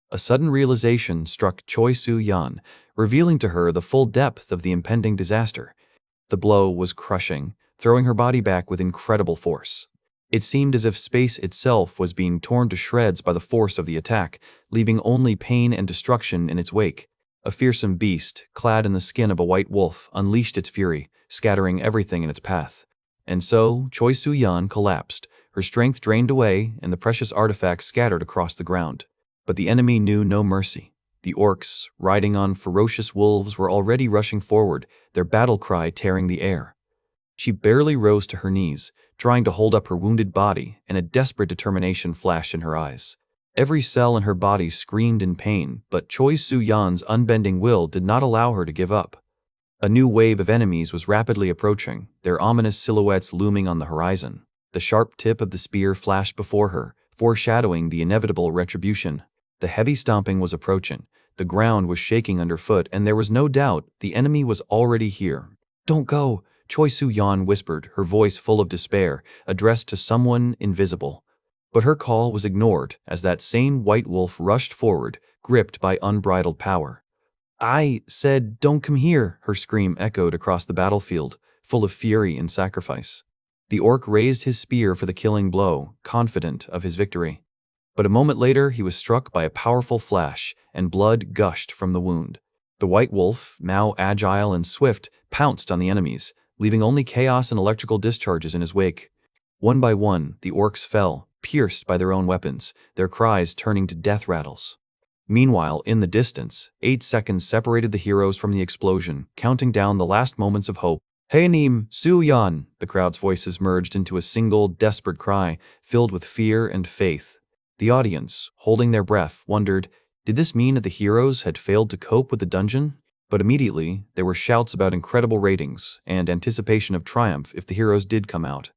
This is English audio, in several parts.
A sudden realization struck Choi Soo-yeon, revealing to her the full depth of the impending disaster. The blow was crushing, throwing her body back with incredible force. It seemed as if space itself was being torn to shreds by the force of the attack, leaving only pain and destruction in its wake. A fearsome beast, clad in the skin of a white wolf, unleashed its fury, scattering everything in its path. And so, Choi Soo-yeon collapsed, her strength drained away, and the precious artifacts scattered across the ground. But the enemy knew no mercy. The orcs, riding on ferocious wolves, were already rushing forward, their battle cry tearing the air. She barely rose to her knees, trying to hold up her wounded body, and a desperate determination flashed in her eyes. Every cell in her body screamed in pain, but Choi Soo-yeon's unbending will did not allow her to give up. A new wave of enemies was rapidly approaching, their ominous silhouettes looming on the horizon. The sharp tip of the spear flashed before her, foreshadowing the inevitable retribution. The heavy stomping was approaching, the ground was shaking underfoot, and there was no doubt the enemy was already here. "Don't go," Choi Soo-yeon whispered, her voice full of despair, addressed to someone invisible. But her call was ignored as that same white wolf rushed forward, gripped by unbridled power. "I said, don't come here," her scream echoed across the battlefield, full of fury and sacrifice. The orc raised his spear for the killing blow, confident of his victory. But a moment later, he was struck by a powerful flash, and blood gushed from the wound. The white wolf, now agile and swift, pounced on the enemies, leaving only chaos and electrical discharges in his wake. One by one, the orcs fell, pierced by their own weapons, their cries turning to death rattles. Meanwhile, in the distance, 8 seconds separated the heroes from the explosion, counting down the last moments of hope. "Haenim, Soo-yeon!" The crowd's voices merged into a single, desperate cry, filled with fear and faith. The audience, holding their breath, wondered, did this mean that the heroes had failed to cope with the dungeon? But immediately, there were shouts about incredible ratings and anticipation of triumph if the heroes did come out.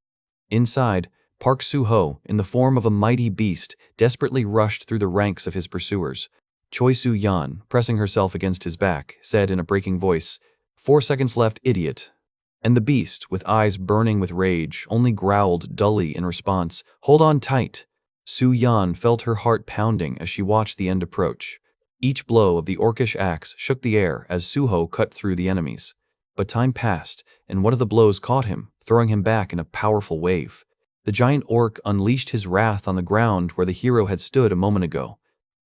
Inside, Park Suho, in the form of a mighty beast, desperately rushed through the ranks of his pursuers. Choi Soo-yeon, pressing herself against his back, said in a breaking voice, "4 seconds left, idiot." And the beast, with eyes burning with rage, only growled dully in response, "Hold on tight." Soo-yeon felt her heart pounding as she watched the end approach. Each blow of the orcish axe shook the air as Suho cut through the enemies. But time passed, and one of the blows caught him, throwing him back in a powerful wave. The giant orc unleashed his wrath on the ground where the hero had stood a moment ago.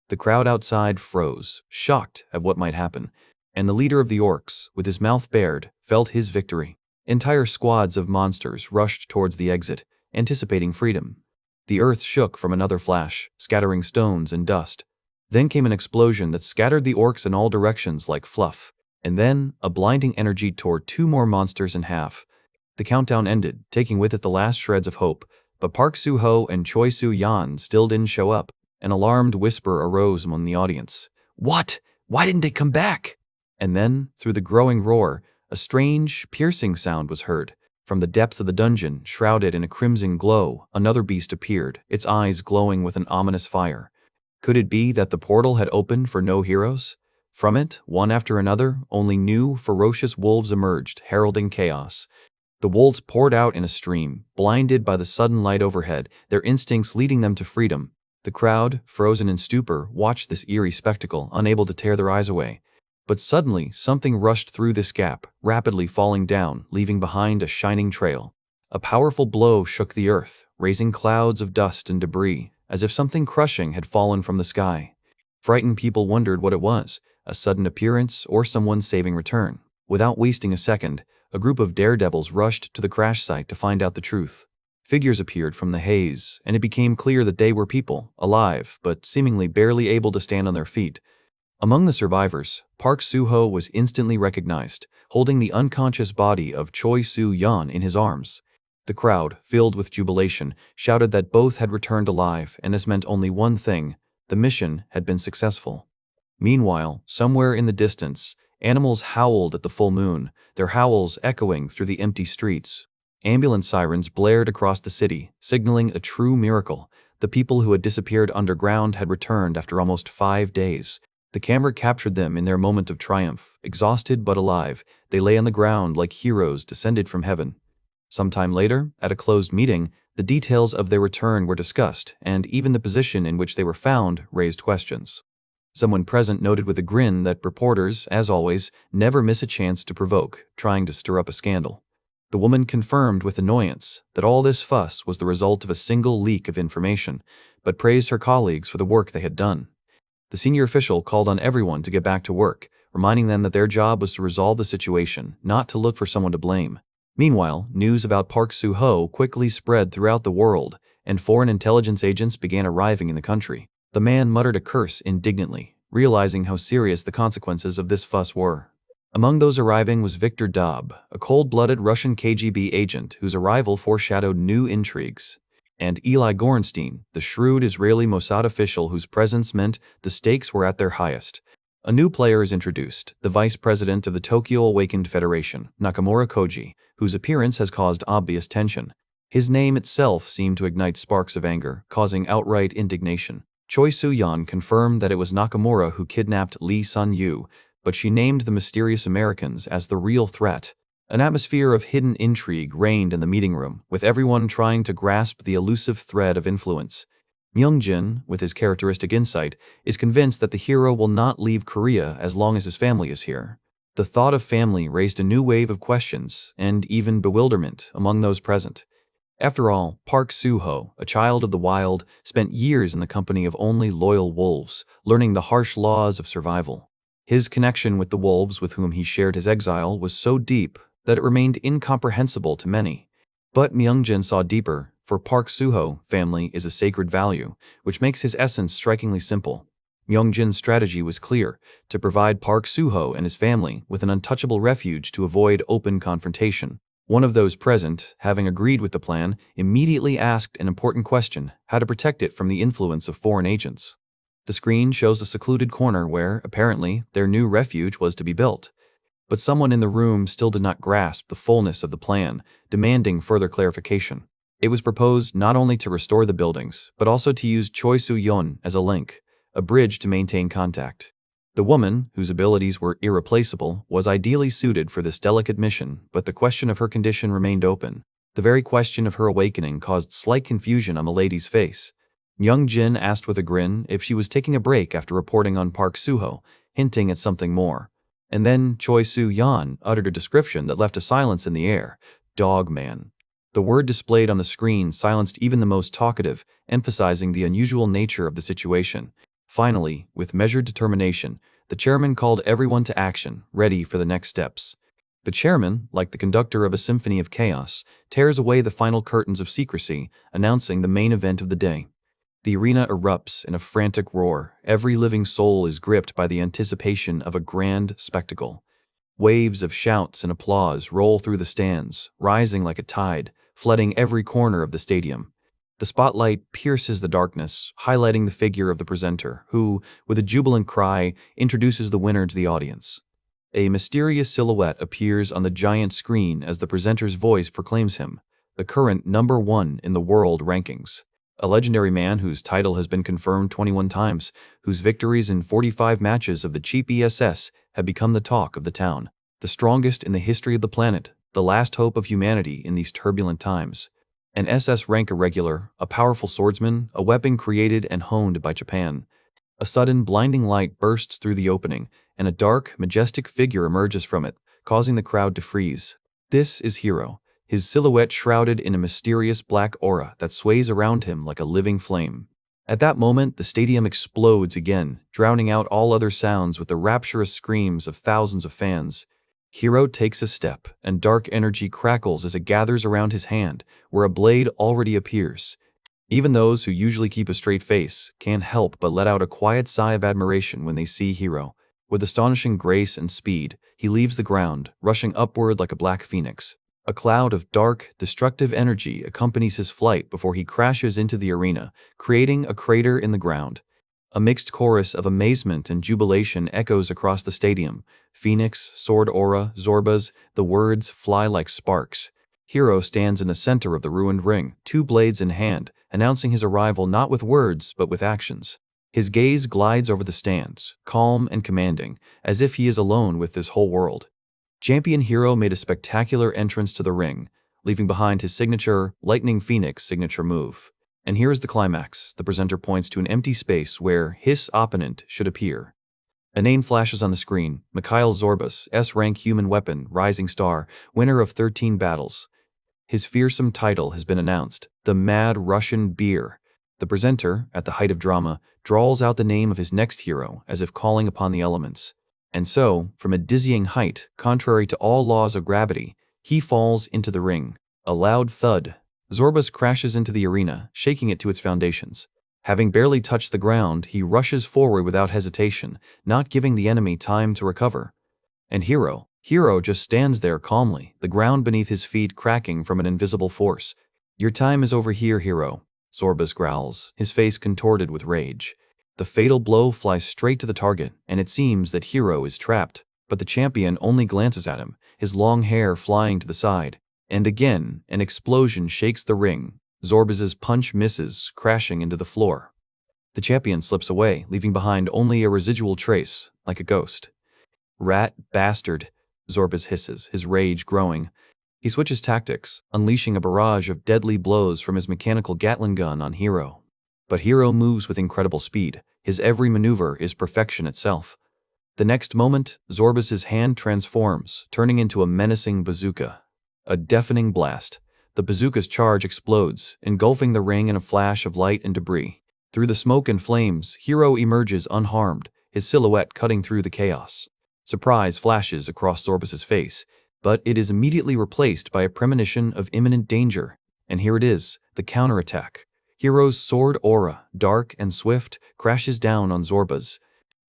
The crowd outside froze, shocked at what might happen, and the leader of the orcs, with his mouth bared, felt his victory. Entire squads of monsters rushed towards the exit, anticipating freedom. The earth shook from another flash, scattering stones and dust. Then came an explosion that scattered the orcs in all directions like fluff, and then a blinding energy tore 2 more monsters in half. The countdown ended, taking with it the last shreds of hope, but Park Suho and Choi Soo-yeon still didn't show up. An alarmed whisper arose among the audience. "What? Why didn't they come back?" And then, through the growing roar, a strange, piercing sound was heard. From the depths of the dungeon, shrouded in a crimson glow, another beast appeared, its eyes glowing with an ominous fire. Could it be that the portal had opened for no heroes? From it, one after another, only new, ferocious wolves emerged, heralding chaos. The wolves poured out in a stream, blinded by the sudden light overhead, their instincts leading them to freedom. The crowd, frozen in stupor, watched this eerie spectacle, unable to tear their eyes away. But suddenly, something rushed through this gap, rapidly falling down, leaving behind a shining trail. A powerful blow shook the earth, raising clouds of dust and debris, as if something crushing had fallen from the sky. Frightened people wondered what it was, a sudden appearance or someone's saving return. Without wasting a second, a group of daredevils rushed to the crash site to find out the truth. Figures appeared from the haze, and it became clear that they were people, alive, but seemingly barely able to stand on their feet. Among the survivors, Park Suho was instantly recognized, holding the unconscious body of Choi Soo-yeon in his arms. The crowd, filled with jubilation, shouted that both had returned alive, and this meant only one thing: the mission had been successful. Meanwhile, somewhere in the distance, animals howled at the full moon, their howls echoing through the empty streets. Ambulance sirens blared across the city, signaling a true miracle. The people who had disappeared underground had returned after almost 5 days. The camera captured them in their moment of triumph. Exhausted but alive, they lay on the ground like heroes descended from heaven. Sometime later, at a closed meeting, the details of their return were discussed, and even the position in which they were found raised questions. Someone present noted with a grin that reporters, as always, never miss a chance to provoke, trying to stir up a scandal. The woman confirmed with annoyance that all this fuss was the result of a single leak of information, but praised her colleagues for the work they had done. The senior official called on everyone to get back to work, reminding them that their job was to resolve the situation, not to look for someone to blame. Meanwhile, news about Park Suho quickly spread throughout the world, and foreign intelligence agents began arriving in the country. The man muttered a curse indignantly, realizing how serious the consequences of this fuss were. Among those arriving was Viktor Dob, a cold-blooded Russian KGB agent whose arrival foreshadowed new intrigues, and Eli Gorenstein, the shrewd Israeli Mossad official whose presence meant the stakes were at their highest. A new player is introduced, the vice president of the Tokyo Awakened Federation, Nakamura Koji, whose appearance has caused obvious tension. His name itself seemed to ignite sparks of anger, causing outright indignation. Choi Soo-yeon confirmed that it was Nakamura who kidnapped Lee Sun-yu, but she named the mysterious Americans as the real threat. An atmosphere of hidden intrigue reigned in the meeting room, with everyone trying to grasp the elusive thread of influence. Myung-jin, with his characteristic insight, is convinced that the hero will not leave Korea as long as his family is here. The thought of family raised a new wave of questions, and even bewilderment, among those present. After all, Park Suho, a child of the wild, spent years in the company of only loyal wolves, learning the harsh laws of survival. His connection with the wolves with whom he shared his exile was so deep that it remained incomprehensible to many. But Myung-jin saw deeper, for Park Suho, family is a sacred value, which makes his essence strikingly simple. Myung-jin's strategy was clear, to provide Park Suho and his family with an untouchable refuge to avoid open confrontation. One of those present, having agreed with the plan, immediately asked an important question: how to protect it from the influence of foreign agents. The screen shows a secluded corner where, apparently, their new refuge was to be built. But someone in the room still did not grasp the fullness of the plan, demanding further clarification. It was proposed not only to restore the buildings, but also to use Choi Soo-yeon as a link, a bridge to maintain contact. The woman, whose abilities were irreplaceable, was ideally suited for this delicate mission, but the question of her condition remained open. The very question of her awakening caused slight confusion on the lady's face. Myung-jin asked with a grin if she was taking a break after reporting on Park Suho, hinting at something more. And then Choi Soo-yeon uttered a description that left a silence in the air: "Dog man." The word displayed on the screen silenced even the most talkative, emphasizing the unusual nature of the situation. Finally, with measured determination, the chairman called everyone to action, ready for the next steps. The chairman, like the conductor of a symphony of chaos, tears away the final curtains of secrecy, announcing the main event of the day. The arena erupts in a frantic roar. Every living soul is gripped by the anticipation of a grand spectacle. Waves of shouts and applause roll through the stands, rising like a tide, flooding every corner of the stadium. The spotlight pierces the darkness, highlighting the figure of the presenter, who, with a jubilant cry, introduces the winner to the audience. A mysterious silhouette appears on the giant screen as the presenter's voice proclaims him, the current #1 in the world rankings. A legendary man whose title has been confirmed 21 times, whose victories in 45 matches of the cheap ESS have become the talk of the town. The strongest in the history of the planet, the last hope of humanity in these turbulent times. An SS rank irregular, a powerful swordsman, a weapon created and honed by Japan. A sudden blinding light bursts through the opening, and a dark, majestic figure emerges from it, causing the crowd to freeze. This is Hiro, his silhouette shrouded in a mysterious black aura that sways around him like a living flame. At that moment, the stadium explodes again, drowning out all other sounds with the rapturous screams of thousands of fans. Hiro takes a step, and dark energy crackles as it gathers around his hand, where a blade already appears. Even those who usually keep a straight face can't help but let out a quiet sigh of admiration when they see Hiro. With astonishing grace and speed, he leaves the ground, rushing upward like a black phoenix. A cloud of dark, destructive energy accompanies his flight before he crashes into the arena, creating a crater in the ground. A mixed chorus of amazement and jubilation echoes across the stadium. Phoenix, sword aura, Zorbas, the words fly like sparks. Hiro stands in the center of the ruined ring, 2 blades in hand, announcing his arrival not with words but with actions. His gaze glides over the stands, calm and commanding, as if he is alone with this whole world. Champion Hiro made a spectacular entrance to the ring, leaving behind his signature Lightning Phoenix signature move. And here is the climax. The presenter points to an empty space where his opponent should appear. A name flashes on the screen: Mikhail Zorbas, S-rank human weapon, rising star, winner of 13 battles. His fearsome title has been announced: the Mad Russian Beer. The presenter, at the height of drama, drawls out the name of his next hero, as if calling upon the elements. And so, from a dizzying height, contrary to all laws of gravity, he falls into the ring. A loud thud. Zorbas crashes into the arena, shaking it to its foundations. Having barely touched the ground, he rushes forward without hesitation, not giving the enemy time to recover. And Hero just stands there calmly, the ground beneath his feet cracking from an invisible force. "Your time is over here, Hero," Zorbas growls, his face contorted with rage. The fatal blow flies straight to the target, and it seems that Hero is trapped. But the champion only glances at him, his long hair flying to the side. And again, an explosion shakes the ring. Zorbas's punch misses, crashing into the floor. The champion slips away, leaving behind only a residual trace, like a ghost. "Rat bastard," Zorbas hisses, his rage growing. He switches tactics, unleashing a barrage of deadly blows from his mechanical Gatling gun on Hero. But Hero moves with incredible speed. His every maneuver is perfection itself. The next moment, Zorbas's hand transforms, turning into a menacing bazooka. A deafening blast. The bazooka's charge explodes, engulfing the ring in a flash of light and debris. Through the smoke and flames, Hero emerges unharmed, his silhouette cutting through the chaos. Surprise flashes across Zorbas's face, but it is immediately replaced by a premonition of imminent danger. And here it is, the counterattack. Hero's sword aura, dark and swift, crashes down on Zorbas.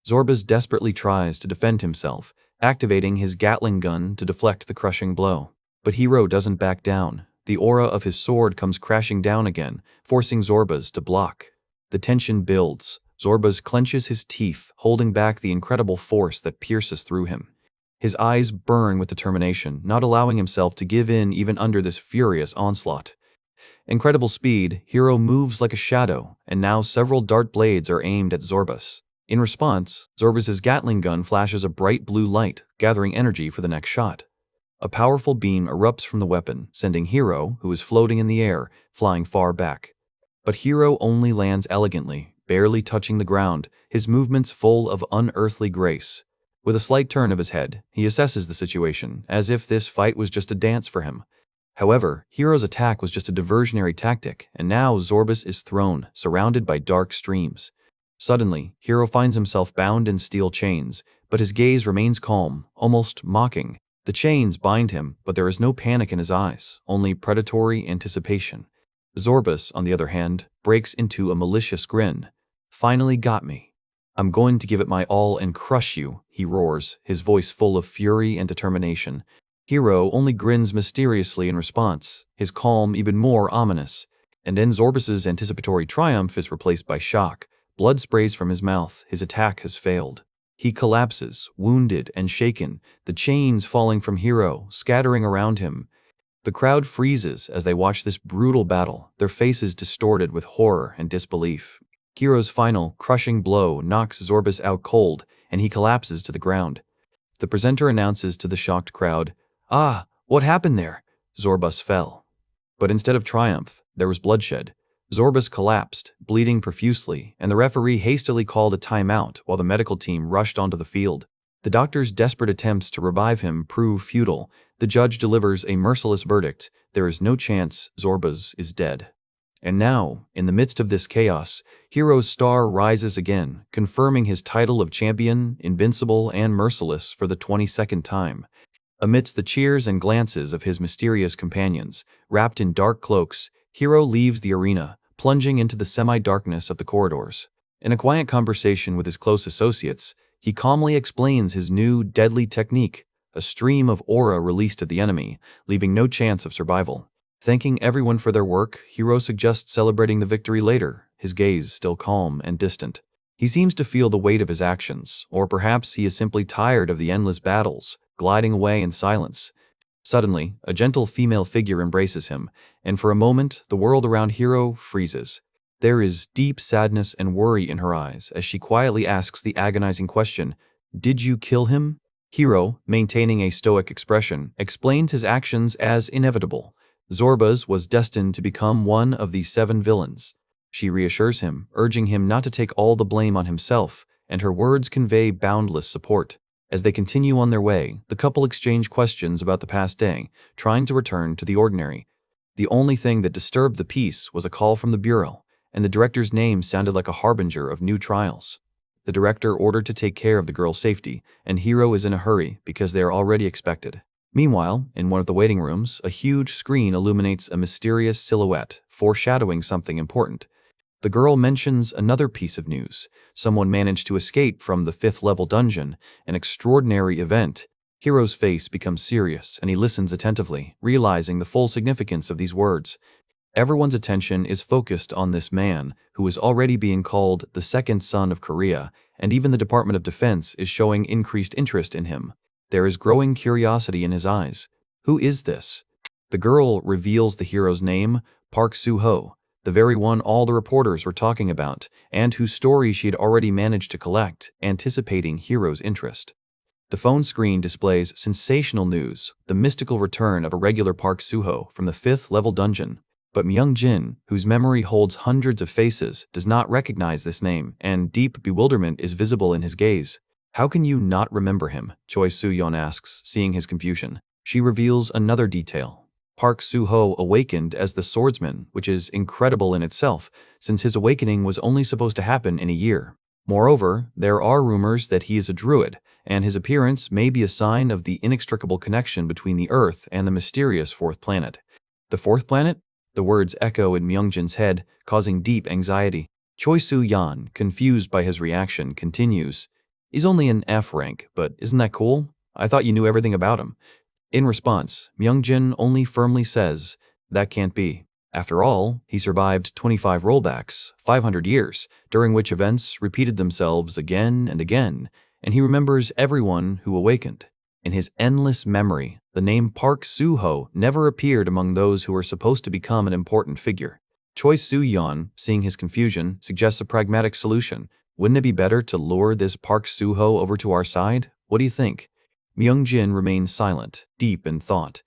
Zorbas desperately tries to defend himself, activating his Gatling gun to deflect the crushing blow. But Hero doesn't back down. The aura of his sword comes crashing down again, forcing Zorbas to block. The tension builds. Zorbas clenches his teeth, holding back the incredible force that pierces through him. His eyes burn with determination, not allowing himself to give in even under this furious onslaught. Incredible speed, Hero moves like a shadow, and now several dart blades are aimed at Zorbas. In response, Zorbas's Gatling gun flashes a bright blue light, gathering energy for the next shot. A powerful beam erupts from the weapon, sending Hero, who is floating in the air, flying far back. But Hero only lands elegantly, barely touching the ground, his movements full of unearthly grace. With a slight turn of his head, he assesses the situation, as if this fight was just a dance for him. However, Hero's attack was just a diversionary tactic, and now Zorbas is thrown, surrounded by dark streams. Suddenly, Hero finds himself bound in steel chains, but his gaze remains calm, almost mocking. The chains bind him, but there is no panic in his eyes, only predatory anticipation. Zorbas, on the other hand, breaks into a malicious grin. "Finally got me. I'm going to give it my all and crush you," he roars, his voice full of fury and determination. Hero only grins mysteriously in response, his calm even more ominous. And then Zorbas's anticipatory triumph is replaced by shock. Blood sprays from his mouth, his attack has failed. He collapses, wounded and shaken, the chains falling from Hero, scattering around him. The crowd freezes as they watch this brutal battle, their faces distorted with horror and disbelief. Hero's final, crushing blow knocks Zorbas out cold, and he collapses to the ground. The presenter announces to the shocked crowd, "Ah, what happened there?" Zorbas fell. But instead of triumph, there was bloodshed. Zorbas collapsed, bleeding profusely, and the referee hastily called a timeout while the medical team rushed onto the field. The doctor's desperate attempts to revive him prove futile. The judge delivers a merciless verdict: there is no chance, Zorbas is dead. And now, in the midst of this chaos, Hero's star rises again, confirming his title of champion, invincible and merciless for the 22nd time. Amidst the cheers and glances of his mysterious companions, wrapped in dark cloaks, Hero leaves the arena, plunging into the semi-darkness of the corridors. In a quiet conversation with his close associates, he calmly explains his new, deadly technique, a stream of aura released at the enemy, leaving no chance of survival. Thanking everyone for their work, Hero suggests celebrating the victory later, his gaze still calm and distant. He seems to feel the weight of his actions, or perhaps he is simply tired of the endless battles, gliding away in silence. Suddenly, a gentle female figure embraces him, and for a moment, the world around Hero freezes. There is deep sadness and worry in her eyes as she quietly asks the agonizing question, "Did you kill him?" Hero, maintaining a stoic expression, explains his actions as inevitable. Zorbas was destined to become one of the 7 villains. She reassures him, urging him not to take all the blame on himself, and her words convey boundless support. As they continue on their way, the couple exchange questions about the past day, trying to return to the ordinary. The only thing that disturbed the peace was a call from the bureau, and the director's name sounded like a harbinger of new trials. The director ordered to take care of the girl's safety, and Hiro is in a hurry because they are already expected. Meanwhile, in one of the waiting rooms, a huge screen illuminates a mysterious silhouette, foreshadowing something important. The girl mentions another piece of news. Someone managed to escape from the 5th-level dungeon, an extraordinary event. Hiro's face becomes serious, and he listens attentively, realizing the full significance of these words. Everyone's attention is focused on this man, who is already being called the second son of Korea, and even the Department of Defense is showing increased interest in him. There is growing curiosity in his eyes. Who is this? The girl reveals the hero's name, Park Suho, the very one all the reporters were talking about, and whose story she had already managed to collect, anticipating Hiro's interest. The phone screen displays sensational news, the mystical return of a regular Park Suho from the 5th-level dungeon. But Myung-jin, whose memory holds hundreds of faces, does not recognize this name, and deep bewilderment is visible in his gaze. How can you not remember him? Choi Soo-yeon asks, seeing his confusion. She reveals another detail. Park Suho awakened as the swordsman, which is incredible in itself, since his awakening was only supposed to happen in a year. Moreover, there are rumors that he is a druid, and his appearance may be a sign of the inextricable connection between the Earth and the mysterious 4th planet. The 4th planet? The words echo in Myungjin's head, causing deep anxiety. Choi Soo-yeon, confused by his reaction, continues, "He's only an F rank, but isn't that cool? I thought you knew everything about him." In response, Myungjin only firmly says, "That can't be." After all, he survived 25 rollbacks, 500 years, during which events repeated themselves again and again, and he remembers everyone who awakened. In his endless memory, the name Park Suho never appeared among those who were supposed to become an important figure. Choi Soo-yeon, seeing his confusion, suggests a pragmatic solution. Wouldn't it be better to lure this Park Suho over to our side? What do you think? Myung-jin remains silent, deep in thought.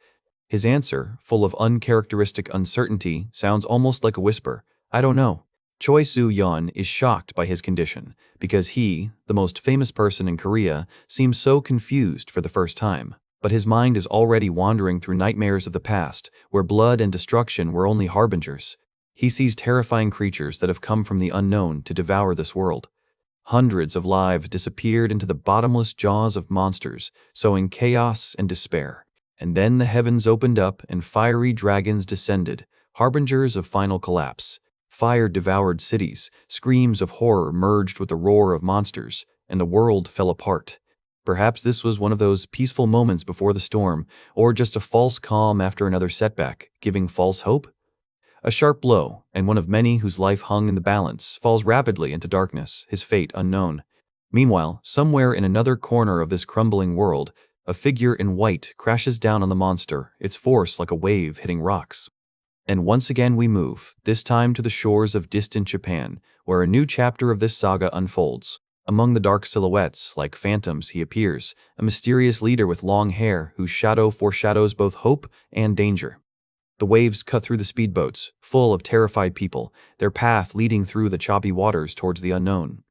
His answer, full of uncharacteristic uncertainty, sounds almost like a whisper. I don't know. Choi Soo-yeon is shocked by his condition, because he, the most famous person in Korea, seems so confused for the first time. But his mind is already wandering through nightmares of the past, where blood and destruction were only harbingers. He sees terrifying creatures that have come from the unknown to devour this world. Hundreds of lives disappeared into the bottomless jaws of monsters, sowing chaos and despair. And then the heavens opened up and fiery dragons descended, harbingers of final collapse. Fire devoured cities, screams of horror merged with the roar of monsters, and the world fell apart. Perhaps this was one of those peaceful moments before the storm, or just a false calm after another setback, giving false hope? A sharp blow, and one of many whose life hung in the balance, falls rapidly into darkness, his fate unknown. Meanwhile, somewhere in another corner of this crumbling world, a figure in white crashes down on the monster, its force like a wave hitting rocks. And once again we move, this time to the shores of distant Japan, where a new chapter of this saga unfolds. Among the dark silhouettes, like phantoms, he appears, a mysterious leader with long hair whose shadow foreshadows both hope and danger. The waves cut through the speedboats, full of terrified people, their path leading through the choppy waters towards the unknown.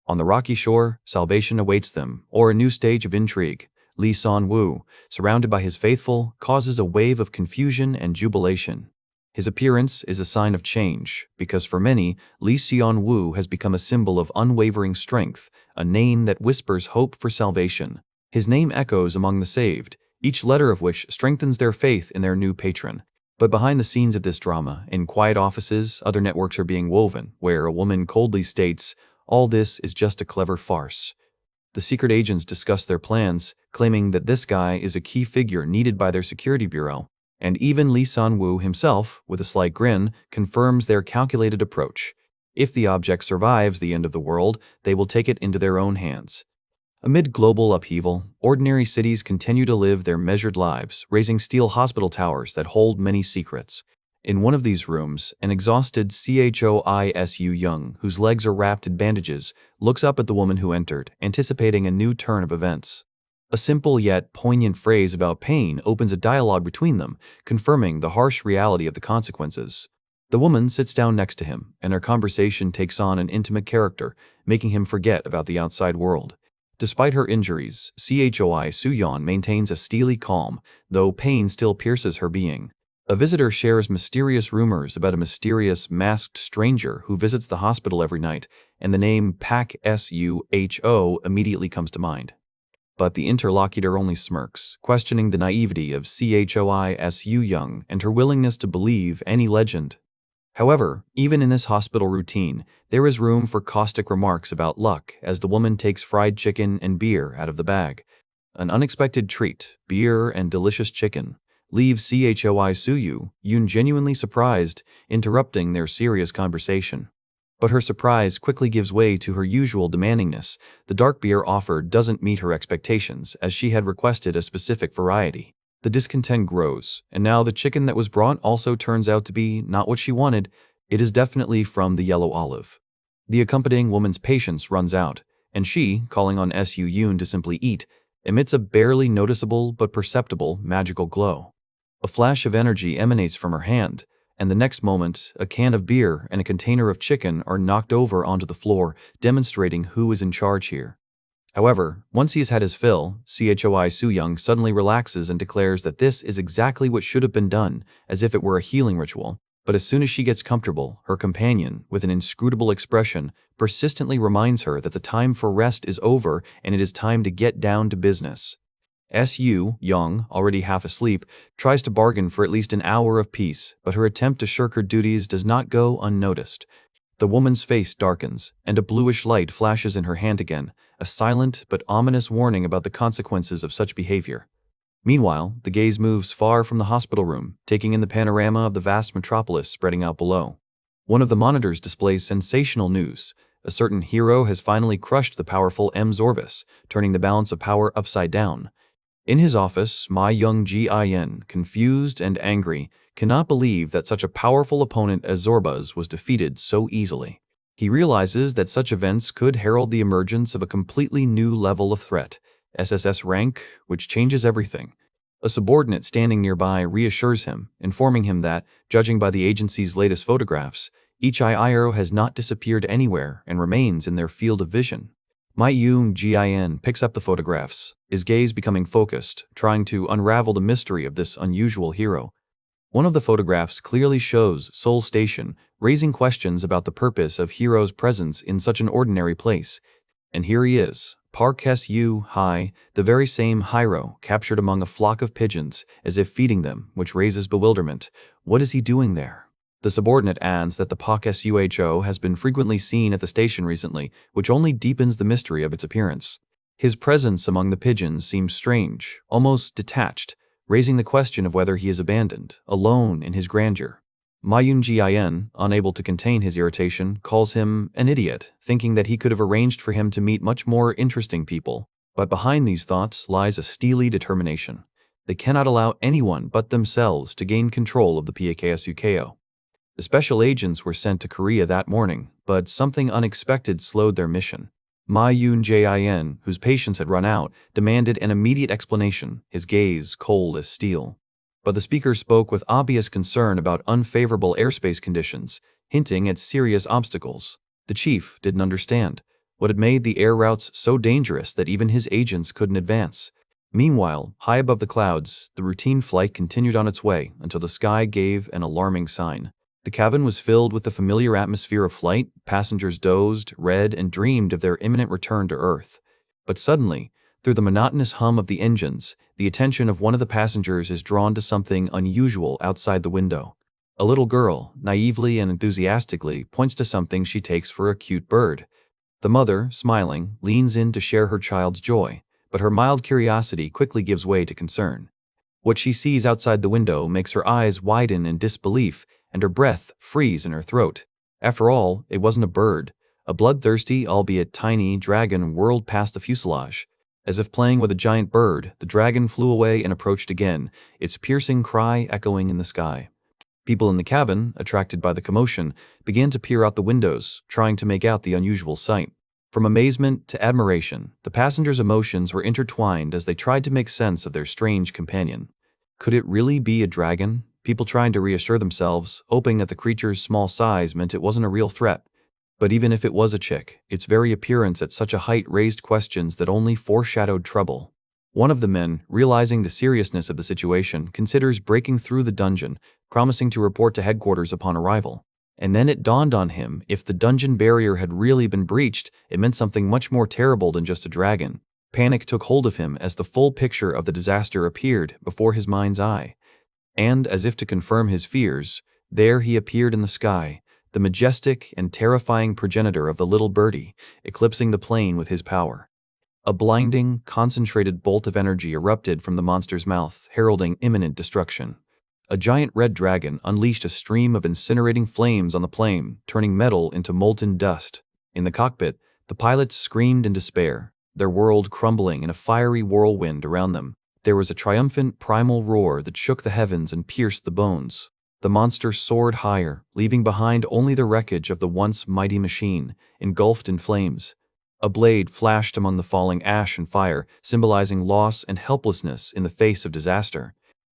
On the rocky shore, salvation awaits them, or a new stage of intrigue. Lee San-woo, surrounded by his faithful, causes a wave of confusion and jubilation. His appearance is a sign of change, because for many, Lee Seon-woo has become a symbol of unwavering strength, a name that whispers hope for salvation. His name echoes among the saved, each letter of which strengthens their faith in their new patron. But behind the scenes of this drama, in quiet offices, other networks are being woven, where a woman coldly states, "All this is just a clever farce." The secret agents discuss their plans, claiming that this guy is a key figure needed by their security bureau. And even Lee San-woo himself, with a slight grin, confirms their calculated approach. If the object survives the end of the world, they will take it into their own hands. Amid global upheaval, ordinary cities continue to live their measured lives, raising steel hospital towers that hold many secrets. In one of these rooms, an exhausted Choi Soo-young, whose legs are wrapped in bandages, looks up at the woman who entered, anticipating a new turn of events. A simple yet poignant phrase about pain opens a dialogue between them, confirming the harsh reality of the consequences. The woman sits down next to him, and their conversation takes on an intimate character, making him forget about the outside world. Despite her injuries, Choi Soo-yeon maintains a steely calm, though pain still pierces her being. A visitor shares mysterious rumors about a mysterious, masked stranger who visits the hospital every night, and the name Pak Suho immediately comes to mind. But the interlocutor only smirks, questioning the naivety of Choi Soo-young and her willingness to believe any legend. However, even in this hospital routine, there is room for caustic remarks about luck as the woman takes fried chicken and beer out of the bag. An unexpected treat, beer and delicious chicken, leaves Choi Soo-yoon genuinely surprised, interrupting their serious conversation. But her surprise quickly gives way to her usual demandingness. The dark beer offered doesn't meet her expectations, as she had requested a specific variety. The discontent grows, and now the chicken that was brought also turns out to be not what she wanted. It is definitely from the yellow olive. The accompanying woman's patience runs out, and she, calling on Soo-yoon to simply eat, emits a barely noticeable but perceptible magical glow. A flash of energy emanates from her hand, and the next moment, a can of beer and a container of chicken are knocked over onto the floor, demonstrating who is in charge here. However, once he has had his fill, Choi Soo-young suddenly relaxes and declares that this is exactly what should have been done, as if it were a healing ritual. But as soon as she gets comfortable, her companion, with an inscrutable expression, persistently reminds her that the time for rest is over and it is time to get down to business. Soo-young, already half asleep, tries to bargain for at least an hour of peace, but her attempt to shirk her duties does not go unnoticed. The woman's face darkens, and a bluish light flashes in her hand again, a silent but ominous warning about the consequences of such behavior. Meanwhile, the gaze moves far from the hospital room, taking in the panorama of the vast metropolis spreading out below. One of the monitors displays sensational news. A certain hero has finally crushed the powerful M. Zorbus, turning the balance of power upside down. In his office, Ma Young-jin, confused and angry, cannot believe that such a powerful opponent as Zorbus was defeated so easily. He realizes that such events could herald the emergence of a completely new level of threat, SSS rank, which changes everything. A subordinate standing nearby reassures him, informing him that, judging by the agency's latest photographs, each IIRO has not disappeared anywhere and remains in their field of vision. Ma Young-jin picks up the photographs, his gaze becoming focused, trying to unravel the mystery of this unusual hero. One of the photographs clearly shows Seoul Station, raising questions about the purpose of Hero's presence in such an ordinary place. And here he is, Park Soo-hye, the very same Hiro, captured among a flock of pigeons, as if feeding them, which raises bewilderment. What is he doing there? The subordinate adds that the Pak Suho has been frequently seen at the station recently, which only deepens the mystery of its appearance. His presence among the pigeons seems strange, almost detached, raising the question of whether he is abandoned, alone in his grandeur. Ma Young-jin, unable to contain his irritation, calls him an idiot, thinking that he could have arranged for him to meet much more interesting people. But behind these thoughts lies a steely determination. They cannot allow anyone but themselves to gain control of the PKSUKO. The special agents were sent to Korea that morning, but something unexpected slowed their mission. Ma Young-jin, whose patience had run out, demanded an immediate explanation, his gaze cold as steel. But the speaker spoke with obvious concern about unfavorable airspace conditions, hinting at serious obstacles. The chief didn't understand what had made the air routes so dangerous that even his agents couldn't advance. Meanwhile, high above the clouds, the routine flight continued on its way until the sky gave an alarming sign. The cabin was filled with the familiar atmosphere of flight. Passengers dozed, read, and dreamed of their imminent return to Earth. But suddenly, through the monotonous hum of the engines, the attention of one of the passengers is drawn to something unusual outside the window. A little girl, naively and enthusiastically, points to something she takes for a cute bird. The mother, smiling, leans in to share her child's joy, but her mild curiosity quickly gives way to concern. What she sees outside the window makes her eyes widen in disbelief, and her breath freeze in her throat. After all, it wasn't a bird. A bloodthirsty, albeit tiny, dragon whirled past the fuselage. As if playing with a giant bird, the dragon flew away and approached again, its piercing cry echoing in the sky. People in the cabin, attracted by the commotion, began to peer out the windows, trying to make out the unusual sight. From amazement to admiration, the passengers' emotions were intertwined as they tried to make sense of their strange companion. Could it really be a dragon? people trying to reassure themselves, hoping that the creature's small size meant it wasn't a real threat. But even if it was a chick, its very appearance at such a height raised questions that only foreshadowed trouble. One of the men, realizing the seriousness of the situation, considers breaking through the dungeon, promising to report to headquarters upon arrival. And then it dawned on him, if the dungeon barrier had really been breached, it meant something much more terrible than just a dragon. Panic took hold of him as the full picture of the disaster appeared before his mind's eye. And, as if to confirm his fears, there he appeared in the sky, the majestic and terrifying progenitor of the little birdie, eclipsing the plane with his power. A blinding, concentrated bolt of energy erupted from the monster's mouth, heralding imminent destruction. A giant red dragon unleashed a stream of incinerating flames on the plane, turning metal into molten dust. In the cockpit, the pilots screamed in despair, their world crumbling in a fiery whirlwind around them. There was a triumphant primal roar that shook the heavens and pierced the bones. The monster soared higher, leaving behind only the wreckage of the once mighty machine, engulfed in flames. A blade flashed among the falling ash and fire, symbolizing loss and helplessness in the face of disaster.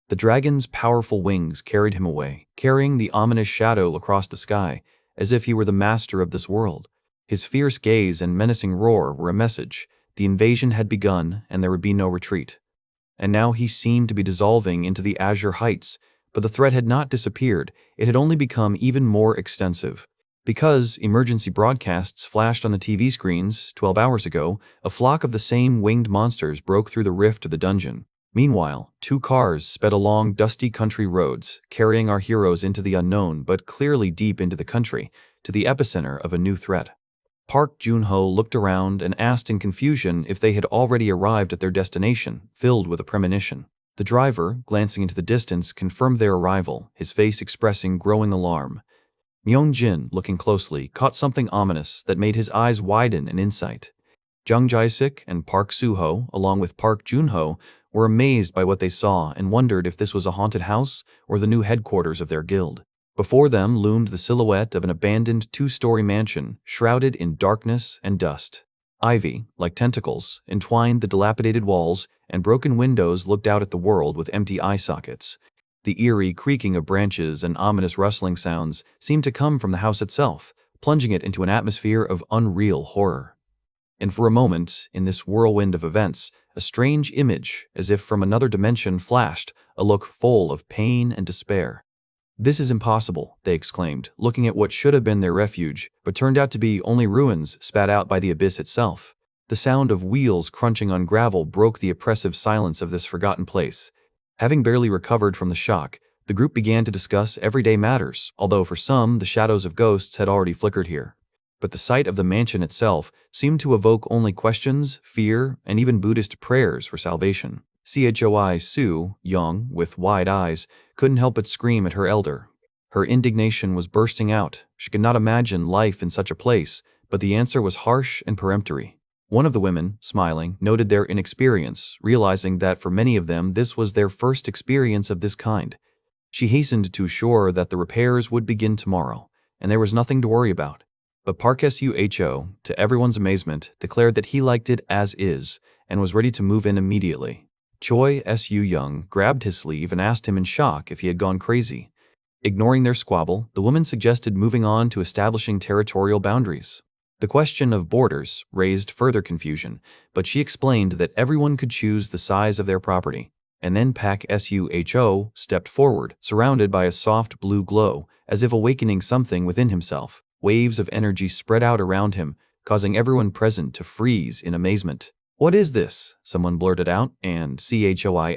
The dragon's powerful wings carried him away, carrying the ominous shadow across the sky, as if he were the master of this world. His fierce gaze and menacing roar were a message. The invasion had begun, and there would be no retreat. And now he seemed to be dissolving into the azure heights, but the threat had not disappeared, it had only become even more extensive. Because emergency broadcasts flashed on the TV screens 12 hours ago, a flock of the same winged monsters broke through the rift of the dungeon. Meanwhile, 2 cars sped along dusty country roads, carrying our heroes into the unknown but clearly deep into the country, to the epicenter of a new threat. Park Jun-ho looked around and asked in confusion if they had already arrived at their destination, filled with a premonition. The driver, glancing into the distance, confirmed their arrival, his face expressing growing alarm. Myung-jin, looking closely, caught something ominous that made his eyes widen in insight. Jung Jae-sik and Park Suho, along with Park Jun-ho, were amazed by what they saw and wondered if this was a haunted house or the new headquarters of their guild. Before them loomed the silhouette of an abandoned 2-story mansion, shrouded in darkness and dust. Ivy, like tentacles, entwined the dilapidated walls, and broken windows looked out at the world with empty eye sockets. The eerie creaking of branches and ominous rustling sounds seemed to come from the house itself, plunging it into an atmosphere of unreal horror. And for a moment, in this whirlwind of events, a strange image, as if from another dimension, flashed, a look full of pain and despair. "This is impossible," they exclaimed, looking at what should have been their refuge, but turned out to be only ruins spat out by the abyss itself. The sound of wheels crunching on gravel broke the oppressive silence of this forgotten place. Having barely recovered from the shock, the group began to discuss everyday matters, although for some, the shadows of ghosts had already flickered here. But the sight of the mansion itself seemed to evoke only questions, fear, and even Buddhist prayers for salvation. Choi Soo, young, with wide eyes, couldn't help but scream at her elder. Her indignation was bursting out. She could not imagine life in such a place, but the answer was harsh and peremptory. One of the women, smiling, noted their inexperience, realizing that for many of them this was their first experience of this kind. She hastened to assure that the repairs would begin tomorrow, and there was nothing to worry about. But Park Suho, to everyone's amazement, declared that he liked it as is, and was ready to move in immediately. Choi Su Young grabbed his sleeve and asked him in shock if he had gone crazy. Ignoring their squabble, the woman suggested moving on to establishing territorial boundaries. The question of borders raised further confusion, but she explained that everyone could choose the size of their property. And then Park Suho stepped forward, surrounded by a soft blue glow, as if awakening something within himself. Waves of energy spread out around him, causing everyone present to freeze in amazement. "What is this?" someone blurted out, and Choi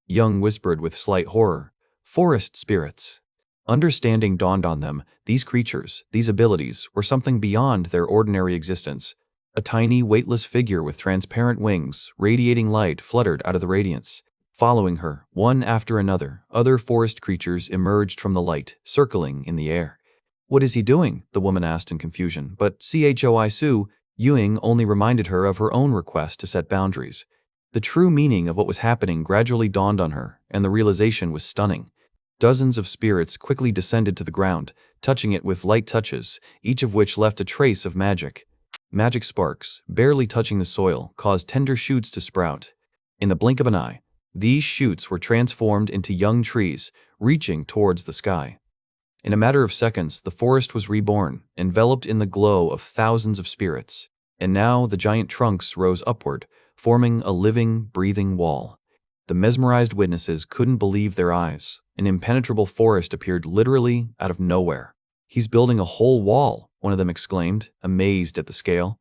Young whispered with slight horror. "Forest spirits." Understanding dawned on them. These creatures, these abilities, were something beyond their ordinary existence. A tiny, weightless figure with transparent wings, radiating light, fluttered out of the radiance. Following her, one after another, other forest creatures emerged from the light, circling in the air. "What is he doing?" the woman asked in confusion, but Choi Soo Young only reminded her of her own request to set boundaries. The true meaning of what was happening gradually dawned on her, and the realization was stunning. Dozens of spirits quickly descended to the ground, touching it with light touches, each of which left a trace of magic. Magic sparks, barely touching the soil, caused tender shoots to sprout. In the blink of an eye, These shoots were transformed into young trees, reaching towards the sky. In a matter of seconds, the forest was reborn, enveloped in the glow of thousands of spirits. And now the giant trunks rose upward, forming a living, breathing wall. The mesmerized witnesses couldn't believe their eyes. An impenetrable forest appeared literally out of nowhere. "He's building a whole wall," one of them exclaimed, amazed at the scale.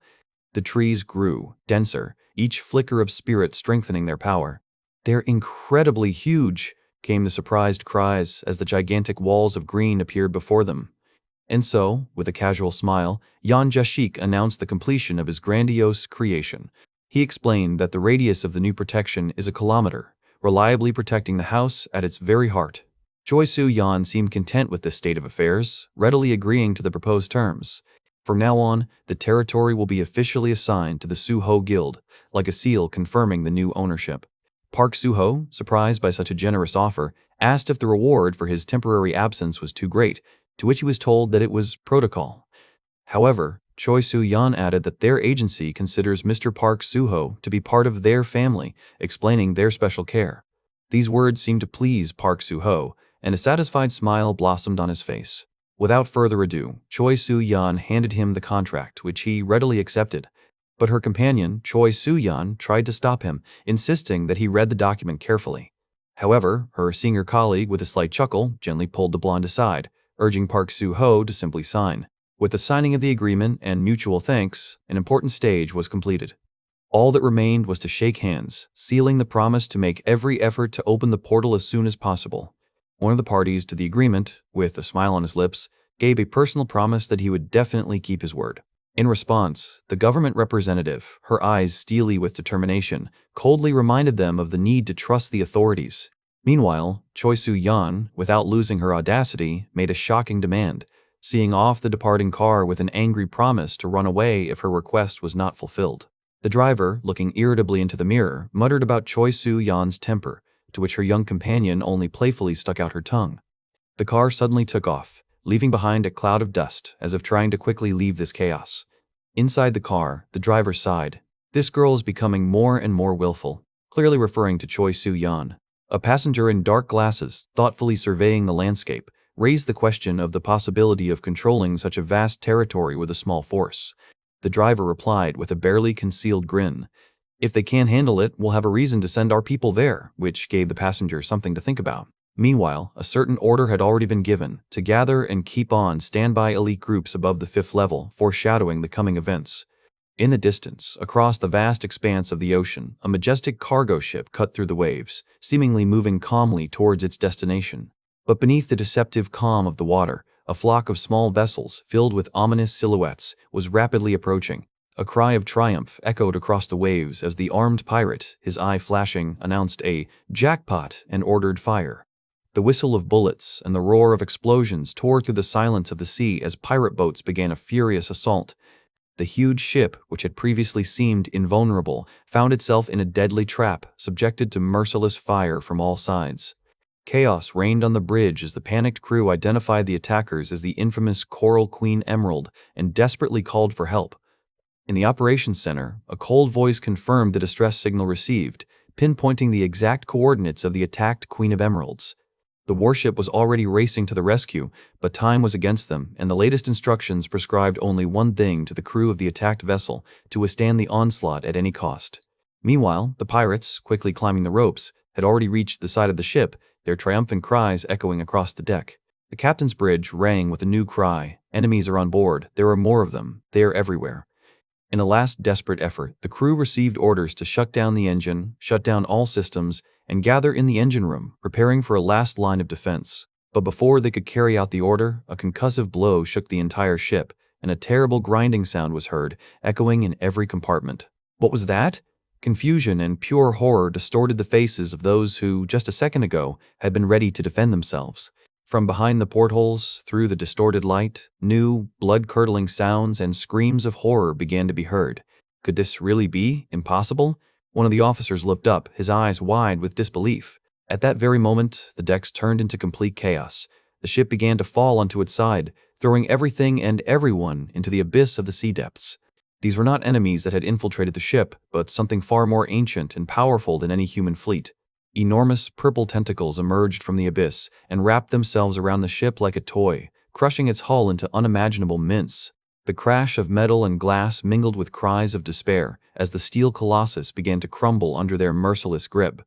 The trees grew, denser, each flicker of spirit strengthening their power. "They're incredibly huge," came the surprised cries as the gigantic walls of green appeared before them. And so, with a casual smile, Jan Jashik announced the completion of his grandiose creation. He explained that the radius of the new protection is 1 kilometer, reliably protecting the house at its very heart. Choi Soo-yeon seemed content with this state of affairs, readily agreeing to the proposed terms. From now on, the territory will be officially assigned to the Suho Guild, like a seal confirming the new ownership. Park Suho, surprised by such a generous offer, asked if the reward for his temporary absence was too great, to which he was told that it was protocol. However, Choi Soo-yeon added that their agency considers Mr. Park Suho to be part of their family, explaining their special care. These words seemed to please Park Suho, and a satisfied smile blossomed on his face. Without further ado, Choi Soo-yeon handed him the contract, which he readily accepted. But her companion, Choi Soo-yeon, tried to stop him, insisting that he read the document carefully. However, her senior colleague, with a slight chuckle, gently pulled the blonde aside, urging Park Suho to simply sign. With the signing of the agreement and mutual thanks, an important stage was completed. All that remained was to shake hands, sealing the promise to make every effort to open the portal as soon as possible. One of the parties to the agreement, with a smile on his lips, gave a personal promise that he would definitely keep his word. In response, the government representative, her eyes steely with determination, coldly reminded them of the need to trust the authorities. Meanwhile, Choi Soo-yeon, without losing her audacity, made a shocking demand, seeing off the departing car with an angry promise to run away if her request was not fulfilled. The driver, looking irritably into the mirror, muttered about Choi Soo-yeon's temper, to which her young companion only playfully stuck out her tongue. The car suddenly took off, leaving behind a cloud of dust, as if trying to quickly leave this chaos. Inside the car, the driver sighed. "This girl is becoming more and more willful," clearly referring to Choi Soo-yeon. A passenger in dark glasses, thoughtfully surveying the landscape, raised the question of the possibility of controlling such a vast territory with a small force. The driver replied with a barely concealed grin, "If they can't handle it, we'll have a reason to send our people there," which gave the passenger something to think about. Meanwhile, a certain order had already been given to gather and keep on standby elite groups above the 5th level, foreshadowing the coming events. In the distance, across the vast expanse of the ocean, a majestic cargo ship cut through the waves, seemingly moving calmly towards its destination. But beneath the deceptive calm of the water, a flock of small vessels, filled with ominous silhouettes, was rapidly approaching. A cry of triumph echoed across the waves as the armed pirate, his eye flashing, announced a jackpot and ordered fire. The whistle of bullets and the roar of explosions tore through the silence of the sea as pirate boats began a furious assault. The huge ship, which had previously seemed invulnerable, found itself in a deadly trap, subjected to merciless fire from all sides. Chaos reigned on the bridge as the panicked crew identified the attackers as the infamous Coral Queen Emerald and desperately called for help. In the operations center, a cold voice confirmed the distress signal received, pinpointing the exact coordinates of the attacked Queen of Emeralds. The warship was already racing to the rescue, but time was against them, and the latest instructions prescribed only one thing to the crew of the attacked vessel: to withstand the onslaught at any cost. Meanwhile, the pirates, quickly climbing the ropes, had already reached the side of the ship, their triumphant cries echoing across the deck. The captain's bridge rang with a new cry: "Enemies are on board, there are more of them, they are everywhere." In a last desperate effort, the crew received orders to shut down the engine, shut down all systems, and gather in the engine room, preparing for a last line of defense. But before they could carry out the order, a concussive blow shook the entire ship, and a terrible grinding sound was heard, echoing in every compartment. What was that? Confusion and pure horror distorted the faces of those who, just a second ago, had been ready to defend themselves. From behind the portholes, through the distorted light, new, blood-curdling sounds and screams of horror began to be heard. Could this really be impossible? One of the officers looked up, his eyes wide with disbelief. At that very moment, the decks turned into complete chaos. The ship began to fall onto its side, throwing everything and everyone into the abyss of the sea depths. These were not enemies that had infiltrated the ship, but something far more ancient and powerful than any human fleet. Enormous purple tentacles emerged from the abyss and wrapped themselves around the ship like a toy, crushing its hull into unimaginable mince. The crash of metal and glass mingled with cries of despair as the steel colossus began to crumble under their merciless grip.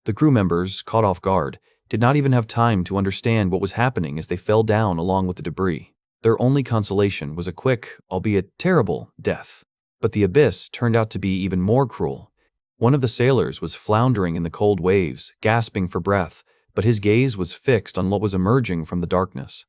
The crew members, caught off guard, did not even have time to understand what was happening as they fell down along with the debris. Their only consolation was a quick, albeit terrible, death. But the abyss turned out to be even more cruel. One of the sailors was floundering in the cold waves, gasping for breath, but his gaze was fixed on what was emerging from the darkness.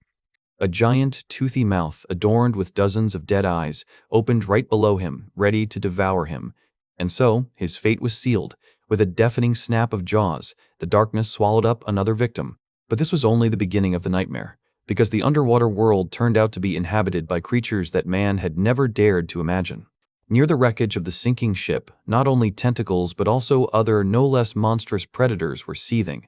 A giant, toothy mouth, adorned with dozens of dead eyes, opened right below him, ready to devour him. And so, his fate was sealed. With a deafening snap of jaws, the darkness swallowed up another victim. But this was only the beginning of the nightmare, because the underwater world turned out to be inhabited by creatures that man had never dared to imagine. Near the wreckage of the sinking ship, not only tentacles but also other no less monstrous predators were seething.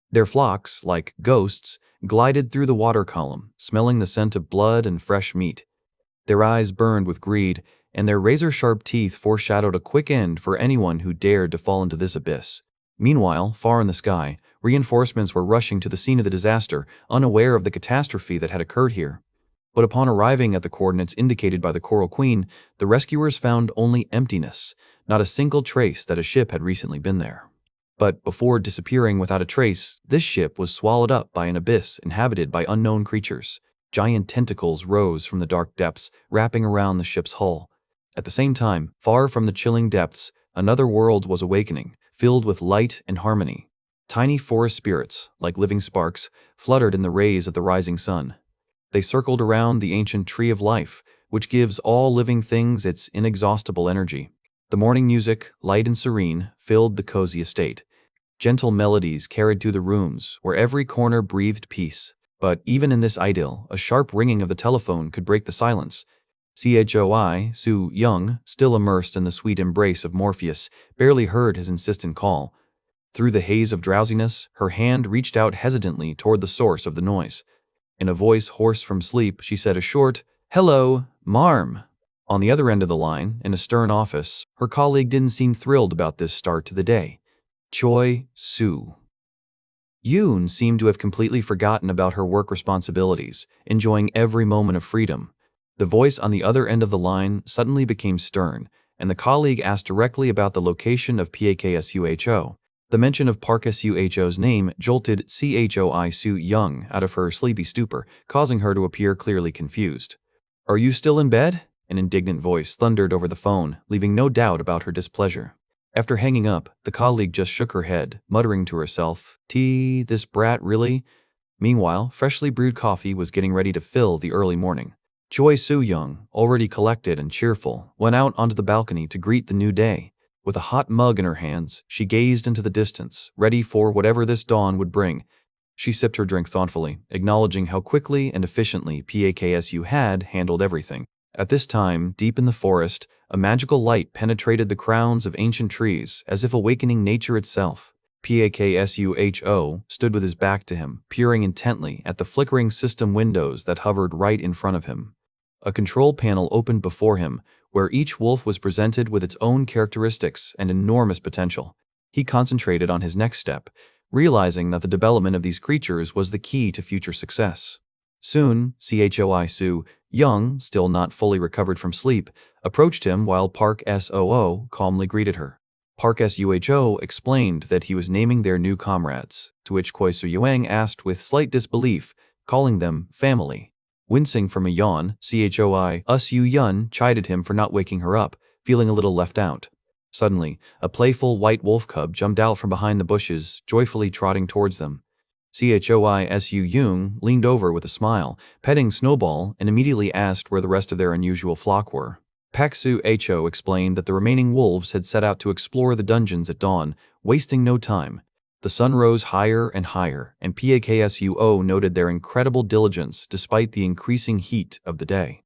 Their flocks, like ghosts, glided through the water column, smelling the scent of blood and fresh meat. Their eyes burned with greed, and their razor-sharp teeth foreshadowed a quick end for anyone who dared to fall into this abyss. Meanwhile, far in the sky, reinforcements were rushing to the scene of the disaster, unaware of the catastrophe that had occurred here. But upon arriving at the coordinates indicated by the Coral Queen, the rescuers found only emptiness, not a single trace that a ship had recently been there. But before disappearing without a trace, this ship was swallowed up by an abyss inhabited by unknown creatures. Giant tentacles rose from the dark depths, wrapping around the ship's hull. At the same time, far from the chilling depths, another world was awakening, filled with light and harmony. Tiny forest spirits, like living sparks, fluttered in the rays of the rising sun. They circled around the ancient tree of life, which gives all living things its inexhaustible energy. The morning music, light and serene, filled the cozy estate. Gentle melodies carried through the rooms, where every corner breathed peace. But even in this idyll, a sharp ringing of the telephone could break the silence. Suho Young, still immersed in the sweet embrace of Morpheus, barely heard his insistent call. Through the haze of drowsiness, her hand reached out hesitantly toward the source of the noise. In a voice hoarse from sleep, she said a short, "Hello, Marm." On the other end of the line, in a stern office, her colleague didn't seem thrilled about this start to the day. Choi Soo. Yoon seemed to have completely forgotten about her work responsibilities, enjoying every moment of freedom. The voice on the other end of the line suddenly became stern, and the colleague asked directly about the location of Suho. The mention of Park Suho's name jolted Choi Soo Young out of her sleepy stupor, causing her to appear clearly confused. "Are you still in bed?" An indignant voice thundered over the phone, leaving no doubt about her displeasure. After hanging up, the colleague just shook her head, muttering to herself, This brat really?" Meanwhile, freshly brewed coffee was getting ready to fill the early morning. Choi Soo Young, already collected and cheerful, went out onto the balcony to greet the new day. With a hot mug in her hands, she gazed into the distance, ready for whatever this dawn would bring. She sipped her drink thoughtfully, acknowledging how quickly and efficiently PAKSU had handled everything. At this time, deep in the forest, a magical light penetrated the crowns of ancient trees, as if awakening nature itself. PAKSUHO stood with his back to him, peering intently at the flickering system windows that hovered right in front of him. A control panel opened before him, where each wolf was presented with its own characteristics and enormous potential. He concentrated on his next step, realizing that the development of these creatures was the key to future success. Soon, Choi Soo Young, still not fully recovered from sleep, approached him while Park Soo calmly greeted her. Park Suho explained that he was naming their new comrades, to which Choi Soo Young asked with slight disbelief, calling them family. Wincing from a yawn, Choi Soo Young chided him for not waking her up, feeling a little left out. Suddenly, a playful white wolf cub jumped out from behind the bushes, joyfully trotting towards them. Choi Soo Young leaned over with a smile, petting Snowball, and immediately asked where the rest of their unusual flock were. Pak Suho explained that the remaining wolves had set out to explore the dungeons at dawn, wasting no time. The sun rose higher and higher, and PAKSUO noted their incredible diligence despite the increasing heat of the day.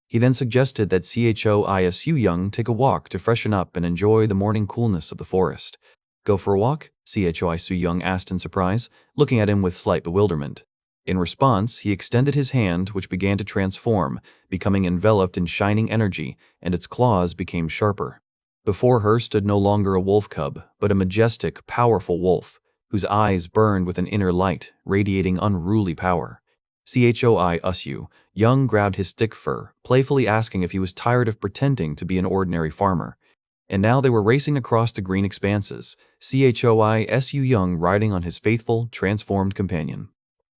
He then suggested that Choi Soo Young take a walk to freshen up and enjoy the morning coolness of the forest. "Go for a walk?" Choi Soo Young asked in surprise, looking at him with slight bewilderment. In response, he extended his hand, which began to transform, becoming enveloped in shining energy, and its claws became sharper. Before her stood no longer a wolf cub, but a majestic, powerful wolf. whose eyes burned with an inner light, radiating unruly power. Choi Usu, Young grabbed his stick fur, playfully asking if he was tired of pretending to be an ordinary farmer. And now they were racing across the green expanses, Choi Su Young riding on his faithful, transformed companion.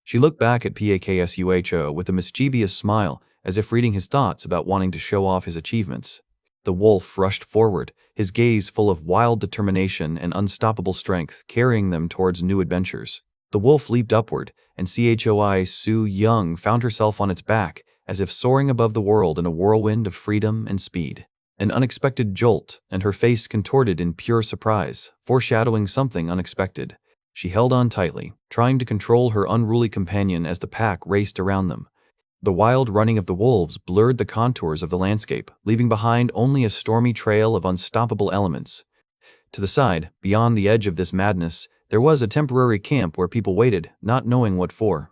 She looked back at Paksuho with a mischievous smile, as if reading his thoughts about wanting to show off his achievements. The wolf rushed forward, his gaze full of wild determination and unstoppable strength, carrying them towards new adventures. The wolf leaped upward, and Choi Su Young found herself on its back, as if soaring above the world in a whirlwind of freedom and speed. An unexpected jolt, and her face contorted in pure surprise, foreshadowing something unexpected. She held on tightly, trying to control her unruly companion as the pack raced around them. The wild running of the wolves blurred the contours of the landscape, leaving behind only a stormy trail of unstoppable elements. To the side, beyond the edge of this madness, there was a temporary camp where people waited, not knowing what for.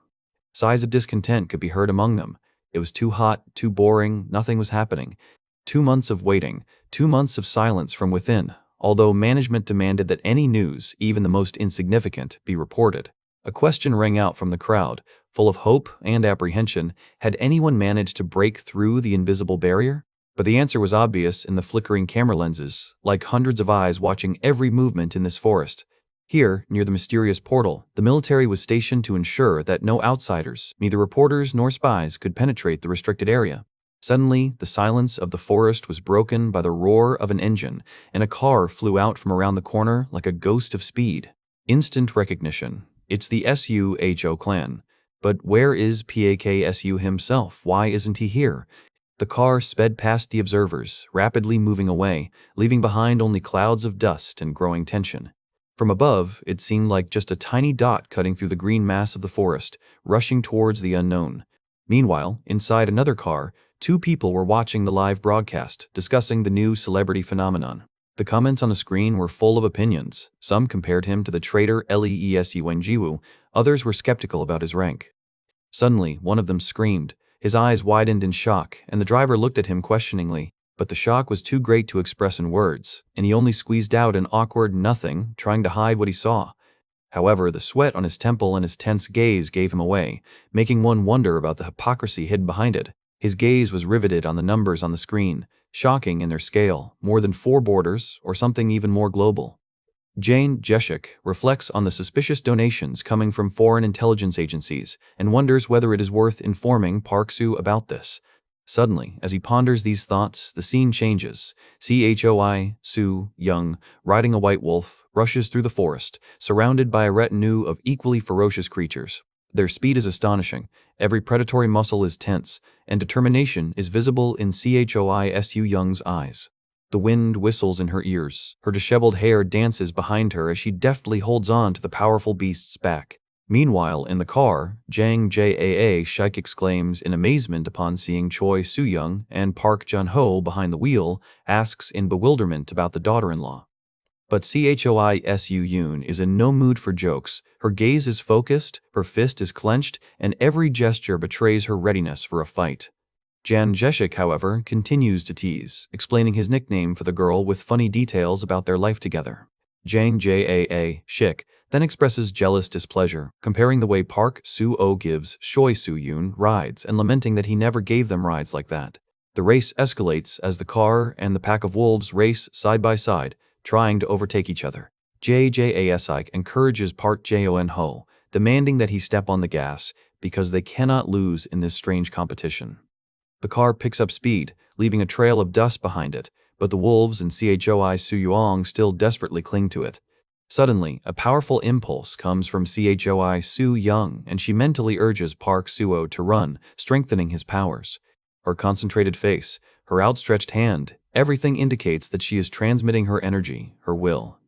Sighs of discontent could be heard among them. It was too hot, too boring, nothing was happening. 2 months of waiting, 2 months of silence from within, although management demanded that any news, even the most insignificant, be reported. A question rang out from the crowd, full of hope and apprehension. Had anyone managed to break through the invisible barrier? But the answer was obvious in the flickering camera lenses, like hundreds of eyes watching every movement in this forest. Here, near the mysterious portal, the military was stationed to ensure that no outsiders, neither reporters nor spies, could penetrate the restricted area. Suddenly, the silence of the forest was broken by the roar of an engine, and a car flew out from around the corner like a ghost of speed. Instant recognition. It's the Suho clan. But where is Paksu himself? Why isn't he here? The car sped past the observers, rapidly moving away, leaving behind only clouds of dust and growing tension. From above, it seemed like just a tiny dot cutting through the green mass of the forest, rushing towards the unknown. Meanwhile, inside another car, 2 people were watching the live broadcast, discussing the new celebrity phenomenon. The comments on the screen were full of opinions. Some compared him to the traitor Leesu Wenjiwu, others were skeptical about his rank. Suddenly, one of them screamed. His eyes widened in shock, and the driver looked at him questioningly. But the shock was too great to express in words, and he only squeezed out an awkward nothing, trying to hide what he saw. However, the sweat on his temple and his tense gaze gave him away, making one wonder about the hypocrisy hidden behind it. His gaze was riveted on the numbers on the screen, shocking in their scale, more than 4 borders, or something even more global. Jane Jeshik reflects on the suspicious donations coming from foreign intelligence agencies and wonders whether it is worth informing Paksu about this. Suddenly, as he ponders these thoughts, the scene changes. Choi Su Young, riding a white wolf, rushes through the forest, surrounded by a retinue of equally ferocious creatures. Their speed is astonishing, every predatory muscle is tense, and determination is visible in Choi Su Young's eyes. The wind whistles in her ears, her disheveled hair dances behind her as she deftly holds on to the powerful beast's back. Meanwhile, in the car, Jang Jaa Shik exclaims in amazement upon seeing Choi Su-young, and Park Jun-ho behind the wheel asks in bewilderment about the daughter-in-law. But Choi Su-yoon is in no mood for jokes. Her gaze is focused, her fist is clenched, and every gesture betrays her readiness for a fight. Jan Jeshik, however, continues to tease, explaining his nickname for the girl with funny details about their life together. Jang Jaa Shik then expresses jealous displeasure, comparing the way Park Suho gives Choi Su-yoon rides and lamenting that he never gave them rides like that. The race escalates as the car and the pack of wolves race side by side, trying to overtake each other. JJASIK encourages Park Jon-ho, demanding that he step on the gas because they cannot lose in this strange competition. The car picks up speed, leaving a trail of dust behind it, but the wolves and Choi Su-young still desperately cling to it. Suddenly, a powerful impulse comes from Choi Su-young, and she mentally urges Park Suho to run, strengthening his powers. Her concentrated face, her outstretched hand, everything indicates that she is transmitting her energy, her will.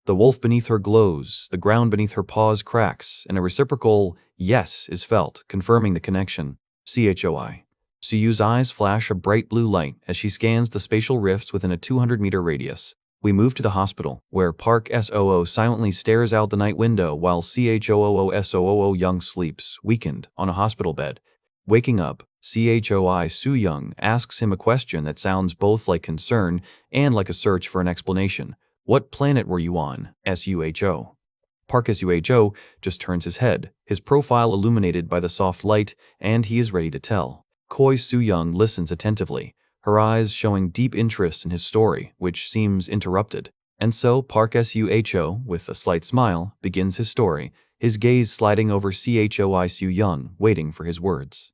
The wolf beneath her glows, the ground beneath her paws cracks, and a reciprocal yes is felt, confirming the connection. Choi Suyu's eyes flash a bright blue light as she scans the spatial rifts within a 200-meter radius. We move to the hospital, where Park Soo silently stares out the night window while Choo Young sleeps, weakened, on a hospital bed. Waking up, Choi Su-young asks him a question that sounds both like concern and like a search for an explanation. What planet were you on, Suho? Park Suho just turns his head, his profile illuminated by the soft light, and he is ready to tell. Choi Soo-young listens attentively, her eyes showing deep interest in his story, which seems interrupted. And so Park Suho, with a slight smile, begins his story, his gaze sliding over Choi Soo-young, waiting for his words.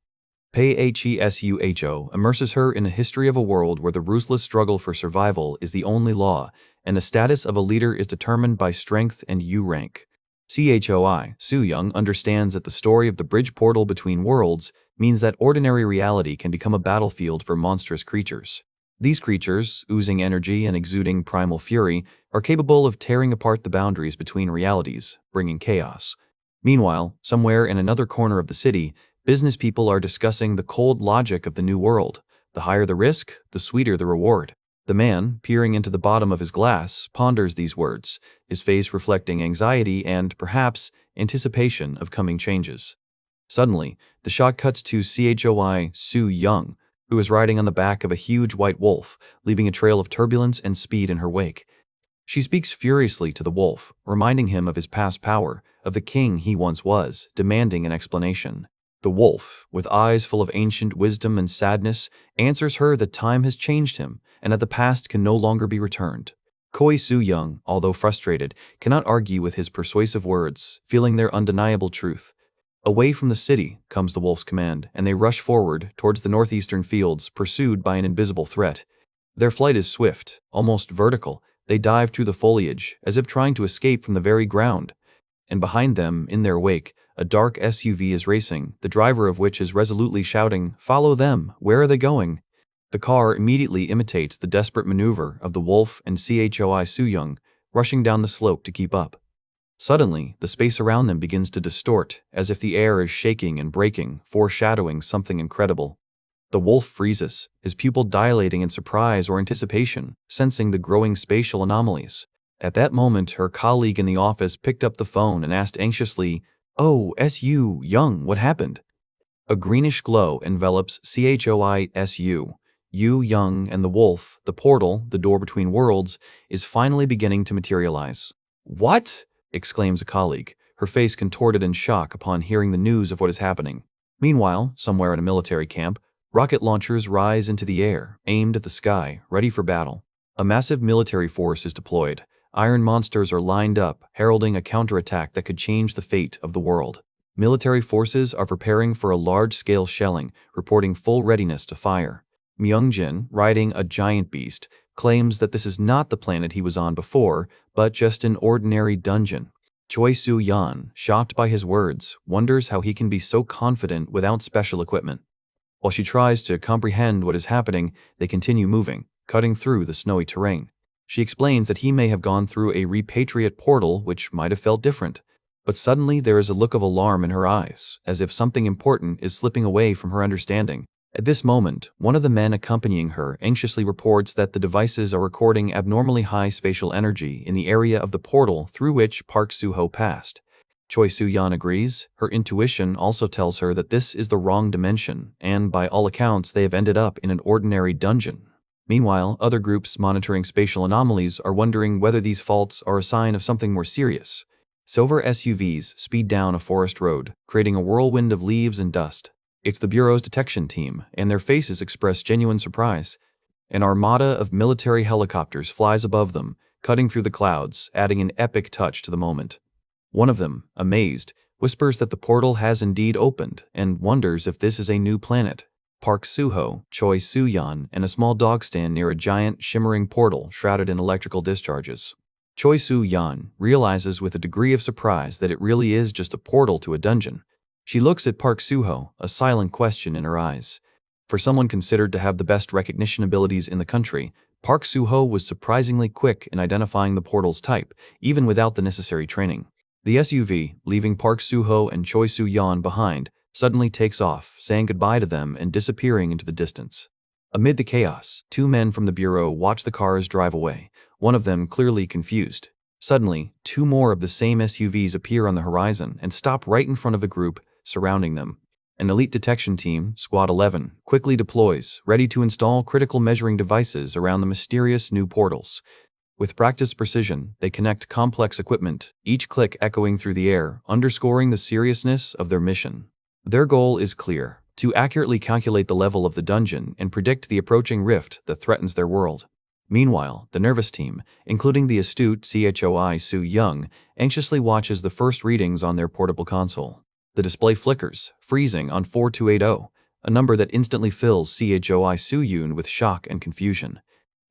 Pei Suho immerses her in a history of a world where the ruthless struggle for survival is the only law, and the status of a leader is determined by strength and U rank. Choi Soo-young understands that the story of the bridge portal between worlds means that ordinary reality can become a battlefield for monstrous creatures. These creatures, oozing energy and exuding primal fury, are capable of tearing apart the boundaries between realities, bringing chaos. Meanwhile, somewhere in another corner of the city, business people are discussing the cold logic of the new world. The higher the risk, the sweeter the reward. The man, peering into the bottom of his glass, ponders these words, his face reflecting anxiety and, perhaps, anticipation of coming changes. Suddenly, the shot cuts to Choi Soo-young, who is riding on the back of a huge white wolf, leaving a trail of turbulence and speed in her wake. She speaks furiously to the wolf, reminding him of his past power, of the king he once was, demanding an explanation. The wolf, with eyes full of ancient wisdom and sadness, answers her that time has changed him and that the past can no longer be returned. Choi Soo-young, although frustrated, cannot argue with his persuasive words, feeling their undeniable truth. Away from the city comes the wolf's command, and they rush forward towards the northeastern fields, pursued by an invisible threat. Their flight is swift, almost vertical. They dive through the foliage, as if trying to escape from the very ground. And behind them, in their wake, a dark SUV is racing, the driver of which is resolutely shouting, "Follow them! Where are they going?" The car immediately imitates the desperate maneuver of the wolf and Choi Soo-young, rushing down the slope to keep up. Suddenly, the space around them begins to distort, as if the air is shaking and breaking, foreshadowing something incredible. The wolf freezes, his pupil dilating in surprise or anticipation, sensing the growing spatial anomalies. At that moment, her colleague in the office picked up the phone and asked anxiously, "Oh, Young, what happened?" A greenish glow envelops Choi Young, and the wolf, the portal, the door between worlds, is finally beginning to materialize. "What?" exclaims a colleague, her face contorted in shock upon hearing the news of what is happening. Meanwhile, somewhere at a military camp, rocket launchers rise into the air, aimed at the sky, ready for battle. A massive military force is deployed. Iron monsters are lined up, heralding a counterattack that could change the fate of the world. Military forces are preparing for a large-scale shelling, reporting full readiness to fire. Myungjin, riding a giant beast, claims that this is not the planet he was on before, but just an ordinary dungeon. Choi Soo-young, shocked by his words, wonders how he can be so confident without special equipment. While she tries to comprehend what is happening, they continue moving, cutting through the snowy terrain. She explains that he may have gone through a repatriate portal, which might have felt different. But suddenly there is a look of alarm in her eyes, as if something important is slipping away from her understanding. At this moment, one of the men accompanying her anxiously reports that the devices are recording abnormally high spatial energy in the area of the portal through which Park Suho passed. Choi Soo-young agrees. Her intuition also tells her that this is the wrong dimension, and by all accounts they have ended up in an ordinary dungeon. Meanwhile, other groups monitoring spatial anomalies are wondering whether these faults are a sign of something more serious. Silver SUVs speed down a forest road, creating a whirlwind of leaves and dust. It's the Bureau's detection team, and their faces express genuine surprise. An armada of military helicopters flies above them, cutting through the clouds, adding an epic touch to the moment. One of them, amazed, whispers that the portal has indeed opened, and wonders if this is a new planet. Park Suho, Choi Soo-young, and a small dog stand near a giant, shimmering portal shrouded in electrical discharges. Choi Soo-young realizes with a degree of surprise that it really is just a portal to a dungeon. She looks at Park Suho, a silent question in her eyes. For someone considered to have the best recognition abilities in the country, Park Suho was surprisingly quick in identifying the portal's type, even without the necessary training. The SUV, leaving Park Suho and Choi Soo-young behind, suddenly takes off, saying goodbye to them and disappearing into the distance. Amid the chaos, two men from the Bureau watch the cars drive away, one of them clearly confused. Suddenly, two more of the same SUVs appear on the horizon and stop right in front of the group surrounding them. An elite detection team, Squad 11, quickly deploys, ready to install critical measuring devices around the mysterious new portals. With practiced precision, they connect complex equipment, each click echoing through the air, underscoring the seriousness of their mission. Their goal is clear: to accurately calculate the level of the dungeon and predict the approaching rift that threatens their world. Meanwhile, the nervous team, including the astute CHOI Su Young, anxiously watches the first readings on their portable console. The display flickers, freezing on 4280, a number that instantly fills CHOI Su Yoon with shock and confusion.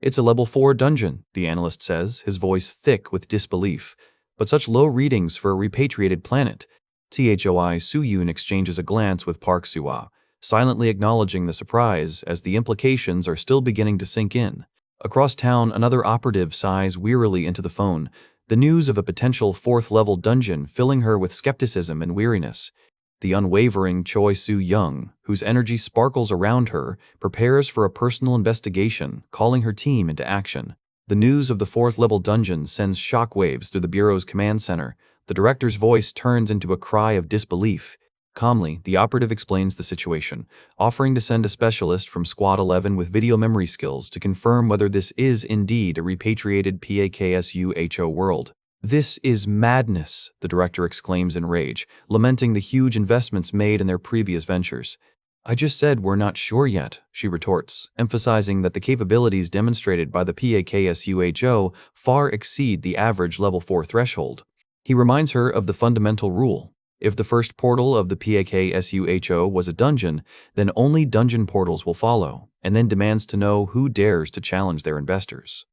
It's a level 4 dungeon, the analyst says, his voice thick with disbelief. But such low readings for a repatriated planet. CHOI Su Yoon exchanges a glance with Park Suho, silently acknowledging the surprise as the implications are still beginning to sink in. Across town, another operative sighs wearily into the phone, the news of a potential 4th-level dungeon filling her with skepticism and weariness. The unwavering Choi Su Young, whose energy sparkles around her, prepares for a personal investigation, calling her team into action. The news of the 4th-level dungeon sends shockwaves through the Bureau's command center. The director's voice turns into a cry of disbelief. Calmly, the operative explains the situation, offering to send a specialist from Squad 11 with video memory skills to confirm whether this is indeed a repatriated PAKSUHO world. "This is madness," the director exclaims in rage, lamenting the huge investments made in their previous ventures. "I just said we're not sure yet," she retorts, emphasizing that the capabilities demonstrated by the PAKSUHO far exceed the average level 4 threshold. He reminds her of the fundamental rule. If the first portal of the PAKSUHO was a dungeon, then only dungeon portals will follow, and then demands to know who dares to challenge their investors.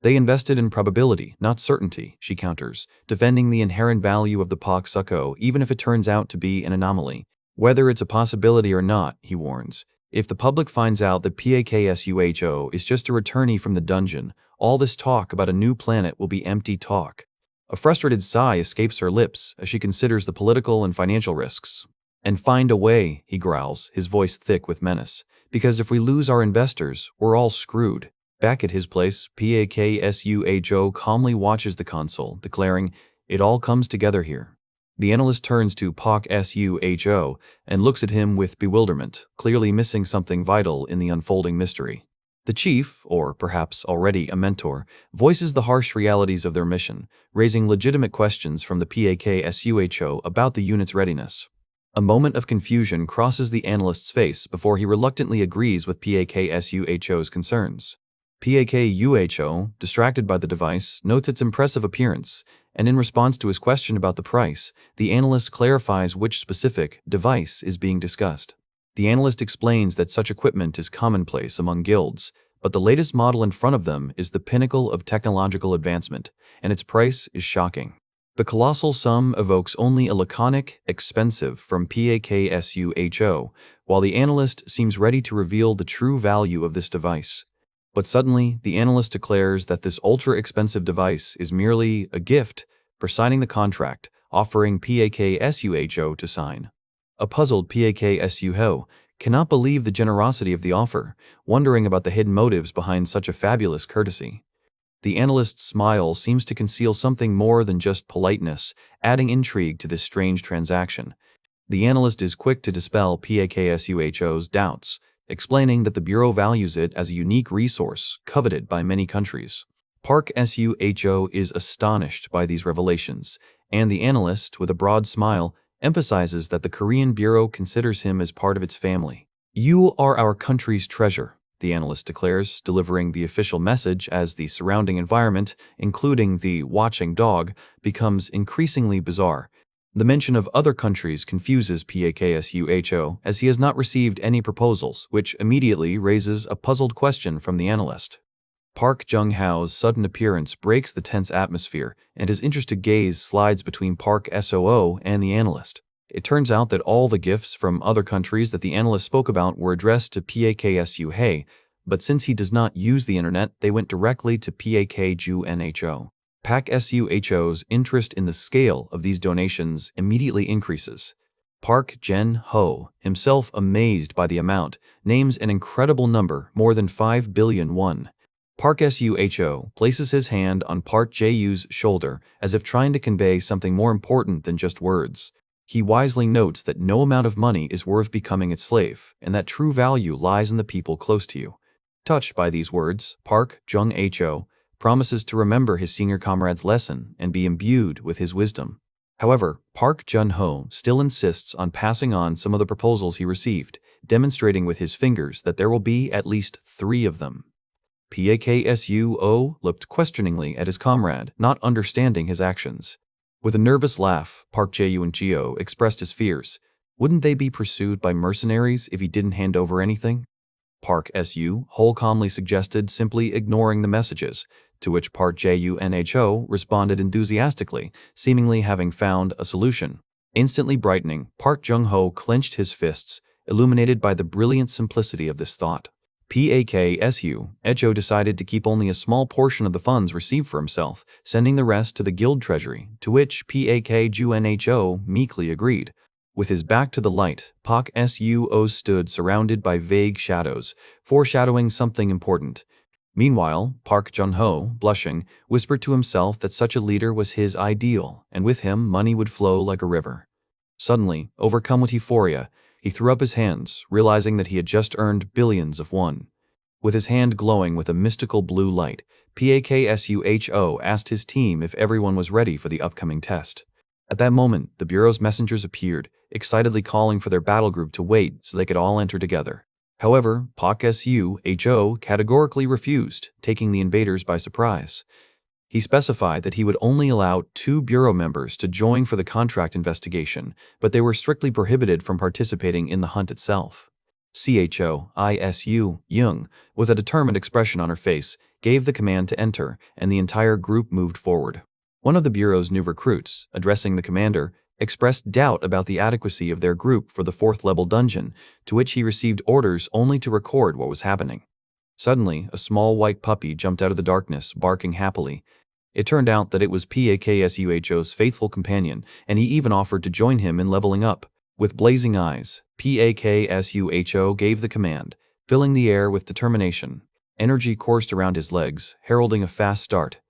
"They invested in probability, not certainty," she counters, defending the inherent value of the PAKSUHO even if it turns out to be an anomaly. "Whether it's a possibility or not," he warns, "if the public finds out that PAKSUHO is just a returnee from the dungeon, all this talk about a new planet will be empty talk." A frustrated sigh escapes her lips as she considers the political and financial risks. "And find a way," he growls, his voice thick with menace, "because if we lose our investors, we're all screwed." Back at his place, PAKSUHO calmly watches the console, declaring, "It all comes together here." The analyst turns to PAKSUHO and looks at him with bewilderment, clearly missing something vital in the unfolding mystery. The chief, or perhaps already a mentor, voices the harsh realities of their mission, raising legitimate questions from the PAKSUHO about the unit's readiness. A moment of confusion crosses the analyst's face before he reluctantly agrees with PAKSUHO's concerns. PAKUHO, distracted by the device, notes its impressive appearance, and in response to his question about the price, the analyst clarifies which specific device is being discussed. The analyst explains that such equipment is commonplace among guilds, but the latest model in front of them is the pinnacle of technological advancement, and its price is shocking. The colossal sum evokes only a laconic, expensive from PAKSUHO, while the analyst seems ready to reveal the true value of this device. But suddenly, the analyst declares that this ultra-expensive device is merely a gift for signing the contract, offering PAKSUHO to sign. A puzzled PAKSUHO cannot believe the generosity of the offer, wondering about the hidden motives behind such a fabulous courtesy. The analyst's smile seems to conceal something more than just politeness, adding intrigue to this strange transaction. The analyst is quick to dispel PAKSUHO's doubts, explaining that the Bureau values it as a unique resource coveted by many countries. Park SUHO is astonished by these revelations, and the analyst, with a broad smile, emphasizes that the Korean Bureau considers him as part of its family. "You are our country's treasure," the analyst declares, delivering the official message as the surrounding environment, including the watching dog, becomes increasingly bizarre. The mention of other countries confuses PAKSUHO, as he has not received any proposals, which immediately raises a puzzled question from the analyst. Park Jung-hao's sudden appearance breaks the tense atmosphere, and his interested gaze slides between Park SOO and the analyst. It turns out that all the gifts from other countries that the analyst spoke about were addressed to PAKSUHO, but since he does not use the internet, they went directly to PAKJUNHO. PAKSUHO's interest in the scale of these donations immediately increases. Park Jin-ho, himself amazed by the amount, names an incredible number, more than 5 billion won. Park SUHO places his hand on Park Jae-yu's shoulder as if trying to convey something more important than just words. He wisely notes that no amount of money is worth becoming its slave, and that true value lies in the people close to you. Touched by these words, Park Jung-ho promises to remember his senior comrade's lesson and be imbued with his wisdom. However, Park Jun-ho still insists on passing on some of the proposals he received, demonstrating with his fingers that there will be at least 3 of them. Paksuo looked questioningly at his comrade, not understanding his actions. With a nervous laugh, Park Jae-yoon expressed his fears. Wouldn't they be pursued by mercenaries if he didn't hand over anything? Park Su calmly suggested simply ignoring the messages, to which Park Junho responded enthusiastically, seemingly having found a solution. Instantly brightening, Park Jung-ho clenched his fists, illuminated by the brilliant simplicity of this thought. Paksuo decided to keep only a small portion of the funds received for himself, sending the rest to the guild treasury, to which Pakjunh meekly agreed. With his back to the light, Pak Suo stood surrounded by vague shadows, foreshadowing something important. Meanwhile, Park Jun-ho, blushing, whispered to himself that such a leader was his ideal, and with him money would flow like a river. Suddenly, overcome with euphoria, he threw up his hands, realizing that he had just earned billions of won. With his hand glowing with a mystical blue light, Paksuho asked his team if everyone was ready for the upcoming test. At that moment, the Bureau's messengers appeared, excitedly calling for their battle group to wait so they could all enter together. However, Pak Suho categorically refused, taking the invaders by surprise. He specified that he would only allow 2 Bureau members to join for the contract investigation, but they were strictly prohibited from participating in the hunt itself. Young, with a determined expression on her face, gave the command to enter, and the entire group moved forward. One of the Bureau's new recruits, addressing the commander, expressed doubt about the adequacy of their group for the 4th-level dungeon, to which he received orders only to record what was happening. Suddenly, a small white puppy jumped out of the darkness, barking happily. It turned out that it was Paksuho's faithful companion, and he even offered to join him in leveling up. With blazing eyes, Paksuho gave the command, filling the air with determination. Energy coursed around his legs, heralding a fast start.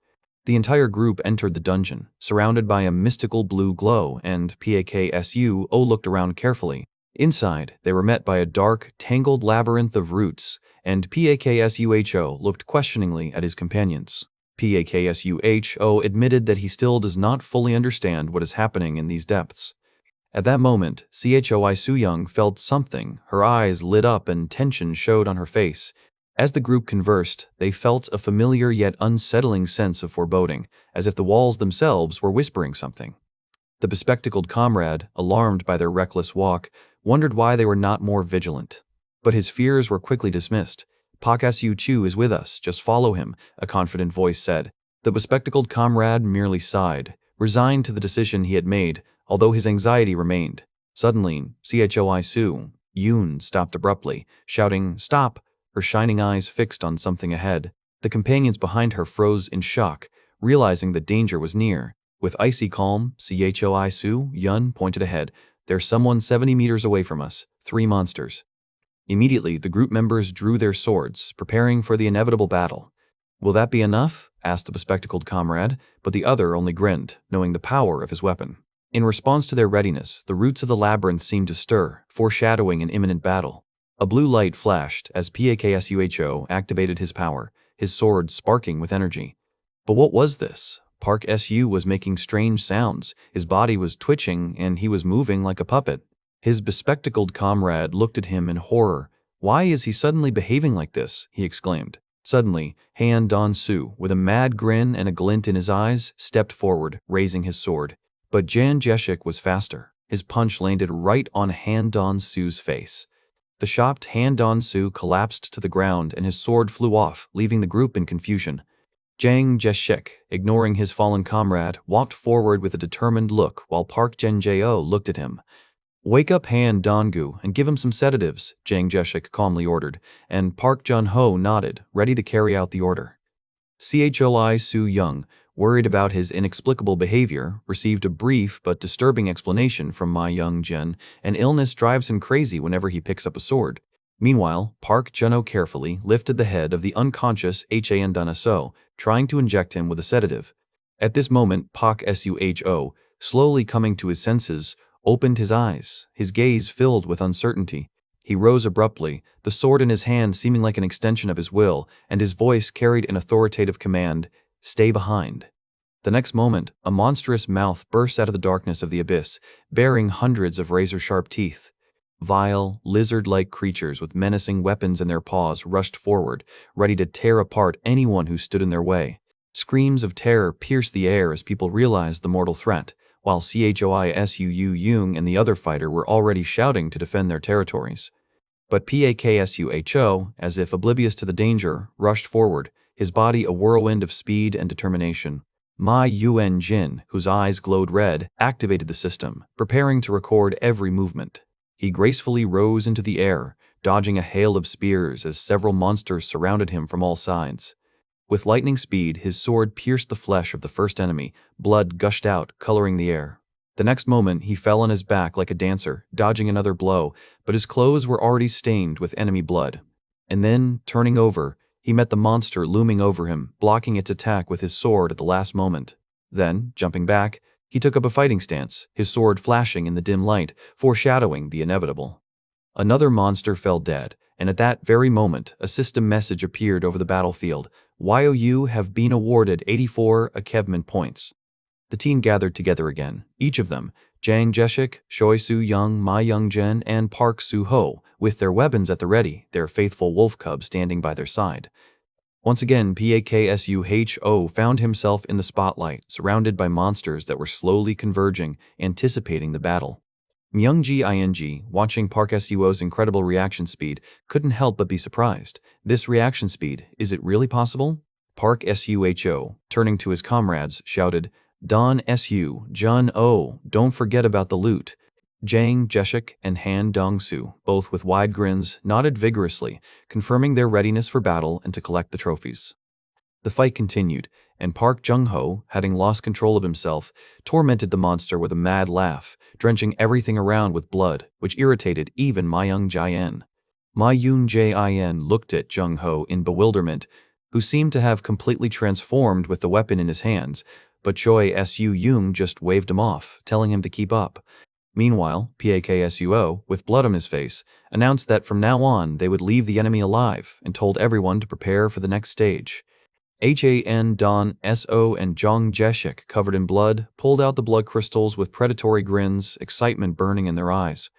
The entire group entered the dungeon, surrounded by a mystical blue glow, and Paksuho looked around carefully. Inside, they were met by a dark, tangled labyrinth of roots, and Paksuho looked questioningly at his companions. Paksuho admitted that he still does not fully understand what is happening in these depths. At that moment, Choi Soo-young felt something. Her eyes lit up and tension showed on her face. As the group conversed, they felt a familiar yet unsettling sense of foreboding, as if the walls themselves were whispering something. The bespectacled comrade, alarmed by their reckless walk, wondered why they were not more vigilant. But his fears were quickly dismissed. Pak Su is with us, just follow him, a confident voice said. The bespectacled comrade merely sighed, resigned to the decision he had made, although his anxiety remained. Suddenly, Choi Soo-yoon stopped abruptly, shouting, "Stop!" her shining eyes fixed on something ahead. The companions behind her froze in shock, realizing that danger was near. With icy calm, Choi Soo-yoon pointed ahead. "There's someone 70 meters away from us, 3 monsters." Immediately, the group members drew their swords, preparing for the inevitable battle. "Will that be enough?" asked the bespectacled comrade, but the other only grinned, knowing the power of his weapon. In response to their readiness, the roots of the labyrinth seemed to stir, foreshadowing an imminent battle. A blue light flashed as Paksuho activated his power, his sword sparking with energy. But what was this? Park Su was making strange sounds, his body was twitching, and he was moving like a puppet. His bespectacled comrade looked at him in horror. "Why is he suddenly behaving like this?" he exclaimed. Suddenly, Han Don-soo, with a mad grin and a glint in his eyes, stepped forward, raising his sword. But Jan Jeshik was faster. His punch landed right on Han Don-soo's face. The shocked Han Don-soo collapsed to the ground and his sword flew off, leaving the group in confusion. Jang Jeshik, ignoring his fallen comrade, walked forward with a determined look while Park Jun-jo looked at him. "Wake up Han Dong-gu and give him some sedatives," Jang Jeshik calmly ordered, and Park Jun-ho nodded, ready to carry out the order. Choi Soo-young, worried about his inexplicable behavior, received a brief but disturbing explanation from Ma Young-jin. An illness drives him crazy whenever he picks up a sword. Meanwhile, Park Jun-ho carefully lifted the head of the unconscious Han Don-soo, trying to inject him with a sedative. At this moment, Park Suho, slowly coming to his senses, opened his eyes, his gaze filled with uncertainty. He rose abruptly, the sword in his hand seeming like an extension of his will, and his voice carried an authoritative command, "Stay behind." The next moment, a monstrous mouth burst out of the darkness of the abyss, bearing hundreds of razor-sharp teeth. Vile, lizard-like creatures with menacing weapons in their paws rushed forward, ready to tear apart anyone who stood in their way. Screams of terror pierced the air as people realized the mortal threat, while Choi Young and the other fighter were already shouting to defend their territories. But Paksuho, as if oblivious to the danger, rushed forward, his body a whirlwind of speed and determination. Ma Yuen Jin, whose eyes glowed red, activated the system, preparing to record every movement. He gracefully rose into the air, dodging a hail of spears as several monsters surrounded him from all sides. With lightning speed, his sword pierced the flesh of the first enemy, blood gushed out, coloring the air. The next moment, he fell on his back like a dancer, dodging another blow, but his clothes were already stained with enemy blood. And then, turning over, he met the monster looming over him, blocking its attack with his sword at the last moment. Then, jumping back, he took up a fighting stance, his sword flashing in the dim light, foreshadowing the inevitable. Another monster fell dead, and at that very moment, a system message appeared over the battlefield. "YOU have been awarded 84 achievement points." The team gathered together again, each of them, Jang Jeshik, Choi Soo-young, Ma Young-jen, and Park Suho, with their weapons at the ready, their faithful wolf cub standing by their side. Once again, Paksuho found himself in the spotlight, surrounded by monsters that were slowly converging, anticipating the battle. Myung-ji, watching Park Suho's incredible reaction speed, couldn't help but be surprised. This reaction speed, is it really possible? Park Suho, turning to his comrades, shouted, "Don Su, Jun O, don't forget about the loot." Jang Jeshik and Han Dong-soo, both with wide grins, nodded vigorously, confirming their readiness for battle and to collect the trophies. The fight continued, and Park Jung-ho, having lost control of himself, tormented the monster with a mad laugh, drenching everything around with blood, which irritated even Ma-young-jin. Ma-young-jin looked at Jung-ho in bewilderment, who seemed to have completely transformed with the weapon in his hands, but Choi Soo-young just waved him off, telling him to keep up. Meanwhile, Paksuho, with blood on his face, announced that from now on they would leave the enemy alive and told everyone to prepare for the next stage. Han Don So and Jang Jeshik, covered in blood, pulled out the blood crystals with predatory grins, excitement burning in their eyes.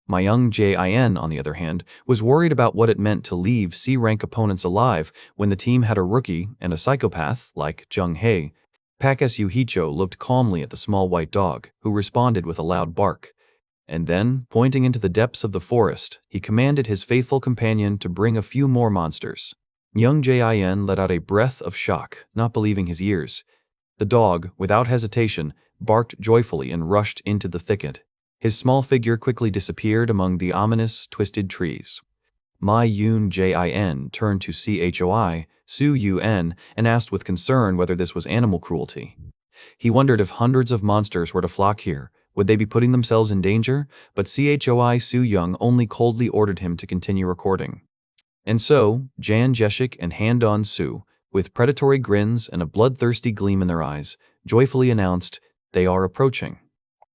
Myung-jin, on the other hand, was worried about what it meant to leave C-rank opponents alive when the team had a rookie and a psychopath like Jung Hae. Paksuho looked calmly at the small white dog, who responded with a loud bark. And then, pointing into the depths of the forest, he commanded his faithful companion to bring a few more monsters. Myung-jin let out a breath of shock, not believing his ears. The dog, without hesitation, barked joyfully and rushed into the thicket. His small figure quickly disappeared among the ominous, twisted trees. Ma-young-jin turned to Choi Soo-young and asked with concern whether this was animal cruelty. He wondered if hundreds of monsters were to flock here, would they be putting themselves in danger? But Choi Soo-young only coldly ordered him to continue recording. And so, Jan Jeshik and Han Dong-soo, with predatory grins and a bloodthirsty gleam in their eyes, joyfully announced, "They are approaching."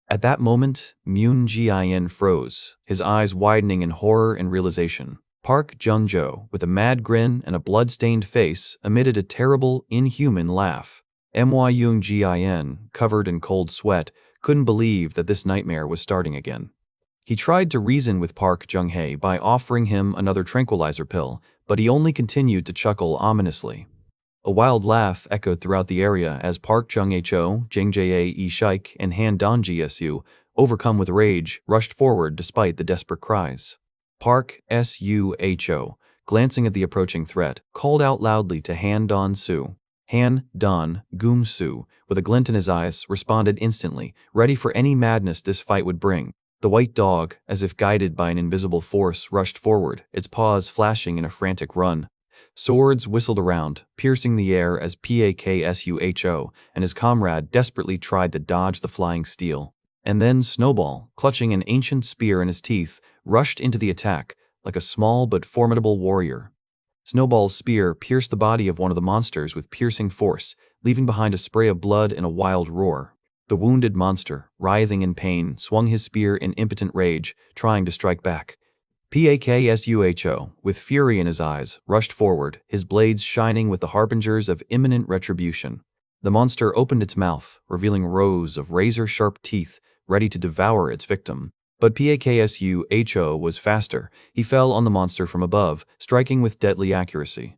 At that moment, Myung-jin froze, his eyes widening in horror and realization. Park Jung-jo, with a mad grin and a blood-stained face, emitted a terrible, inhuman laugh. Myung-jin, covered in cold sweat, couldn't believe that this nightmare was starting again. He tried to reason with Park Jung-hae by offering him another tranquilizer pill, but he only continued to chuckle ominously. A wild laugh echoed throughout the area as Park Jung-ho, Jang Jae-shik, and Han Dong-soo, overcome with rage, rushed forward despite the desperate cries. Park Suho, glancing at the approaching threat, called out loudly to Han Dong-soo. Han Dong-soo, with a glint in his eyes, responded instantly, ready for any madness this fight would bring. The white dog, as if guided by an invisible force, rushed forward, its paws flashing in a frantic run. Swords whistled around, piercing the air as Paksuho and his comrade desperately tried to dodge the flying steel. And then Snowball, clutching an ancient spear in his teeth, rushed into the attack, like a small but formidable warrior. Snowball's spear pierced the body of one of the monsters with piercing force, leaving behind a spray of blood and a wild roar. The wounded monster, writhing in pain, swung his spear in impotent rage, trying to strike back. Paksuho, with fury in his eyes, rushed forward, his blades shining with the harbingers of imminent retribution. The monster opened its mouth, revealing rows of razor-sharp teeth, ready to devour its victim. But Paksuho was faster. He fell on the monster from above, striking with deadly accuracy.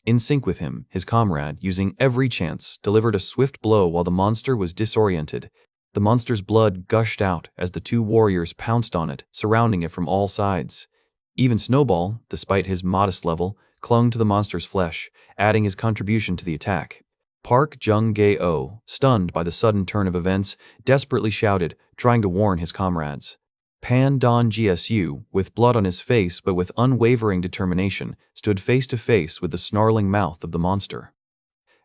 In sync with him, his comrade, using every chance, delivered a swift blow while the monster was disoriented. The monster's blood gushed out as the two warriors pounced on it, surrounding it from all sides. Even Snowball, despite his modest level, clung to the monster's flesh, adding his contribution to the attack. Park Jung-gae-oh, stunned by the sudden turn of events, desperately shouted, trying to warn his comrades. Pan Don Gsu, with blood on his face but with unwavering determination, stood face to face with the snarling mouth of the monster.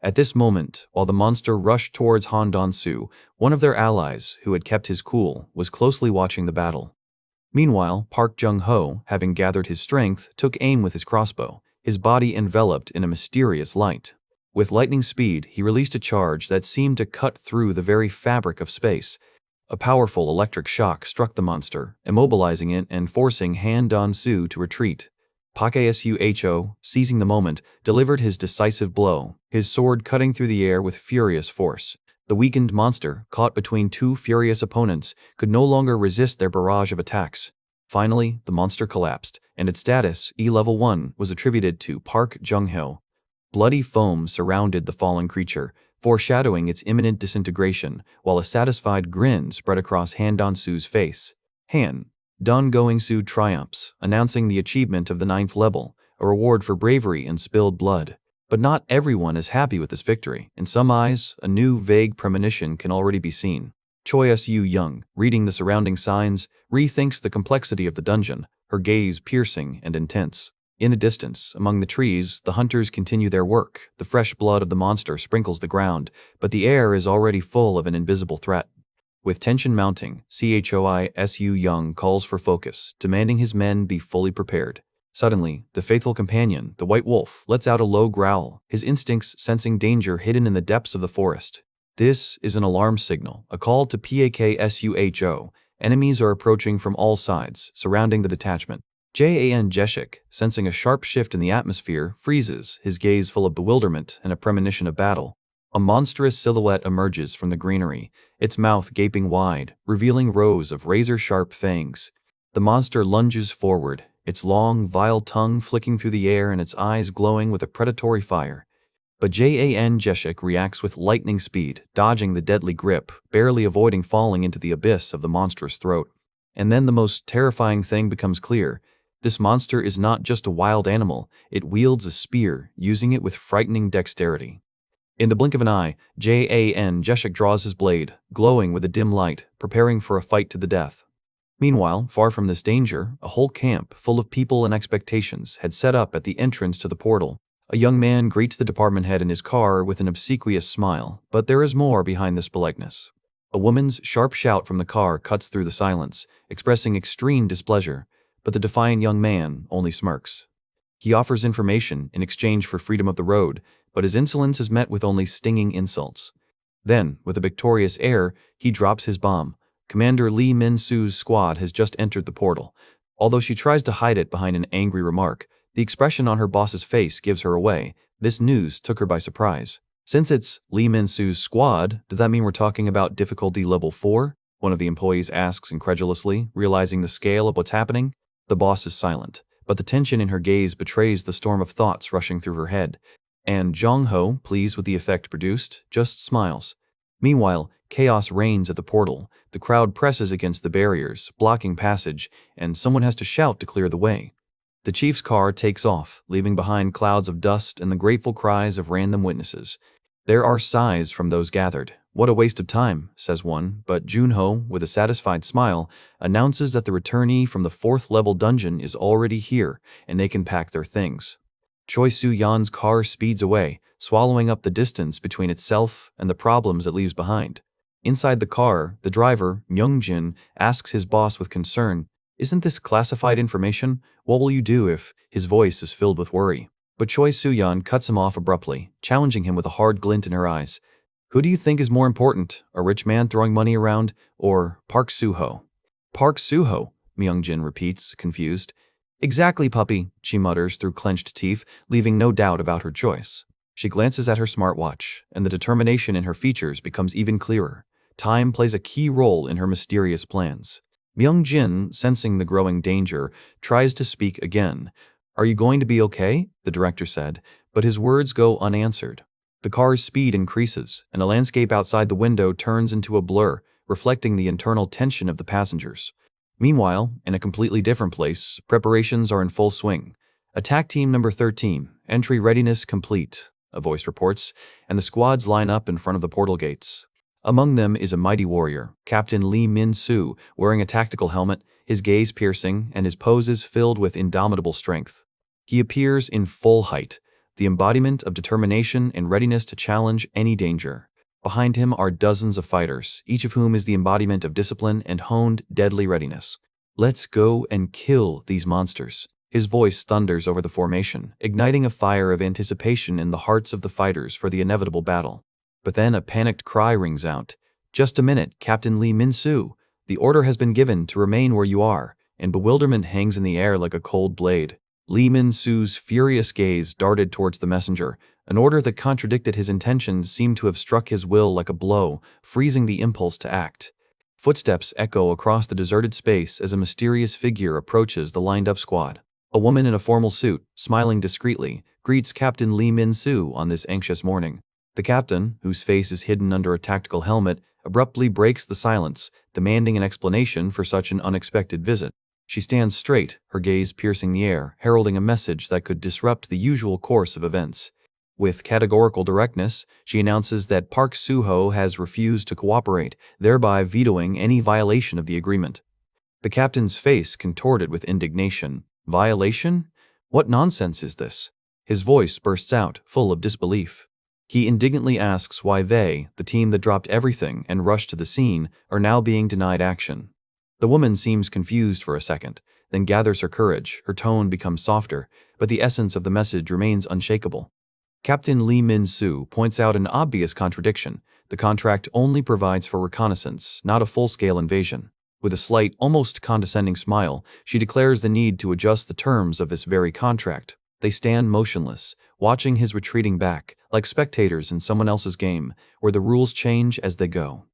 At this moment, while the monster rushed towards Han Don-su, one of their allies, who had kept his cool, was closely watching the battle. Meanwhile, Park Jung-ho, having gathered his strength, took aim with his crossbow, his body enveloped in a mysterious light. With lightning speed, he released a charge that seemed to cut through the very fabric of space. A powerful electric shock struck the monster, immobilizing it and forcing Han Don-su to retreat. Paksuho, seizing the moment, delivered his decisive blow, his sword cutting through the air with furious force. The weakened monster, caught between two furious opponents, could no longer resist their barrage of attacks. Finally, the monster collapsed, and its status, E-Level 1, was attributed to Park Jung-ho. Bloody foam surrounded the fallen creature, foreshadowing its imminent disintegration, while a satisfied grin spread across Han Don-su's face. Han Don-Going-su triumphs, announcing the achievement of the 9th level, a reward for bravery and spilled blood. But not everyone is happy with this victory. In some eyes, a new vague premonition can already be seen. Choi Su-young, reading the surrounding signs, rethinks the complexity of the dungeon, her gaze piercing and intense. In the distance, among the trees, the hunters continue their work. The fresh blood of the monster sprinkles the ground, but the air is already full of an invisible threat. With tension mounting, Choi Su-young calls for focus, demanding his men be fully prepared. Suddenly, the faithful companion, the white wolf, lets out a low growl, his instincts sensing danger hidden in the depths of the forest. This is an alarm signal, a call to Paksuho. Enemies are approaching from all sides, surrounding the detachment. Jan Jeshik, sensing a sharp shift in the atmosphere, freezes, his gaze full of bewilderment and a premonition of battle. A monstrous silhouette emerges from the greenery, its mouth gaping wide, revealing rows of razor-sharp fangs. The monster lunges forward, its long, vile tongue flicking through the air and its eyes glowing with a predatory fire. But Jan Jeshik reacts with lightning speed, dodging the deadly grip, barely avoiding falling into the abyss of the monstrous throat. And then the most terrifying thing becomes clear. This monster is not just a wild animal, it wields a spear, using it with frightening dexterity. In the blink of an eye, Jan Jeshik draws his blade, glowing with a dim light, preparing for a fight to the death. Meanwhile, far from this danger, a whole camp, full of people and expectations, had set up at the entrance to the portal. A young man greets the department head in his car with an obsequious smile, but there is more behind this politeness. A woman's sharp shout from the car cuts through the silence, expressing extreme displeasure, but the defiant young man only smirks. He offers information in exchange for freedom of the road, but his insolence is met with only stinging insults. Then, with a victorious air, he drops his bomb. Commander Lee Min-soo's squad has just entered the portal. Although she tries to hide it behind an angry remark, the expression on her boss's face gives her away. This news took her by surprise. Since it's Lee Min-soo's squad, does that mean we're talking about difficulty level 4? One of the employees asks incredulously, realizing the scale of what's happening. The boss is silent, but the tension in her gaze betrays the storm of thoughts rushing through her head. And Jong-ho, pleased with the effect produced, just smiles. Meanwhile, chaos reigns at the portal. The crowd presses against the barriers, blocking passage, and someone has to shout to clear the way. The chief's car takes off, leaving behind clouds of dust and the grateful cries of random witnesses. There are sighs from those gathered. "What a waste of time," says one, but Junho, with a satisfied smile, announces that the returnee from the 4th level dungeon is already here, and they can pack their things. Choi Su-yeon's car speeds away, swallowing up the distance between itself and the problems it leaves behind. Inside the car, the driver, Myung-jin, asks his boss with concern, "Isn't this classified information? What will you do if—" His voice is filled with worry. But Choi Su-yeon cuts him off abruptly, challenging him with a hard glint in her eyes. "Who do you think is more important, a rich man throwing money around, or Park Suho?" "Park Suho," Myung-jin repeats, confused. Exactly, puppy, she mutters through clenched teeth, leaving no doubt about her choice. She glances at her smartwatch, and the determination in her features becomes even clearer. Time plays a key role in her mysterious plans. Myung-jin, sensing the growing danger, tries to speak again. "Are you going to be okay?" the director said, but his words go unanswered. The car's speed increases, and the landscape outside the window turns into a blur, reflecting the internal tension of the passengers. Meanwhile, in a completely different place, preparations are in full swing. Attack Team Number 13, entry readiness complete, a voice reports, and the squads line up in front of the portal gates. Among them is a mighty warrior, Captain Lee Min-soo, wearing a tactical helmet, his gaze piercing and his poses filled with indomitable strength. He appears in full height, the embodiment of determination and readiness to challenge any danger. Behind him are dozens of fighters, each of whom is the embodiment of discipline and honed, deadly readiness. "Let's go and kill these monsters." His voice thunders over the formation, igniting a fire of anticipation in the hearts of the fighters for the inevitable battle. But then a panicked cry rings out. "Just a minute, Captain Lee Min-soo. The order has been given to remain where you are," and bewilderment hangs in the air like a cold blade. Lee Min-soo's furious gaze darted towards the messenger. An order that contradicted his intentions seemed to have struck his will like a blow, freezing the impulse to act. Footsteps echo across the deserted space as a mysterious figure approaches the lined-up squad. A woman in a formal suit, smiling discreetly, greets Captain Lee Min-soo on this anxious morning. The captain, whose face is hidden under a tactical helmet, abruptly breaks the silence, demanding an explanation for such an unexpected visit. She stands straight, her gaze piercing the air, heralding a message that could disrupt the usual course of events. With categorical directness, she announces that Park Suho has refused to cooperate, thereby vetoing any violation of the agreement. The captain's face contorted with indignation. Violation? What nonsense is this? His voice bursts out, full of disbelief. He indignantly asks why they, the team that dropped everything and rushed to the scene, are now being denied action. The woman seems confused for a second, then gathers her courage, her tone becomes softer, but the essence of the message remains unshakable. Captain Lee Min-soo points out an obvious contradiction. The contract only provides for reconnaissance, not a full-scale invasion. With a slight, almost condescending smile, she declares the need to adjust the terms of this very contract. They stand motionless, watching his retreating back, like spectators in someone else's game, where the rules change as they go.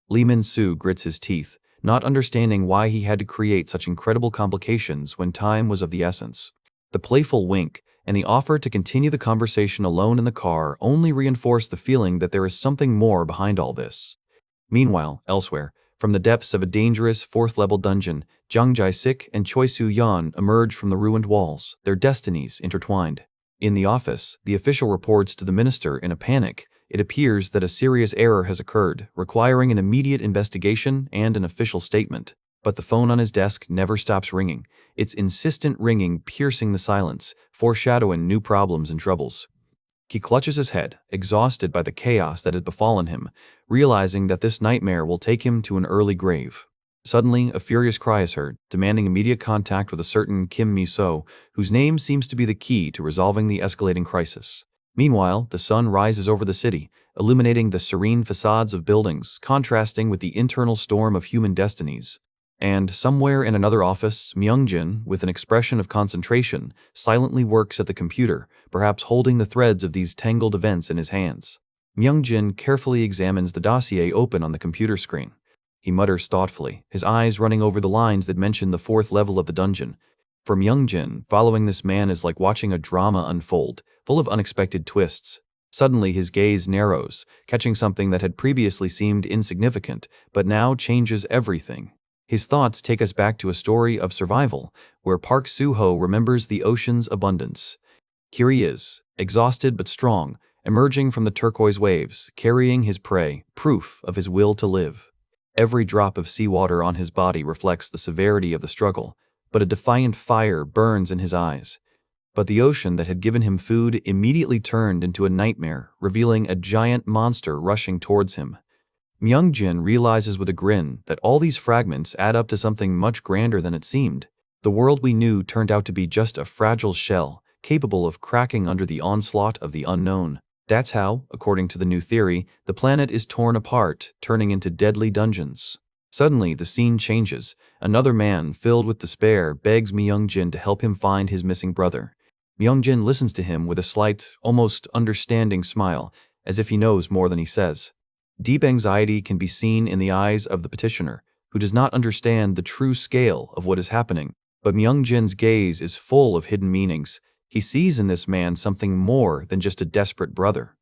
Lee Min-soo grits his teeth, not understanding why he had to create such incredible complications when time was of the essence. The playful wink and the offer to continue the conversation alone in the car only reinforced the feeling that there is something more behind all this. Meanwhile, elsewhere, from the depths of a dangerous fourth-level dungeon, Jang Jae-sik and Choi Soo-yeon emerge from the ruined walls, their destinies intertwined. In the office, the official reports to the minister in a panic. It appears that a serious error has occurred, requiring an immediate investigation and an official statement. But the phone on his desk never stops ringing, its insistent ringing piercing the silence, foreshadowing new problems and troubles. He clutches his head, exhausted by the chaos that has befallen him, realizing that this nightmare will take him to an early grave. Suddenly, a furious cry is heard, demanding immediate contact with a certain Kim Mi-so, whose name seems to be the key to resolving the escalating crisis. Meanwhile, the sun rises over the city, illuminating the serene facades of buildings, contrasting with the internal storm of human destinies. And somewhere in another office, Myung-jin, with an expression of concentration, silently works at the computer, perhaps holding the threads of these tangled events in his hands. Myung-jin carefully examines the dossier open on the computer screen. He mutters thoughtfully, his eyes running over the lines that mention the fourth level of the dungeon. For Myung-jin, following this man is like watching a drama unfold, full of unexpected twists. Suddenly his gaze narrows, catching something that had previously seemed insignificant, but now changes everything. His thoughts take us back to a story of survival, where Park Suho remembers the ocean's abundance. Here he is, exhausted but strong, emerging from the turquoise waves, carrying his prey, proof of his will to live. Every drop of seawater on his body reflects the severity of the struggle, but a defiant fire burns in his eyes. But the ocean that had given him food immediately turned into a nightmare, revealing a giant monster rushing towards him. Myung-jin realizes with a grin that all these fragments add up to something much grander than it seemed. The world we knew turned out to be just a fragile shell, capable of cracking under the onslaught of the unknown. That's how, according to the new theory, the planet is torn apart, turning into deadly dungeons. Suddenly, the scene changes. Another man, filled with despair, begs Myung-jin to help him find his missing brother. Myung-jin listens to him with a slight, almost understanding smile, as if he knows more than he says. Deep anxiety can be seen in the eyes of the petitioner, who does not understand the true scale of what is happening. But Myung-jin's gaze is full of hidden meanings. He sees in this man something more than just a desperate brother.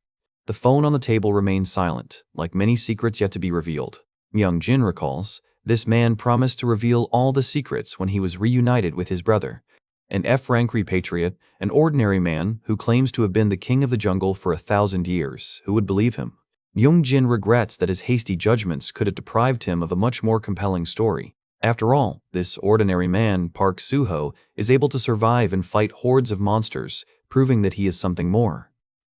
The phone on the table remains silent, like many secrets yet to be revealed. Myung-jin recalls, this man promised to reveal all the secrets when he was reunited with his brother. An F-rank repatriate, an ordinary man who claims to have been the king of the jungle for 1,000 years. Who would believe him? Myung-jin regrets that his hasty judgments could have deprived him of a much more compelling story. After all, this ordinary man, Park Suho, is able to survive and fight hordes of monsters, proving that he is something more.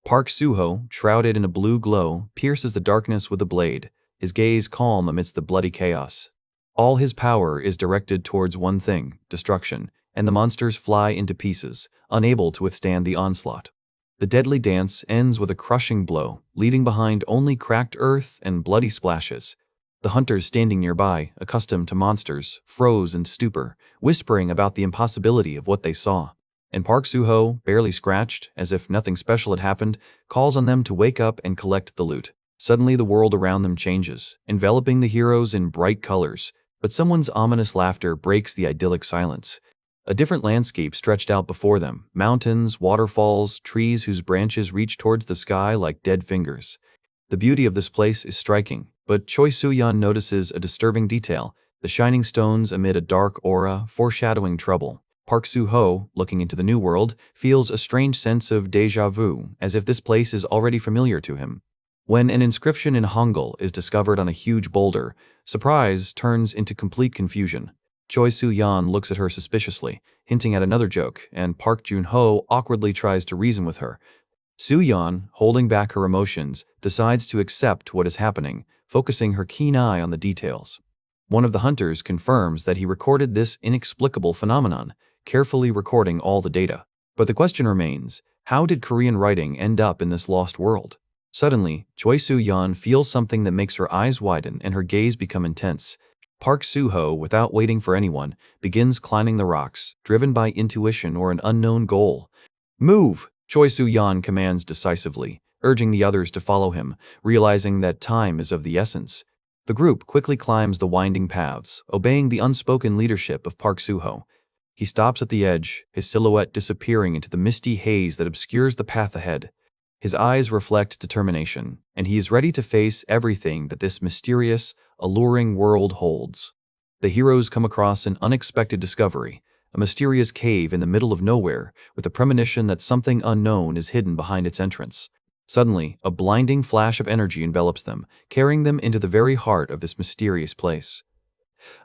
Park Suho, shrouded in a blue glow, pierces the darkness with a blade, his gaze calm amidst the bloody chaos. All his power is directed towards one thing, destruction, and the monsters fly into pieces, unable to withstand the onslaught. The deadly dance ends with a crushing blow, leaving behind only cracked earth and bloody splashes. The hunters standing nearby, accustomed to monsters, froze in stupor, whispering about the impossibility of what they saw. And Park Suho, barely scratched, as if nothing special had happened, calls on them to wake up and collect the loot. Suddenly the world around them changes, enveloping the heroes in bright colors, but someone's ominous laughter breaks the idyllic silence. A different landscape stretched out before them, mountains, waterfalls, trees whose branches reach towards the sky like dead fingers. The beauty of this place is striking, but Choi Soo-yeon notices a disturbing detail, the shining stones amid a dark aura foreshadowing trouble. Park Suho, looking into the new world, feels a strange sense of déjà vu, as if this place is already familiar to him. When an inscription in Hangul is discovered on a huge boulder, surprise turns into complete confusion. Choi Soo-yeon looks at her suspiciously, hinting at another joke, and Park Jun-ho awkwardly tries to reason with her. Soo-yeon, holding back her emotions, decides to accept what is happening, focusing her keen eye on the details. One of the hunters confirms that he recorded this inexplicable phenomenon, carefully recording all the data. But the question remains, how did Korean writing end up in this lost world? Suddenly, Choi Soo-yeon feels something that makes her eyes widen and her gaze become intense. Park Suho, without waiting for anyone, begins climbing the rocks, driven by intuition or an unknown goal. "Move!" Choi Soo-yeon commands decisively, urging the others to follow him, realizing that time is of the essence. The group quickly climbs the winding paths, obeying the unspoken leadership of Park Suho. He stops at the edge, his silhouette disappearing into the misty haze that obscures the path ahead. His eyes reflect determination, and he is ready to face everything that this mysterious, alluring world holds. The heroes come across an unexpected discovery, a mysterious cave in the middle of nowhere, with the premonition that something unknown is hidden behind its entrance. Suddenly, a blinding flash of energy envelops them, carrying them into the very heart of this mysterious place.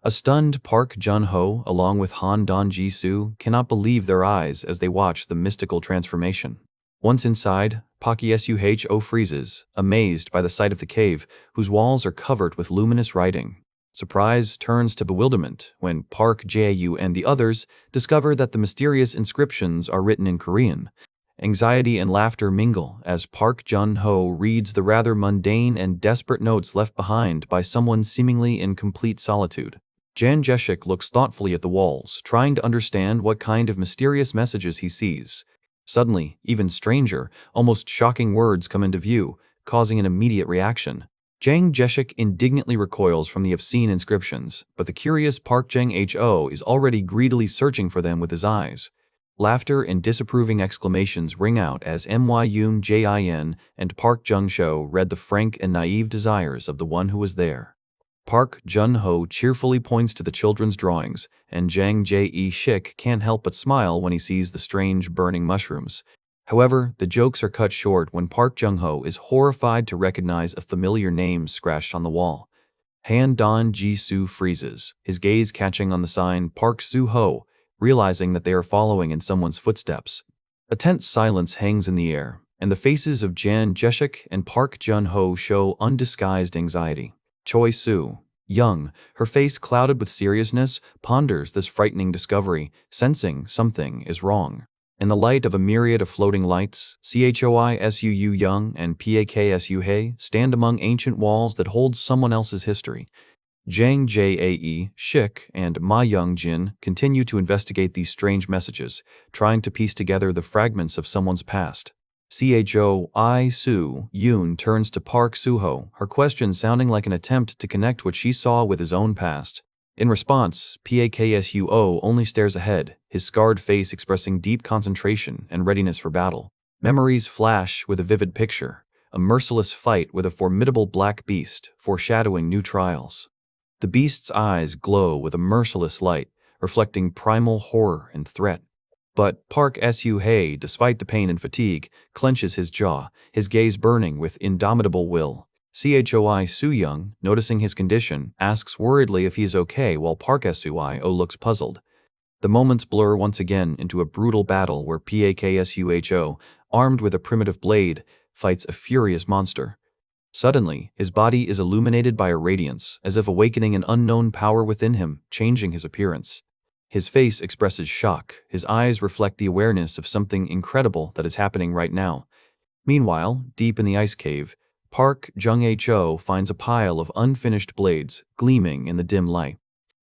A stunned Park Jun-ho, along with Han Don-ji-soo, cannot believe their eyes as they watch the mystical transformation. Once inside, Park Suho freezes, amazed by the sight of the cave, whose walls are covered with luminous writing. Surprise turns to bewilderment when Park Jae-yu and the others discover that the mysterious inscriptions are written in Korean. Anxiety and laughter mingle as Park Jun-ho reads the rather mundane and desperate notes left behind by someone seemingly in complete solitude. Jan Jeshik looks thoughtfully at the walls, trying to understand what kind of mysterious messages he sees. Suddenly, even stranger, almost shocking words come into view, causing an immediate reaction. Jang Jeshik indignantly recoils from the obscene inscriptions, but the curious Park Jang-ho is already greedily searching for them with his eyes. Laughter and disapproving exclamations ring out as Myun Jin and Park Jung-sho read the frank and naive desires of the one who was there. Park Jun-ho cheerfully points to the children's drawings, and Jang Jae-shik can't help but smile when he sees the strange burning mushrooms. However, the jokes are cut short when Park Jung-ho is horrified to recognize a familiar name scratched on the wall. Han Don-ji-soo freezes, his gaze catching on the sign Park Suho, realizing that they are following in someone's footsteps. A tense silence hangs in the air, and the faces of Jan Jeshik and Park Jun-ho show undisguised anxiety. Choi Soo, young, her face clouded with seriousness, ponders this frightening discovery, sensing something is wrong. In the light of a myriad of floating lights, Choi-soo Young and Pak Soo Hae stand among ancient walls that hold someone else's history. Zhang Jae, Shik, and Ma Young-jin continue to investigate these strange messages, trying to piece together the fragments of someone's past. Choi Soo Yoon turns to Park Suho, her question sounding like an attempt to connect what she saw with his own past. In response, Paksuo only stares ahead, his scarred face expressing deep concentration and readiness for battle. Memories flash with a vivid picture, a merciless fight with a formidable black beast, foreshadowing new trials. The beast's eyes glow with a merciless light, reflecting primal horror and threat. But Park Suho, despite the pain and fatigue, clenches his jaw, his gaze burning with indomitable will. Choi Soo-young, noticing his condition, asks worriedly if he is okay while Park Suho looks puzzled. The moments blur once again into a brutal battle where Paksuho, armed with a primitive blade, fights a furious monster. Suddenly, his body is illuminated by a radiance, as if awakening an unknown power within him, changing his appearance. His face expresses shock, his eyes reflect the awareness of something incredible that is happening right now. Meanwhile, deep in the ice cave, Park Jung-ho finds a pile of unfinished blades gleaming in the dim light.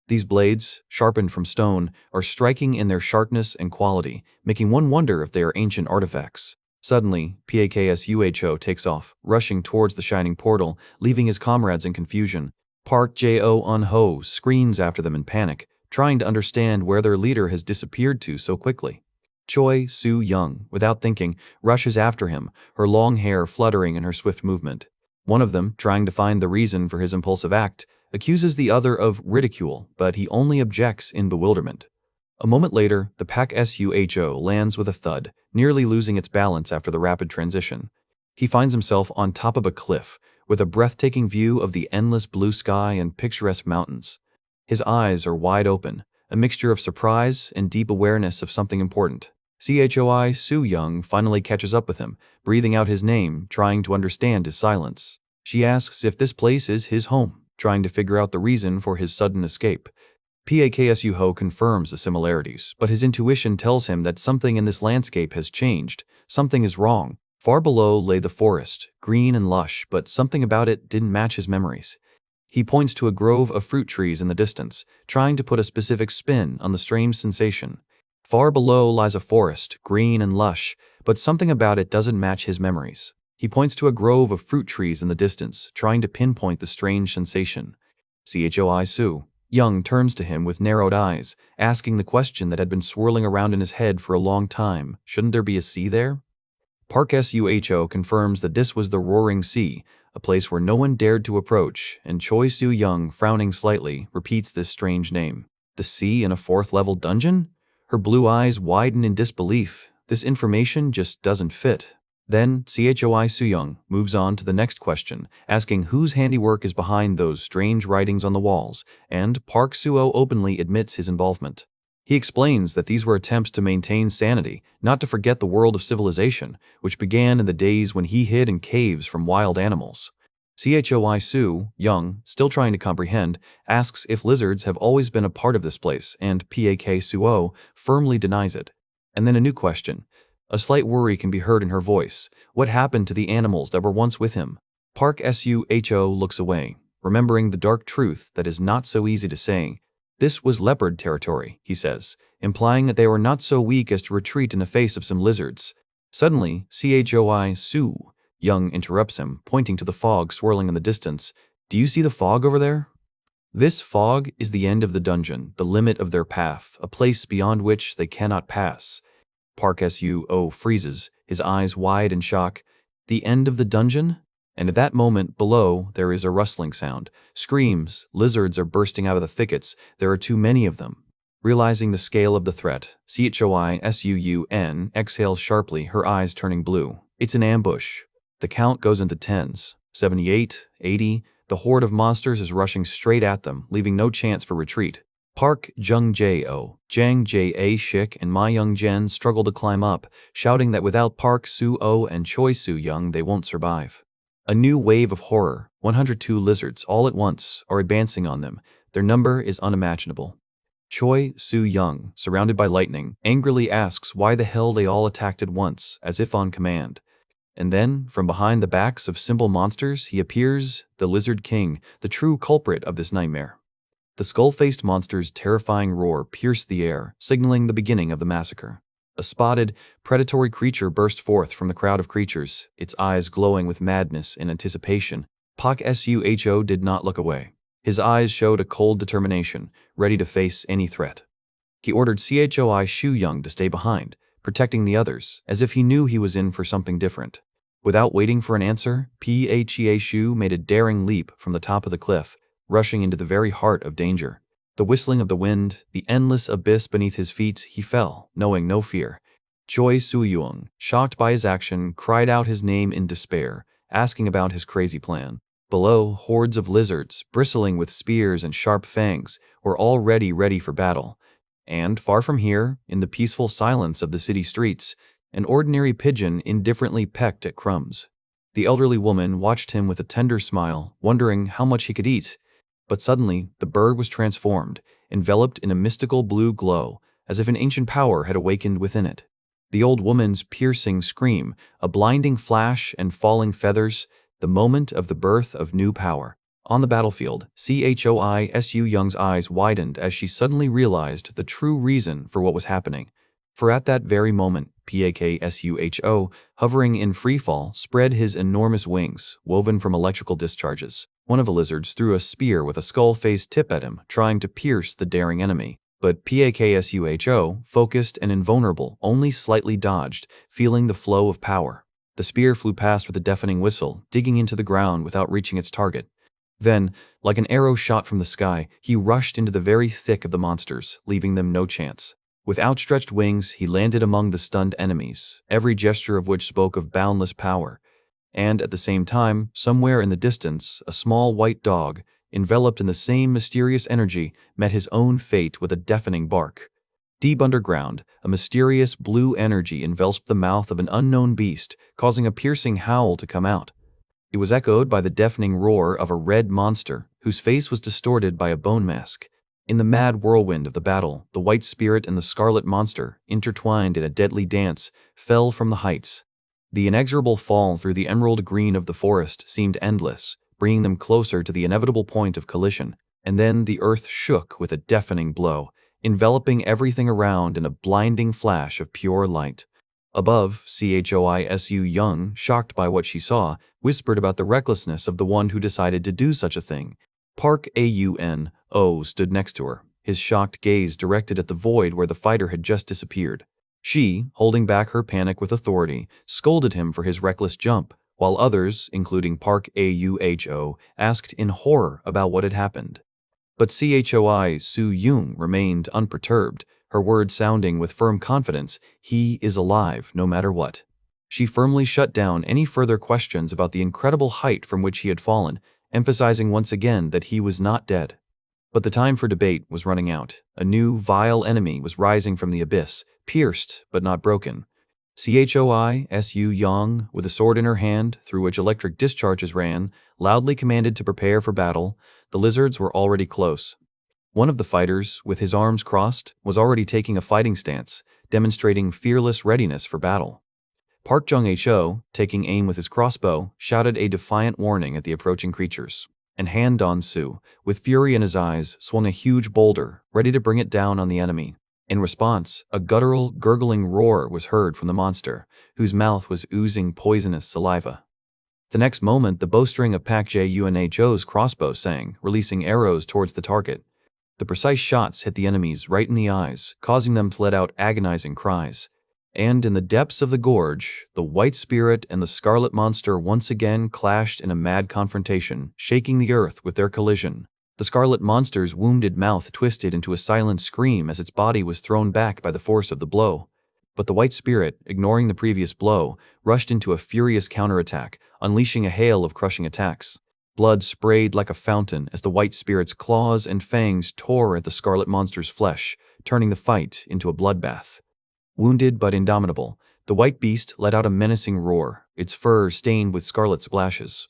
These blades, sharpened from stone, are striking in their sharpness and quality, making one wonder if they are ancient artifacts. Suddenly, Paksuho takes off, rushing towards the shining portal, leaving his comrades in confusion. Park Jae-ho screams after them in panic, trying to understand where their leader has disappeared to so quickly. Choi Soo-young, without thinking, rushes after him, her long hair fluttering in her swift movement. One of them, trying to find the reason for his impulsive act, accuses the other of ridicule, but he only objects in bewilderment. A moment later, the Paksuho lands with a thud, nearly losing its balance after the rapid transition. He finds himself on top of a cliff, with a breathtaking view of the endless blue sky and picturesque mountains. His eyes are wide open, a mixture of surprise and deep awareness of something important. Choi Soo-young finally catches up with him, breathing out his name, trying to understand his silence. She asks if this place is his home, trying to figure out the reason for his sudden escape. Paksuho confirms the similarities, but his intuition tells him that something in this landscape has changed. Something is wrong. Far below lay the forest, green and lush, but something about it didn't match his memories. He points to a grove of fruit trees in the distance, trying to put a specific spin on the strange sensation. Far below lies a forest, green and lush, but something about it doesn't match his memories. He points to a grove of fruit trees in the distance, trying to pinpoint the strange sensation. Choi Soo-young turns to him with narrowed eyes, asking the question that had been swirling around in his head for a long time. Shouldn't there be a sea there? Park Suho confirms that this was the Roaring Sea, a place where no one dared to approach, and Choi Soo-young, frowning slightly, repeats this strange name. The sea in a fourth-level dungeon? Her blue eyes widen in disbelief. This information just doesn't fit. Then, Choi Soo-young moves on to the next question, asking whose handiwork is behind those strange writings on the walls, and Park Suho openly admits his involvement. He explains that these were attempts to maintain sanity, not to forget the world of civilization, which began in the days when he hid in caves from wild animals. Choi Soo-young, still trying to comprehend, asks if lizards have always been a part of this place, and Paksuho firmly denies it. And then a new question. A slight worry can be heard in her voice. What happened to the animals that were once with him? Park Suho looks away, remembering the dark truth that is not so easy to say. This was leopard territory, he says, implying that they were not so weak as to retreat in the face of some lizards. Suddenly, Choi Soo-young interrupts him, pointing to the fog swirling in the distance. Do you see the fog over there? This fog is the end of the dungeon, the limit of their path, a place beyond which they cannot pass. Park Suho freezes, his eyes wide in shock. The end of the dungeon? And at that moment, below, there is a rustling sound. Screams, lizards are bursting out of the thickets. There are too many of them. Realizing the scale of the threat, Choi Soo-young exhales sharply, her eyes turning blue. It's an ambush. The count goes into tens. 78, 80. The horde of monsters is rushing straight at them, leaving no chance for retreat. Park Jung-jae, Zhang Jae, Shik, and Ma Young-jin struggle to climb up, shouting that without Park Suho and Choi Soo-young, they won't survive. A new wave of horror, 102 lizards all at once, are advancing on them. Their number is unimaginable. Choi Soo-young, surrounded by lightning, angrily asks why the hell they all attacked at once, as if on command. And then, from behind the backs of simple monsters, he appears, the Lizard King, the true culprit of this nightmare. The skull-faced monster's terrifying roar pierced the air, signaling the beginning of the massacre. A spotted, predatory creature burst forth from the crowd of creatures, its eyes glowing with madness and anticipation. Pak Suho did not look away. His eyes showed a cold determination, ready to face any threat. He ordered Choi Shu Young to stay behind, protecting the others, as if he knew he was in for something different. Without waiting for an answer, Pa Shu made a daring leap from the top of the cliff, rushing into the very heart of danger. The whistling of the wind, the endless abyss beneath his feet, he fell, knowing no fear. Choi Soo-young, shocked by his action, cried out his name in despair, asking about his crazy plan. Below, hordes of lizards, bristling with spears and sharp fangs, were already ready for battle. And, far from here, in the peaceful silence of the city streets, an ordinary pigeon indifferently pecked at crumbs. The elderly woman watched him with a tender smile, wondering how much he could eat. But suddenly, the bird was transformed, enveloped in a mystical blue glow, as if an ancient power had awakened within it. The old woman's piercing scream, a blinding flash and falling feathers, the moment of the birth of new power. On the battlefield, Choi Soo Young's eyes widened as she suddenly realized the true reason for what was happening. For at that very moment, Pak Suho, hovering in freefall, spread his enormous wings, woven from electrical discharges. One of the lizards threw a spear with a skull-faced tip at him, trying to pierce the daring enemy. But Pak Suho, focused and invulnerable, only slightly dodged, feeling the flow of power. The spear flew past with a deafening whistle, digging into the ground without reaching its target. Then, like an arrow shot from the sky, he rushed into the very thick of the monsters, leaving them no chance. With outstretched wings, he landed among the stunned enemies, every gesture of which spoke of boundless power. And at the same time, somewhere in the distance, a small white dog, enveloped in the same mysterious energy, met his own fate with a deafening bark. Deep underground, a mysterious blue energy enveloped the mouth of an unknown beast, causing a piercing howl to come out. It was echoed by the deafening roar of a red monster, whose face was distorted by a bone mask. In the mad whirlwind of the battle, the white spirit and the scarlet monster, intertwined in a deadly dance, fell from the heights. The inexorable fall through the emerald green of the forest seemed endless, bringing them closer to the inevitable point of collision. And then the earth shook with a deafening blow, enveloping everything around in a blinding flash of pure light. Above, Choi Soo Young, shocked by what she saw, whispered about the recklessness of the one who decided to do such a thing. Park Auno stood next to her, his shocked gaze directed at the void where the fighter had just disappeared. She, holding back her panic with authority, scolded him for his reckless jump, while others, including Park Auho, asked in horror about what had happened. But Choi Soo Young remained unperturbed, her words sounding with firm confidence, "He is alive, no matter what." She firmly shut down any further questions about the incredible height from which he had fallen, emphasizing once again that he was not dead. But the time for debate was running out. A new, vile enemy was rising from the abyss, pierced but not broken. Choi Soo Young, with a sword in her hand, through which electric discharges ran, loudly commanded to prepare for battle. The lizards were already close. One of the fighters, with his arms crossed, was already taking a fighting stance, demonstrating fearless readiness for battle. Park Jung-ho, taking aim with his crossbow, shouted a defiant warning at the approaching creatures. And Han Don-soo, with fury in his eyes, swung a huge boulder, ready to bring it down on the enemy. In response, a guttural, gurgling roar was heard from the monster, whose mouth was oozing poisonous saliva. The next moment, the bowstring of Pak Jung-ho's crossbow sang, releasing arrows towards the target. The precise shots hit the enemies right in the eyes, causing them to let out agonizing cries. And in the depths of the gorge, the white spirit and the scarlet monster once again clashed in a mad confrontation, shaking the earth with their collision. The scarlet monster's wounded mouth twisted into a silent scream as its body was thrown back by the force of the blow. But the white spirit, ignoring the previous blow, rushed into a furious counterattack, unleashing a hail of crushing attacks. Blood sprayed like a fountain as the white spirit's claws and fangs tore at the scarlet monster's flesh, turning the fight into a bloodbath. Wounded but indomitable, the white beast let out a menacing roar, its fur stained with scarlet splashes.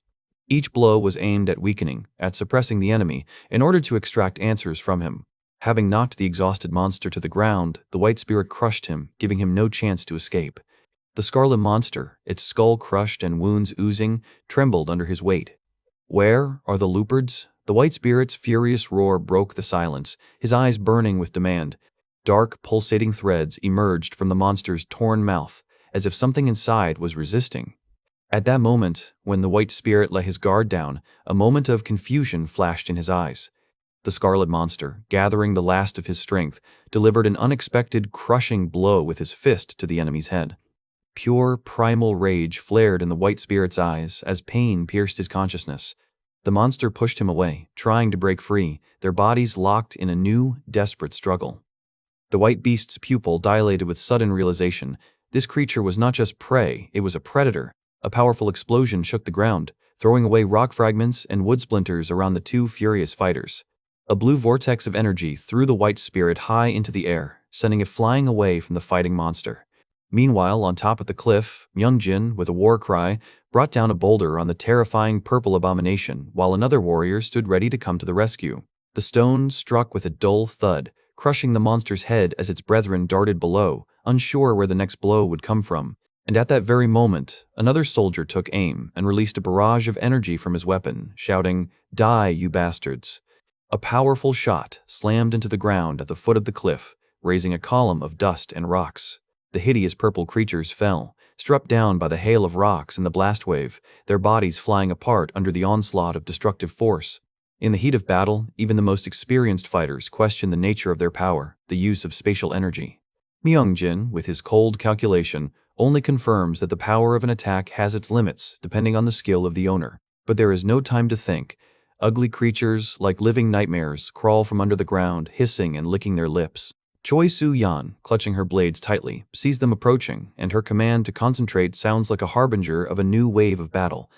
Each blow was aimed at weakening, at suppressing the enemy, in order to extract answers from him. Having knocked the exhausted monster to the ground, the white spirit crushed him, giving him no chance to escape. The scarlet monster, its skull crushed and wounds oozing, trembled under his weight. "Where are the leopards?" The white spirit's furious roar broke the silence, his eyes burning with demand. Dark, pulsating threads emerged from the monster's torn mouth, as if something inside was resisting. At that moment, when the white spirit let his guard down, a moment of confusion flashed in his eyes. The scarlet monster, gathering the last of his strength, delivered an unexpected, crushing blow with his fist to the enemy's head. Pure, primal rage flared in the white spirit's eyes as pain pierced his consciousness. The monster pushed him away, trying to break free, their bodies locked in a new, desperate struggle. The white beast's pupil dilated with sudden realization. This creature was not just prey, it was a predator. A powerful explosion shook the ground, throwing away rock fragments and wood splinters around the two furious fighters. A blue vortex of energy threw the white spirit high into the air, sending it flying away from the fighting monster. Meanwhile, on top of the cliff, Myungjin, with a war cry, brought down a boulder on the terrifying purple abomination, while another warrior stood ready to come to the rescue. The stone struck with a dull thud, crushing the monster's head as its brethren darted below, unsure where the next blow would come from. And at that very moment, another soldier took aim and released a barrage of energy from his weapon, shouting, "Die, you bastards!" A powerful shot slammed into the ground at the foot of the cliff, raising a column of dust and rocks. The hideous purple creatures fell, struck down by the hail of rocks and the blast wave, their bodies flying apart under the onslaught of destructive force. In the heat of battle, even the most experienced fighters questioned the nature of their power, the use of spatial energy. Myungjin, with his cold calculation, only confirms that the power of an attack has its limits, depending on the skill of the owner. But there is no time to think. Ugly creatures, like living nightmares, crawl from under the ground, hissing and licking their lips. Choi Su-yan, clutching her blades tightly, sees them approaching, and her command to concentrate sounds like a harbinger of a new wave of battle.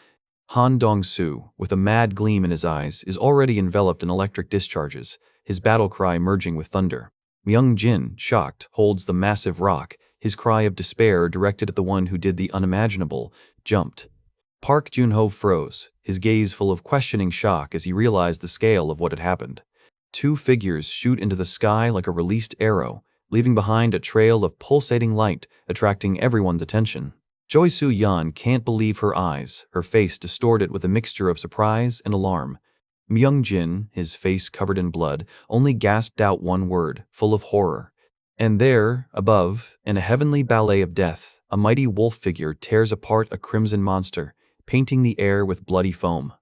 Han Dong-soo, with a mad gleam in his eyes, is already enveloped in electric discharges, his battle cry merging with thunder. Myung-jin, shocked, holds the massive rock, his cry of despair directed at the one who did the unimaginable, jumped. Park Jun-ho froze, his gaze full of questioning shock as he realized the scale of what had happened. Two figures shoot into the sky like a released arrow, leaving behind a trail of pulsating light, attracting everyone's attention. Choi Su-yan can't believe her eyes, her face distorted with a mixture of surprise and alarm. Myung-jin, his face covered in blood, only gasped out one word, full of horror. And there, above, in a heavenly ballet of death, a mighty wolf figure tears apart a crimson monster, painting the air with bloody foam.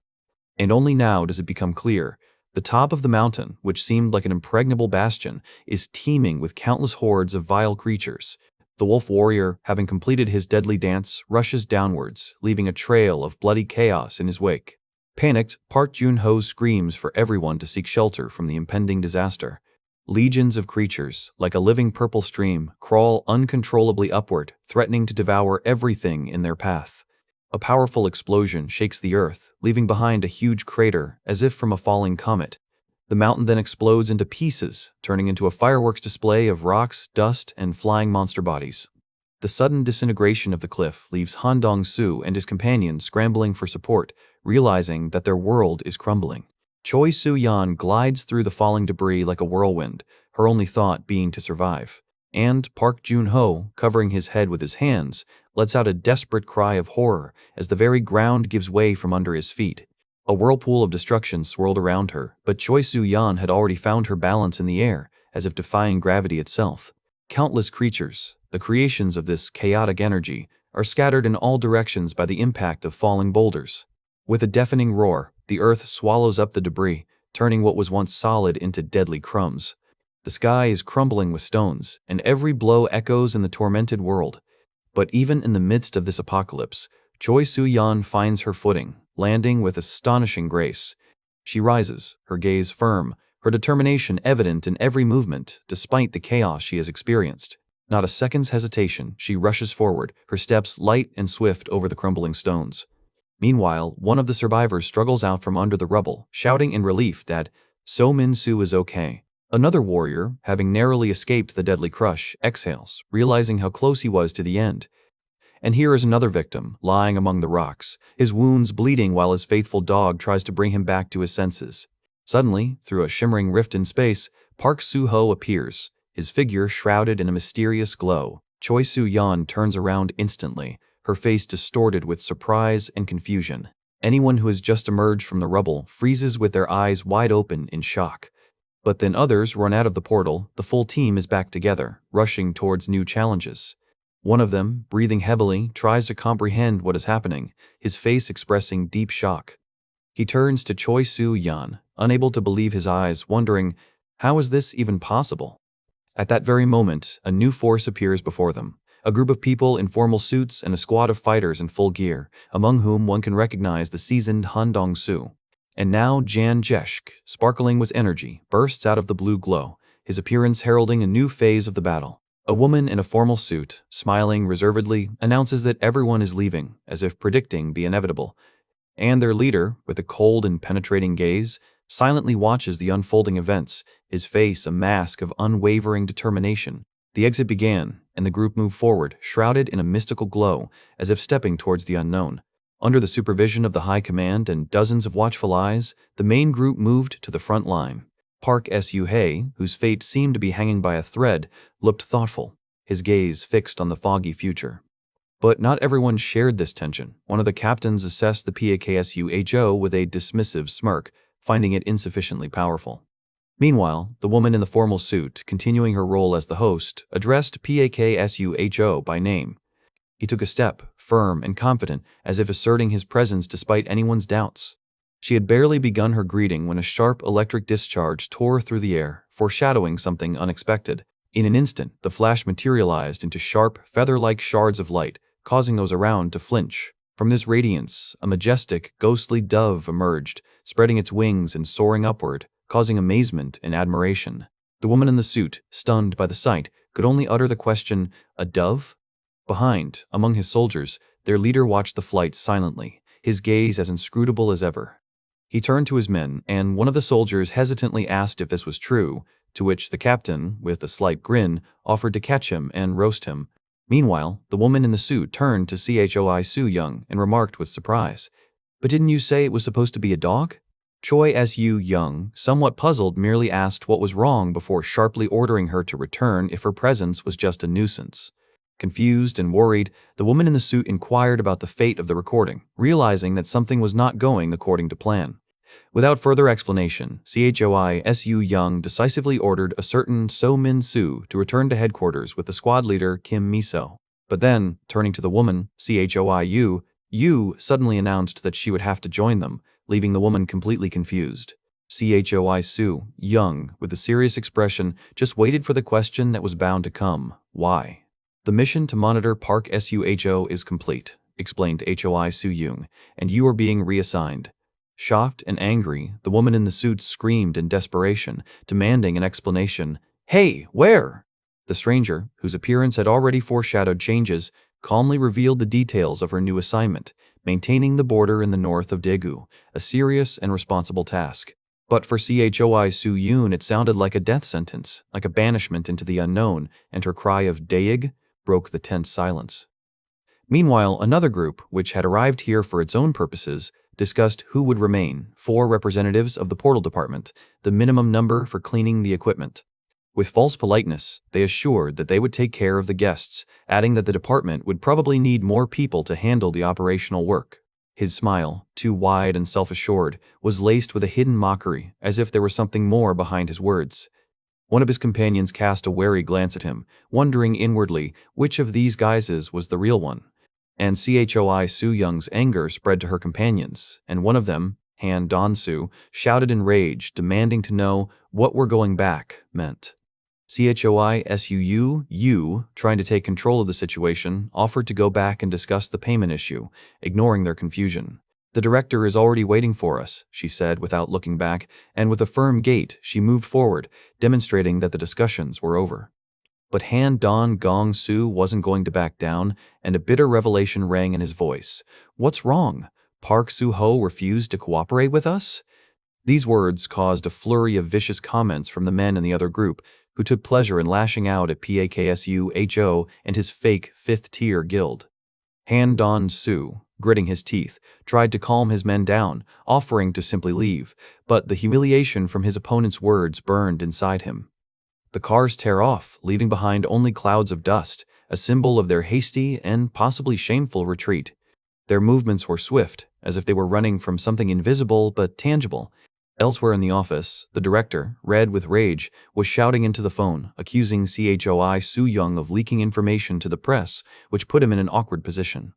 And only now does it become clear. The top of the mountain, which seemed like an impregnable bastion, is teeming with countless hordes of vile creatures. The wolf warrior, having completed his deadly dance, rushes downwards, leaving a trail of bloody chaos in his wake. Panicked, Park Jun-ho screams for everyone to seek shelter from the impending disaster. Legions of creatures, like a living purple stream, crawl uncontrollably upward, threatening to devour everything in their path. A powerful explosion shakes the earth, leaving behind a huge crater, as if from a falling comet. The mountain then explodes into pieces, turning into a fireworks display of rocks, dust, and flying monster bodies. The sudden disintegration of the cliff leaves Han Dong-soo and his companions scrambling for support, realizing that their world is crumbling. Choi Su-yan glides through the falling debris like a whirlwind, her only thought being to survive. And Park Jun-ho, covering his head with his hands, lets out a desperate cry of horror as the very ground gives way from under his feet. A whirlpool of destruction swirled around her, but Choi Su-yan had already found her balance in the air, as if defying gravity itself. Countless creatures, the creations of this chaotic energy, are scattered in all directions by the impact of falling boulders. With a deafening roar, the earth swallows up the debris, turning what was once solid into deadly crumbs. The sky is crumbling with stones, and every blow echoes in the tormented world. But even in the midst of this apocalypse, Choi Su-yan finds her footing, landing with astonishing grace. She rises, her gaze firm, her determination evident in every movement, despite the chaos she has experienced. Not a second's hesitation, she rushes forward, her steps light and swift over the crumbling stones. Meanwhile, one of the survivors struggles out from under the rubble, shouting in relief that So Min-soo is okay. Another warrior, having narrowly escaped the deadly crush, exhales, realizing how close he was to the end. And here is another victim, lying among the rocks, his wounds bleeding while his faithful dog tries to bring him back to his senses. Suddenly, through a shimmering rift in space, Park Suho appears, his figure shrouded in a mysterious glow. Choi Soo-yeon turns around instantly, her face distorted with surprise and confusion. Anyone who has just emerged from the rubble freezes with their eyes wide open in shock. But then others run out of the portal. The full team is back together, rushing towards new challenges. One of them, breathing heavily, tries to comprehend what is happening, his face expressing deep shock. He turns to Choi Soo-yeon, unable to believe his eyes, wondering, how is this even possible? At that very moment, a new force appears before them. A group of people in formal suits and a squad of fighters in full gear, among whom one can recognize the seasoned Han Dong-soo. And now Jan Jesk, sparkling with energy, bursts out of the blue glow, his appearance heralding a new phase of the battle. A woman in a formal suit, smiling reservedly, announces that everyone is leaving, as if predicting the inevitable. And their leader, with a cold and penetrating gaze, silently watches the unfolding events, his face a mask of unwavering determination. The exit began, and the group moved forward, shrouded in a mystical glow, as if stepping towards the unknown. Under the supervision of the High Command and dozens of watchful eyes, the main group moved to the front line. Park Suho, whose fate seemed to be hanging by a thread, looked thoughtful, his gaze fixed on the foggy future. But not everyone shared this tension. One of the captains assessed the Suho with a dismissive smirk, finding it insufficiently powerful. Meanwhile, the woman in the formal suit, continuing her role as the host, addressed Suho by name. He took a step, firm and confident, as if asserting his presence despite anyone's doubts. She had barely begun her greeting when a sharp electric discharge tore through the air, foreshadowing something unexpected. In an instant, the flash materialized into sharp, feather-like shards of light, causing those around to flinch. From this radiance, a majestic, ghostly dove emerged, spreading its wings and soaring upward, causing amazement and admiration. The woman in the suit, stunned by the sight, could only utter the question, "A dove?" Behind, among his soldiers, their leader watched the flight silently, his gaze as inscrutable as ever. He turned to his men, and one of the soldiers hesitantly asked if this was true, to which the captain, with a slight grin, offered to catch him and roast him. Meanwhile, the woman in the suit turned to Choi Soo-yeon and remarked with surprise, "But didn't you say it was supposed to be a dog?" Choi Soo-yeon, somewhat puzzled, merely asked what was wrong before sharply ordering her to return if her presence was just a nuisance. Confused and worried, the woman in the suit inquired about the fate of the recording, realizing that something was not going according to plan. Without further explanation, Choi Soo-yeon decisively ordered a certain So Min-soo to return to headquarters with the squad leader Kim Mi-so. But then, turning to the woman, Choi Yu suddenly announced that she would have to join them, leaving the woman completely confused. Choi Soo-yeon, with a serious expression, just waited for the question that was bound to come. Why? "The mission to monitor Park Suho is complete," explained Choi Soo-yeon, "and you are being reassigned." Shocked and angry, the woman in the suit screamed in desperation, demanding an explanation. "Hey, where?" The stranger, whose appearance had already foreshadowed changes, calmly revealed the details of her new assignment, maintaining the border in the north of Daegu, a serious and responsible task. But for Choi Soo-yeon, it sounded like a death sentence, like a banishment into the unknown, and her cry of "Daeg" broke the tense silence. Meanwhile, another group, which had arrived here for its own purposes, discussed who would remain, 4 representatives of the portal department, the minimum number for cleaning the equipment. With false politeness, they assured that they would take care of the guests, adding that the department would probably need more people to handle the operational work. His smile, too wide and self-assured, was laced with a hidden mockery, as if there were something more behind his words. One of his companions cast a wary glance at him, wondering inwardly which of these guises was the real one. And Choi Soo-yeon's anger spread to her companions, and one of them, Han Dong-soo, shouted in rage, demanding to know what "we're going back" meant. Choi Soo-yeon, trying to take control of the situation, offered to go back and discuss the payment issue, ignoring their confusion. "The director is already waiting for us," she said without looking back, and with a firm gait, she moved forward, demonstrating that the discussions were over. But Han Dong-soo wasn't going to back down, and a bitter revelation rang in his voice. "What's wrong? Park Suho refused to cooperate with us?" These words caused a flurry of vicious comments from the men in the other group, who took pleasure in lashing out at Suho and his fake fifth-tier guild. Han Dong-soo, gritting his teeth, tried to calm his men down, offering to simply leave, but the humiliation from his opponent's words burned inside him. The cars tear off, leaving behind only clouds of dust, a symbol of their hasty and possibly shameful retreat. Their movements were swift, as if they were running from something invisible but tangible. Elsewhere in the office, the director, red with rage, was shouting into the phone, accusing Choi Soo-young of leaking information to the press, which put him in an awkward position.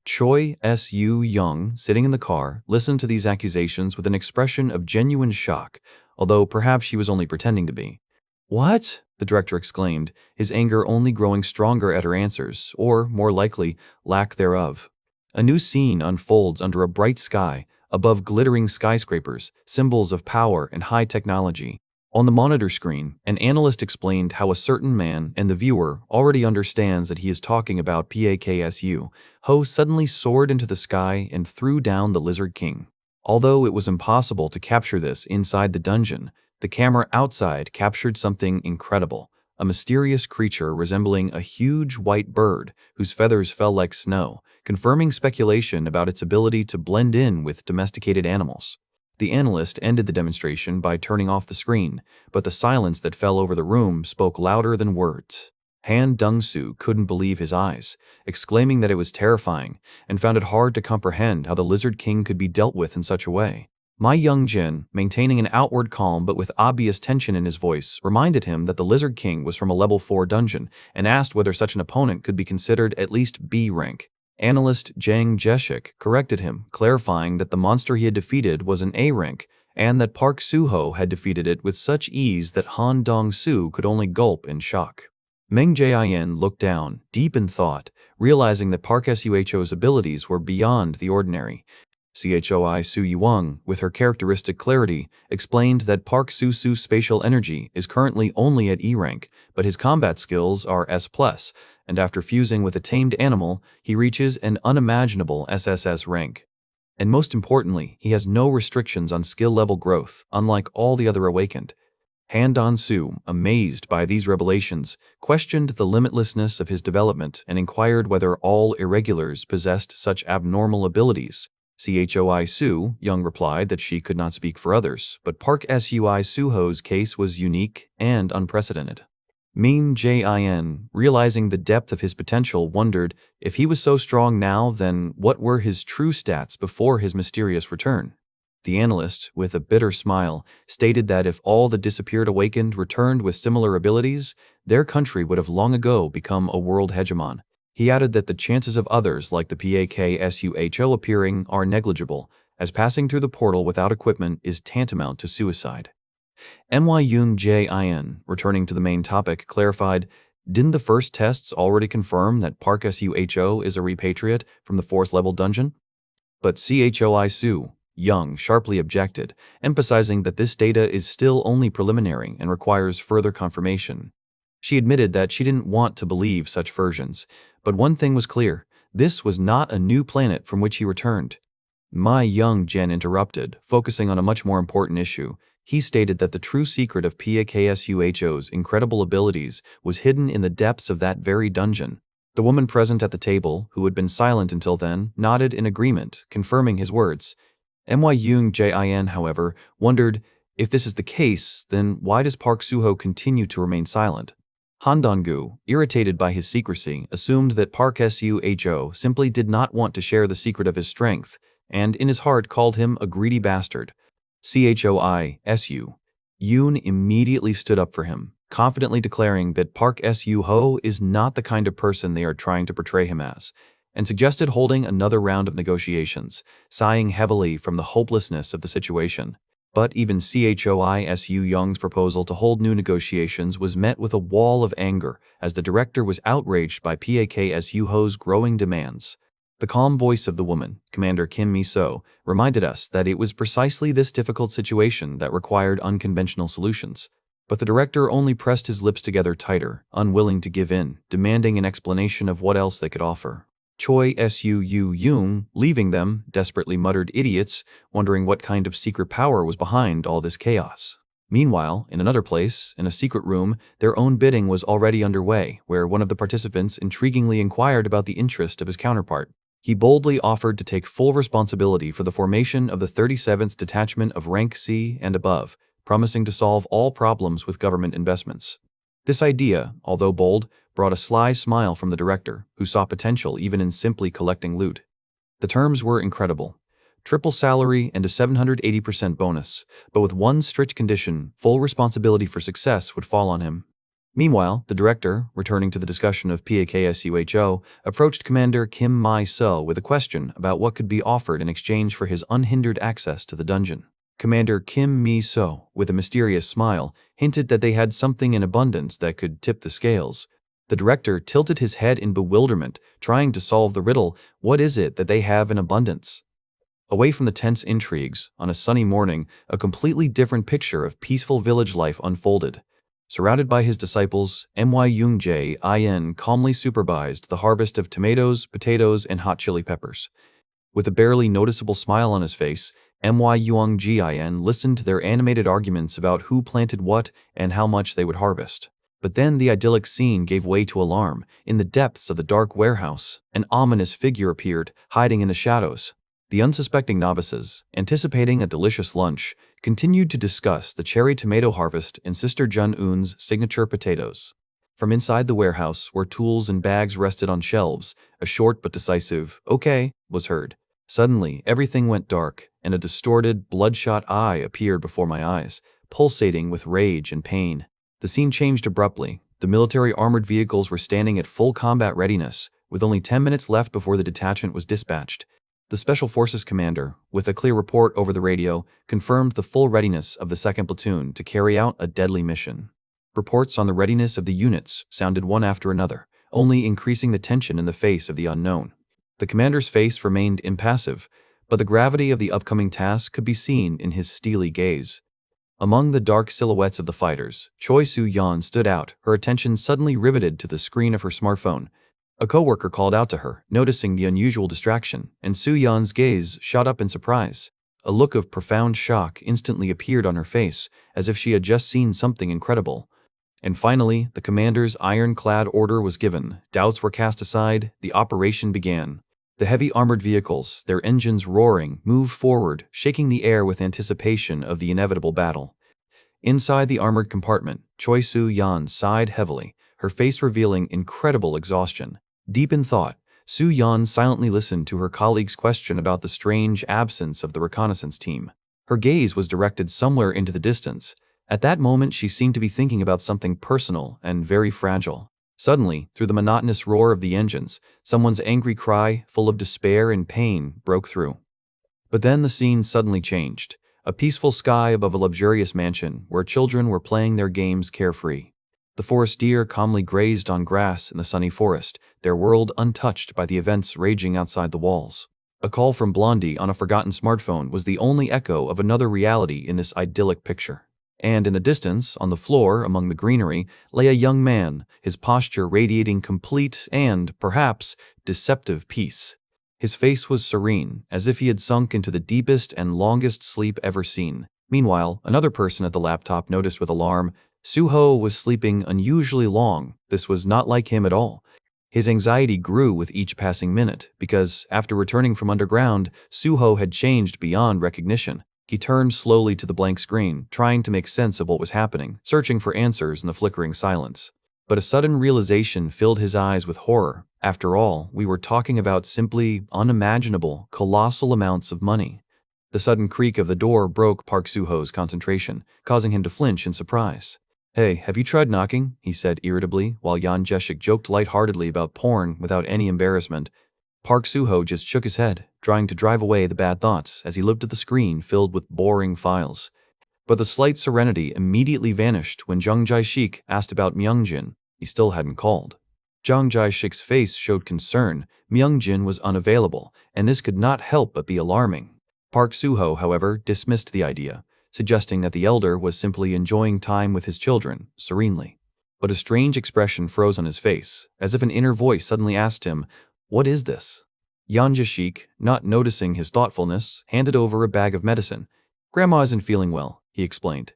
Choi Soo-young, sitting in the car, listened to these accusations with an expression of genuine shock, although perhaps she was only pretending to be. "What?" the director exclaimed, his anger only growing stronger at her answers, or, more likely, lack thereof. A new scene unfolds under a bright sky, above glittering skyscrapers, symbols of power and high technology. On the monitor screen, an analyst explained how a certain man, and the viewer already understands that he is talking about Paksu, Ho suddenly soared into the sky and threw down the Lizard King. Although it was impossible to capture this inside the dungeon, the camera outside captured something incredible, a mysterious creature resembling a huge white bird whose feathers fell like snow, confirming speculation about its ability to blend in with domesticated animals. The analyst ended the demonstration by turning off the screen, but the silence that fell over the room spoke louder than words. Han Dong-soo couldn't believe his eyes, exclaiming that it was terrifying, and found it hard to comprehend how the Lizard King could be dealt with in such a way. Ma Young-jin, maintaining an outward calm but with obvious tension in his voice, reminded him that the Lizard King was from a level 4 dungeon, and asked whether such an opponent could be considered at least B rank. Analyst Jang Jae-shik corrected him, clarifying that the monster he had defeated was an A rank, and that Park Suho had defeated it with such ease that Han Dong-soo could only gulp in shock. Meng Jin looked down, deep in thought, realizing that Park Suho's abilities were beyond the ordinary. Choi Soo-young, with her characteristic clarity, explained that Park Soo-soo's spatial energy is currently only at E rank, but his combat skills are S+, and after fusing with a tamed animal, he reaches an unimaginable SSS rank. And most importantly, he has no restrictions on skill level growth, unlike all the other awakened. Han Dong-soo, amazed by these revelations, questioned the limitlessness of his development and inquired whether all irregulars possessed such abnormal abilities. Choi Soo-young replied that she could not speak for others, but Park Suho's case was unique and unprecedented. Min Jin, realizing the depth of his potential, wondered if he was so strong now, then what were his true stats before his mysterious return? The analyst, with a bitter smile, stated that if all the disappeared awakened returned with similar abilities, their country would have long ago become a world hegemon. He added that the chances of others like the Paksuho appearing are negligible, as passing through the portal without equipment is tantamount to suicide. Yoon Jin, returning to the main topic, clarified, "Didn't the first tests already confirm that Park Suho is a repatriate from the 4th level dungeon?" But Choi Soo-young sharply objected, emphasizing that this data is still only preliminary and requires further confirmation. She admitted that she didn't want to believe such versions, but one thing was clear: this was not a new planet from which he returned. Ma Young-jin interrupted, focusing on a much more important issue. He stated that the true secret of Paksuho's incredible abilities was hidden in the depths of that very dungeon. The woman present at the table, who had been silent until then, nodded in agreement, confirming his words. Yoon Jin, however, wondered, if this is the case, then why does Park Suho continue to remain silent? Han Dong-gu, irritated by his secrecy, assumed that Park Suho simply did not want to share the secret of his strength, and in his heart called him a greedy bastard. Choi Soo-young immediately stood up for him, confidently declaring that Park Suho is not the kind of person they are trying to portray him as, and suggested holding another round of negotiations, sighing heavily from the hopelessness of the situation. But even Choi Soo-young's proposal to hold new negotiations was met with a wall of anger, as the director was outraged by Paksuho's growing demands. The calm voice of the woman, Commander Kim Mi-so, reminded us that it was precisely this difficult situation that required unconventional solutions. But the director only pressed his lips together tighter, unwilling to give in, demanding an explanation of what else they could offer. Choi Soo-young, leaving them, desperately muttered, "Idiots," wondering what kind of secret power was behind all this chaos. Meanwhile, in another place, in a secret room, their own bidding was already underway, where one of the participants intriguingly inquired about the interest of his counterpart. He boldly offered to take full responsibility for the formation of the 37th Detachment of rank C and above, promising to solve all problems with government investments. This idea, although bold, brought a sly smile from the director, who saw potential even in simply collecting loot. The terms were incredible. Triple salary and a 780% bonus, but with one strict condition: full responsibility for success would fall on him. Meanwhile, the director, returning to the discussion of PAKSUHO, approached Commander Kim Mi-so with a question about what could be offered in exchange for his unhindered access to the dungeon. Commander Kim Mi-so, with a mysterious smile, hinted that they had something in abundance that could tip the scales. The director tilted his head in bewilderment, trying to solve the riddle. What is it that they have in abundance? Away from the tense intrigues, on a sunny morning, a completely different picture of peaceful village life unfolded. Surrounded by his disciples, My-young-jae-in calmly supervised the harvest of tomatoes, potatoes, and hot chili peppers. With a barely noticeable smile on his face, My-young-jae-in listened to their animated arguments about who planted what and how much they would harvest. But then the idyllic scene gave way to alarm. In the depths of the dark warehouse, an ominous figure appeared, hiding in the shadows. The unsuspecting novices, anticipating a delicious lunch, continued to discuss the cherry tomato harvest and Sister Jun-un's signature potatoes. From inside the warehouse, where tools and bags rested on shelves, a short but decisive "okay" was heard. Suddenly, everything went dark, and a distorted, bloodshot eye appeared before my eyes, pulsating with rage and pain. The scene changed abruptly. The military armored vehicles were standing at full combat readiness, with only 10 minutes left before the detachment was dispatched. The Special Forces commander, with a clear report over the radio, confirmed the full readiness of the 2nd Platoon to carry out a deadly mission. Reports on the readiness of the units sounded one after another, only increasing the tension in the face of the unknown. The commander's face remained impassive, but the gravity of the upcoming task could be seen in his steely gaze. Among the dark silhouettes of the fighters, Choi Soo-yeon stood out, her attention suddenly riveted to the screen of her smartphone. A coworker called out to her, noticing the unusual distraction, and Soo-yeon's gaze shot up in surprise. A look of profound shock instantly appeared on her face, as if she had just seen something incredible. And finally, the commander's ironclad order was given. Doubts were cast aside. The operation began. The heavy armored vehicles, their engines roaring, moved forward, shaking the air with anticipation of the inevitable battle. Inside the armored compartment, Choi Soo-yeon sighed heavily, her face revealing incredible exhaustion. Deep in thought, Soo-yeon silently listened to her colleague's question about the strange absence of the reconnaissance team. Her gaze was directed somewhere into the distance. At that moment, she seemed to be thinking about something personal and very fragile. Suddenly, through the monotonous roar of the engines, someone's angry cry, full of despair and pain, broke through. But then the scene suddenly changed. A peaceful sky above a luxurious mansion, where children were playing their games carefree. The forest deer calmly grazed on grass in the sunny forest, their world untouched by the events raging outside the walls. A call from Blondie on a forgotten smartphone was the only echo of another reality in this idyllic picture. And in the distance, on the floor among the greenery, lay a young man, his posture radiating complete and, perhaps, deceptive peace. His face was serene, as if he had sunk into the deepest and longest sleep ever seen. Meanwhile, another person at the laptop noticed with alarm, Suho was sleeping unusually long. This was not like him at all. His anxiety grew with each passing minute, because, after returning from underground, Suho had changed beyond recognition. He turned slowly to the blank screen, trying to make sense of what was happening, searching for answers in the flickering silence. But a sudden realization filled his eyes with horror. After all, we were talking about simply unimaginable, colossal amounts of money. The sudden creak of the door broke Park Suho's concentration, causing him to flinch in surprise. "Hey, have you tried knocking?" he said irritably, while Yan Jeshik joked lightheartedly about porn without any embarrassment. Park Suho just shook his head, trying to drive away the bad thoughts as he looked at the screen filled with boring files. But the slight serenity immediately vanished when Jung Jae-shik asked about Myungjin. He still hadn't called. Jung Jae-shik's face showed concern. Myungjin was unavailable, and this could not help but be alarming. Park Suho, however, dismissed the idea, suggesting that the elder was simply enjoying time with his children, serenely. But a strange expression froze on his face, as if an inner voice suddenly asked him, "What is this?" Yan Jeshik, not noticing his thoughtfulness, handed over a bag of medicine. "Grandma isn't feeling well," he explained.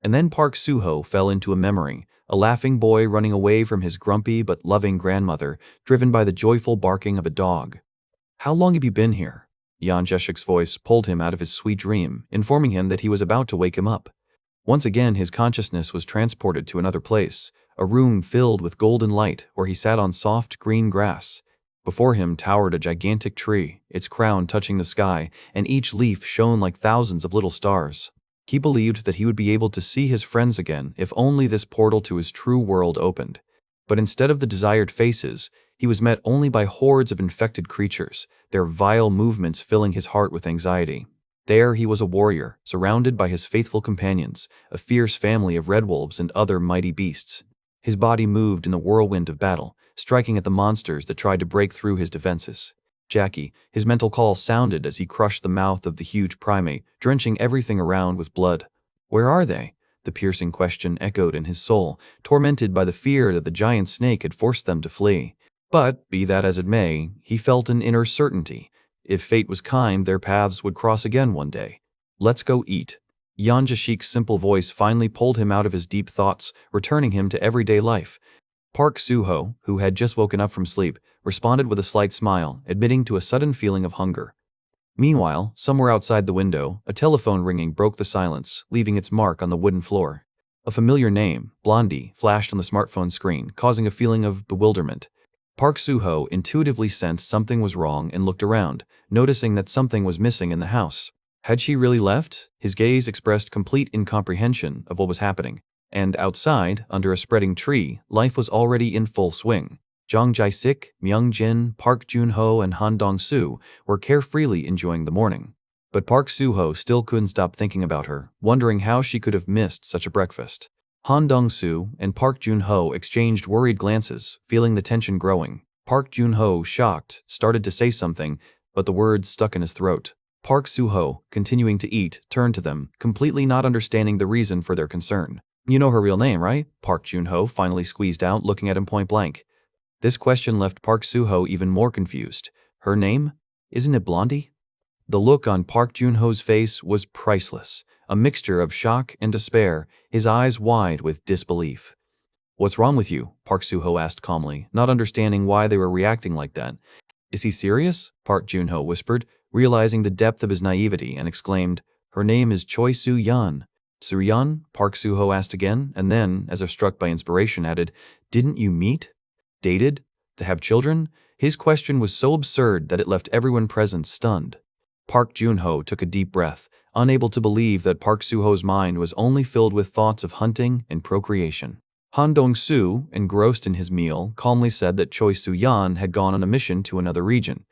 And then Park Suho fell into a memory, a laughing boy running away from his grumpy but loving grandmother, driven by the joyful barking of a dog. "How long have you been here?" Yan Jeshik's voice pulled him out of his sweet dream, informing him that he was about to wake him up. Once again, his consciousness was transported to another place, a room filled with golden light where he sat on soft green grass. Before him towered a gigantic tree, its crown touching the sky, and each leaf shone like thousands of little stars. He believed that he would be able to see his friends again if only this portal to his true world opened. But instead of the desired faces, he was met only by hordes of infected creatures, their vile movements filling his heart with anxiety. There he was a warrior, surrounded by his faithful companions, a fierce family of red wolves and other mighty beasts. His body moved in the whirlwind of battle, striking at the monsters that tried to break through his defenses. Jackie, his mental call sounded as he crushed the mouth of the huge primate, drenching everything around with blood. Where are they? The piercing question echoed in his soul, tormented by the fear that the giant snake had forced them to flee. But, be that as it may, he felt an inner certainty. If fate was kind, their paths would cross again one day. Let's go eat. Yan Jashik's simple voice finally pulled him out of his deep thoughts, returning him to everyday life. Park Suho, who had just woken up from sleep, responded with a slight smile, admitting to a sudden feeling of hunger. Meanwhile, somewhere outside the window, a telephone ringing broke the silence, leaving its mark on the wooden floor. A familiar name, Blondie, flashed on the smartphone screen, causing a feeling of bewilderment. Park Suho intuitively sensed something was wrong and looked around, noticing that something was missing in the house. Had she really left? His gaze expressed complete incomprehension of what was happening. And outside, under a spreading tree, life was already in full swing. Jang Jae-sik, Myung Jin, Park Jun-ho, and Han Dong-soo were carefreely enjoying the morning. But Park Suho still couldn't stop thinking about her, wondering how she could have missed such a breakfast. Han Dong-soo and Park Jun-ho exchanged worried glances, feeling the tension growing. Park Jun-ho, shocked, started to say something, but the words stuck in his throat. Park Suho, continuing to eat, turned to them, completely not understanding the reason for their concern. You know her real name, right? Park Jun-ho finally squeezed out, looking at him point blank. This question left Park Suho even more confused. Her name? Isn't it Blondie? The look on Park Jun-ho's face was priceless, a mixture of shock and despair, his eyes wide with disbelief. What's wrong with you? Park Suho asked calmly, not understanding why they were reacting like that. Is he serious? Park Jun-ho whispered, realizing the depth of his naivety, and exclaimed, Her name is Choi Soo-yeon. Soo-yeon? Park Suho asked again, and then, as if struck by inspiration, added, Didn't you meet? Dated? To have children? His question was so absurd that it left everyone present stunned. Park Jun-ho took a deep breath, unable to believe that Park Suho's mind was only filled with thoughts of hunting and procreation. Han Dong-soo, engrossed in his meal, calmly said that Choi Soo-yeon had gone on a mission to another region.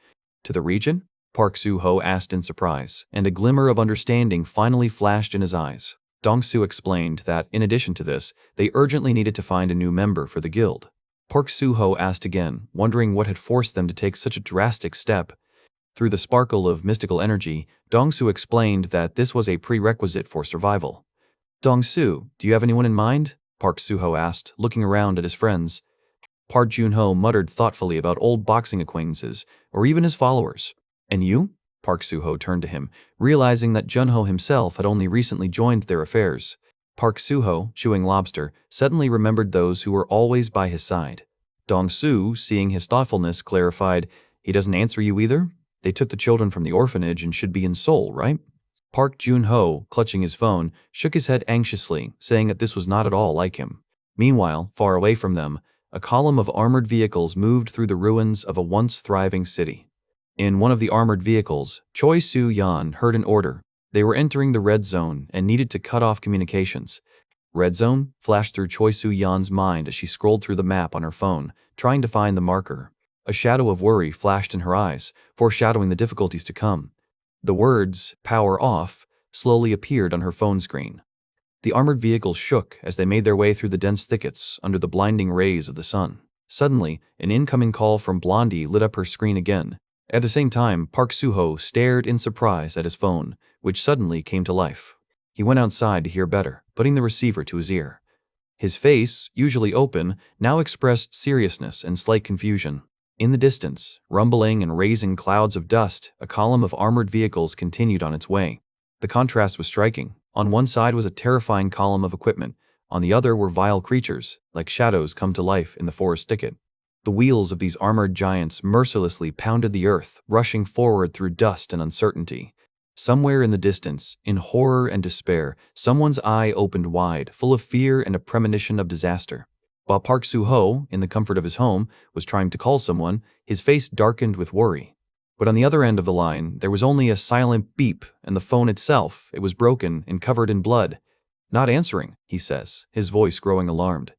To the region? Park Suho asked in surprise, and a glimmer of understanding finally flashed in his eyes. Dong-soo explained that, in addition to this, they urgently needed to find a new member for the guild. Park Suho asked again, wondering what had forced them to take such a drastic step. Through the sparkle of mystical energy, Dong-soo explained that this was a prerequisite for survival. Dong-soo, do you have anyone in mind? Park Suho asked, looking around at his friends. Park Jun-ho muttered thoughtfully about old boxing acquaintances, or even his followers. And you? Park Suho turned to him, realizing that Jun-ho himself had only recently joined their affairs. Park Suho, chewing lobster, suddenly remembered those who were always by his side. Dong-soo, seeing his thoughtfulness, clarified, He doesn't answer you either? They took the children from the orphanage and should be in Seoul, right? Park Jun-ho, clutching his phone, shook his head anxiously, saying that this was not at all like him. Meanwhile, far away from them, a column of armored vehicles moved through the ruins of a once thriving city. In one of the armored vehicles, Choi Soo-yeon heard an order. They were entering the red zone and needed to cut off communications. Red zone flashed through Choi Soo-yeon's mind as she scrolled through the map on her phone, trying to find the marker. A shadow of worry flashed in her eyes, foreshadowing the difficulties to come. The words, "Power off," slowly appeared on her phone screen. The armored vehicles shook as they made their way through the dense thickets under the blinding rays of the sun. Suddenly, an incoming call from Blondie lit up her screen again. At the same time, Park Suho stared in surprise at his phone, which suddenly came to life. He went outside to hear better, putting the receiver to his ear. His face, usually open, now expressed seriousness and slight confusion. In the distance, rumbling and raising clouds of dust, a column of armored vehicles continued on its way. The contrast was striking. On one side was a terrifying column of equipment. On the other were vile creatures, like shadows come to life in the forest thicket. The wheels of these armored giants mercilessly pounded the earth, rushing forward through dust and uncertainty. Somewhere in the distance, in horror and despair, someone's eye opened wide, full of fear and a premonition of disaster. While Park Suho, in the comfort of his home, was trying to call someone, his face darkened with worry. But on the other end of the line, there was only a silent beep, and the phone itself, it was broken and covered in blood. "Not answering," he says, his voice growing alarmed.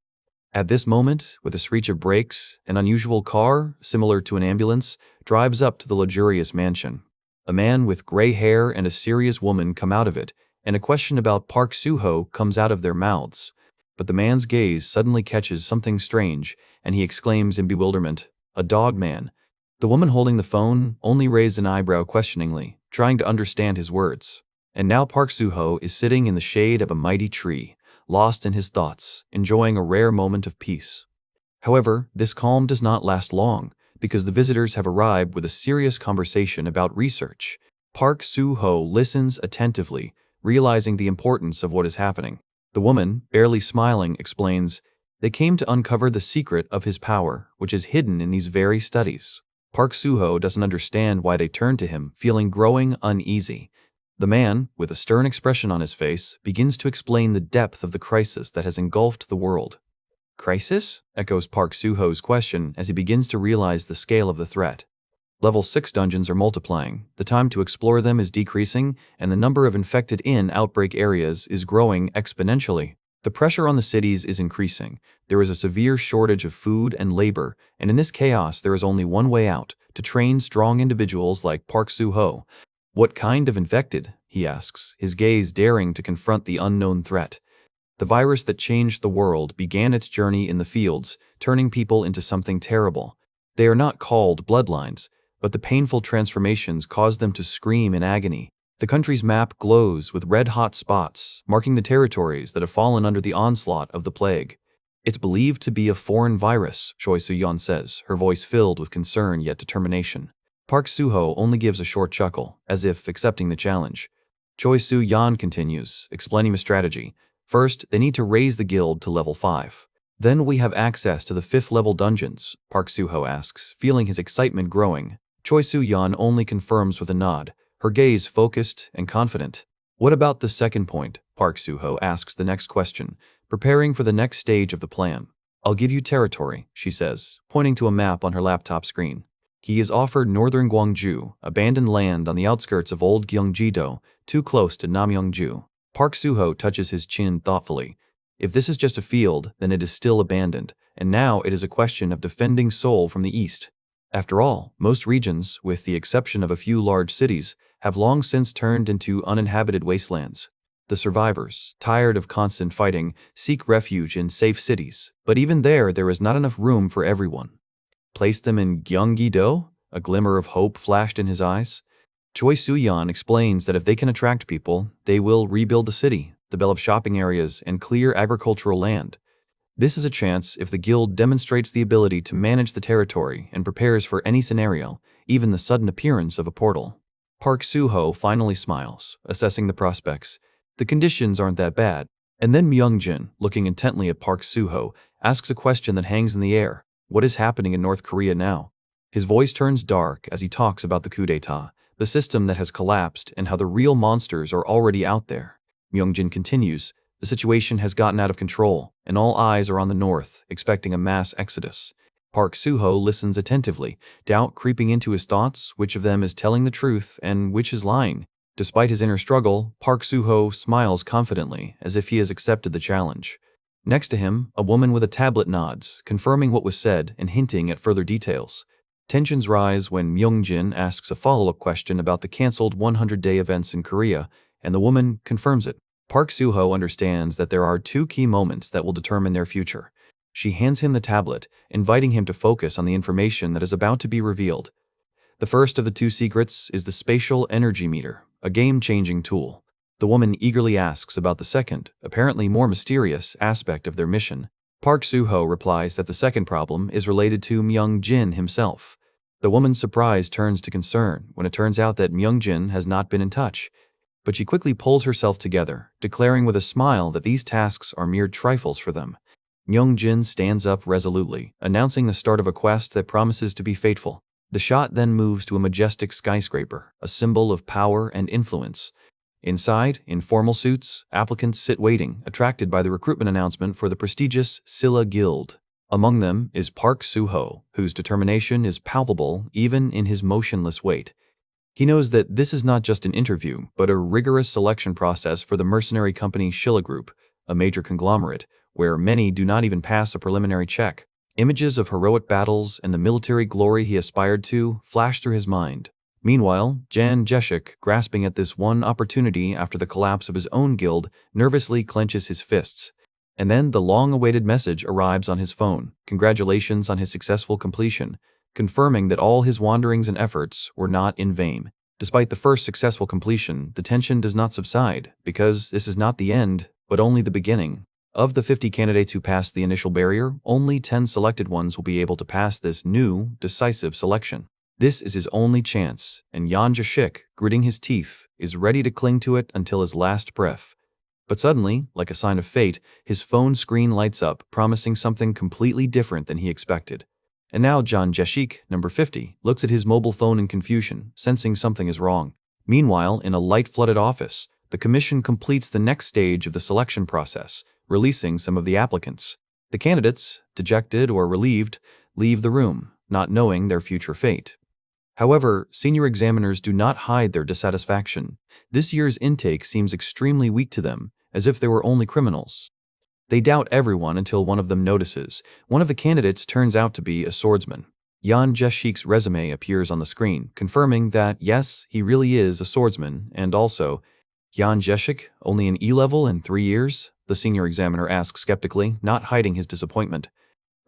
At this moment, with a screech of brakes, an unusual car, similar to an ambulance, drives up to the luxurious mansion. A man with gray hair and a serious woman come out of it, and a question about Park Suho comes out of their mouths. But the man's gaze suddenly catches something strange, and he exclaims in bewilderment, "A dog man." The woman holding the phone only raised an eyebrow questioningly, trying to understand his words. And now Park Suho is sitting in the shade of a mighty tree, lost in his thoughts, enjoying a rare moment of peace. However, this calm does not last long, because the visitors have arrived with a serious conversation about research. Park Suho listens attentively, realizing the importance of what is happening. The woman, barely smiling, explains, "They came to uncover the secret of his power, which is hidden in these very studies." Park Suho doesn't understand why they turn to him, feeling growing uneasy. The man, with a stern expression on his face, begins to explain the depth of the crisis that has engulfed the world. "Crisis?" echoes Park Suho's question as he begins to realize the scale of the threat. Level 6 dungeons are multiplying, the time to explore them is decreasing, and the number of infected in outbreak areas is growing exponentially. The pressure on the cities is increasing. There is a severe shortage of food and labor, and in this chaos there is only one way out, to train strong individuals like Park Suho. "What kind of infected?" he asks, his gaze daring to confront the unknown threat. The virus that changed the world began its journey in the fields, turning people into something terrible. They are not called bloodlines, but the painful transformations caused them to scream in agony. The country's map glows with red-hot spots, marking the territories that have fallen under the onslaught of the plague. "It's believed to be a foreign virus," Choi Soo-yeon says, her voice filled with concern yet determination. Park Suho only gives a short chuckle, as if accepting the challenge. Choi Soo-yeon continues, explaining the strategy. "First, they need to raise the guild to level 5. Then we have access to the 5th level dungeons," Park Suho asks, feeling his excitement growing. Choi Soo-yeon only confirms with a nod, her gaze focused and confident. "What about the second point?" Park Suho asks the next question, preparing for the next stage of the plan. "I'll give you territory," she says, pointing to a map on her laptop screen. He is offered northern Gwangju, abandoned land on the outskirts of Old Gyeonggi-do, too close to Namyeongju. Park Suho touches his chin thoughtfully. If this is just a field, then it is still abandoned, and now it is a question of defending Seoul from the east. After all, most regions, with the exception of a few large cities, have long since turned into uninhabited wastelands. The survivors, tired of constant fighting, seek refuge in safe cities, but even there is not enough room for everyone. "Place them in Gyeonggi-do?" A glimmer of hope flashed in his eyes. Choi Soo-yeon explains that if they can attract people, they will rebuild the city, develop shopping areas, and clear agricultural land. This is a chance if the guild demonstrates the ability to manage the territory and prepares for any scenario, even the sudden appearance of a portal. Park Suho finally smiles, assessing the prospects. The conditions aren't that bad. And then Myung-jin, looking intently at Park Suho, asks a question that hangs in the air. What is happening in North Korea now? His voice turns dark as he talks about the coup d'etat, the system that has collapsed, and how the real monsters are already out there. Myung-jin continues, "The situation has gotten out of control, and all eyes are on the north, expecting a mass exodus." Park Suho listens attentively, doubt creeping into his thoughts, which of them is telling the truth and which is lying. Despite his inner struggle, Park Suho smiles confidently, as if he has accepted the challenge. Next to him, a woman with a tablet nods, confirming what was said and hinting at further details. Tensions rise when Myung-jin asks a follow-up question about the cancelled 100-day events in Korea, and the woman confirms it. Park Suho understands that there are two key moments that will determine their future. She hands him the tablet, inviting him to focus on the information that is about to be revealed. The first of the two secrets is the spatial energy meter, a game-changing tool. The woman eagerly asks about the second, apparently more mysterious, aspect of their mission. Park Suho replies that the second problem is related to Myung-jin himself. The woman's surprise turns to concern when it turns out that Myung-jin has not been in touch. But she quickly pulls herself together, declaring with a smile that these tasks are mere trifles for them. Myung-jin stands up resolutely, announcing the start of a quest that promises to be fateful. The shot then moves to a majestic skyscraper, a symbol of power and influence. Inside, in formal suits, applicants sit waiting, attracted by the recruitment announcement for the prestigious Scylla Guild. Among them is Park Suho, whose determination is palpable even in his motionless weight. He knows that this is not just an interview, but a rigorous selection process for the mercenary company Scylla Group, a major conglomerate, where many do not even pass a preliminary check. Images of heroic battles and the military glory he aspired to flash through his mind. Meanwhile, Jan Jeshik, grasping at this one opportunity after the collapse of his own guild, nervously clenches his fists. And then the long-awaited message arrives on his phone. Congratulations on his successful completion, confirming that all his wanderings and efforts were not in vain. Despite the first successful completion, the tension does not subside, because this is not the end, but only the beginning. Of the 50 candidates who passed the initial barrier, only 10 selected ones will be able to pass this new, decisive selection. This is his only chance, and Jan Jashik, gritting his teeth, is ready to cling to it until his last breath. But suddenly, like a sign of fate, his phone screen lights up, promising something completely different than he expected. And now Jan Jashik, number 50, looks at his mobile phone in confusion, sensing something is wrong. Meanwhile, in a light-flooded office, the commission completes the next stage of the selection process, releasing some of the applicants. The candidates, dejected or relieved, leave the room, not knowing their future fate. However, senior examiners do not hide their dissatisfaction. This year's intake seems extremely weak to them, as if they were only criminals. They doubt everyone until one of them notices. One of the candidates turns out to be a swordsman. Jan Jashik's resume appears on the screen, confirming that, yes, he really is a swordsman, and also, Jan Jashik, only an E-level in 3 years? The senior examiner asks skeptically, not hiding his disappointment.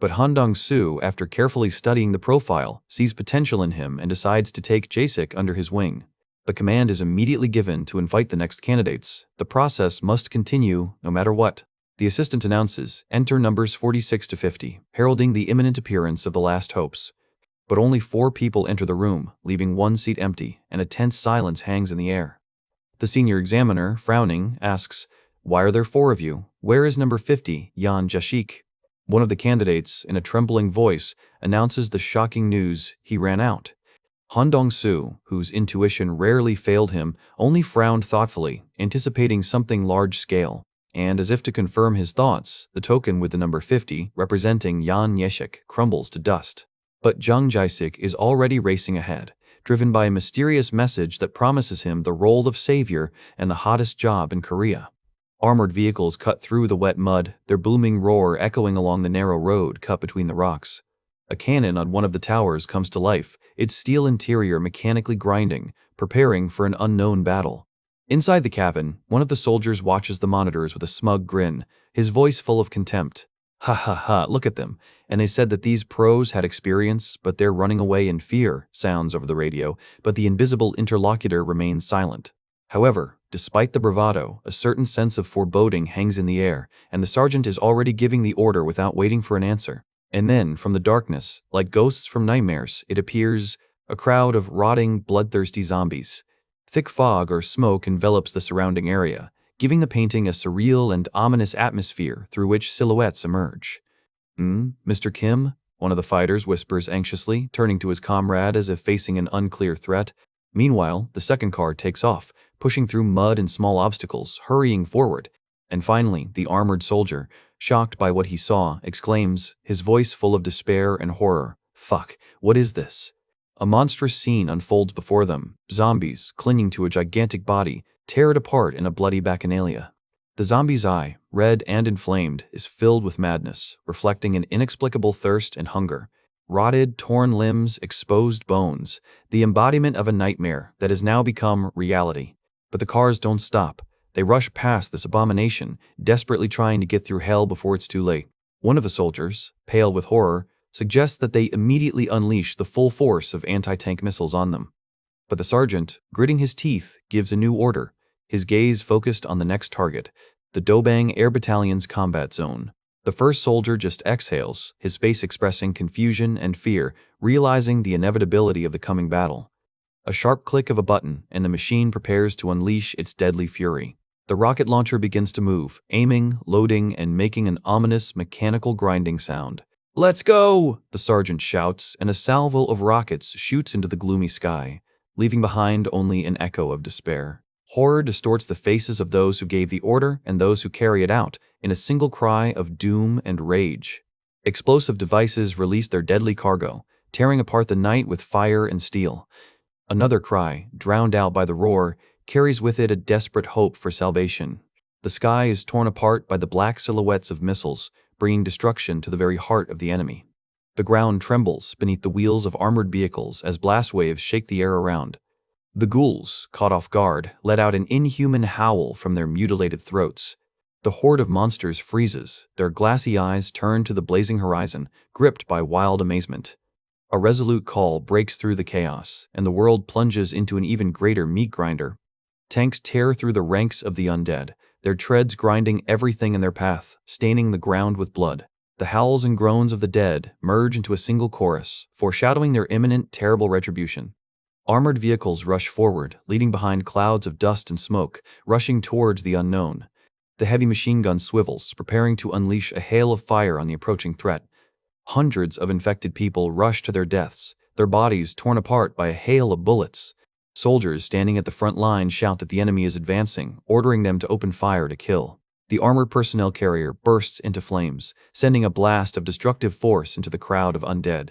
But Han Dong-soo, after carefully studying the profile, sees potential in him and decides to take Jasik under his wing. The command is immediately given to invite the next candidates. The process must continue, no matter what. The assistant announces, enter numbers 46 to 50, heralding the imminent appearance of the last hopes. But only 4 people enter the room, leaving 1 seat empty, and a tense silence hangs in the air. The senior examiner, frowning, asks, why are there 4 of you? Where is number 50, Jan Jashik? One of the candidates, in a trembling voice, announces the shocking news: he ran out. Han Dong-soo, whose intuition rarely failed him, only frowned thoughtfully, anticipating something large-scale. And as if to confirm his thoughts, the token with the number 50, representing Jan Jashik, crumbles to dust. But Jang Jae-sik is already racing ahead, driven by a mysterious message that promises him the role of savior and the hottest job in Korea. Armored vehicles cut through the wet mud, their booming roar echoing along the narrow road cut between the rocks. A cannon on one of the towers comes to life, its steel interior mechanically grinding, preparing for an unknown battle. Inside the cabin, one of the soldiers watches the monitors with a smug grin, his voice full of contempt. Ha ha ha, look at them. And they said that these pros had experience, but they're running away in fear, sounds over the radio, but the invisible interlocutor remains silent. However, despite the bravado, a certain sense of foreboding hangs in the air, and the sergeant is already giving the order without waiting for an answer. And then, from the darkness, like ghosts from nightmares, it appears, a crowd of rotting, bloodthirsty zombies. Thick fog or smoke envelops the surrounding area, giving the painting a surreal and ominous atmosphere through which silhouettes emerge. Mr. Kim? One of the fighters whispers anxiously, turning to his comrade as if facing an unclear threat. Meanwhile, the second car takes off, pushing through mud and small obstacles, hurrying forward. And finally, the armored soldier, shocked by what he saw, exclaims, his voice full of despair and horror, "Fuck, what is this?" A monstrous scene unfolds before them. Zombies, clinging to a gigantic body, tear it apart in a bloody bacchanalia. The zombie's eye, red and inflamed, is filled with madness, reflecting an inexplicable thirst and hunger. Rotted, torn limbs, exposed bones, the embodiment of a nightmare that has now become reality. But the cars don't stop. They rush past this abomination, desperately trying to get through hell before it's too late. One of the soldiers, pale with horror, suggests that they immediately unleash the full force of anti-tank missiles on them. But the sergeant, gritting his teeth, gives a new order, his gaze focused on the next target, the Dobang Air Battalion's combat zone. The first soldier just exhales, his face expressing confusion and fear, realizing the inevitability of the coming battle. A sharp click of a button, and the machine prepares to unleash its deadly fury. The rocket launcher begins to move, aiming, loading, and making an ominous, mechanical grinding sound. "Let's go!" the sergeant shouts, and a salvo of rockets shoots into the gloomy sky, leaving behind only an echo of despair. Horror distorts the faces of those who gave the order and those who carry it out in a single cry of doom and rage. Explosive devices release their deadly cargo, tearing apart the night with fire and steel. Another cry, drowned out by the roar, carries with it a desperate hope for salvation. The sky is torn apart by the black silhouettes of missiles, bringing destruction to the very heart of the enemy. The ground trembles beneath the wheels of armored vehicles as blast waves shake the air around. The ghouls, caught off guard, let out an inhuman howl from their mutilated throats. The horde of monsters freezes, their glassy eyes turned to the blazing horizon, gripped by wild amazement. A resolute call breaks through the chaos, and the world plunges into an even greater meat grinder. Tanks tear through the ranks of the undead, their treads grinding everything in their path, staining the ground with blood. The howls and groans of the dead merge into a single chorus, foreshadowing their imminent, terrible retribution. Armored vehicles rush forward, leading behind clouds of dust and smoke, rushing towards the unknown. The heavy machine gun swivels, preparing to unleash a hail of fire on the approaching threat. Hundreds of infected people rush to their deaths, their bodies torn apart by a hail of bullets. Soldiers standing at the front line shout that the enemy is advancing, ordering them to open fire to kill. The armored personnel carrier bursts into flames, sending a blast of destructive force into the crowd of undead.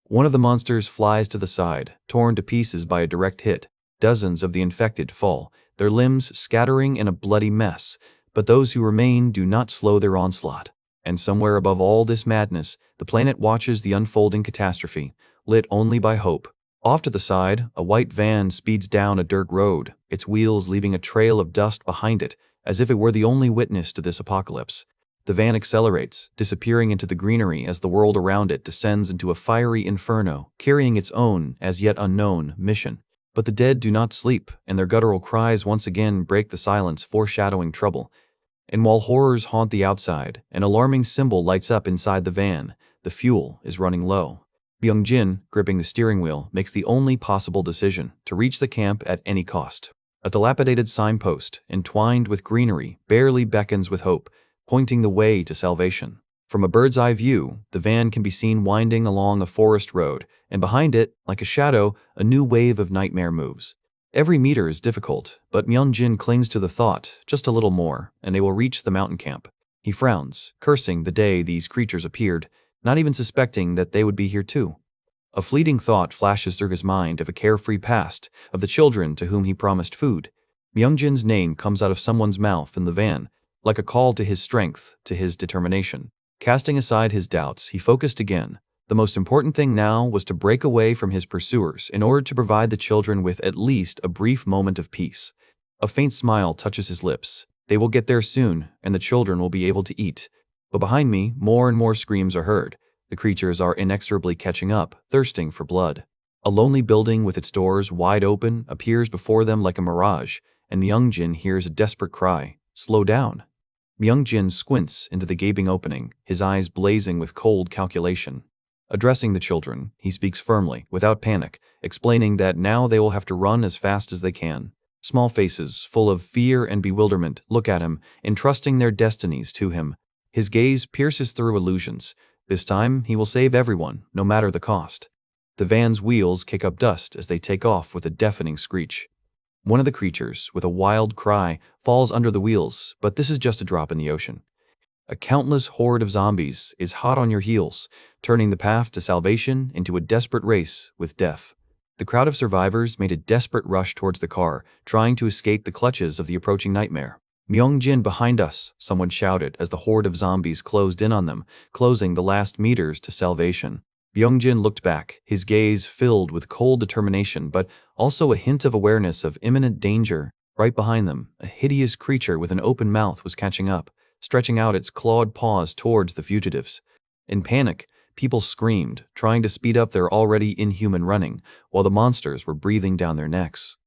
One of the monsters flies to the side, torn to pieces by a direct hit. Dozens of the infected fall, their limbs scattering in a bloody mess, but those who remain do not slow their onslaught. And somewhere above all this madness, the planet watches the unfolding catastrophe, lit only by hope. Off to the side, a white van speeds down a dirt road, its wheels leaving a trail of dust behind it, as if it were the only witness to this apocalypse. The van accelerates, disappearing into the greenery as the world around it descends into a fiery inferno, carrying its own, as yet unknown, mission. But the dead do not sleep, and their guttural cries once again break the silence, foreshadowing trouble. And while horrors haunt the outside, an alarming symbol lights up inside the van. The fuel is running low. Byung-jin, gripping the steering wheel, makes the only possible decision, to reach the camp at any cost. A dilapidated signpost, entwined with greenery, barely beckons with hope, pointing the way to salvation. From a bird's-eye view, the van can be seen winding along a forest road, and behind it, like a shadow, a new wave of nightmare moves. Every meter is difficult, but Myung-jin clings to the thought, just a little more, and they will reach the mountain camp. He frowns, cursing the day these creatures appeared, not even suspecting that they would be here too. A fleeting thought flashes through his mind of a carefree past, of the children to whom he promised food. Myung-jin's name comes out of someone's mouth in the van, like a call to his strength, to his determination. Casting aside his doubts, he focused again. The most important thing now was to break away from his pursuers in order to provide the children with at least a brief moment of peace. A faint smile touches his lips. They will get there soon, and the children will be able to eat. But behind me, more and more screams are heard. The creatures are inexorably catching up, thirsting for blood. A lonely building with its doors wide open appears before them like a mirage, and Myung-jin hears a desperate cry, "Slow down." Myung-jin squints into the gaping opening, his eyes blazing with cold calculation. Addressing the children, he speaks firmly, without panic, explaining that now they will have to run as fast as they can. Small faces, full of fear and bewilderment, look at him, entrusting their destinies to him. His gaze pierces through illusions. This time, he will save everyone, no matter the cost. The van's wheels kick up dust as they take off with a deafening screech. One of the creatures, with a wild cry, falls under the wheels, but this is just a drop in the ocean. A countless horde of zombies is hot on your heels, turning the path to salvation into a desperate race with death. The crowd of survivors made a desperate rush towards the car, trying to escape the clutches of the approaching nightmare. "Myung-jin, behind us," someone shouted as the horde of zombies closed in on them, closing the last meters to salvation. Myung-jin looked back, his gaze filled with cold determination, but also a hint of awareness of imminent danger. Right behind them, a hideous creature with an open mouth was catching up, stretching out its clawed paws towards the fugitives. In panic, people screamed, trying to speed up their already inhuman running, while the monsters were breathing down their necks.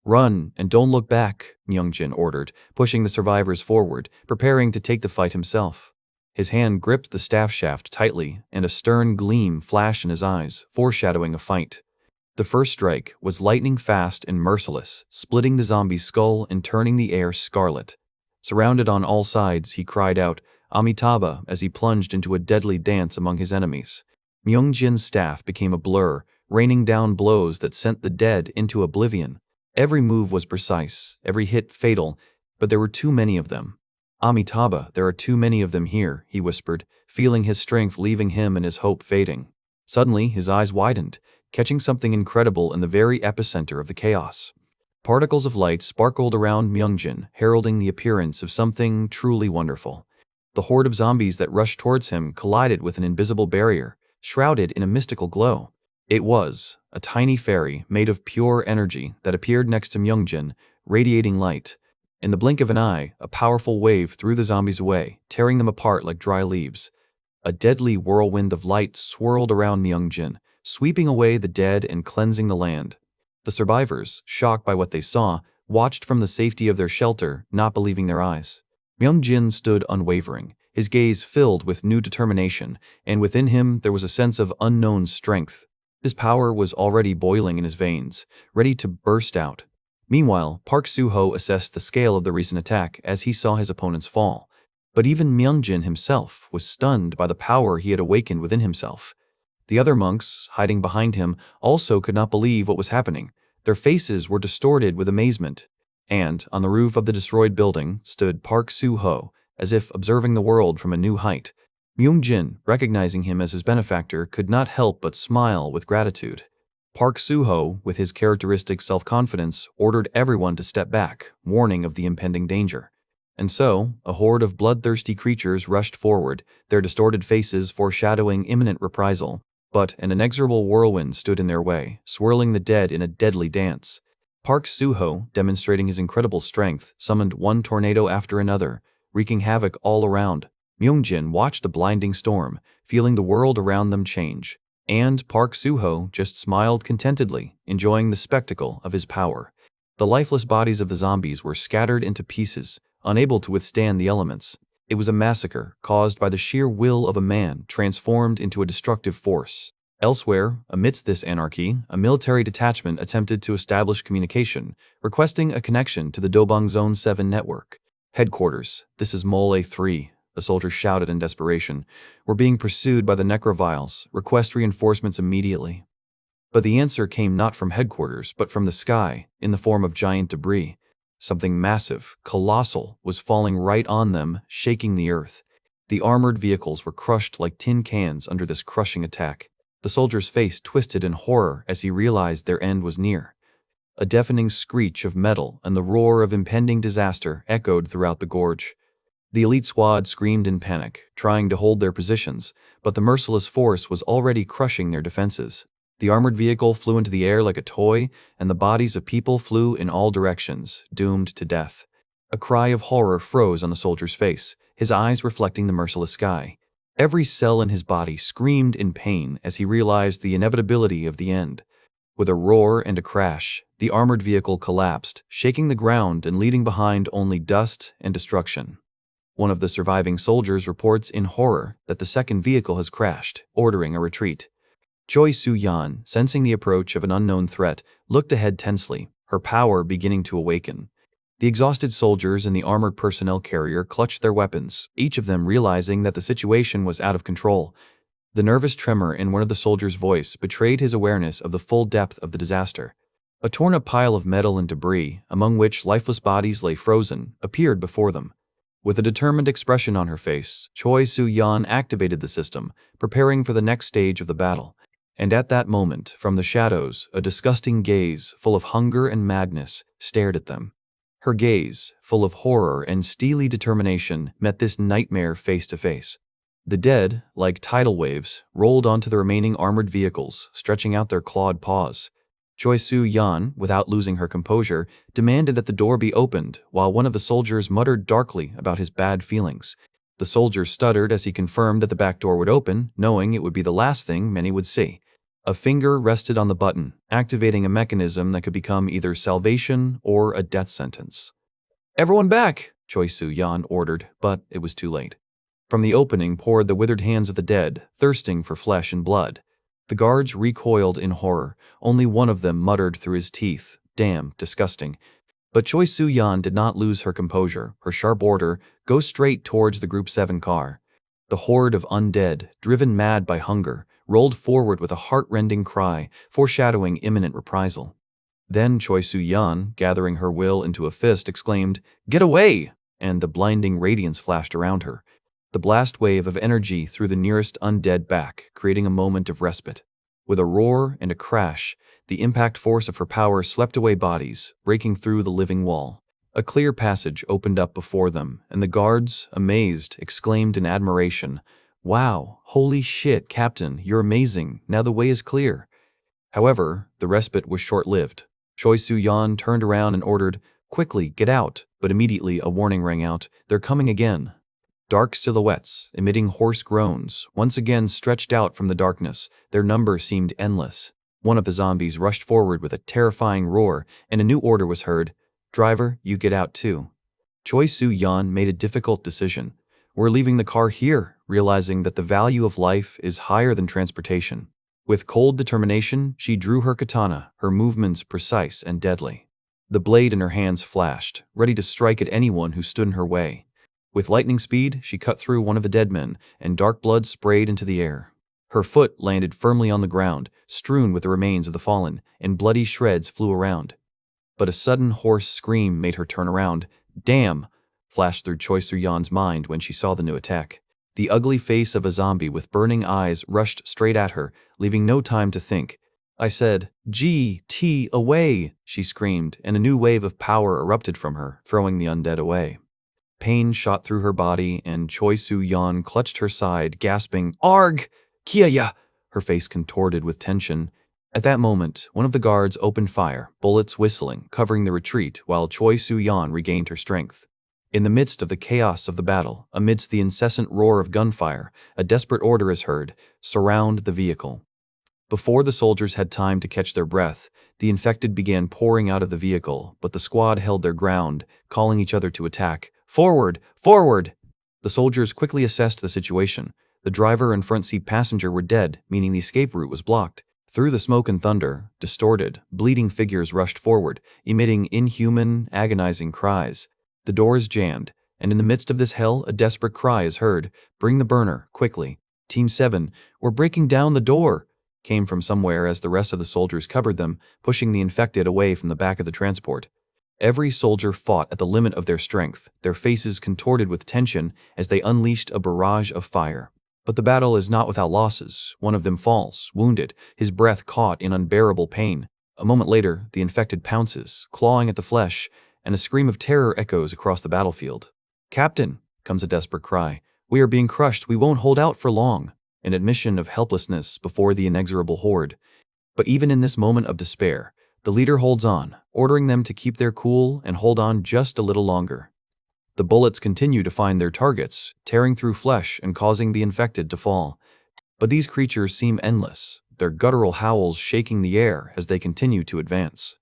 "Run, and don't look back," Myung-jin ordered, pushing the survivors forward, preparing to take the fight himself. His hand gripped the staff shaft tightly, and a stern gleam flashed in his eyes, foreshadowing a fight. The first strike was lightning fast and merciless, splitting the zombie's skull and turning the air scarlet. Surrounded on all sides, he cried out, Amitabha as he plunged into a deadly dance among his enemies. Myungjin's staff became a blur, raining down blows that sent the dead into oblivion. Every move was precise, every hit fatal, but there were too many of them. Amitabha, there are too many of them here, he whispered, feeling his strength leaving him and his hope fading. Suddenly, his eyes widened, catching something incredible in the very epicenter of the chaos. Particles of light sparkled around Myungjin, heralding the appearance of something truly wonderful. The horde of zombies that rushed towards him collided with an invisible barrier, shrouded in a mystical glow. It was a tiny fairy made of pure energy that appeared next to Myungjin, radiating light. In the blink of an eye, a powerful wave threw the zombies away, tearing them apart like dry leaves. A deadly whirlwind of light swirled around Myungjin, sweeping away the dead and cleansing the land. The survivors, shocked by what they saw, watched from the safety of their shelter, not believing their eyes. Myungjin stood unwavering, his gaze filled with new determination, and within him there was a sense of unknown strength. His power was already boiling in his veins, ready to burst out. Meanwhile, Park Suho assessed the scale of the recent attack as he saw his opponents fall. But even Myungjin himself was stunned by the power he had awakened within himself. The other monks, hiding behind him, also could not believe what was happening. Their faces were distorted with amazement. And, on the roof of the destroyed building, stood Park Suho, as if observing the world from a new height. Myungjin, recognizing him as his benefactor, could not help but smile with gratitude. Park Suho, with his characteristic self-confidence, ordered everyone to step back, warning of the impending danger. And so, a horde of bloodthirsty creatures rushed forward, their distorted faces foreshadowing imminent reprisal. But an inexorable whirlwind stood in their way, swirling the dead in a deadly dance. Park Suho, demonstrating his incredible strength, summoned one tornado after another, wreaking havoc all around. Myungjin watched the blinding storm, feeling the world around them change. And Park Suho just smiled contentedly, enjoying the spectacle of his power. The lifeless bodies of the zombies were scattered into pieces, unable to withstand the elements. It was a massacre caused by the sheer will of a man transformed into a destructive force. Elsewhere, amidst this anarchy, a military detachment attempted to establish communication, requesting a connection to the Dobong Zone 7 network. Headquarters, this is Mole A3, the soldiers shouted in desperation. We're being pursued by the necroviles. Request reinforcements immediately. But the answer came not from headquarters, but from the sky, in the form of giant debris. Something massive, colossal, was falling right on them, shaking the earth. The armored vehicles were crushed like tin cans under this crushing attack. The soldier's face twisted in horror as he realized their end was near. A deafening screech of metal and the roar of impending disaster echoed throughout the gorge. The elite squad screamed in panic, trying to hold their positions, but the merciless force was already crushing their defenses. The armored vehicle flew into the air like a toy, and the bodies of people flew in all directions, doomed to death. A cry of horror froze on the soldier's face, his eyes reflecting the merciless sky. Every cell in his body screamed in pain as he realized the inevitability of the end. With a roar and a crash, the armored vehicle collapsed, shaking the ground and leaving behind only dust and destruction. One of the surviving soldiers reports in horror that the second vehicle has crashed, ordering a retreat. Choi Soo-yan, sensing the approach of an unknown threat, looked ahead tensely, her power beginning to awaken. The exhausted soldiers in the armored personnel carrier clutched their weapons, each of them realizing that the situation was out of control. The nervous tremor in one of the soldiers' voice betrayed his awareness of the full depth of the disaster. A torn-up pile of metal and debris, among which lifeless bodies lay frozen, appeared before them. With a determined expression on her face, Choi Soo-yan activated the system, preparing for the next stage of the battle. And at that moment, from the shadows, a disgusting gaze, full of hunger and madness, stared at them. Her gaze, full of horror and steely determination, met this nightmare face to face. The dead, like tidal waves, rolled onto the remaining armored vehicles, stretching out their clawed paws. Choi Soo-yan, without losing her composure, demanded that the door be opened, while one of the soldiers muttered darkly about his bad feelings. The soldier stuttered as he confirmed that the back door would open, knowing it would be the last thing many would see. A finger rested on the button, activating a mechanism that could become either salvation or a death sentence. "Everyone back!" Choi Soo-yan ordered, but it was too late. From the opening poured the withered hands of the dead, thirsting for flesh and blood. The guards recoiled in horror. Only one of them muttered through his teeth, "Damn, disgusting." But Choi Soo-yeon did not lose her composure. Her sharp order, go straight towards the Group 7 car. The horde of undead, driven mad by hunger, rolled forward with a heart-rending cry, foreshadowing imminent reprisal. Then Choi Soo-yeon, gathering her will into a fist, exclaimed, "Get away!" And the blinding radiance flashed around her. The blast wave of energy threw the nearest undead back, creating a moment of respite. With a roar and a crash, the impact force of her power swept away bodies, breaking through the living wall. A clear passage opened up before them, and the guards, amazed, exclaimed in admiration, "Wow, holy shit, Captain, you're amazing, now the way is clear." However, the respite was short-lived. Choi Soo-yeon turned around and ordered, "Quickly, get out," but immediately a warning rang out, "They're coming again." Dark silhouettes, emitting hoarse groans, once again stretched out from the darkness. Their number seemed endless. One of the zombies rushed forward with a terrifying roar, and a new order was heard, "Driver, you get out too." Choi Soo-yeon made a difficult decision. "We're leaving the car here," realizing that the value of life is higher than transportation. With cold determination, she drew her katana, her movements precise and deadly. The blade in her hands flashed, ready to strike at anyone who stood in her way. With lightning speed, she cut through one of the dead men, and dark blood sprayed into the air. Her foot landed firmly on the ground, strewn with the remains of the fallen, and bloody shreds flew around. But a sudden hoarse scream made her turn around. "Damn!" flashed through Choi Soo-yeon's mind when she saw the new attack. The ugly face of a zombie with burning eyes rushed straight at her, leaving no time to think. "I said, GT, away!" she screamed, and a new wave of power erupted from her, throwing the undead away. Pain shot through her body, and Choi Soo-yeon clutched her side, gasping, "Arg! Kiaya!" her face contorted with tension. At that moment, one of the guards opened fire, bullets whistling, covering the retreat, while Choi Soo-yeon regained her strength. In the midst of the chaos of the battle, amidst the incessant roar of gunfire, a desperate order is heard, "Surround the vehicle." Before the soldiers had time to catch their breath, the infected began pouring out of the vehicle, but the squad held their ground, calling each other to attack. "Forward! Forward!" The soldiers quickly assessed the situation. The driver and front seat passenger were dead, meaning the escape route was blocked. Through the smoke and thunder, distorted, bleeding figures rushed forward, emitting inhuman, agonizing cries. The door is jammed, and in the midst of this hell, a desperate cry is heard, "Bring the burner, quickly." "Team 7, we're breaking down the door," came from somewhere as the rest of the soldiers covered them, pushing the infected away from the back of the transport. Every soldier fought at the limit of their strength, their faces contorted with tension as they unleashed a barrage of fire. But the battle is not without losses. One of them falls, wounded, his breath caught in unbearable pain. A moment later, the infected pounces, clawing at the flesh, and a scream of terror echoes across the battlefield. "Captain," comes a desperate cry, "we are being crushed, we won't hold out for long." An admission of helplessness before the inexorable horde. But even in this moment of despair, the leader holds on, ordering them to keep their cool and hold on just a little longer. The bullets continue to find their targets, tearing through flesh and causing the infected to fall. But these creatures seem endless, their guttural howls shaking the air as they continue to advance.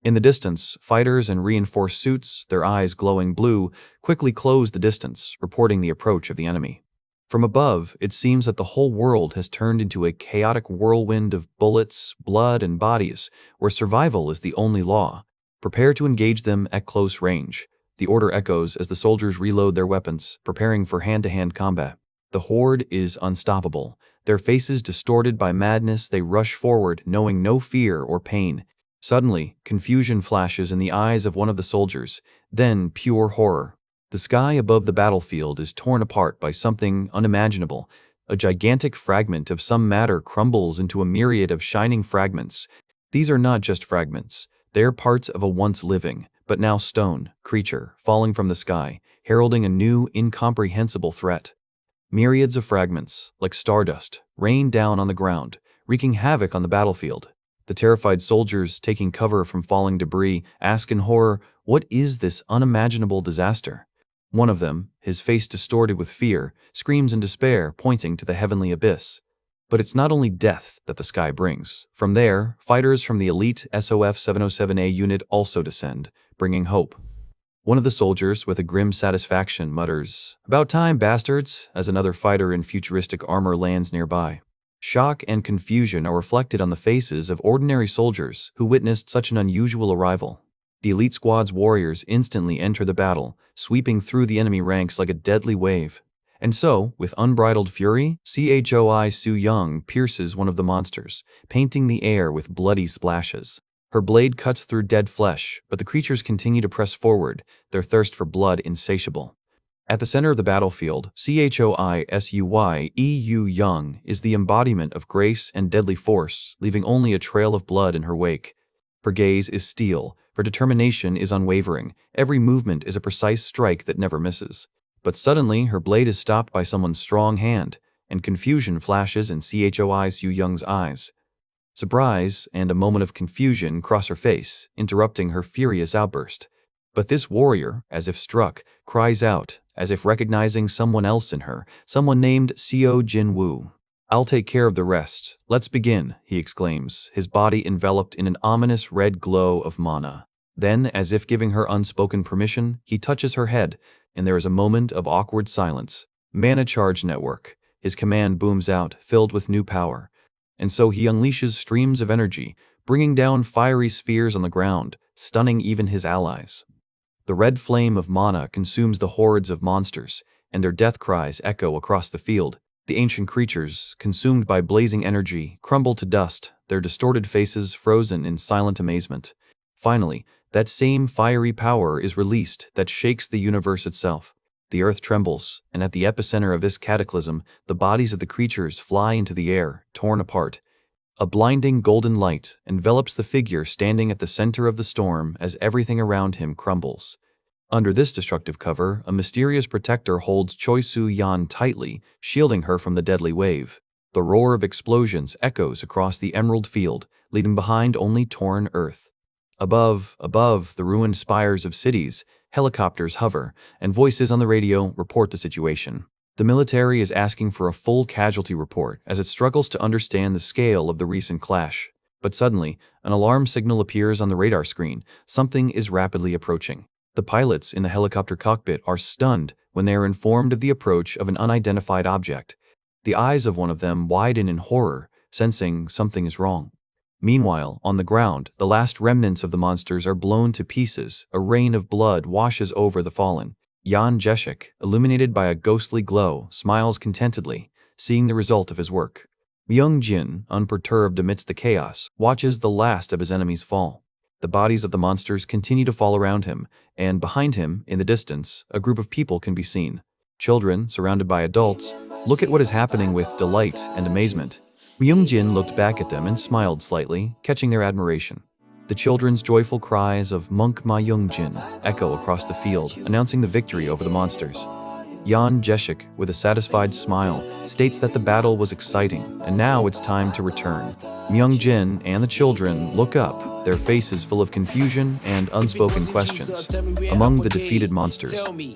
In the distance, fighters in reinforced suits, their eyes glowing blue, quickly close the distance, reporting the approach of the enemy. From above, it seems that the whole world has turned into a chaotic whirlwind of bullets, blood, and bodies, where survival is the only law. Prepare to engage them at close range. The order echoes as the soldiers reload their weapons, preparing for hand-to-hand combat. The horde is unstoppable. Their faces distorted by madness, they rush forward, knowing no fear or pain. Suddenly, confusion flashes in the eyes of one of the soldiers, then pure horror. The sky above the battlefield is torn apart by something unimaginable. A gigantic fragment of some matter crumbles into a myriad of shining fragments. These are not just fragments. They are parts of a once living, but now stone, creature, falling from the sky, heralding a new, incomprehensible threat. Myriads of fragments, like stardust, rain down on the ground, wreaking havoc on the battlefield. The terrified soldiers, taking cover from falling debris, ask in horror, "What is this unimaginable disaster?" One of them, his face distorted with fear, screams in despair, pointing to the heavenly abyss. But it's not only death that the sky brings. From there, fighters from the elite SOF 707A unit also descend, bringing hope. One of the soldiers, with a grim satisfaction, mutters, "About time, bastards," as another fighter in futuristic armor lands nearby. Shock and confusion are reflected on the faces of ordinary soldiers who witnessed such an unusual arrival. The elite squad's warriors instantly enter the battle, sweeping through the enemy ranks like a deadly wave. And so, with unbridled fury, Choi Su-young pierces one of the monsters, painting the air with bloody splashes. Her blade cuts through dead flesh, but the creatures continue to press forward, their thirst for blood insatiable. At the center of the battlefield, Choi Su-young is the embodiment of grace and deadly force, leaving only a trail of blood in her wake. Her gaze is steel, her determination is unwavering, every movement is a precise strike that never misses. But suddenly, her blade is stopped by someone's strong hand, and confusion flashes in Choi Su-young's eyes. Surprise and a moment of confusion cross her face, interrupting her furious outburst. But this warrior, as if struck, cries out, as if recognizing someone else in her, someone named Seo Jin-woo. "I'll take care of the rest. Let's begin," he exclaims, his body enveloped in an ominous red glow of mana. Then, as if giving her unspoken permission, he touches her head, and there is a moment of awkward silence. "Mana charge network." His command booms out, filled with new power. And so he unleashes streams of energy, bringing down fiery spheres on the ground, stunning even his allies. The red flame of mana consumes the hordes of monsters, and their death cries echo across the field. The ancient creatures, consumed by blazing energy, crumble to dust, their distorted faces frozen in silent amazement. Finally, that same fiery power is released that shakes the universe itself. The earth trembles, and at the epicenter of this cataclysm, the bodies of the creatures fly into the air, torn apart. A blinding golden light envelops the figure standing at the center of the storm as everything around him crumbles. Under this destructive cover, a mysterious protector holds Choi Su-young tightly, shielding her from the deadly wave. The roar of explosions echoes across the emerald field, leaving behind only torn earth. Above the ruined spires of cities, helicopters hover, and voices on the radio report the situation. The military is asking for a full casualty report as it struggles to understand the scale of the recent clash. But suddenly, an alarm signal appears on the radar screen. Something is rapidly approaching. The pilots in the helicopter cockpit are stunned when they are informed of the approach of an unidentified object. The eyes of one of them widen in horror, sensing something is wrong. Meanwhile, on the ground, the last remnants of the monsters are blown to pieces. A rain of blood washes over the fallen. Jan Jeshik, illuminated by a ghostly glow, smiles contentedly, seeing the result of his work. Myung-jin, unperturbed amidst the chaos, watches the last of his enemies fall. The bodies of the monsters continue to fall around him, and behind him, in the distance, a group of people can be seen. Children, surrounded by adults, look at what is happening with delight and amazement. Myung-jin looked back at them and smiled slightly, catching their admiration. The children's joyful cries of "Monk Ma Young-jin" echo across the field, announcing the victory over the monsters. Jan Jeshik, with a satisfied smile, states that the battle was exciting, and now it's time to return. Myung-jin and the children look up, their faces full of confusion and unspoken questions. Among the defeated monsters,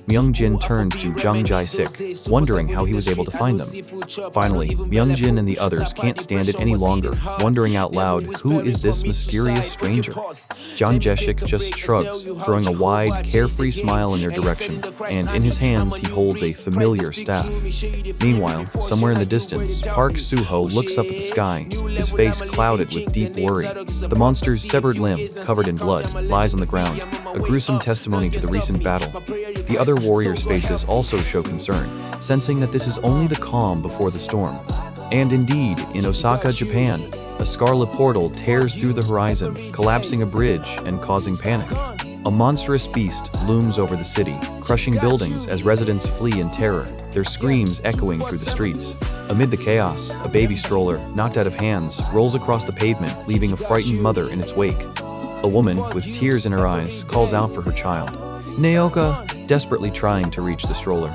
Myung-jin turns to Jang Jae-sik, wondering how he was able to find them. Finally, Myung-jin and the others can't stand it any longer, wondering out loud, who is this mysterious stranger? Jang Jae-sik just shrugs, throwing a wide, carefree smile in their direction, and in his hands he holds a familiar staff. Meanwhile, somewhere in the distance, Park Suho looks up at the sky, his face clouded with deep worry. The monster's severed limb, covered in blood, lies on the ground, a gruesome testimony to the recent battle. The other warriors' faces also show concern, sensing that this is only the calm before the storm. And indeed, in Osaka, Japan, a scarlet portal tears through the horizon, collapsing a bridge and causing panic. A monstrous beast looms over the city, crushing buildings as residents flee in terror, their screams echoing through the streets. Amid the chaos, a baby stroller, knocked out of hands, rolls across the pavement, leaving a frightened mother in its wake. A woman, with tears in her eyes, calls out for her child, Naoka, desperately trying to reach the stroller.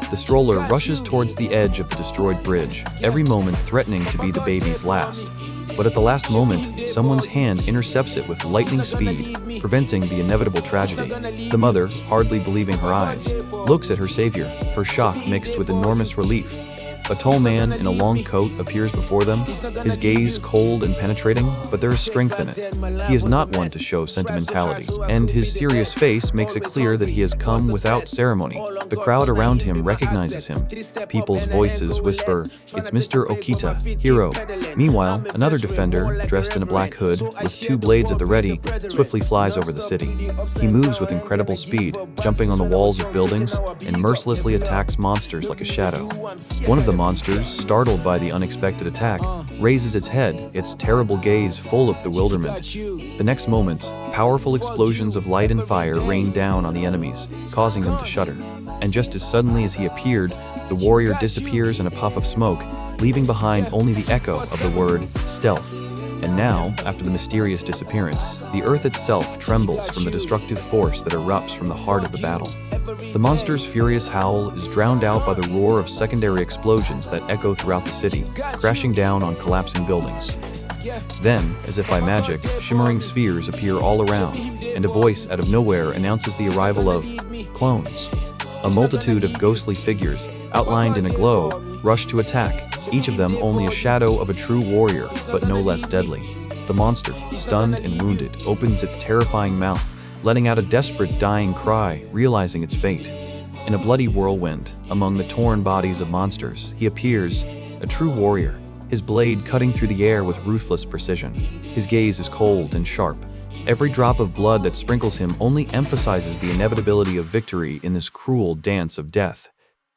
The stroller rushes towards the edge of the destroyed bridge, every moment threatening to be the baby's last. But at the last moment, someone's hand intercepts it with lightning speed, preventing the inevitable tragedy. The mother, hardly believing her eyes, looks at her savior, her shock mixed with enormous relief. A tall man in a long coat appears before them, his gaze cold and penetrating, but there is strength in it. He is not one to show sentimentality, and his serious face makes it clear that he has come without ceremony. The crowd around him recognizes him. People's voices whisper, "It's Mr. Okita, hero." Meanwhile, another defender, dressed in a black hood, with two blades at the ready, swiftly flies over the city. He moves with incredible speed, jumping on the walls of buildings, and mercilessly attacks monsters like a shadow. One of the monsters, startled by the unexpected attack, raises its head, its terrible gaze full of bewilderment. The next moment, powerful explosions of light and fire rain down on the enemies, causing them to shudder. And just as suddenly as he appeared, the warrior disappears in a puff of smoke, leaving behind only the echo of the word stealth. And now, after the mysterious disappearance, the earth itself trembles from the destructive force that erupts from the heart of the battle. The monster's furious howl is drowned out by the roar of secondary explosions that echo throughout the city, crashing down on collapsing buildings. Then, as if by magic, shimmering spheres appear all around, and a voice out of nowhere announces the arrival of clones. A multitude of ghostly figures, outlined in a glow, rush to attack, each of them only a shadow of a true warrior, but no less deadly. The monster, stunned and wounded, opens its terrifying mouth, letting out a desperate dying cry, realizing its fate. In a bloody whirlwind, among the torn bodies of monsters, he appears, a true warrior, his blade cutting through the air with ruthless precision. His gaze is cold and sharp. Every drop of blood that sprinkles him only emphasizes the inevitability of victory in this cruel dance of death.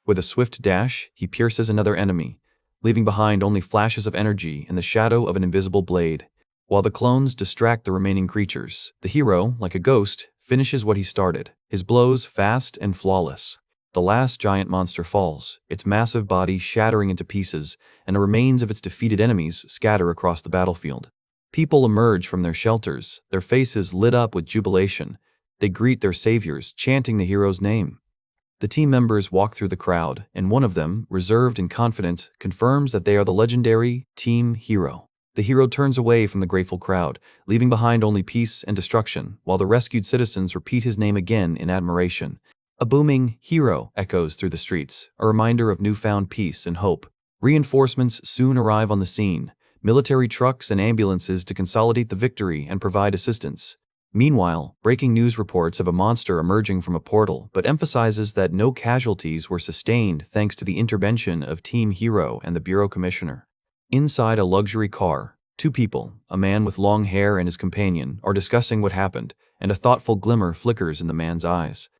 With a swift dash, he pierces another enemy, leaving behind only flashes of energy in the shadow of an invisible blade. While the clones distract the remaining creatures, the hero, like a ghost, finishes what he started, his blows fast and flawless. The last giant monster falls, its massive body shattering into pieces, and the remains of its defeated enemies scatter across the battlefield. People emerge from their shelters, their faces lit up with jubilation. They greet their saviors, chanting the hero's name. The team members walk through the crowd, and one of them, reserved and confident, confirms that they are the legendary Team Hero. The hero turns away from the grateful crowd, leaving behind only peace and destruction, while the rescued citizens repeat his name again in admiration. A booming hero echoes through the streets, a reminder of newfound peace and hope. Reinforcements soon arrive on the scene, military trucks and ambulances to consolidate the victory and provide assistance. Meanwhile, breaking news reports of a monster emerging from a portal, but emphasizes that no casualties were sustained thanks to the intervention of Team Hero and the Bureau Commissioner. Inside a luxury car, two people, a man with long hair and his companion, are discussing what happened, and a thoughtful glimmer flickers in the man's eyes.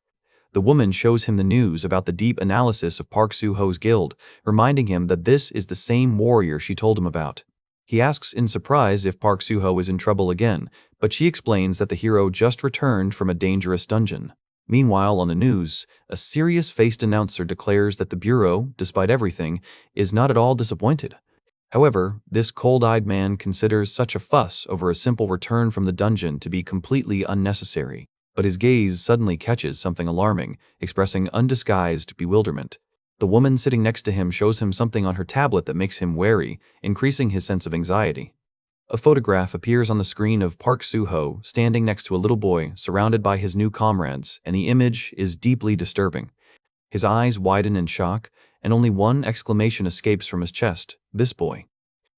The woman shows him the news about the deep analysis of Park Suho's guild, reminding him that this is the same warrior she told him about. He asks in surprise if Park Suho is in trouble again, but she explains that the hero just returned from a dangerous dungeon. Meanwhile, on the news, a serious-faced announcer declares that the Bureau, despite everything, is not at all disappointed. However, this cold-eyed man considers such a fuss over a simple return from the dungeon to be completely unnecessary, but his gaze suddenly catches something alarming, expressing undisguised bewilderment. The woman sitting next to him shows him something on her tablet that makes him wary, increasing his sense of anxiety. A photograph appears on the screen of Park Suho standing next to a little boy surrounded by his new comrades, and the image is deeply disturbing. His eyes widen in shock, and only one exclamation escapes from his chest: "This boy."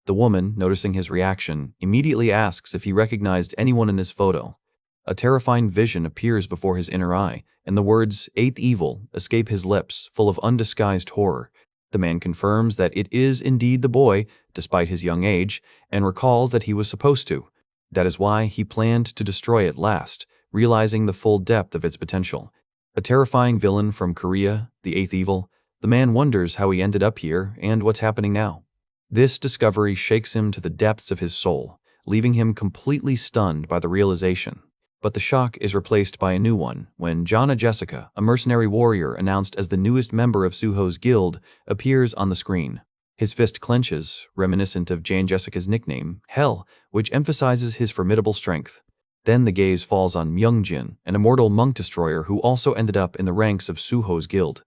The woman, noticing his reaction, immediately asks if he recognized anyone in this photo. A terrifying vision appears before his inner eye, and the words "eighth evil" escape his lips, full of undisguised horror. The man confirms that it is indeed the boy, despite his young age, and recalls that he was supposed to. That is why he planned to destroy it last, realizing the full depth of its potential. A terrifying villain from Korea, the eighth evil, the man wonders how he ended up here and what's happening now. This discovery shakes him to the depths of his soul, leaving him completely stunned by the realization. But the shock is replaced by a new one when Jana Jessica, a mercenary warrior announced as the newest member of Suho's guild, appears on the screen. His fist clenches, reminiscent of Jane Jessica's nickname, Hell, which emphasizes his formidable strength. Then the gaze falls on Myungjin, an immortal monk destroyer who also ended up in the ranks of Suho's guild.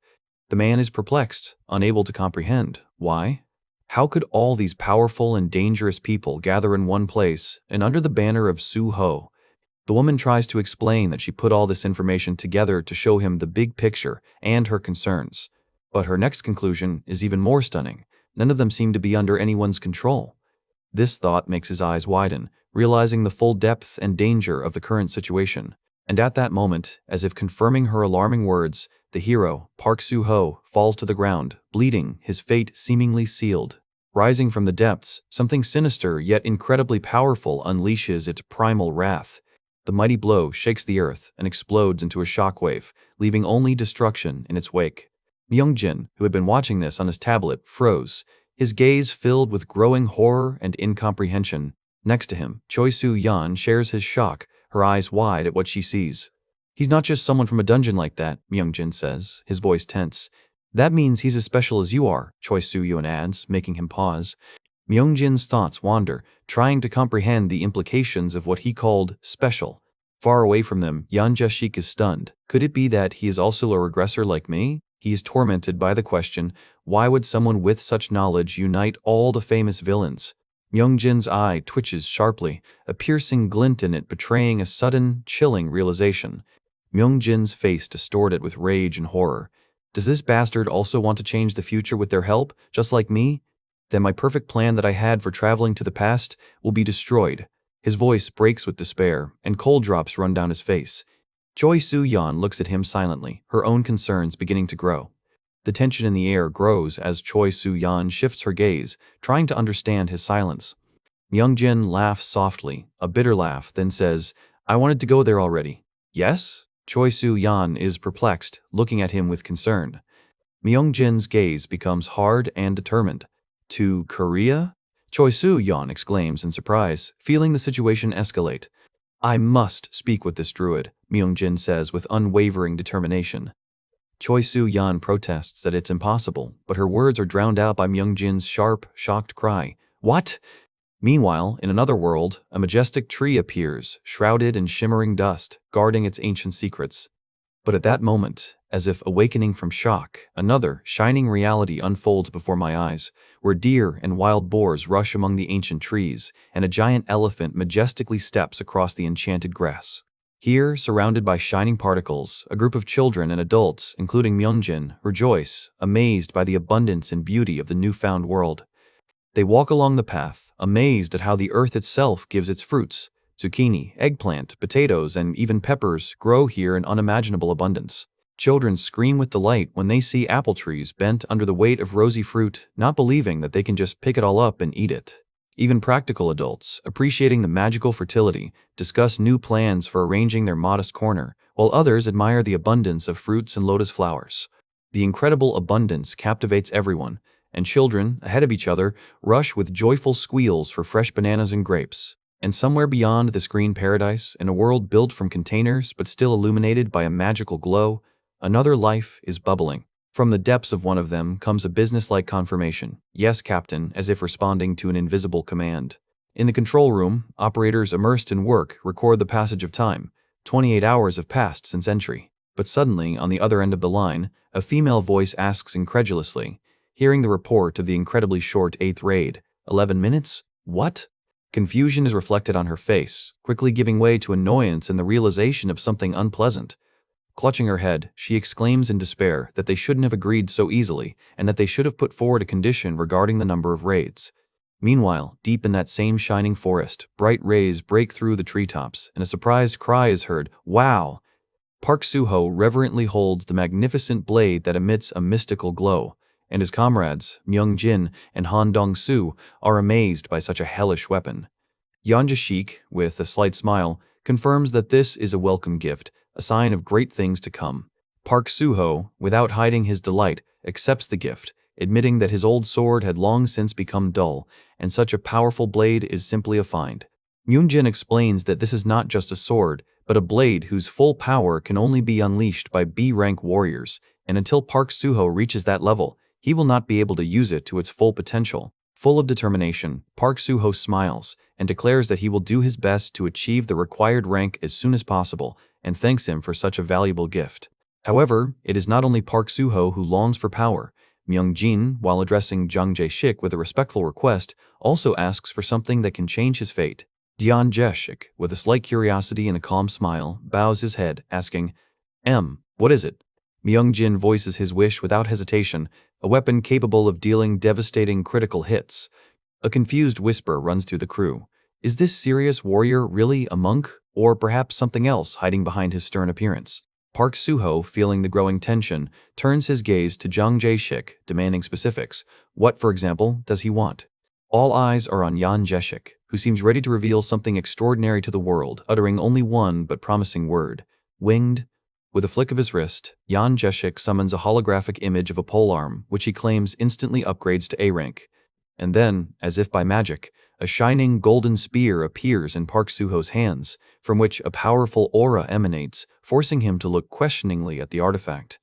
The man is perplexed, unable to comprehend. Why? How could all these powerful and dangerous people gather in one place and under the banner of Suho? The woman tries to explain that she put all this information together to show him the big picture and her concerns. But her next conclusion is even more stunning. none of them seem to be under anyone's control. This thought makes his eyes widen, realizing the full depth and danger of the current situation. And at that moment, as if confirming her alarming words, the hero, Park Suho, falls to the ground, bleeding, his fate seemingly sealed. Rising from the depths, something sinister yet incredibly powerful unleashes its primal wrath. The mighty blow shakes the earth and explodes into a shockwave, leaving only destruction in its wake. Myungjin, who had been watching this on his tablet, froze, his gaze filled with growing horror and incomprehension. Next to him, Choi Soo-yeon shares his shock, her eyes wide at what she sees. "He's not just someone from a dungeon like that," Myungjin says, his voice tense. "That means he's as special as you are," Choi Soo-yeon adds, making him pause. Myungjin's thoughts wander, trying to comprehend the implications of what he called special. Far away from them, Yan Jashik is stunned. Could it be that he is also a regressor like me? He is tormented by the question, why would someone with such knowledge unite all the famous villains? Myungjin's eye twitches sharply, a piercing glint in it betraying a sudden, chilling realization. Myungjin's face distorted with rage and horror. Does this bastard also want to change the future with their help, just like me? Then my perfect plan that I had for traveling to the past will be destroyed. His voice breaks with despair, and cold drops run down his face. Choi Soo-yeon looks at him silently, her own concerns beginning to grow. The tension in the air grows as Choi Soo-yeon shifts her gaze, trying to understand his silence. Myungjin laughs softly, a bitter laugh, then says, "I wanted to go there already." "Yes?" Choi Soo-yeon is perplexed, looking at him with concern. Myungjin's gaze becomes hard and determined. "To Korea?" Choi Soo-yeon exclaims in surprise, feeling the situation escalate. "I must speak with this druid," Myungjin says with unwavering determination. Choi Soo-yeon protests that it's impossible, but her words are drowned out by Myungjin's sharp, shocked cry. "What?" Meanwhile, in another world, a majestic tree appears, shrouded in shimmering dust, guarding its ancient secrets. But at that moment, as if awakening from shock, another, shining reality unfolds before my eyes, where deer and wild boars rush among the ancient trees, and a giant elephant majestically steps across the enchanted grass. Here, surrounded by shining particles, a group of children and adults, including Myungjin, rejoice, amazed by the abundance and beauty of the newfound world. They walk along the path, amazed at how the earth itself gives its fruits. Zucchini, eggplant, potatoes, and even peppers grow here in unimaginable abundance. Children scream with delight when they see apple trees bent under the weight of rosy fruit, not believing that they can just pick it all up and eat it. Even practical adults, appreciating the magical fertility, discuss new plans for arranging their modest corner, while others admire the abundance of fruits and lotus flowers. The incredible abundance captivates everyone, and children, ahead of each other, rush with joyful squeals for fresh bananas and grapes. And somewhere beyond this green paradise, in a world built from containers but still illuminated by a magical glow, another life is bubbling. From the depths of one of them comes a businesslike confirmation. "Yes, Captain," as if responding to an invisible command. In the control room, operators immersed in work record the passage of time. 28 hours have passed since entry. But suddenly, on the other end of the line, a female voice asks incredulously, hearing the report of the incredibly short 8th raid. 11 minutes? What? Confusion is reflected on her face, quickly giving way to annoyance and the realization of something unpleasant. Clutching her head, she exclaims in despair that they shouldn't have agreed so easily and that they should have put forward a condition regarding the number of raids. Meanwhile, deep in that same shining forest, bright rays break through the treetops, and a surprised cry is heard, "Wow!" Park Suho reverently holds the magnificent blade that emits a mystical glow, and his comrades, Myungjin and Han Dong-soo, are amazed by such a hellish weapon. Yan Jashik, with a slight smile, confirms that this is a welcome gift, a sign of great things to come. Park Suho, without hiding his delight, accepts the gift, admitting that his old sword had long since become dull, and such a powerful blade is simply a find. Myungjin explains that this is not just a sword, but a blade whose full power can only be unleashed by B-rank warriors, and until Park Suho reaches that level, he will not be able to use it to its full potential. Full of determination, Park Suho smiles and declares that he will do his best to achieve the required rank as soon as possible, and thanks him for such a valuable gift. However, it is not only Park Suho who longs for power. Myungjin, while addressing Jang Jae-shik with a respectful request, also asks for something that can change his fate. Yan Jae-shik, with a slight curiosity and a calm smile, bows his head, asking, "What is it?" Myung-jin voices his wish without hesitation, a weapon capable of dealing devastating critical hits. A confused whisper runs through the crew. Is this serious warrior really a monk, or perhaps something else hiding behind his stern appearance? Park Suho, feeling the growing tension, turns his gaze to Jang Jae-shik, demanding specifics. What, for example, does he want? All eyes are on Yan Jae-shik, who seems ready to reveal something extraordinary to the world, uttering only one but promising word. Winged. With a flick of his wrist, Yan Jae-shik summons a holographic image of a polearm, which he claims instantly upgrades to A rank. And then, as if by magic, a shining golden spear appears in Park Suho's hands, from which a powerful aura emanates, forcing him to look questioningly at the artifact.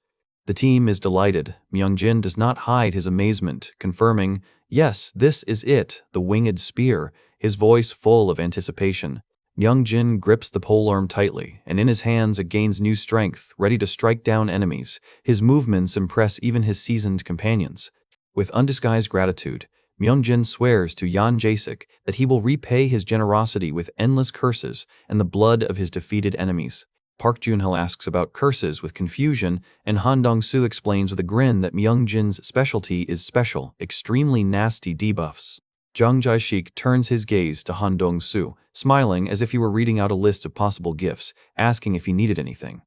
The team is delighted. Myung-jin does not hide his amazement, confirming, "Yes, this is it, the winged spear," his voice full of anticipation. Myung-jin grips the polearm tightly, and in his hands it gains new strength, ready to strike down enemies. His movements impress even his seasoned companions. With undisguised gratitude, Myung-jin swears to Yan Jae-shik that he will repay his generosity with endless curses and the blood of his defeated enemies. Park Junho asks about curses with confusion, and Han Dong-soo explains with a grin that Myung-jin's specialty is special, extremely nasty debuffs. Jang Jae-shik turns his gaze to Han Dong-soo, smiling as if he were reading out a list of possible gifts, asking if he needed anything.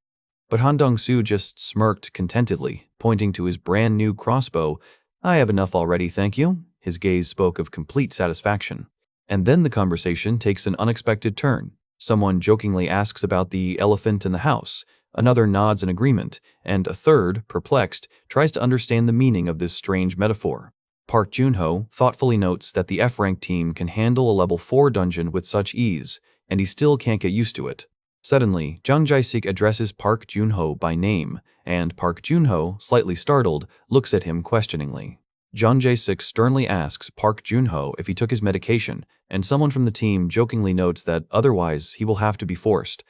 But Han Dong-soo just smirked contentedly, pointing to his brand new crossbow. "I have enough already, thank you." His gaze spoke of complete satisfaction. And then the conversation takes an unexpected turn. Someone jokingly asks about the elephant in the house, another nods in agreement, and a third, perplexed, tries to understand the meaning of this strange metaphor. Park Junho thoughtfully notes that the F-rank team can handle a level 4 dungeon with such ease, and he still can't get used to it. Suddenly, Jang Jae-shik addresses Park Junho by name, and Park Junho, slightly startled, looks at him questioningly. Jang Jae-shik sternly asks Park Junho if he took his medication, and someone from the team jokingly notes that otherwise he will have to be forced.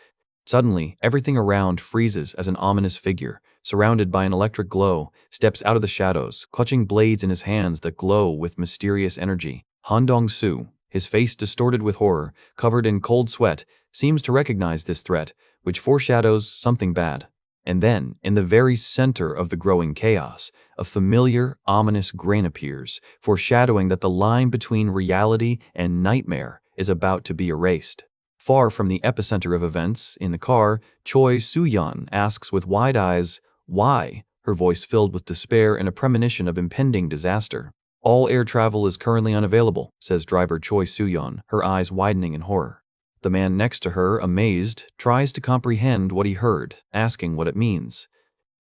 Suddenly, everything around freezes as an ominous figure, surrounded by an electric glow, steps out of the shadows, clutching blades in his hands that glow with mysterious energy. Han Dong-soo, his face distorted with horror, covered in cold sweat, seems to recognize this threat, which foreshadows something bad. And then, in the very center of the growing chaos, a familiar, ominous grin appears, foreshadowing that the line between reality and nightmare is about to be erased. Far from the epicenter of events, in the car, Choi Soo-yeon asks with wide eyes, "Why?" her voice filled with despair and a premonition of impending disaster. "All air travel is currently unavailable," says driver Choi Soo-yeon, her eyes widening in horror. The man next to her, amazed, tries to comprehend what he heard, asking what it means.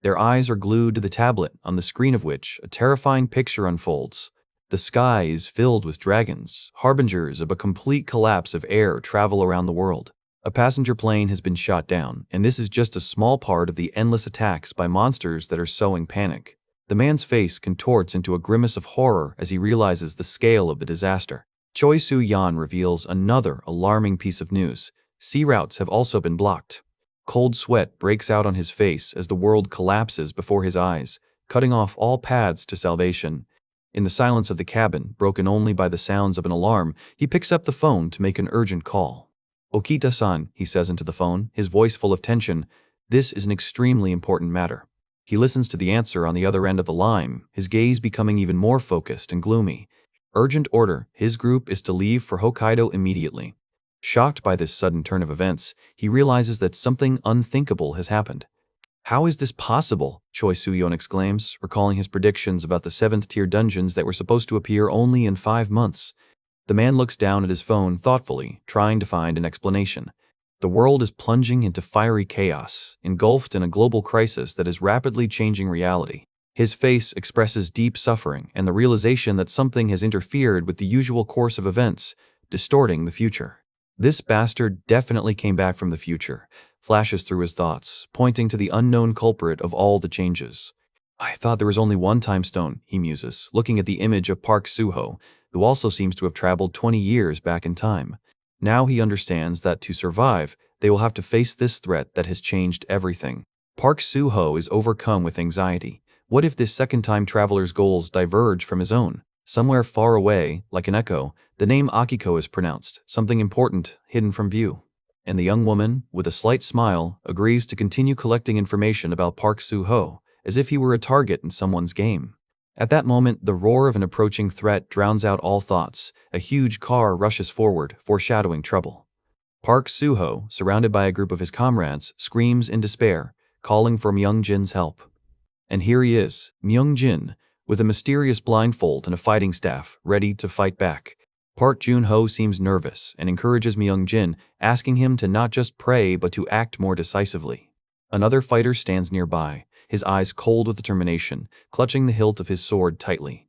Their eyes are glued to the tablet, on the screen of which a terrifying picture unfolds. The sky is filled with dragons, harbingers of a complete collapse of air travel around the world. A passenger plane has been shot down, and this is just a small part of the endless attacks by monsters that are sowing panic. The man's face contorts into a grimace of horror as he realizes the scale of the disaster. Choi Soo-yeon reveals another alarming piece of news. Sea routes have also been blocked. Cold sweat breaks out on his face as the world collapses before his eyes, cutting off all paths to salvation. In the silence of the cabin, broken only by the sounds of an alarm, he picks up the phone to make an urgent call. "Okita-san," he says into the phone, his voice full of tension. "This is an extremely important matter." He listens to the answer on the other end of the line, his gaze becoming even more focused and gloomy. Urgent order, his group is to leave for Hokkaido immediately. Shocked by this sudden turn of events, he realizes that something unthinkable has happened. "How is this possible?" Choi Soo-yeon exclaims, recalling his predictions about the 7th-tier dungeons that were supposed to appear only in 5 months. The man looks down at his phone thoughtfully, trying to find an explanation. The world is plunging into fiery chaos, engulfed in a global crisis that is rapidly changing reality. His face expresses deep suffering and the realization that something has interfered with the usual course of events, distorting the future. "This bastard definitely came back from the future," flashes through his thoughts, pointing to the unknown culprit of all the changes. "I thought there was only one time stone," he muses, looking at the image of Park Suho, who also seems to have traveled 20 years back in time. Now he understands that to survive, they will have to face this threat that has changed everything. Park Suho is overcome with anxiety. What if this second-time traveler's goals diverge from his own? Somewhere far away, like an echo, the name Akiko is pronounced, something important hidden from view. And the young woman, with a slight smile, agrees to continue collecting information about Park Suho, as if he were a target in someone's game. At that moment, the roar of an approaching threat drowns out all thoughts. A huge car rushes forward, foreshadowing trouble. Park Suho, surrounded by a group of his comrades, screams in despair, calling for Myung-jin's help. And here he is, Myung-jin, with a mysterious blindfold and a fighting staff, ready to fight back. Park Jun-ho seems nervous and encourages Myung-jin, asking him to not just pray but to act more decisively. Another fighter stands nearby, his eyes cold with determination, clutching the hilt of his sword tightly.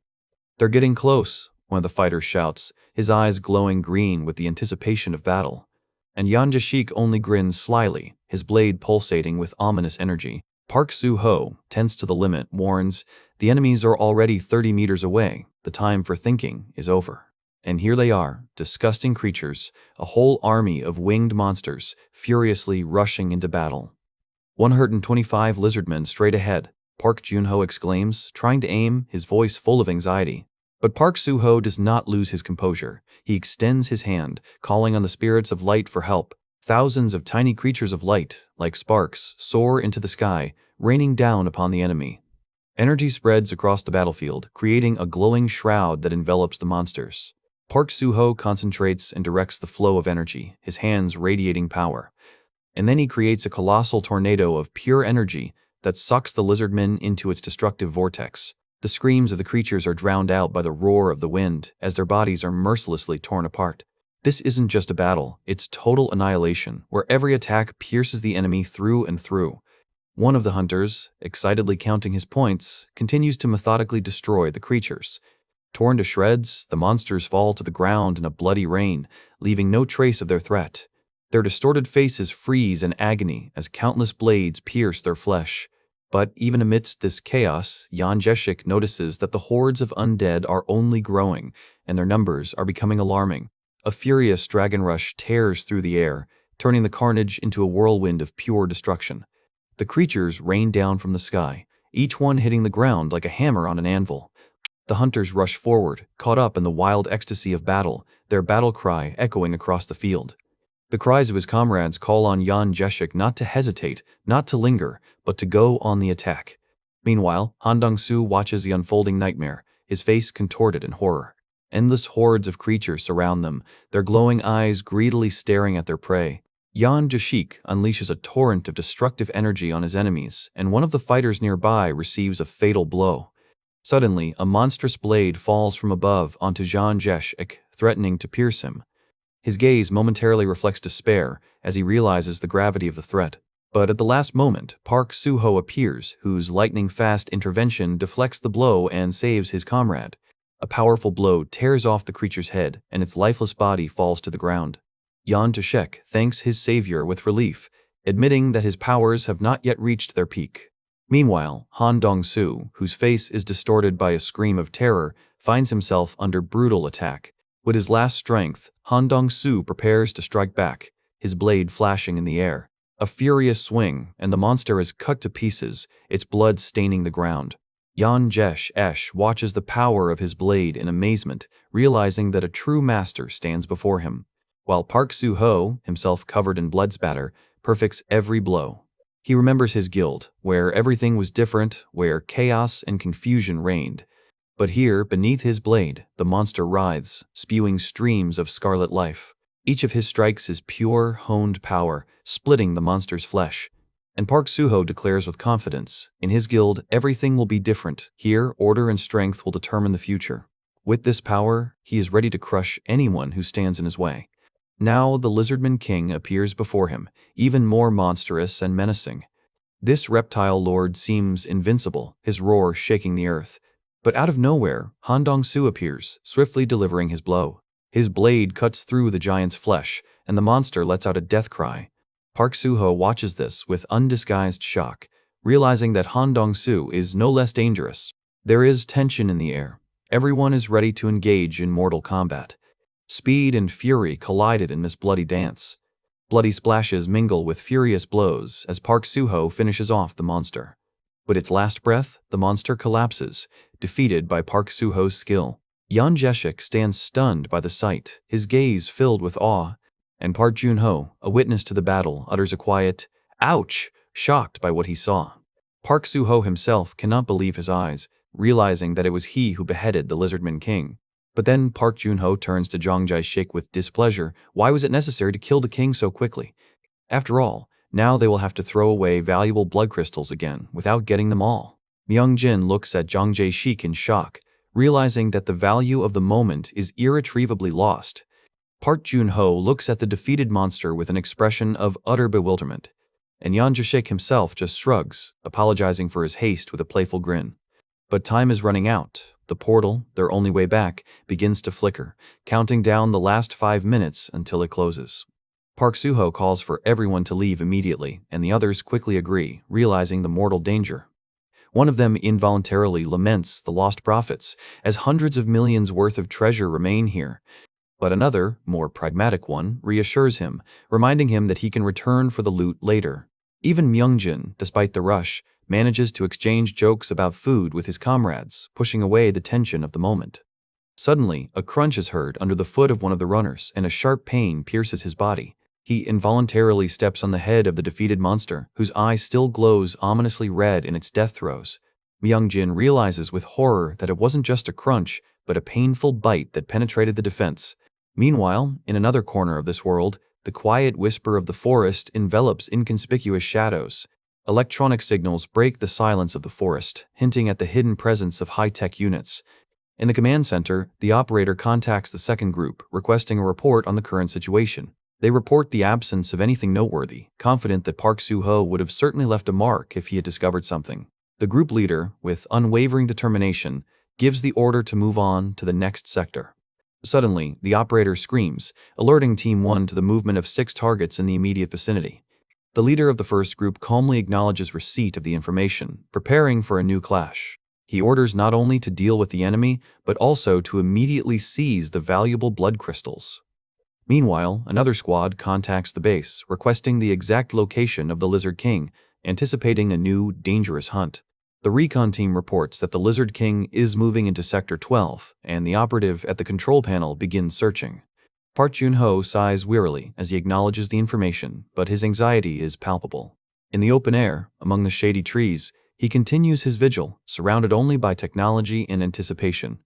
"They're getting close," one of the fighters shouts, his eyes glowing green with the anticipation of battle. And Yan Jashik only grins slyly, his blade pulsating with ominous energy. Park Suho, tense to the limit, warns, "The enemies are already 30 meters away. The time for thinking is over." And here they are, disgusting creatures, a whole army of winged monsters, furiously rushing into battle. 125 lizardmen straight ahead, Park Junho exclaims, trying to aim, his voice full of anxiety. But Park Suho does not lose his composure. He extends his hand, calling on the spirits of light for help. Thousands of tiny creatures of light, like sparks, soar into the sky, raining down upon the enemy. Energy spreads across the battlefield, creating a glowing shroud that envelops the monsters. Park Suho concentrates and directs the flow of energy, his hands radiating power. And then he creates a colossal tornado of pure energy that sucks the lizardmen into its destructive vortex. The screams of the creatures are drowned out by the roar of the wind as their bodies are mercilessly torn apart. This isn't just a battle, it's total annihilation, where every attack pierces the enemy through and through. One of the hunters, excitedly counting his points, continues to methodically destroy the creatures. Torn to shreds, the monsters fall to the ground in a bloody rain, leaving no trace of their threat. Their distorted faces freeze in agony as countless blades pierce their flesh. But even amidst this chaos, Yan Jeshik notices that the hordes of undead are only growing, and their numbers are becoming alarming. A furious dragon rush tears through the air, turning the carnage into a whirlwind of pure destruction. The creatures rain down from the sky, each one hitting the ground like a hammer on an anvil. The hunters rush forward, caught up in the wild ecstasy of battle, their battle cry echoing across the field. The cries of his comrades call on Yan Jeshik not to hesitate, not to linger, but to go on the attack. Meanwhile, Han Dong-soo watches the unfolding nightmare, his face contorted in horror. Endless hordes of creatures surround them, their glowing eyes greedily staring at their prey. Yan Jashik unleashes a torrent of destructive energy on his enemies, and one of the fighters nearby receives a fatal blow. Suddenly, a monstrous blade falls from above onto Yan Jeshik, threatening to pierce him. His gaze momentarily reflects despair as he realizes the gravity of the threat. But at the last moment, Park Suho appears, whose lightning-fast intervention deflects the blow and saves his comrade. A powerful blow tears off the creature's head, and its lifeless body falls to the ground. Yan Jashik thanks his savior with relief, admitting that his powers have not yet reached their peak. Meanwhile, Han Dong-soo, whose face is distorted by a scream of terror, finds himself under brutal attack. With his last strength, Han Dong-soo prepares to strike back, his blade flashing in the air. A furious swing, and the monster is cut to pieces, its blood staining the ground. Yan Jeshik watches the power of his blade in amazement, realizing that a true master stands before him, while Park Suho, himself covered in blood spatter, perfects every blow. He remembers his guild, where everything was different, where chaos and confusion reigned. But here, beneath his blade, the monster writhes, spewing streams of scarlet life. Each of his strikes is pure, honed power, splitting the monster's flesh. And Park Suho declares with confidence, in his guild, everything will be different. Here, order and strength will determine the future. With this power, he is ready to crush anyone who stands in his way. Now the Lizardman King appears before him, even more monstrous and menacing. This reptile lord seems invincible, his roar shaking the earth. But out of nowhere, Han Dong-soo appears, swiftly delivering his blow. His blade cuts through the giant's flesh, and the monster lets out a death cry. Park Suho watches this with undisguised shock, realizing that Han Dong-soo is no less dangerous. There is tension in the air. Everyone is ready to engage in mortal combat. Speed and fury collided in this bloody dance. Bloody splashes mingle with furious blows as Park Suho finishes off the monster. With its last breath, the monster collapses, defeated by Park Suho's skill. Yan Jeshik stands stunned by the sight, his gaze filled with awe, and Park Junho, a witness to the battle, utters a quiet, "Ouch!" shocked by what he saw. Park Suho himself cannot believe his eyes, realizing that it was he who beheaded the Lizardman King. But then Park Junho turns to Jang Jae-shik with displeasure. Why was it necessary to kill the king so quickly? After all, now they will have to throw away valuable blood crystals again without getting them all. Myung-jin looks at Jang Jae-shik in shock, realizing that the value of the moment is irretrievably lost. Park Jun-ho looks at the defeated monster with an expression of utter bewilderment, and Yang Jae-shik himself just shrugs, apologizing for his haste with a playful grin. But time is running out. The portal, their only way back, begins to flicker, counting down the last 5 minutes until it closes. Park Suho calls for everyone to leave immediately, and the others quickly agree, realizing the mortal danger. One of them involuntarily laments the lost profits, as hundreds of millions worth of treasure remain here. But another, more pragmatic one, reassures him, reminding him that he can return for the loot later. Even Myung-jin, despite the rush, manages to exchange jokes about food with his comrades, pushing away the tension of the moment. Suddenly, a crunch is heard under the foot of one of the runners, and a sharp pain pierces his body. He involuntarily steps on the head of the defeated monster, whose eye still glows ominously red in its death throes. Myung-jin realizes with horror that it wasn't just a crunch, but a painful bite that penetrated the defense. Meanwhile, in another corner of this world, the quiet whisper of the forest envelops inconspicuous shadows. Electronic signals break the silence of the forest, hinting at the hidden presence of high-tech units. In the command center, the operator contacts the second group, requesting a report on the current situation. They report the absence of anything noteworthy, confident that Park Suho would have certainly left a mark if he had discovered something. The group leader, with unwavering determination, gives the order to move on to the next sector. Suddenly, the operator screams, alerting Team 1 to the movement of 6 targets in the immediate vicinity. The leader of the first group calmly acknowledges receipt of the information, preparing for a new clash. He orders not only to deal with the enemy, but also to immediately seize the valuable blood crystals. Meanwhile, another squad contacts the base, requesting the exact location of the Lizard King, anticipating a new, dangerous hunt. The recon team reports that the Lizard King is moving into Sector 12, and the operative at the control panel begins searching. Park Jun-ho sighs wearily as he acknowledges the information, but his anxiety is palpable. In the open air, among the shady trees, he continues his vigil, surrounded only by technology and anticipation.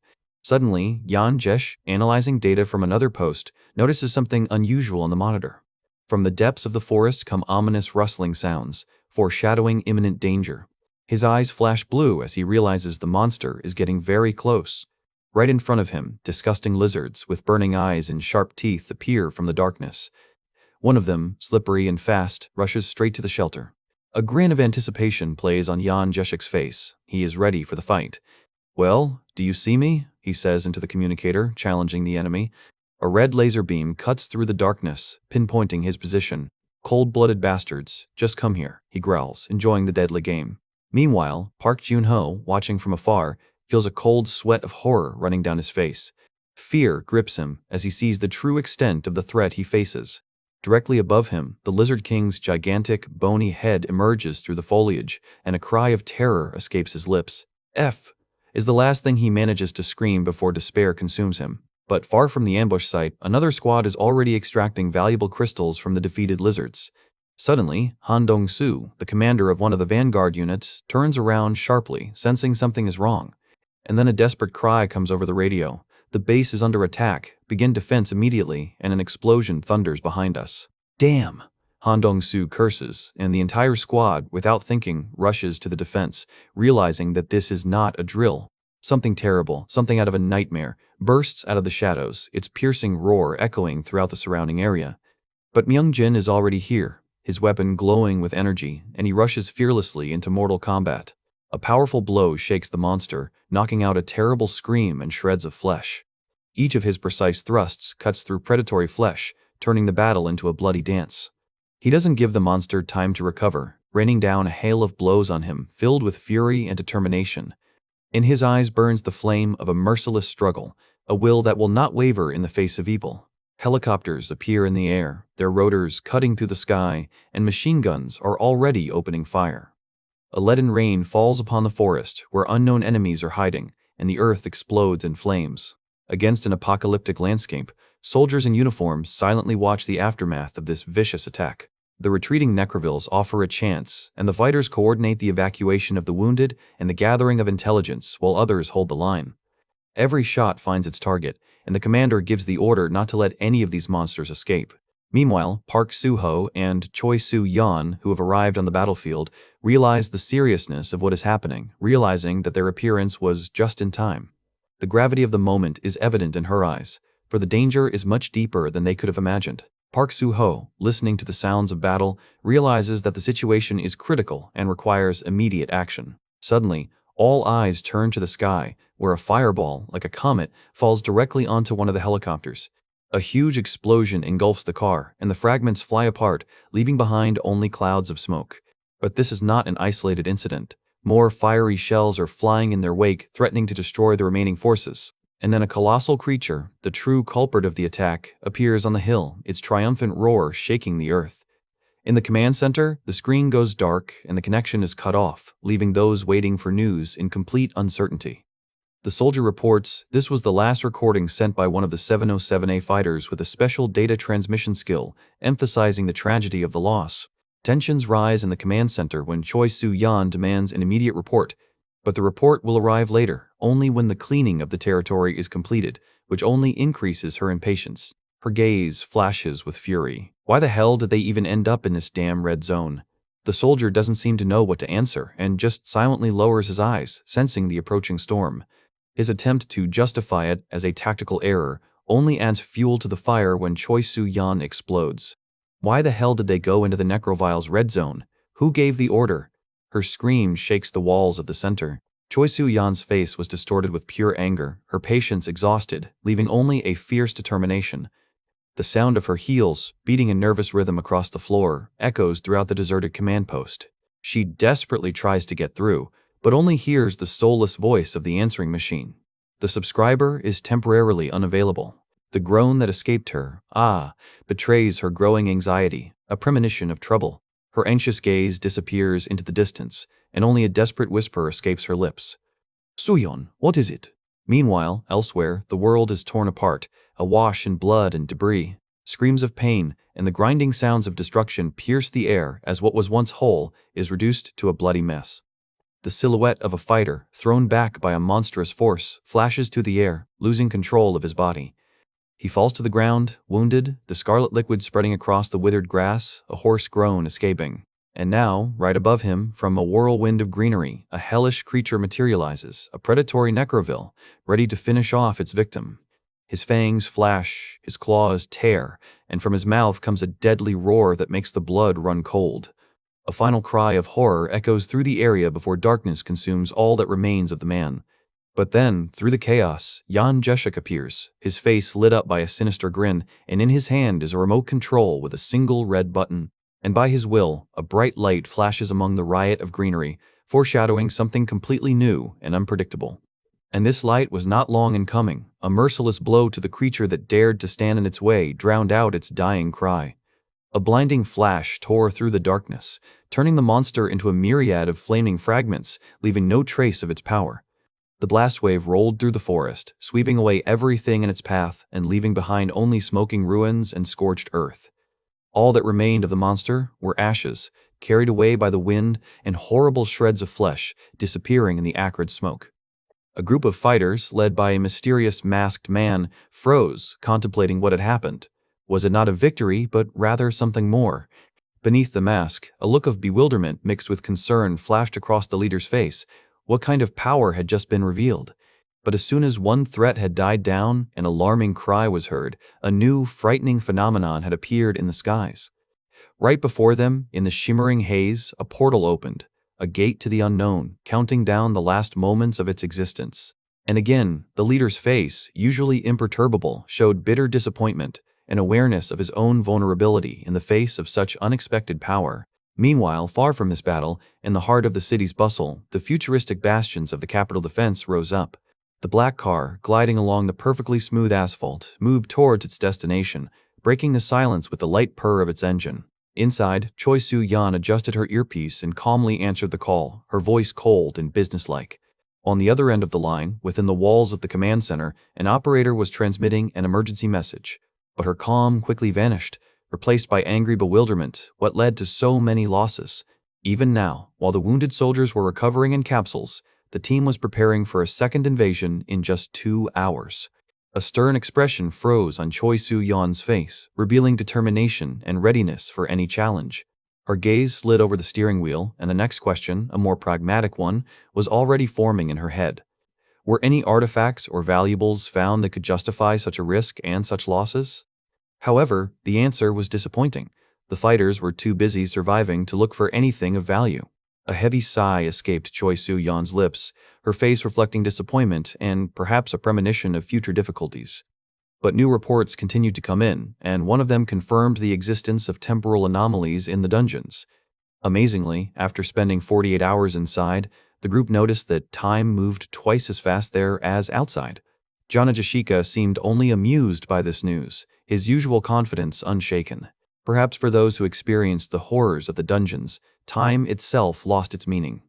Suddenly, Yan Jesh, analyzing data from another post, notices something unusual on the monitor. From the depths of the forest come ominous rustling sounds, foreshadowing imminent danger. His eyes flash blue as he realizes the monster is getting very close. Right in front of him, disgusting lizards with burning eyes and sharp teeth appear from the darkness. One of them, slippery and fast, rushes straight to the shelter. A grin of anticipation plays on Yan Jeshik's face. He is ready for the fight. "Well, do you see me?" he says into the communicator, challenging the enemy. A red laser beam cuts through the darkness, pinpointing his position. "Cold-blooded bastards, just come here," he growls, enjoying the deadly game. Meanwhile, Park Jun-ho, watching from afar, feels a cold sweat of horror running down his face. Fear grips him as he sees the true extent of the threat he faces. Directly above him, the Lizard King's gigantic, bony head emerges through the foliage, and a cry of terror escapes his lips. "F!" is the last thing he manages to scream before despair consumes him. But far from the ambush site, another squad is already extracting valuable crystals from the defeated lizards. Suddenly, Han Dong-soo, the commander of one of the vanguard units, turns around sharply, sensing something is wrong. And then a desperate cry comes over the radio. "The base is under attack. Begin defense immediately," and an explosion thunders behind us. "Damn!" Han Dong-soo curses, and the entire squad, without thinking, rushes to the defense, realizing that this is not a drill. Something terrible, something out of a nightmare, bursts out of the shadows, its piercing roar echoing throughout the surrounding area. But Myung-jin is already here, his weapon glowing with energy, and he rushes fearlessly into mortal combat. A powerful blow shakes the monster, knocking out a terrible scream and shreds of flesh. Each of his precise thrusts cuts through predatory flesh, turning the battle into a bloody dance. He doesn't give the monster time to recover, raining down a hail of blows on him, filled with fury and determination. In his eyes burns the flame of a merciless struggle, a will that will not waver in the face of evil. Helicopters appear in the air, their rotors cutting through the sky, and machine guns are already opening fire. A leaden rain falls upon the forest, where unknown enemies are hiding, and the earth explodes in flames. Against an apocalyptic landscape, soldiers in uniforms silently watch the aftermath of this vicious attack. The retreating Necrovilles offer a chance, and the fighters coordinate the evacuation of the wounded and the gathering of intelligence while others hold the line. Every shot finds its target, and the commander gives the order not to let any of these monsters escape. Meanwhile, Park Suho and Choi Soo-yeon, who have arrived on the battlefield, realize the seriousness of what is happening, realizing that their appearance was just in time. The gravity of the moment is evident in her eyes, for the danger is much deeper than they could have imagined. Park Suho, listening to the sounds of battle, realizes that the situation is critical and requires immediate action. Suddenly, all eyes turn to the sky, where a fireball, like a comet, falls directly onto one of the helicopters. A huge explosion engulfs the car, and the fragments fly apart, leaving behind only clouds of smoke. But this is not an isolated incident. More fiery shells are flying in their wake, threatening to destroy the remaining forces. And then a colossal creature, the true culprit of the attack, appears on the hill, its triumphant roar shaking the earth. In the command center, the screen goes dark and the connection is cut off, leaving those waiting for news in complete uncertainty. The soldier reports this was the last recording sent by one of the 707A fighters with a special data transmission skill, emphasizing the tragedy of the loss. Tensions rise in the command center when Choi Soo-yeon demands an immediate report, but the report will arrive later, only when the cleaning of the territory is completed, which only increases her impatience. Her gaze flashes with fury. Why the hell did they even end up in this damn red zone? The soldier doesn't seem to know what to answer and just silently lowers his eyes, sensing the approaching storm. His attempt to justify it as a tactical error only adds fuel to the fire when Choi Soo-yeon explodes. Why the hell did they go into the Necrovile's red zone? Who gave the order? Her scream shakes the walls of the center. Choi Soo-yeon's face was distorted with pure anger, her patience exhausted, leaving only a fierce determination. The sound of her heels, beating in nervous rhythm across the floor, echoes throughout the deserted command post. She desperately tries to get through, but only hears the soulless voice of the answering machine. The subscriber is temporarily unavailable. The groan that escaped her, betrays her growing anxiety, a premonition of trouble. Her anxious gaze disappears into the distance, and only a desperate whisper escapes her lips. "Soo-yeon, what is it?" Meanwhile, elsewhere, the world is torn apart, awash in blood and debris. Screams of pain and the grinding sounds of destruction pierce the air as what was once whole is reduced to a bloody mess. The silhouette of a fighter, thrown back by a monstrous force, flashes through the air, losing control of his body. He falls to the ground, wounded, the scarlet liquid spreading across the withered grass, a hoarse groan escaping. And now, right above him, from a whirlwind of greenery, a hellish creature materializes, a predatory Necroville, ready to finish off its victim. His fangs flash, his claws tear, and from his mouth comes a deadly roar that makes the blood run cold. A final cry of horror echoes through the area before darkness consumes all that remains of the man. But then, through the chaos, Jan Jeshik appears, his face lit up by a sinister grin, and in his hand is a remote control with a single red button. And by his will, a bright light flashes among the riot of greenery, foreshadowing something completely new and unpredictable. And this light was not long in coming. A merciless blow to the creature that dared to stand in its way drowned out its dying cry. A blinding flash tore through the darkness, turning the monster into a myriad of flaming fragments, leaving no trace of its power. The blast wave rolled through the forest, sweeping away everything in its path and leaving behind only smoking ruins and scorched earth. All that remained of the monster were ashes, carried away by the wind, and horrible shreds of flesh disappearing in the acrid smoke. A group of fighters, led by a mysterious masked man, froze, contemplating what had happened. Was it not a victory, but rather something more? Beneath the mask, a look of bewilderment mixed with concern flashed across the leader's face. What kind of power had just been revealed? But as soon as one threat had died down, an alarming cry was heard. A new, frightening phenomenon had appeared in the skies. Right before them, in the shimmering haze, a portal opened, a gate to the unknown, counting down the last moments of its existence. And again, the leader's face, usually imperturbable, showed bitter disappointment, an awareness of his own vulnerability in the face of such unexpected power. Meanwhile, far from this battle, in the heart of the city's bustle, the futuristic bastions of the capital defense rose up. The black car, gliding along the perfectly smooth asphalt, moved towards its destination, breaking the silence with the light purr of its engine. Inside, Choi Soo-yeon adjusted her earpiece and calmly answered the call, her voice cold and businesslike. On the other end of the line, within the walls of the command center, an operator was transmitting an emergency message. But her calm quickly vanished, replaced by angry bewilderment, what led to so many losses. Even now, while the wounded soldiers were recovering in capsules, the team was preparing for a second invasion in just 2 hours. A stern expression froze on Choi Soo-yeon's face, revealing determination and readiness for any challenge. Her gaze slid over the steering wheel, and the next question, a more pragmatic one, was already forming in her head. Were any artifacts or valuables found that could justify such a risk and such losses? However, the answer was disappointing. The fighters were too busy surviving to look for anything of value. A heavy sigh escaped Choi Soo-yeon's lips, her face reflecting disappointment and perhaps a premonition of future difficulties. But new reports continued to come in, and one of them confirmed the existence of temporal anomalies in the dungeons. Amazingly, after spending 48 hours inside, the group noticed that time moved twice as fast there as outside. John Ajashika seemed only amused by this news, his usual confidence unshaken. Perhaps for those who experienced the horrors of the dungeons, time itself lost its meaning.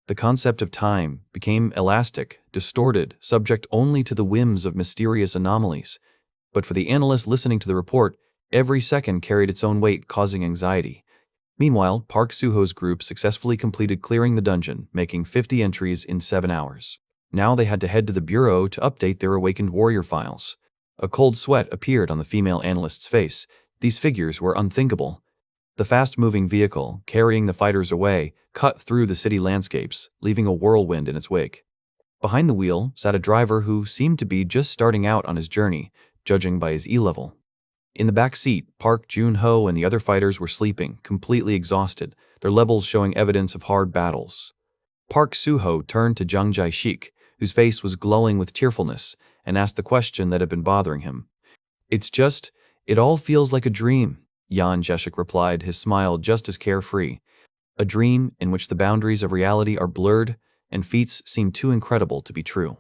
The concept of time became elastic, distorted, subject only to the whims of mysterious anomalies. But for the analyst listening to the report, every second carried its own weight, causing anxiety. Meanwhile, Park Suho's group successfully completed clearing the dungeon, making 50 entries in 7 hours. Now they had to head to the bureau to update their awakened warrior files. A cold sweat appeared on the female analyst's face. These figures were unthinkable. The fast-moving vehicle, carrying the fighters away, cut through the city landscapes, leaving a whirlwind in its wake. Behind the wheel sat a driver who seemed to be just starting out on his journey, judging by his E-level. In the back seat, Park Jun-ho and the other fighters were sleeping, completely exhausted, their levels showing evidence of hard battles. Park Suho turned to Jang Jae-shik, whose face was glowing with cheerfulness, and asked the question that had been bothering him. It all feels like a dream, Jan Jeshik replied, his smile just as carefree. A dream in which the boundaries of reality are blurred and feats seem too incredible to be true.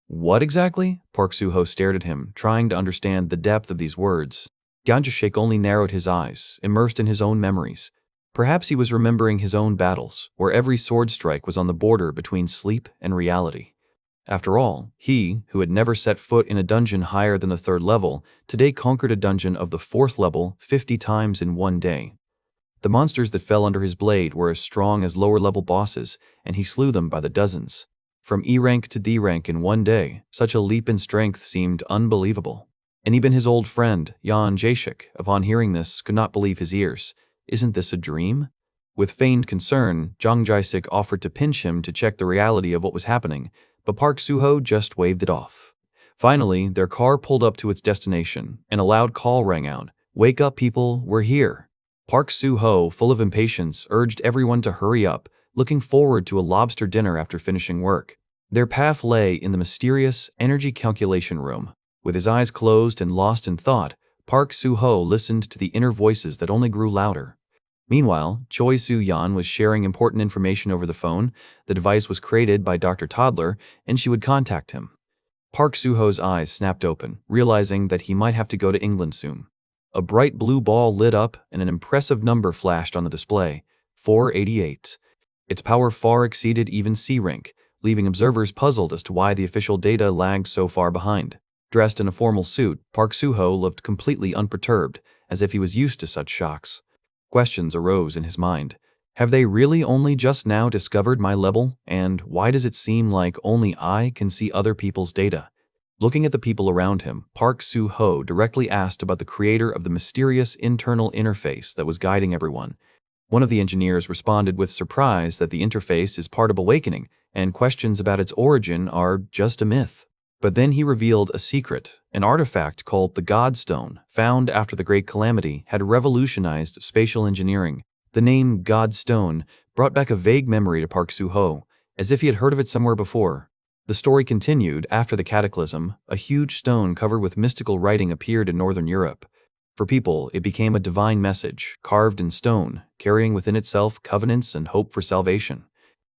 What exactly? Park Suho stared at him, trying to understand the depth of these words. Jan Jeshik only narrowed his eyes, immersed in his own memories. Perhaps he was remembering his own battles, where every sword strike was on the border between sleep and reality. After all, he, who had never set foot in a dungeon higher than the 3rd level, today conquered a dungeon of the 4th level 50 times in one day. The monsters that fell under his blade were as strong as lower-level bosses, and he slew them by the dozens. From E rank to D rank in one day, such a leap in strength seemed unbelievable. And even his old friend, Jan Jashik, upon hearing this, could not believe his ears. Isn't this a dream? With feigned concern, Jang Jae-sik offered to pinch him to check the reality of what was happening, but Park Suho just waved it off. Finally, their car pulled up to its destination, and a loud call rang out. "Wake up, people, we're here." Park Suho, full of impatience, urged everyone to hurry up, looking forward to a lobster dinner after finishing work. Their path lay in the mysterious energy calculation room. With his eyes closed and lost in thought, Park Suho listened to the inner voices that only grew louder. Meanwhile, Choi Soo-yeon was sharing important information over the phone. The device was created by Dr. Toddler, and she would contact him. Park Suho's eyes snapped open, realizing that he might have to go to England soon. A bright blue ball lit up, and an impressive number flashed on the display, 488. Its power far exceeded even C rank, leaving observers puzzled as to why the official data lagged so far behind. Dressed in a formal suit, Park Suho looked completely unperturbed, as if he was used to such shocks. Questions arose in his mind. Have they really only just now discovered my level? And why does it seem like only I can see other people's data? Looking at the people around him, Park Suho directly asked about the creator of the mysterious internal interface that was guiding everyone. One of the engineers responded with surprise that the interface is part of Awakening, and questions about its origin are just a myth. But then he revealed a secret. An artifact called the Godstone, found after the Great Calamity, had revolutionized spatial engineering. The name Godstone brought back a vague memory to Park Suho, as if he had heard of it somewhere before. The story continued. After the cataclysm, a huge stone covered with mystical writing appeared in northern Europe. For people, it became a divine message, carved in stone, carrying within itself covenants and hope for salvation.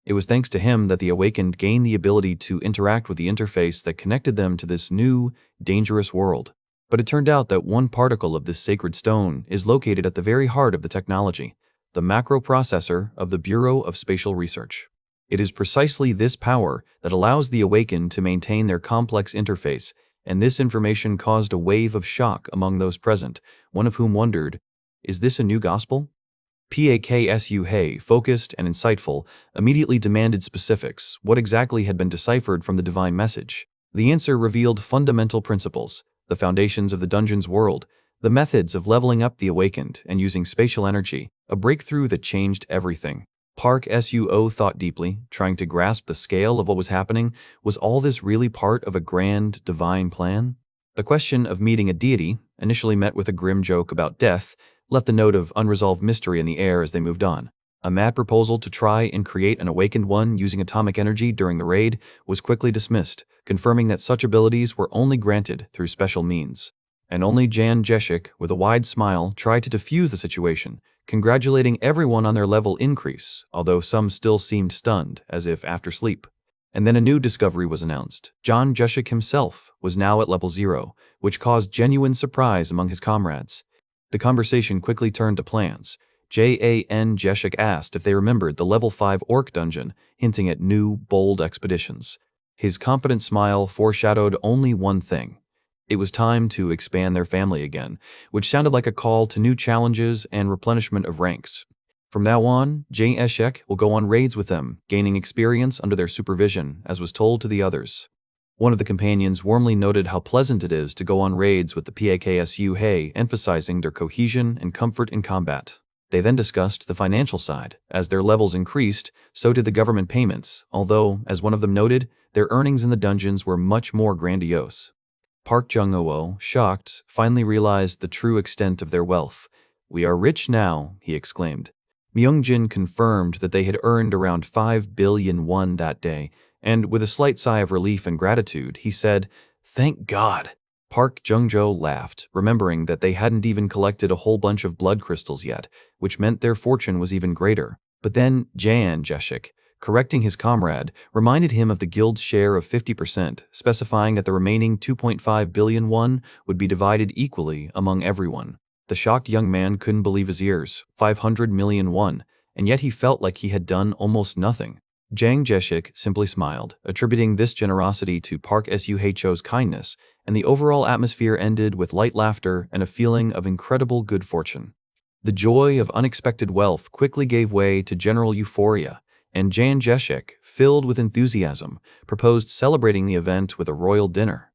It was thanks to him that the Awakened gained the ability to interact with the interface that connected them to this new, dangerous world. But it turned out that one particle of this sacred stone is located at the very heart of the technology, the macroprocessor of the Bureau of Spatial Research. It is precisely this power that allows the Awakened to maintain their complex interface, and this information caused a wave of shock among those present, one of whom wondered, Is this a new gospel? Suho, focused and insightful, immediately demanded specifics. What exactly had been deciphered from the divine message? The answer revealed fundamental principles, the foundations of the dungeon's world, the methods of leveling up the awakened and using spatial energy, a breakthrough that changed everything. Park Suho thought deeply, trying to grasp the scale of what was happening. Was all this really part of a grand, divine plan? The question of meeting a deity, initially met with a grim joke about death, left the note of unresolved mystery in the air as they moved on. A mad proposal to try and create an awakened one using atomic energy during the raid was quickly dismissed, confirming that such abilities were only granted through special means. And only Jan Jeshik, with a wide smile, tried to defuse the situation, congratulating everyone on their level increase, although some still seemed stunned, as if after sleep. And then a new discovery was announced. Jan Jeshik himself was now at level 0, which caused genuine surprise among his comrades. The conversation quickly turned to plans. Jan Jeshik asked if they remembered the level 5 orc dungeon, hinting at new, bold expeditions. His confident smile foreshadowed only one thing. It was time to expand their family again, which sounded like a call to new challenges and replenishment of ranks. From now on, Jan Jeshik will go on raids with them, gaining experience under their supervision, as was told to the others. One of the companions warmly noted how pleasant it is to go on raids with the Suho, emphasizing their cohesion and comfort in combat. They then discussed the financial side. As their levels increased, so did the government payments, although, as one of them noted, their earnings in the dungeons were much more grandiose. Park Jung-ho, shocked, finally realized the true extent of their wealth. "We are rich now," he exclaimed. Myungjin confirmed that they had earned around 5 billion won that day, and with a slight sigh of relief and gratitude, he said, "Thank God." Park Jung-jo laughed, remembering that they hadn't even collected a whole bunch of blood crystals yet, which meant their fortune was even greater. But then Jan Jeshik, correcting his comrade, reminded him of the guild's share of 50%, specifying that the remaining 2.5 billion won would be divided equally among everyone. The shocked young man couldn't believe his ears. 500 million won, and yet he felt like he had done almost nothing. Jan Jeshik simply smiled, attributing this generosity to Park Suho's kindness, and the overall atmosphere ended with light laughter and a feeling of incredible good fortune. The joy of unexpected wealth quickly gave way to general euphoria, and Jan Jeshik, filled with enthusiasm, proposed celebrating the event with a royal dinner.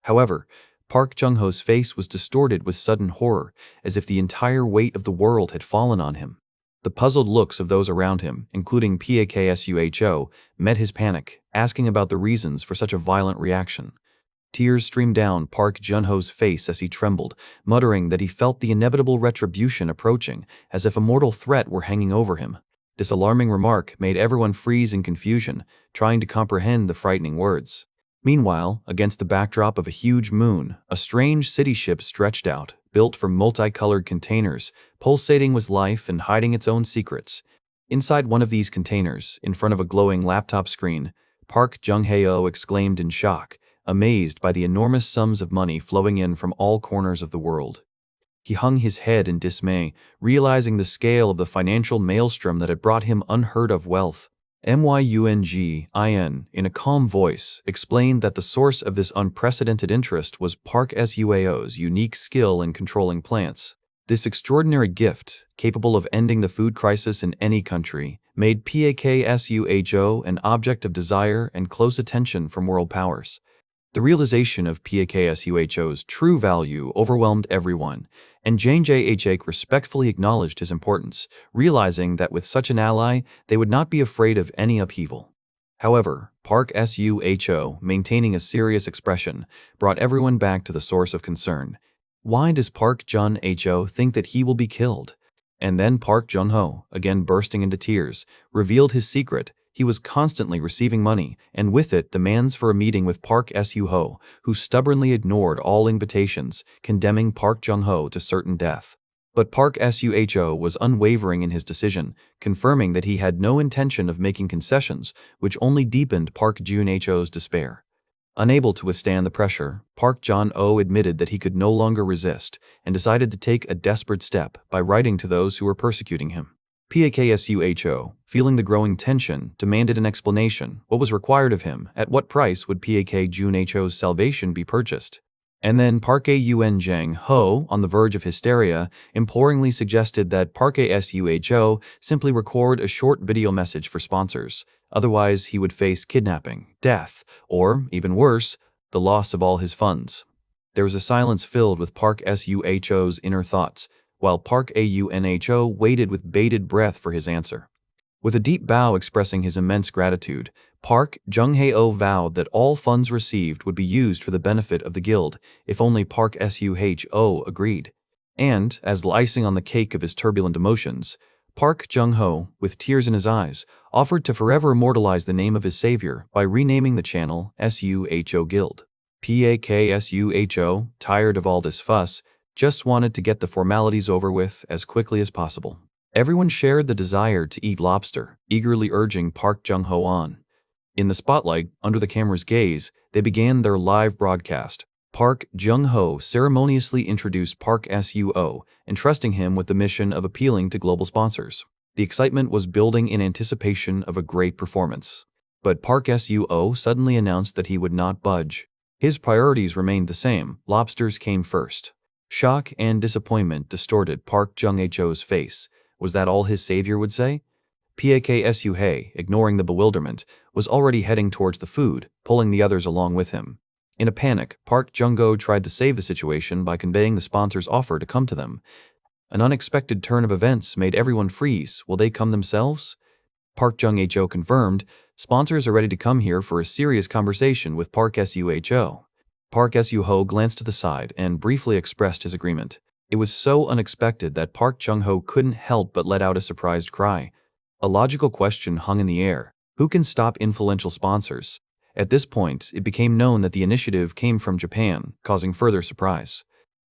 However, Park Jung-ho's face was distorted with sudden horror, as if the entire weight of the world had fallen on him. The puzzled looks of those around him, including Park Suho, met his panic, asking about the reasons for such a violent reaction. Tears streamed down Park Jung-ho's face as he trembled, muttering that he felt the inevitable retribution approaching, as if a mortal threat were hanging over him. This alarming remark made everyone freeze in confusion, trying to comprehend the frightening words. Meanwhile, against the backdrop of a huge moon, a strange city ship stretched out, built from multicolored containers, pulsating with life and hiding its own secrets. Inside one of these containers, in front of a glowing laptop screen, Park Jung-ho exclaimed in shock, amazed by the enormous sums of money flowing in from all corners of the world. He hung his head in dismay, realizing the scale of the financial maelstrom that had brought him unheard-of wealth. Myungin, in a calm voice, explained that the source of this unprecedented interest was Park Suho's unique skill in controlling plants. This extraordinary gift, capable of ending the food crisis in any country, made Park Suho an object of desire and close attention from world powers. The realization of Park Suho's true value overwhelmed everyone, and Jan Jeshik respectfully acknowledged his importance, realizing that with such an ally, they would not be afraid of any upheaval. However, Park Suho, maintaining a serious expression, brought everyone back to the source of concern. Why does Park Jung-ho think that he will be killed? And then Park Jung-ho, again bursting into tears, revealed his secret. He was constantly receiving money, and with it demands for a meeting with Park Suho, who stubbornly ignored all invitations, condemning Park Jung-ho to certain death. But Park Suho was unwavering in his decision, confirming that he had no intention of making concessions, which only deepened Park Jung-ho's despair. Unable to withstand the pressure, Park Jung-ho admitted that he could no longer resist, and decided to take a desperate step by writing to those who were persecuting him. Park Suho, feeling the growing tension, demanded an explanation. What was required of him? At what price would Park Jung-ho's salvation be purchased? And then Park Aun Jang Ho, on the verge of hysteria, imploringly suggested that Park Suho simply record a short video message for sponsors. Otherwise, he would face kidnapping, death, or, even worse, the loss of all his funds. There was a silence filled with Park Suho's inner thoughts, while Park Aunho waited with bated breath for his answer. With a deep bow expressing his immense gratitude, Park Jung-heo vowed that all funds received would be used for the benefit of the guild if only Park Suho agreed. And, as the icing on the cake of his turbulent emotions, Park Jung-ho, with tears in his eyes, offered to forever immortalize the name of his savior by renaming the channel Suho Guild. Suho, tired of all this fuss, just wanted to get the formalities over with as quickly as possible. Everyone shared the desire to eat lobster, eagerly urging Park Jung-ho on. In the spotlight, under the camera's gaze, they began their live broadcast. Park Jung-ho ceremoniously introduced Park Suho, entrusting him with the mission of appealing to global sponsors. The excitement was building in anticipation of a great performance. But Park Suho suddenly announced that he would not budge. His priorities remained the same. Lobsters came first. Shock and disappointment distorted Park Jung-ho's face. Was that all his savior would say? Park Suho, ignoring the bewilderment, was already heading towards the food, pulling the others along with him. In a panic, Park Jung-ho tried to save the situation by conveying the sponsor's offer to come to them. An unexpected turn of events made everyone freeze. Will they come themselves? Park Jung-ho confirmed, sponsors are ready to come here for a serious conversation with Park Suho. Park Suho glanced to the side and briefly expressed his agreement. It was so unexpected that Park Jung-ho couldn't help but let out a surprised cry. A logical question hung in the air. Who can stop influential sponsors? At this point, it became known that the initiative came from Japan, causing further surprise.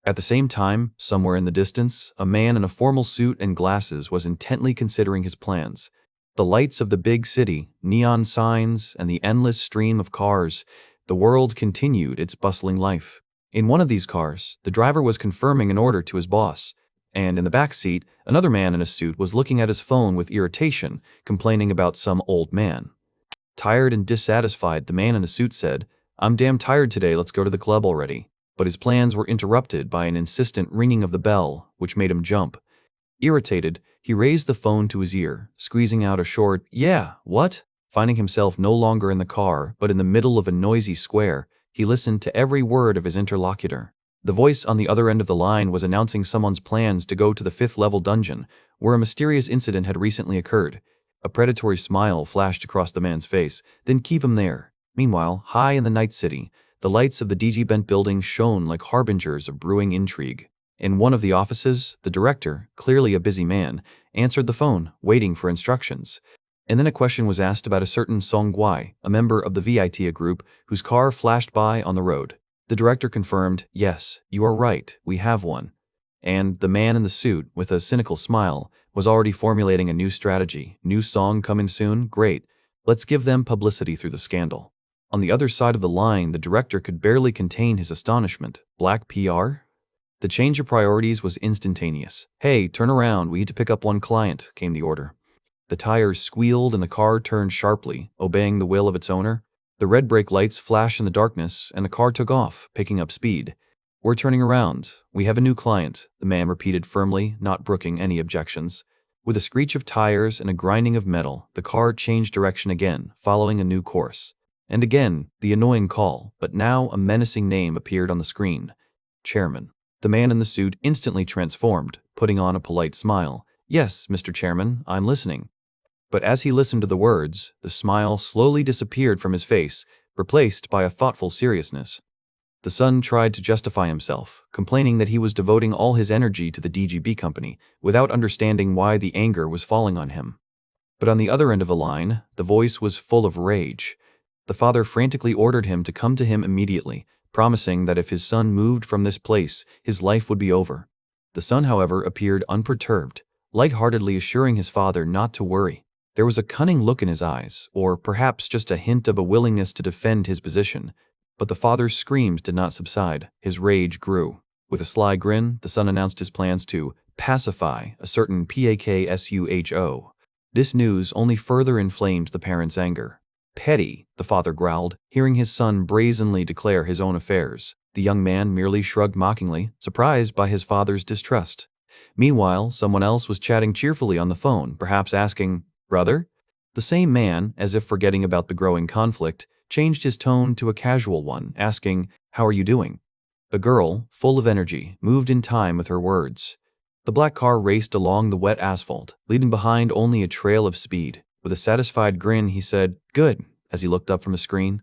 At the same time, somewhere in the distance, a man in a formal suit and glasses was intently considering his plans. The lights of the big city, neon signs, and the endless stream of cars, the world continued its bustling life. In one of these cars, the driver was confirming an order to his boss, and in the back seat, another man in a suit was looking at his phone with irritation, complaining about some old man. Tired and dissatisfied, the man in the suit said, "I'm damn tired today, let's go to the club already." But his plans were interrupted by an insistent ringing of the bell, which made him jump. Irritated, he raised the phone to his ear, squeezing out a short, "Yeah, what?" Finding himself no longer in the car, but in the middle of a noisy square, he listened to every word of his interlocutor. The voice on the other end of the line was announcing someone's plans to go to the 5th-level dungeon, where a mysterious incident had recently occurred. A predatory smile flashed across the man's face. "Then keep him there." Meanwhile, high in the night city, the lights of the DG Bent building shone like harbingers of brewing intrigue. In one of the offices, the director, clearly a busy man, answered the phone, waiting for instructions. And then a question was asked about a certain Song Guai, a member of the VITA group, whose car flashed by on the road. The director confirmed, "Yes, you are right, we have one." And the man in the suit, with a cynical smile, was already formulating a new strategy. New song coming soon? Great. Let's give them publicity through the scandal. On the other side of the line, the director could barely contain his astonishment. Black PR? The change of priorities was instantaneous. "Hey, turn around, we need to pick up one client," came the order. The tires squealed and the car turned sharply, obeying the will of its owner. The red brake lights flashed in the darkness, and the car took off, picking up speed. "We're turning around. We have a new client," the man repeated firmly, not brooking any objections. With a screech of tires and a grinding of metal, the car changed direction again, following a new course. And again, the annoying call, but now a menacing name appeared on the screen. Chairman. The man in the suit instantly transformed, putting on a polite smile. "Yes, Mr. Chairman, I'm listening." But as he listened to the words, the smile slowly disappeared from his face, replaced by a thoughtful seriousness. The son tried to justify himself, complaining that he was devoting all his energy to the DGB company, without understanding why the anger was falling on him. But on the other end of the line, the voice was full of rage. The father frantically ordered him to come to him immediately, promising that if his son moved from this place, his life would be over. The son, however, appeared unperturbed, lightheartedly assuring his father not to worry. There was a cunning look in his eyes, or perhaps just a hint of a willingness to defend his position. But the father's screams did not subside. His rage grew. With a sly grin, the son announced his plans to pacify a certain Park Suho. This news only further inflamed the parents' anger. "Petty," the father growled, hearing his son brazenly declare his own affairs. The young man merely shrugged mockingly, surprised by his father's distrust. Meanwhile, someone else was chatting cheerfully on the phone, perhaps asking, "Brother?" The same man, as if forgetting about the growing conflict, changed his tone to a casual one, asking, "How are you doing?" The girl, full of energy, moved in time with her words. The black car raced along the wet asphalt, leaving behind only a trail of speed. With a satisfied grin, he said, "Good," as he looked up from a screen.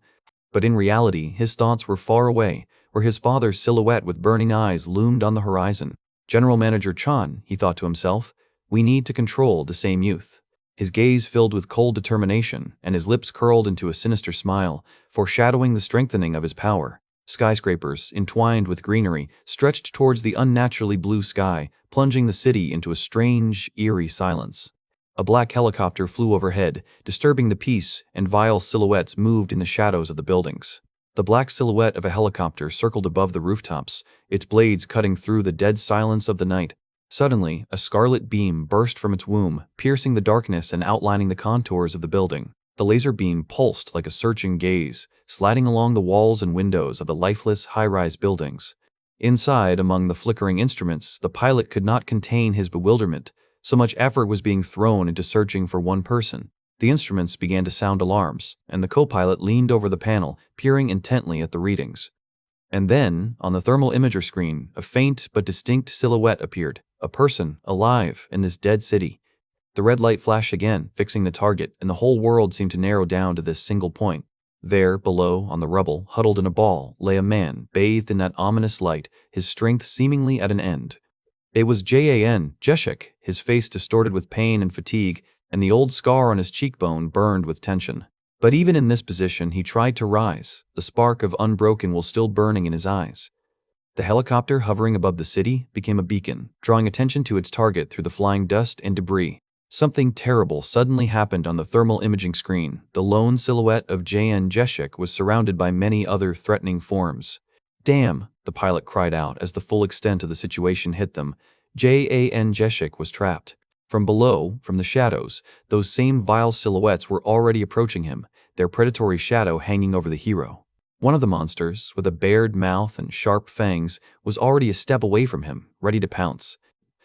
But in reality, his thoughts were far away, where his father's silhouette with burning eyes loomed on the horizon. General Manager Chan, he thought to himself, we need to control the same youth. His gaze filled with cold determination, and his lips curled into a sinister smile, foreshadowing the strengthening of his power. Skyscrapers, entwined with greenery, stretched towards the unnaturally blue sky, plunging the city into a strange, eerie silence. A black helicopter flew overhead, disturbing the peace, and vile silhouettes moved in the shadows of the buildings. The black silhouette of a helicopter circled above the rooftops, its blades cutting through the dead silence of the night. Suddenly, a scarlet beam burst from its womb, piercing the darkness and outlining the contours of the building. The laser beam pulsed like a searching gaze, sliding along the walls and windows of the lifeless high-rise buildings. Inside, among the flickering instruments, the pilot could not contain his bewilderment. So much effort was being thrown into searching for one person. The instruments began to sound alarms, and the co-pilot leaned over the panel, peering intently at the readings. And then, on the thermal imager screen, a faint but distinct silhouette appeared, a person, alive, in this dead city. The red light flashed again, fixing the target, and the whole world seemed to narrow down to this single point. There, below, on the rubble, huddled in a ball, lay a man, bathed in that ominous light, his strength seemingly at an end. It was Jan Jeshik, his face distorted with pain and fatigue, and the old scar on his cheekbone burned with tension. But even in this position, he tried to rise, the spark of unbroken will still burning in his eyes. The helicopter hovering above the city became a beacon, drawing attention to its target through the flying dust and debris. Something terrible suddenly happened on the thermal imaging screen. The lone silhouette of Jan Jeshik was surrounded by many other threatening forms. "Damn," the pilot cried out as the full extent of the situation hit them. Jan Jeshik was trapped. From below, from the shadows, those same vile silhouettes were already approaching him, their predatory shadow hanging over the hero. One of the monsters, with a bared mouth and sharp fangs, was already a step away from him, ready to pounce.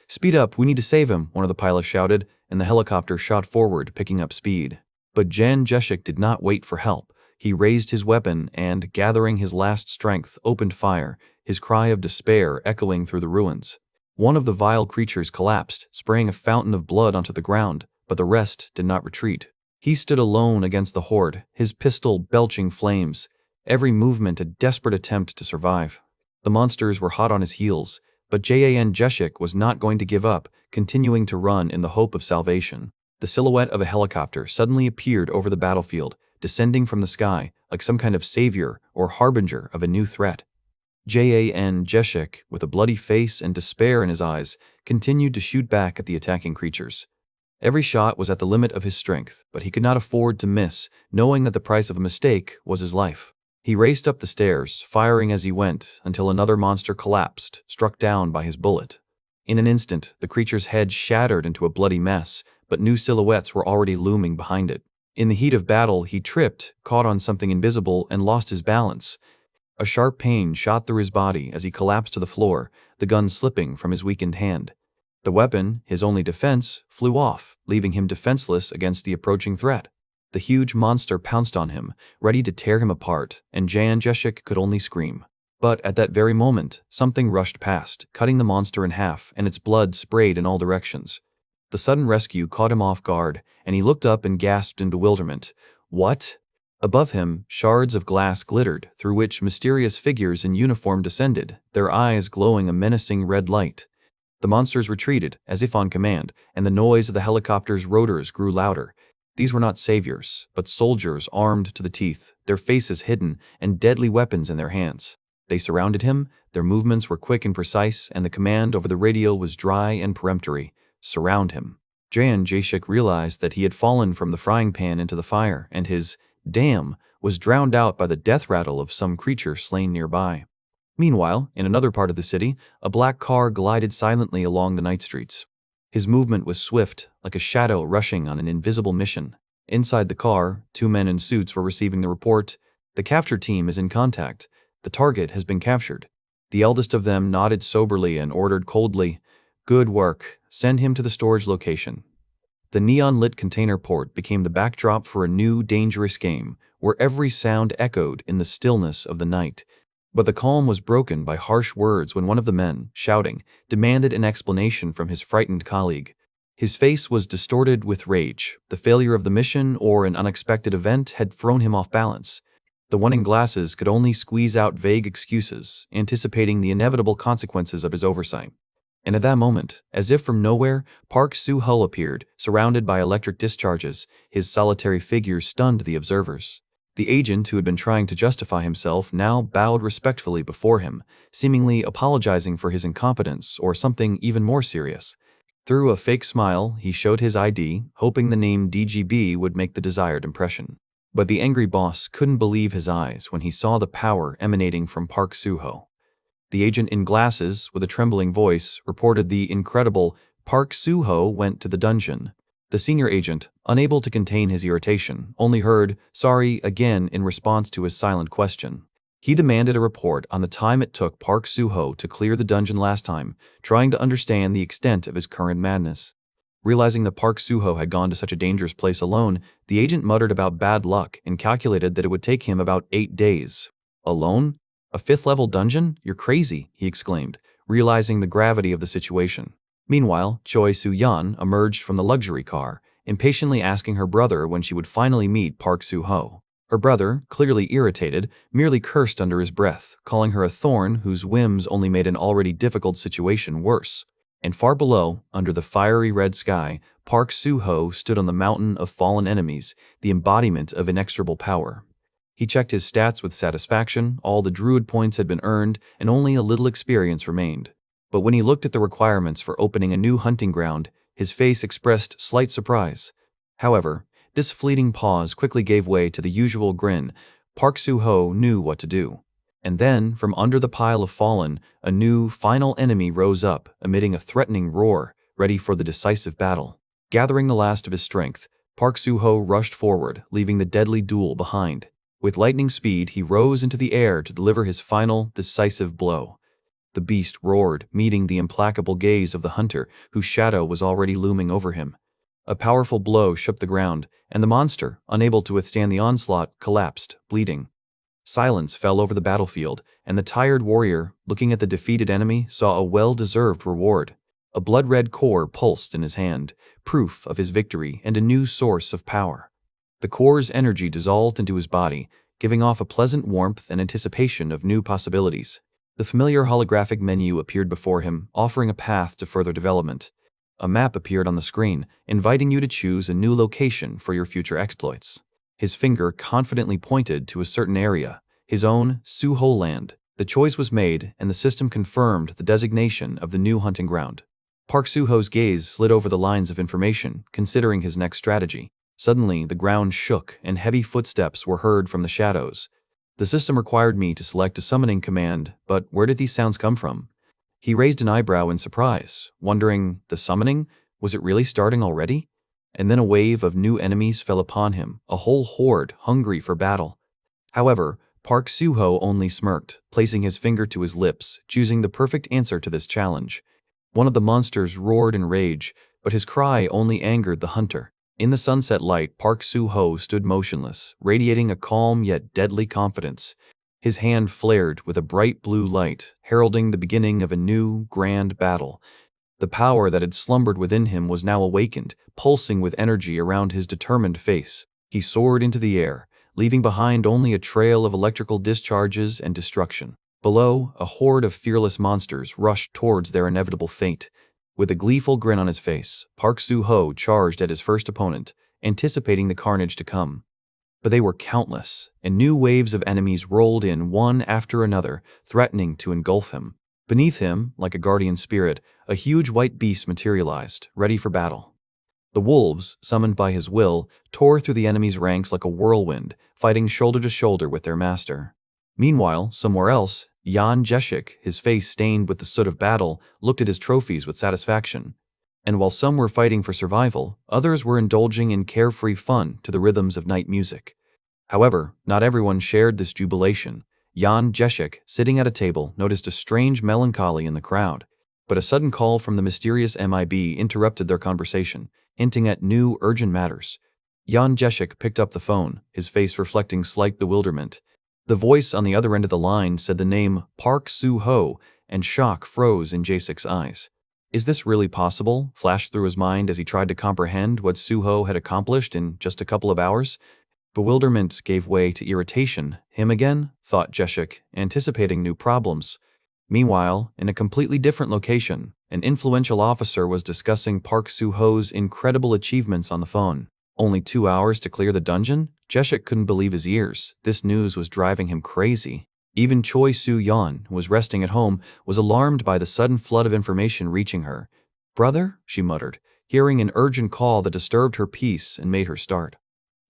"Speed up, we need to save him," one of the pilots shouted, and the helicopter shot forward, picking up speed. But Jan Jeshik did not wait for help. He raised his weapon and, gathering his last strength, opened fire, his cry of despair echoing through the ruins. One of the vile creatures collapsed, spraying a fountain of blood onto the ground, but the rest did not retreat. He stood alone against the horde, his pistol belching flames, every movement a desperate attempt to survive. The monsters were hot on his heels, but Jan Jeshik was not going to give up, continuing to run in the hope of salvation. The silhouette of a helicopter suddenly appeared over the battlefield, descending from the sky, like some kind of savior or harbinger of a new threat. Jan Jeshik, with a bloody face and despair in his eyes, continued to shoot back at the attacking creatures. Every shot was at the limit of his strength, but he could not afford to miss, knowing that the price of a mistake was his life. He raced up the stairs, firing as he went, until another monster collapsed, struck down by his bullet. In an instant, the creature's head shattered into a bloody mess, but new silhouettes were already looming behind it. In the heat of battle, he tripped, caught on something invisible, and lost his balance. A sharp pain shot through his body as he collapsed to the floor, the gun slipping from his weakened hand. The weapon, his only defense, flew off, leaving him defenseless against the approaching threat. The huge monster pounced on him, ready to tear him apart, and Jan Jeshik could only scream. But at that very moment, something rushed past, cutting the monster in half, and its blood sprayed in all directions. The sudden rescue caught him off guard, and he looked up and gasped in bewilderment. "What?" Above him, shards of glass glittered, through which mysterious figures in uniform descended, their eyes glowing a menacing red light. The monsters retreated, as if on command, and the noise of the helicopter's rotors grew louder. These were not saviors, but soldiers armed to the teeth, their faces hidden, and deadly weapons in their hands. They surrounded him, their movements were quick and precise, and the command over the radio was dry and peremptory. "Surround him." Jan Jeshik realized that he had fallen from the frying pan into the fire, and his "damn" was drowned out by the death rattle of some creature slain nearby. Meanwhile, in another part of the city, a black car glided silently along the night streets. His movement was swift, like a shadow rushing on an invisible mission. Inside the car, two men in suits were receiving the report. "The capture team is in contact." The The target has been captured. The eldest of them nodded soberly and ordered coldly, "Good work. Send him to the storage location." The neon-lit container port became the backdrop for a new, dangerous game, where every sound echoed in the stillness of the night. But the calm was broken by harsh words when one of the men, shouting, demanded an explanation from his frightened colleague. His face was distorted with rage. The failure of the mission or an unexpected event had thrown him off balance. The one in glasses could only squeeze out vague excuses, anticipating the inevitable consequences of his oversight. And at that moment, as if from nowhere, Park Suho appeared, surrounded by electric discharges. His solitary figure stunned the observers. The agent, who had been trying to justify himself, now bowed respectfully before him, seemingly apologizing for his incompetence or something even more serious. Through a fake smile, he showed his ID, hoping the name DGB would make the desired impression. But the angry boss couldn't believe his eyes when he saw the power emanating from Park Suho. The agent in glasses, with a trembling voice, reported the incredible Park Suho went to the dungeon. The senior agent, unable to contain his irritation, only heard "sorry" again in response to his silent question. He demanded a report on the time it took Park Suho to clear the dungeon last time, trying to understand the extent of his current madness. Realizing that Park Suho had gone to such a dangerous place alone, the agent muttered about bad luck and calculated that it would take him about 8 days. Alone? A 5th-level dungeon? You're crazy, he exclaimed, realizing the gravity of the situation. Meanwhile, Choi Soo-yeon emerged from the luxury car, impatiently asking her brother when she would finally meet Park Suho. Her brother, clearly irritated, merely cursed under his breath, calling her a thorn whose whims only made an already difficult situation worse. And far below, under the fiery red sky, Park Suho stood on the mountain of fallen enemies, the embodiment of inexorable power. He checked his stats with satisfaction. All the druid points had been earned, and only a little experience remained. But when he looked at the requirements for opening a new hunting ground, his face expressed slight surprise. However, this fleeting pause quickly gave way to the usual grin. Park Suho knew what to do. And then, from under the pile of fallen, a new, final enemy rose up, emitting a threatening roar, ready for the decisive battle. Gathering the last of his strength, Park Suho rushed forward, leaving the deadly duel behind. With lightning speed, he rose into the air to deliver his final, decisive blow. The beast roared, meeting the implacable gaze of the hunter, whose shadow was already looming over him. A powerful blow shook the ground, and the monster, unable to withstand the onslaught, collapsed, bleeding. Silence fell over the battlefield, and the tired warrior, looking at the defeated enemy, saw a well-deserved reward. A blood-red core pulsed in his hand, proof of his victory and a new source of power. The core's energy dissolved into his body, giving off a pleasant warmth and anticipation of new possibilities. The familiar holographic menu appeared before him, offering a path to further development. A map appeared on the screen, inviting you to choose a new location for your future exploits. His finger confidently pointed to a certain area, his own Suho land. The choice was made, and the system confirmed the designation of the new hunting ground. Park Suho's gaze slid over the lines of information, considering his next strategy. Suddenly, the ground shook, and heavy footsteps were heard from the shadows. The system required me to select a summoning command, but where did these sounds come from? He raised an eyebrow in surprise, wondering, the summoning? Was it really starting already? And then a wave of new enemies fell upon him, a whole horde hungry for battle. However, Park Suho only smirked, placing his finger to his lips, choosing the perfect answer to this challenge. One of the monsters roared in rage, but his cry only angered the hunter. In the sunset light, Park Suho stood motionless, radiating a calm yet deadly confidence. His hand flared with a bright blue light, heralding the beginning of a new, grand battle. The power that had slumbered within him was now awakened, pulsing with energy around his determined face. He soared into the air, leaving behind only a trail of electrical discharges and destruction. Below, a horde of fearless monsters rushed towards their inevitable fate. With a gleeful grin on his face, Park Suho charged at his first opponent, anticipating the carnage to come. But they were countless, and new waves of enemies rolled in one after another, threatening to engulf him. Beneath him, like a guardian spirit, a huge white beast materialized, ready for battle. The wolves, summoned by his will, tore through the enemy's ranks like a whirlwind, fighting shoulder to shoulder with their master. Meanwhile, somewhere else, Jan Jeshik, his face stained with the soot of battle, looked at his trophies with satisfaction. And while some were fighting for survival, others were indulging in carefree fun to the rhythms of night music. However, not everyone shared this jubilation. Jan Jeshik, sitting at a table, noticed a strange melancholy in the crowd. But a sudden call from the mysterious MIB interrupted their conversation, hinting at new, urgent matters. Jan Jeshik picked up the phone, his face reflecting slight bewilderment. The voice on the other end of the line said the name Park Suho, and shock froze in Jeshik's eyes. Is this really possible? Flashed through his mind as he tried to comprehend what Suho had accomplished in just a couple of hours. Bewilderment gave way to irritation. Him again? Thought Jeshik, anticipating new problems. Meanwhile, in a completely different location, an influential officer was discussing Park Suho's incredible achievements on the phone. Only 2 hours to clear the dungeon? Jeshik couldn't believe his ears. This news was driving him crazy. Even Choi Soo-yeon, who was resting at home, was alarmed by the sudden flood of information reaching her. "Brother?" she muttered, hearing an urgent call that disturbed her peace and made her start.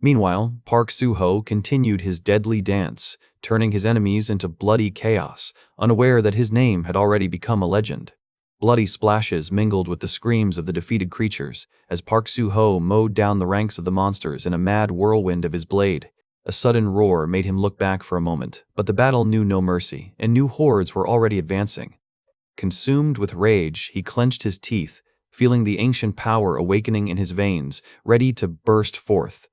Meanwhile, Park Suho continued his deadly dance, turning his enemies into bloody chaos, unaware that his name had already become a legend. Bloody splashes mingled with the screams of the defeated creatures as Park Suho mowed down the ranks of the monsters in a mad whirlwind of his blade. A sudden roar made him look back for a moment, but the battle knew no mercy, and new hordes were already advancing. Consumed with rage, he clenched his teeth, feeling the ancient power awakening in his veins, ready to burst forth.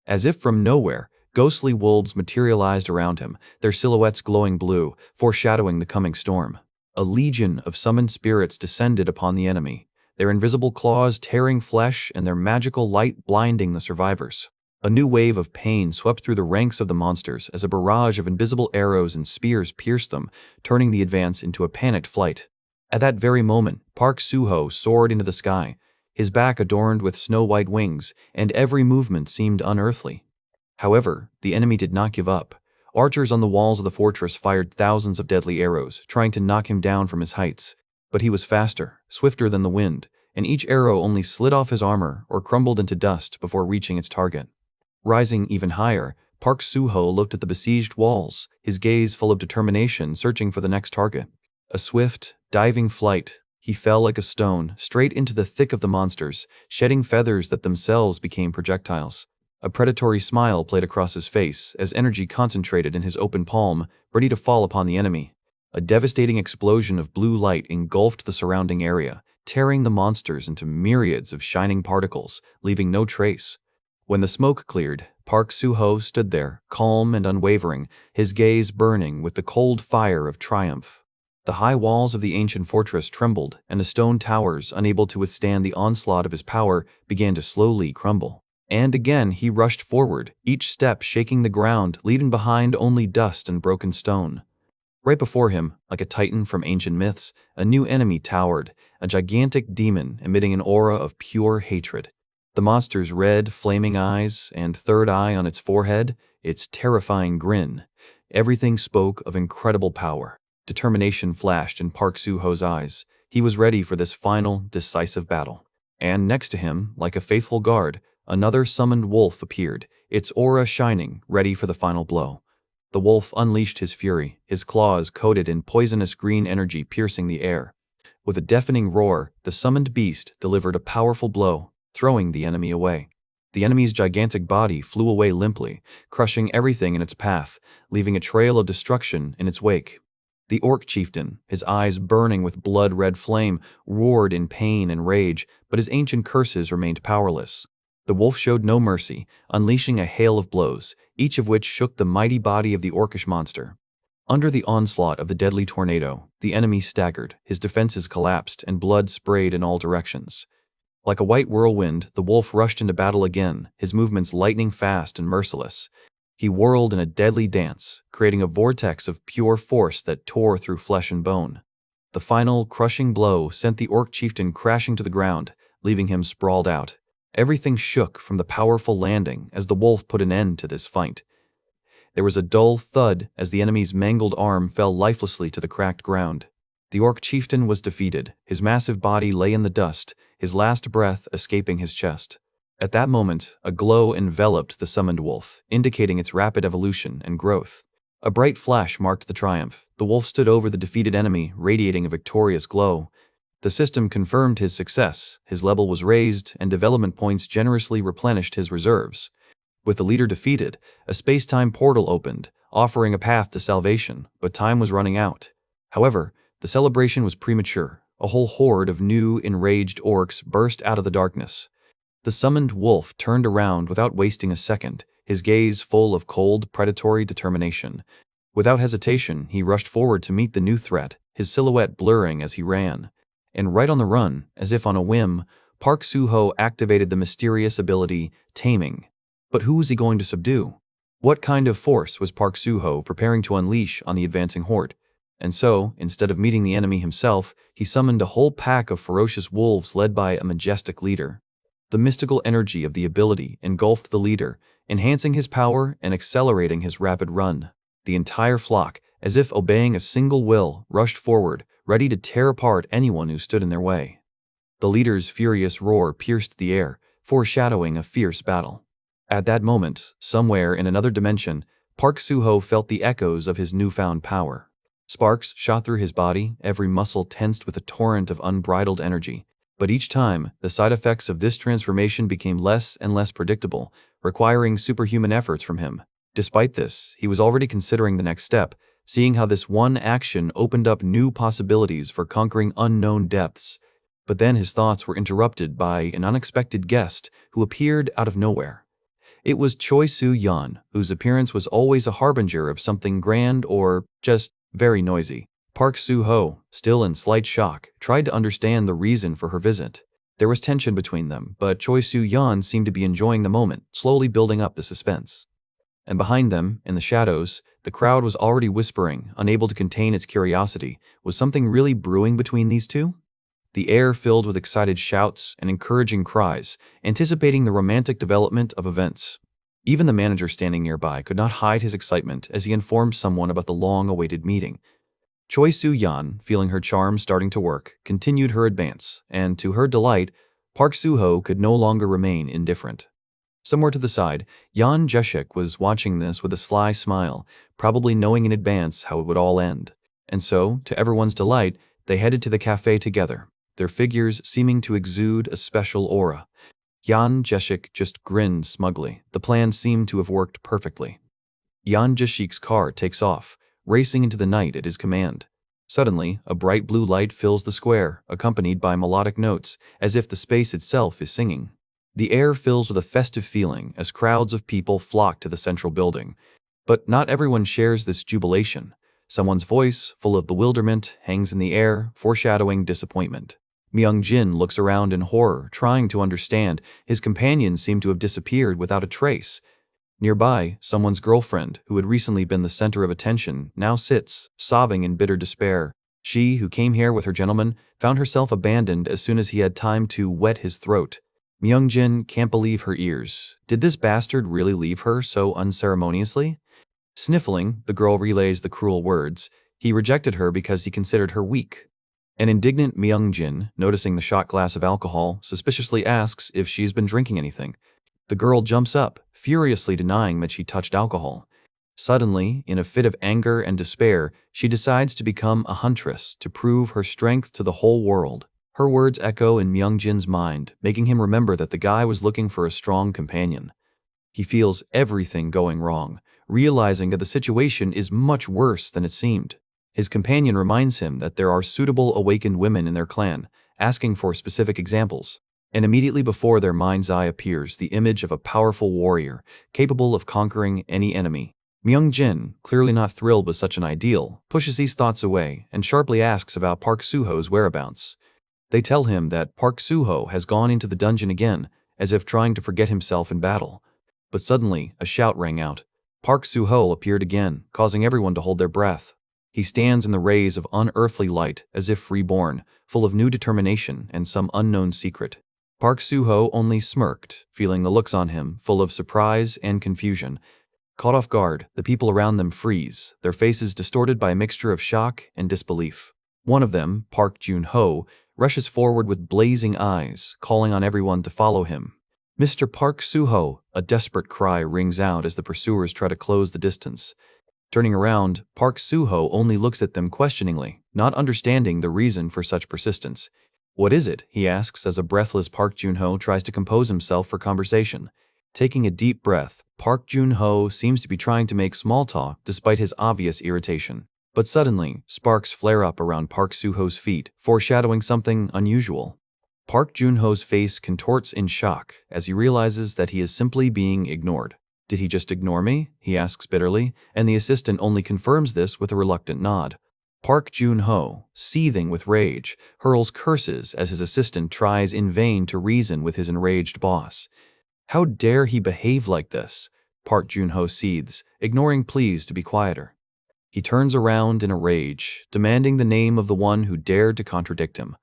As if from nowhere, ghostly wolves materialized around him, their silhouettes glowing blue, foreshadowing the coming storm. A legion of summoned spirits descended upon the enemy, their invisible claws tearing flesh and their magical light blinding the survivors. A new wave of pain swept through the ranks of the monsters as a barrage of invisible arrows and spears pierced them, turning the advance into a panicked flight. At that very moment, Park Suho soared into the sky, his back adorned with snow-white wings, and every movement seemed unearthly. However, the enemy did not give up. Archers on the walls of the fortress fired thousands of deadly arrows, trying to knock him down from his heights. But he was faster, swifter than the wind, and each arrow only slid off his armor or crumbled into dust before reaching its target. Rising even higher, Park Suho looked at the besieged walls, his gaze full of determination, searching for the next target. A swift, diving flight, he fell like a stone, straight into the thick of the monsters, shedding feathers that themselves became projectiles. A predatory smile played across his face as energy concentrated in his open palm, ready to fall upon the enemy. A devastating explosion of blue light engulfed the surrounding area, tearing the monsters into myriads of shining particles, leaving no trace. When the smoke cleared, Park Suho stood there, calm and unwavering, his gaze burning with the cold fire of triumph. The high walls of the ancient fortress trembled, and the stone towers, unable to withstand the onslaught of his power, began to slowly crumble. And again he rushed forward, each step shaking the ground, leaving behind only dust and broken stone. Right before him, like a titan from ancient myths, a new enemy towered, a gigantic demon emitting an aura of pure hatred. The monster's red, flaming eyes and third eye on its forehead, its terrifying grin. Everything spoke of incredible power. Determination flashed in Park Suho's eyes. He was ready for this final, decisive battle. And next to him, like a faithful guard, another summoned wolf appeared, its aura shining, ready for the final blow. The wolf unleashed his fury, his claws coated in poisonous green energy piercing the air. With a deafening roar, the summoned beast delivered a powerful blow, throwing the enemy away. The enemy's gigantic body flew away limply, crushing everything in its path, leaving a trail of destruction in its wake. The orc chieftain, his eyes burning with blood-red flame, roared in pain and rage, but his ancient curses remained powerless. The wolf showed no mercy, unleashing a hail of blows, each of which shook the mighty body of the orcish monster. Under the onslaught of the deadly tornado, the enemy staggered, his defenses collapsed, and blood sprayed in all directions. Like a white whirlwind, the wolf rushed into battle again, his movements lightning fast and merciless. He whirled in a deadly dance, creating a vortex of pure force that tore through flesh and bone. The final, crushing blow sent the orc chieftain crashing to the ground, leaving him sprawled out. Everything shook from the powerful landing as the wolf put an end to this fight. There was a dull thud as the enemy's mangled arm fell lifelessly to the cracked ground. The orc chieftain was defeated, his massive body lay in the dust, his last breath escaping his chest. At that moment, a glow enveloped the summoned wolf, indicating its rapid evolution and growth. A bright flash marked the triumph. The wolf stood over the defeated enemy, radiating a victorious glow. The system confirmed his success, his level was raised, and development points generously replenished his reserves. With the leader defeated, a space-time portal opened, offering a path to salvation, but time was running out. However, the celebration was premature. A whole horde of new, enraged orcs burst out of the darkness. The summoned wolf turned around without wasting a second, his gaze full of cold, predatory determination. Without hesitation, he rushed forward to meet the new threat, his silhouette blurring as he ran. And right on the run, as if on a whim, Park Suho activated the mysterious ability, Taming. But who was he going to subdue? What kind of force was Park Suho preparing to unleash on the advancing horde? And so, instead of meeting the enemy himself, he summoned a whole pack of ferocious wolves led by a majestic leader. The mystical energy of the ability engulfed the leader, enhancing his power and accelerating his rapid run. The entire flock, as if obeying a single will, rushed forward, ready to tear apart anyone who stood in their way. The leader's furious roar pierced the air, foreshadowing a fierce battle. At that moment, somewhere in another dimension, Park Suho felt the echoes of his newfound power. Sparks shot through his body, every muscle tensed with a torrent of unbridled energy. But each time, the side effects of this transformation became less and less predictable, requiring superhuman efforts from him. Despite this, he was already considering the next step, seeing how this one action opened up new possibilities for conquering unknown depths. But then his thoughts were interrupted by an unexpected guest who appeared out of nowhere. It was Choi Soo-yeon, whose appearance was always a harbinger of something grand or just very noisy. Park Suho, still in slight shock, tried to understand the reason for her visit. There was tension between them, but Choi Soo-yeon seemed to be enjoying the moment, slowly building up the suspense. And behind them, in the shadows, the crowd was already whispering, unable to contain its curiosity. Was something really brewing between these two? The air filled with excited shouts and encouraging cries, anticipating the romantic development of events. Even the manager standing nearby could not hide his excitement as he informed someone about the long-awaited meeting. Choi Soo-yeon, feeling her charm starting to work, continued her advance, and to her delight, Park Suho could no longer remain indifferent. Somewhere to the side, Yeon Jae-shik was watching this with a sly smile, probably knowing in advance how it would all end. And so, to everyone's delight, they headed to the cafe together, their figures seeming to exude a special aura. Yeon Jae-shik just grinned smugly. The plan seemed to have worked perfectly. Yeon Jae-shik's car takes off, racing into the night at his command. Suddenly, a bright blue light fills the square, accompanied by melodic notes, as if the space itself is singing. The air fills with a festive feeling as crowds of people flock to the central building. But not everyone shares this jubilation. Someone's voice, full of bewilderment, hangs in the air, foreshadowing disappointment. Myung-jin looks around in horror, trying to understand. His companions seem to have disappeared without a trace. Nearby, someone's girlfriend, who had recently been the center of attention, now sits, sobbing in bitter despair. She, who came here with her gentleman, found herself abandoned as soon as he had time to wet his throat. Myung-jin can't believe her ears. Did this bastard really leave her so unceremoniously? Sniffling, the girl relays the cruel words. He rejected her because he considered her weak. An indignant Myung-jin, noticing the shot glass of alcohol, suspiciously asks if she's been drinking anything. The girl jumps up, furiously denying that she touched alcohol. Suddenly, in a fit of anger and despair, she decides to become a huntress to prove her strength to the whole world. Her words echo in Myung-jin's mind, making him remember that the guy was looking for a strong companion. He feels everything going wrong, realizing that the situation is much worse than it seemed. His companion reminds him that there are suitable awakened women in their clan, asking for specific examples. And immediately before their mind's eye appears the image of a powerful warrior, capable of conquering any enemy. Myung-jin, clearly not thrilled with such an ideal, pushes these thoughts away and sharply asks about Park Suho's whereabouts. They tell him that Park Suho has gone into the dungeon again, as if trying to forget himself in battle. But suddenly, a shout rang out. Park Suho appeared again, causing everyone to hold their breath. He stands in the rays of unearthly light, as if reborn, full of new determination and some unknown secret. Park Suho only smirked, feeling the looks on him, full of surprise and confusion. Caught off guard, the people around them freeze, their faces distorted by a mixture of shock and disbelief. One of them, Park Jun-ho, rushes forward with blazing eyes, calling on everyone to follow him. "Mr. Park Suho!" A desperate cry rings out as the pursuers try to close the distance. Turning around, Park Suho only looks at them questioningly, not understanding the reason for such persistence. "What is it?" he asks as a breathless Park Jun-ho tries to compose himself for conversation. Taking a deep breath, Park Jun-ho seems to be trying to make small talk despite his obvious irritation. But suddenly, sparks flare up around Park Suho's feet, foreshadowing something unusual. Park Jun-ho's face contorts in shock as he realizes that he is simply being ignored. "Did he just ignore me?" he asks bitterly, and the assistant only confirms this with a reluctant nod. Park Jun-ho, seething with rage, hurls curses as his assistant tries in vain to reason with his enraged boss. "How dare he behave like this?" Park Jun-ho seethes, ignoring pleas to be quieter. He turns around in a rage, demanding the name of the one who dared to contradict him.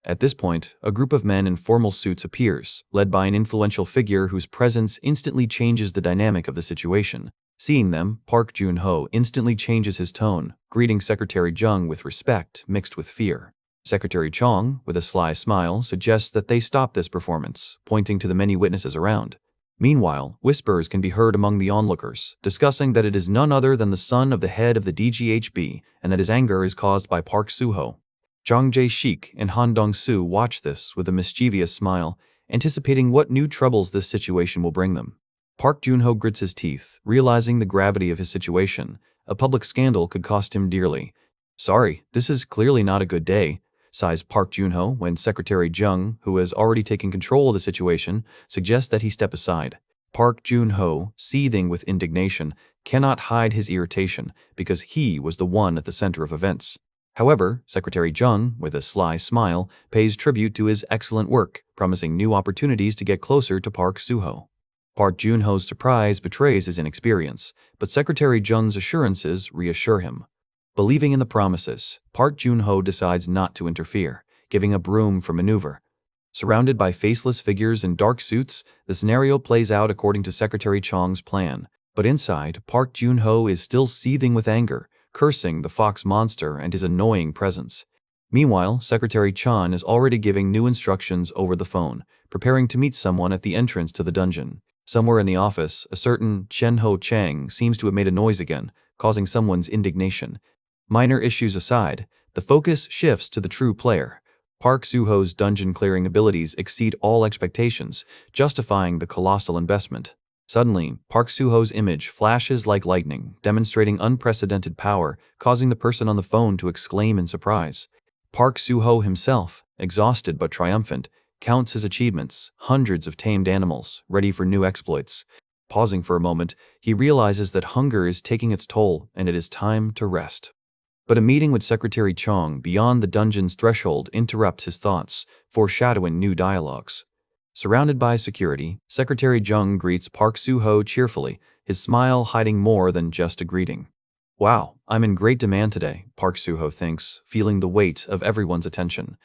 At this point, a group of men in formal suits appears, led by an influential figure whose presence instantly changes the dynamic of the situation. Seeing them, Park Jun-ho instantly changes his tone, greeting Secretary Jung with respect mixed with fear. Secretary Chong, with a sly smile, suggests that they stop this performance, pointing to the many witnesses around. Meanwhile, whispers can be heard among the onlookers, discussing that it is none other than the son of the head of the DGHB and that his anger is caused by Park Suho. Jang Jae-shik and Han Dong-soo watch this with a mischievous smile, anticipating what new troubles this situation will bring them. Park Jun-ho grits his teeth, realizing the gravity of his situation. A public scandal could cost him dearly. "Sorry, this is clearly not a good day," sighs Park Jun-ho when Secretary Jung, who has already taken control of the situation, suggests that he step aside. Park Jun-ho, seething with indignation, cannot hide his irritation because he was the one at the center of events. However, Secretary Jung, with a sly smile, pays tribute to his excellent work, promising new opportunities to get closer to Park Suho. Park Jun-ho's surprise betrays his inexperience, but Secretary Jung's assurances reassure him. Believing in the promises, Park Jun-ho decides not to interfere, giving up room for maneuver. Surrounded by faceless figures in dark suits, the scenario plays out according to Secretary Chong's plan. But inside, Park Jun-ho is still seething with anger, cursing the fox monster and his annoying presence. Meanwhile, Secretary Chan is already giving new instructions over the phone, preparing to meet someone at the entrance to the dungeon. Somewhere in the office, a certain Chen Ho Chang seems to have made a noise again, causing someone's indignation. Minor issues aside, the focus shifts to the true player. Park Suho's dungeon-clearing abilities exceed all expectations, justifying the colossal investment. Suddenly, Park Suho's image flashes like lightning, demonstrating unprecedented power, causing the person on the phone to exclaim in surprise. Park Suho himself, exhausted but triumphant, counts his achievements, hundreds of tamed animals, ready for new exploits. Pausing for a moment, he realizes that hunger is taking its toll and it is time to rest. But a meeting with Secretary Chong beyond the dungeon's threshold interrupts his thoughts, foreshadowing new dialogues. Surrounded by security, Secretary Jung greets Park Suho cheerfully, his smile hiding more than just a greeting. "Wow, I'm in great demand today," Park Suho thinks, feeling the weight of everyone's attention.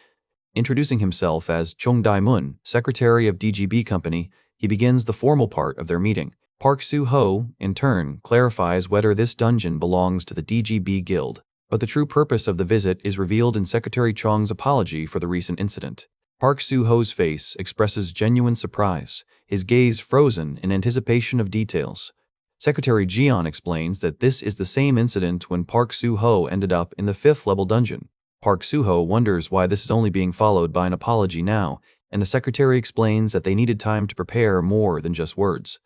Introducing himself as Chung Dae-mun, Secretary of DGB Company, he begins the formal part of their meeting. Park Suho, in turn, clarifies whether this dungeon belongs to the DGB Guild. But the true purpose of the visit is revealed in Secretary Chong's apology for the recent incident. Park Suho's face expresses genuine surprise, his gaze frozen in anticipation of details. Secretary Jian explains that this is the same incident when Park Suho ended up in the 5th-level dungeon. Park Suho wonders why this is only being followed by an apology now, and the secretary explains that they needed time to prepare more than just words.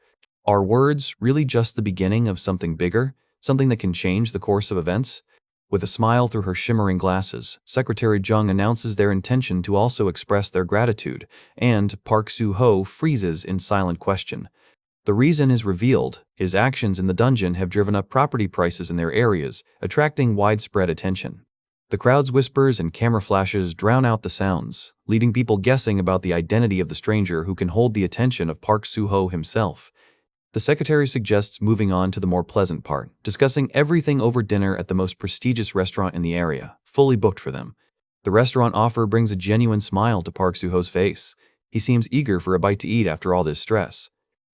Are words really just the beginning of something bigger, something that can change the course of events? With a smile through her shimmering glasses, Secretary Jung announces their intention to also express their gratitude, and Park Suho freezes in silent question. The reason is revealed: his actions in the dungeon have driven up property prices in their areas, attracting widespread attention. The crowd's whispers and camera flashes drown out the sounds, leading people guessing about the identity of the stranger who can hold the attention of Park Suho himself. The secretary suggests moving on to the more pleasant part, discussing everything over dinner at the most prestigious restaurant in the area, fully booked for them. The restaurant offer brings a genuine smile to Park Suho's face. He seems eager for a bite to eat after all this stress.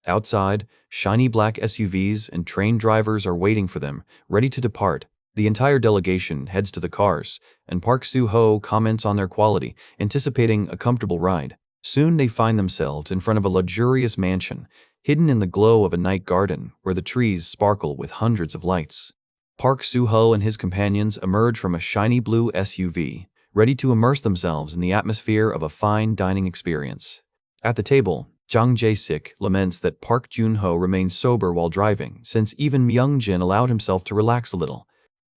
Outside, shiny black SUVs and train drivers are waiting for them, ready to depart. The entire delegation heads to the cars, and Park Suho comments on their quality, anticipating a comfortable ride. Soon they find themselves in front of a luxurious mansion, hidden in the glow of a night garden where the trees sparkle with hundreds of lights. Park Suho and his companions emerge from a shiny blue SUV, ready to immerse themselves in the atmosphere of a fine dining experience. At the table, Jang Jae-sik laments that Park Jun-ho remained sober while driving, since even Myung-jin allowed himself to relax a little.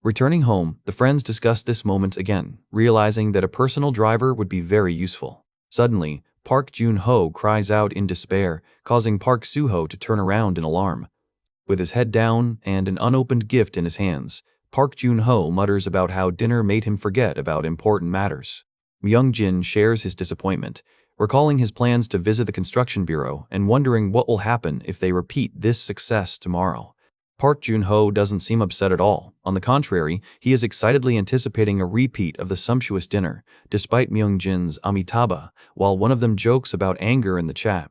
Returning home, the friends discussed this moment again, realizing that a personal driver would be very useful. Suddenly, Park Jun-ho cries out in despair, causing Park Suho to turn around in alarm. With his head down and an unopened gift in his hands, Park Jun-ho mutters about how dinner made him forget about important matters. Myung-jin shares his disappointment, recalling his plans to visit the construction bureau and wondering what will happen if they repeat this success tomorrow. Park Jun-ho doesn't seem upset at all. On the contrary, he is excitedly anticipating a repeat of the sumptuous dinner, despite Myung-jin's Amitabha, while one of them jokes about anger in the chat.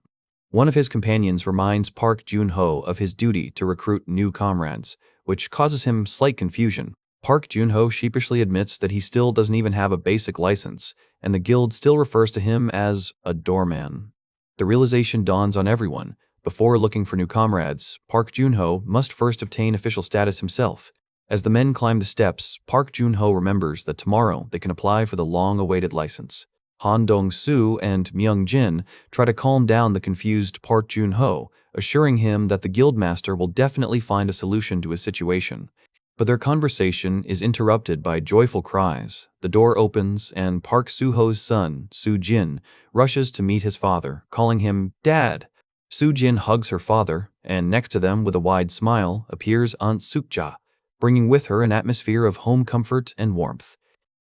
One of his companions reminds Park Jun-ho of his duty to recruit new comrades, which causes him slight confusion. Park Jun-ho sheepishly admits that he still doesn't even have a basic license, and the guild still refers to him as a doorman. The realization dawns on everyone. Before looking for new comrades, Park Jun-ho must first obtain official status himself. As the men climb the steps, Park Jun-ho remembers that tomorrow they can apply for the long-awaited license. Han Dong-soo and Myung-jin try to calm down the confused Park Jun-ho, assuring him that the guildmaster will definitely find a solution to his situation. But their conversation is interrupted by joyful cries. The door opens, and Park Suho's son, Soo-jin, rushes to meet his father, calling him Dad. Soo-jin hugs her father, and next to them, with a wide smile, appears Aunt Sukja, bringing with her an atmosphere of home comfort and warmth.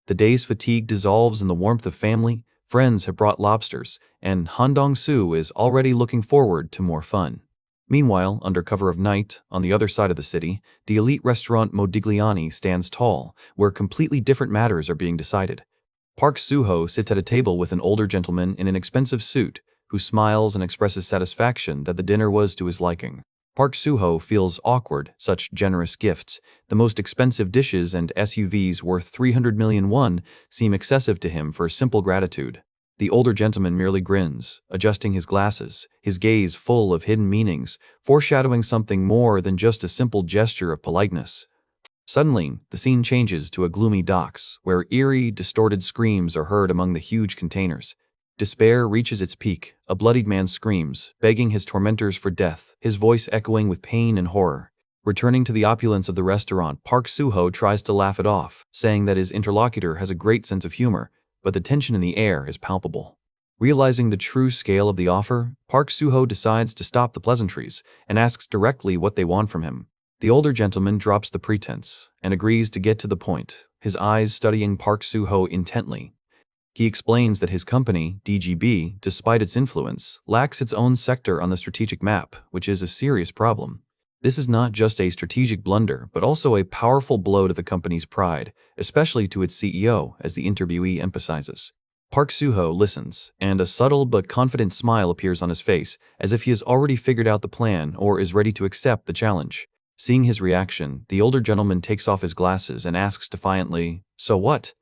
The day's fatigue dissolves in the warmth of family. Friends have brought lobsters, and Han Dong-soo is already looking forward to more fun. Meanwhile, under cover of night, on the other side of the city, the elite restaurant Modigliani stands tall, where completely different matters are being decided. Park Suho sits at a table with an older gentleman in an expensive suit, who smiles and expresses satisfaction that the dinner was to his liking. Park Suho feels awkward, such generous gifts. The most expensive dishes and SUVs worth 300 million won seem excessive to him for simple gratitude. The older gentleman merely grins, adjusting his glasses, his gaze full of hidden meanings, foreshadowing something more than just a simple gesture of politeness. Suddenly, the scene changes to a gloomy docks, where eerie, distorted screams are heard among the huge containers. Despair reaches its peak. A bloodied man screams, begging his tormentors for death, his voice echoing with pain and horror. Returning to the opulence of the restaurant, Park Suho tries to laugh it off, saying that his interlocutor has a great sense of humor, but the tension in the air is palpable. Realizing the true scale of the offer, Park Suho decides to stop the pleasantries and asks directly what they want from him. The older gentleman drops the pretense and agrees to get to the point, his eyes studying Park Suho intently. He explains that his company, DGB, despite its influence, lacks its own sector on the strategic map, which is a serious problem. This is not just a strategic blunder, but also a powerful blow to the company's pride, especially to its CEO, as the interviewee emphasizes. Park Suho listens, and a subtle but confident smile appears on his face, as if he has already figured out the plan or is ready to accept the challenge. Seeing his reaction, the older gentleman takes off his glasses and asks defiantly, "So what?"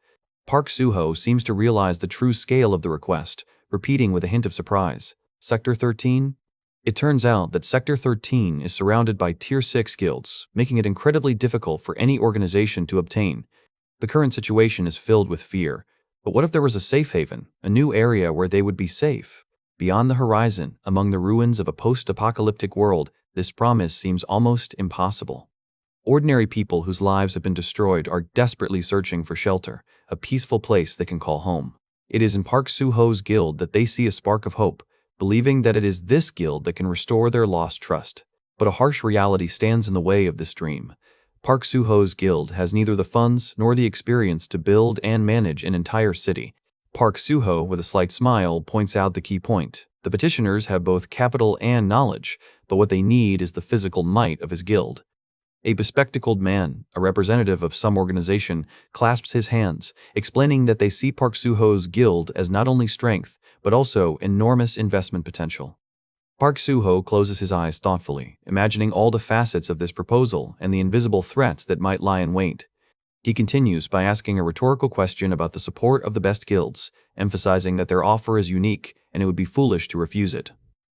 Park Suho seems to realize the true scale of the request, repeating with a hint of surprise, "Sector 13? It turns out that Sector 13 is surrounded by Tier 6 guilds, making it incredibly difficult for any organization to obtain. The current situation is filled with fear. But what if there was a safe haven, a new area where they would be safe? Beyond the horizon, among the ruins of a post-apocalyptic world, this promise seems almost impossible. Ordinary people whose lives have been destroyed are desperately searching for shelter, a peaceful place they can call home. It is in Park Suho's guild that they see a spark of hope, believing that it is this guild that can restore their lost trust. But a harsh reality stands in the way of this dream. Park Suho's guild has neither the funds nor the experience to build and manage an entire city. Park Suho, with a slight smile, points out the key point. The petitioners have both capital and knowledge, but what they need is the physical might of his guild. A bespectacled man, a representative of some organization, clasps his hands, explaining that they see Park Suho's guild as not only strength, but also enormous investment potential. Park Suho closes his eyes thoughtfully, imagining all the facets of this proposal and the invisible threats that might lie in wait. He continues by asking a rhetorical question about the support of the best guilds, emphasizing that their offer is unique and it would be foolish to refuse it.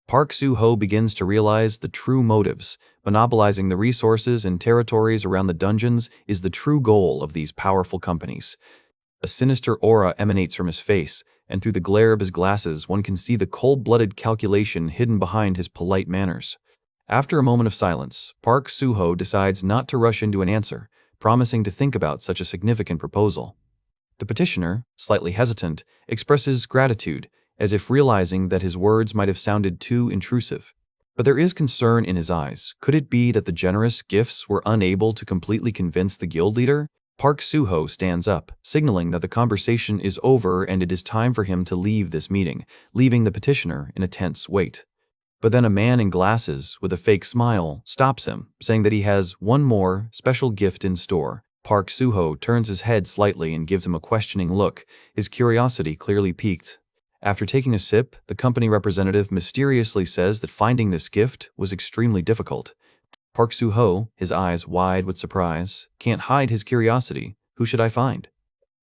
Park Suho begins to realize the true motives. Monopolizing the resources and territories around the dungeons is the true goal of these powerful companies. A sinister aura emanates from his face, and through the glare of his glasses one can see the cold-blooded calculation hidden behind his polite manners. After a moment of silence, Park Suho decides not to rush into an answer, promising to think about such a significant proposal. The petitioner, slightly hesitant, expresses gratitude, as if realizing that his words might have sounded too intrusive. But there is concern in his eyes. Could it be that the generous gifts were unable to completely convince the guild leader? Park Suho stands up, signaling that the conversation is over and it is time for him to leave this meeting, leaving the petitioner in a tense wait. But then a man in glasses, with a fake smile, stops him, saying that he has one more special gift in store. Park Suho turns his head slightly and gives him a questioning look, his curiosity clearly piqued. After taking a sip, the company representative mysteriously says that finding this gift was extremely difficult. Park Suho, his eyes wide with surprise, can't hide his curiosity. Who should I find?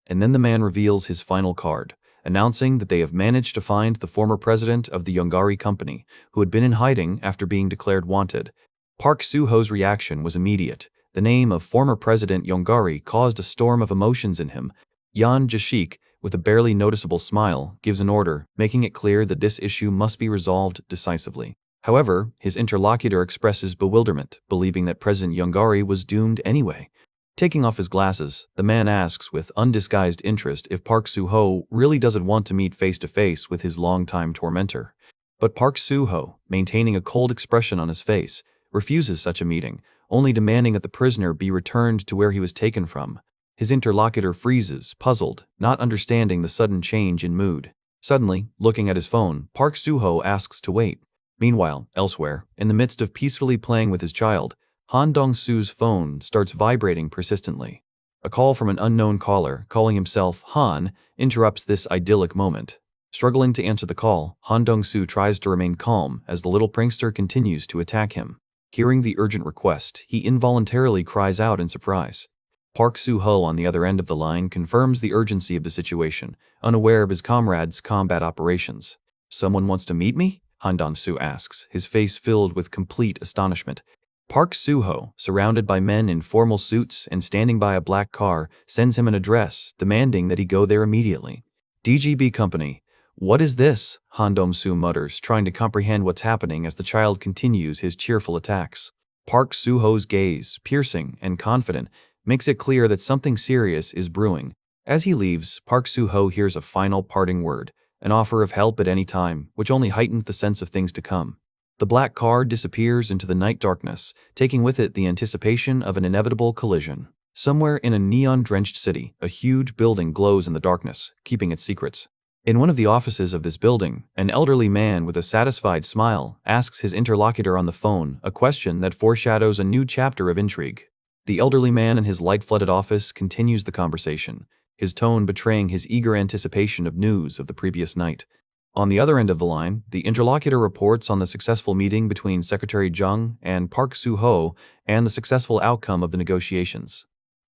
And then the man reveals his final card, announcing that they have managed to find the former president of the Yongari company, who had been in hiding after being declared wanted. Park Suho's reaction was immediate. The name of former President Yongari caused a storm of emotions in him. Yan Jashik, with a barely noticeable smile, gives an order, making it clear that this issue must be resolved decisively. However, his interlocutor expresses bewilderment, believing that President Yongari was doomed anyway. Taking off his glasses, the man asks with undisguised interest if Park Suho really doesn't want to meet face-to-face with his longtime tormentor. But Park Suho, maintaining a cold expression on his face, refuses such a meeting, only demanding that the prisoner be returned to where he was taken from. His interlocutor freezes, puzzled, not understanding the sudden change in mood. Suddenly, looking at his phone, Park Suho asks to wait. Meanwhile, elsewhere, in the midst of peacefully playing with his child, Han Dong-soo's phone starts vibrating persistently. A call from an unknown caller, calling himself Han, interrupts this idyllic moment. Struggling to answer the call, Han Dong-soo tries to remain calm as the little prankster continues to attack him. Hearing the urgent request, he involuntarily cries out in surprise. Park Suho on the other end of the line confirms the urgency of the situation, unaware of his comrade's combat operations. "Someone wants to meet me?" Han Dong-soo asks, his face filled with complete astonishment. Park Suho, surrounded by men in formal suits and standing by a black car, sends him an address, demanding that he go there immediately. "DGB Company. What is this?" Han Dong-soo mutters, trying to comprehend what's happening as the child continues his cheerful attacks. Park Suho's gaze, piercing and confident, makes it clear that something serious is brewing. As he leaves, Park Suho hears a final parting word, an offer of help at any time, which only heightened the sense of things to come. The black car disappears into the night darkness, taking with it the anticipation of an inevitable collision. Somewhere in a neon-drenched city, a huge building glows in the darkness, keeping its secrets. In one of the offices of this building, an elderly man with a satisfied smile asks his interlocutor on the phone a question that foreshadows a new chapter of intrigue. The elderly man in his light-flooded office continues the conversation, his tone betraying his eager anticipation of news of the previous night. On the other end of the line, the interlocutor reports on the successful meeting between Secretary Jung and Park Suho and the successful outcome of the negotiations.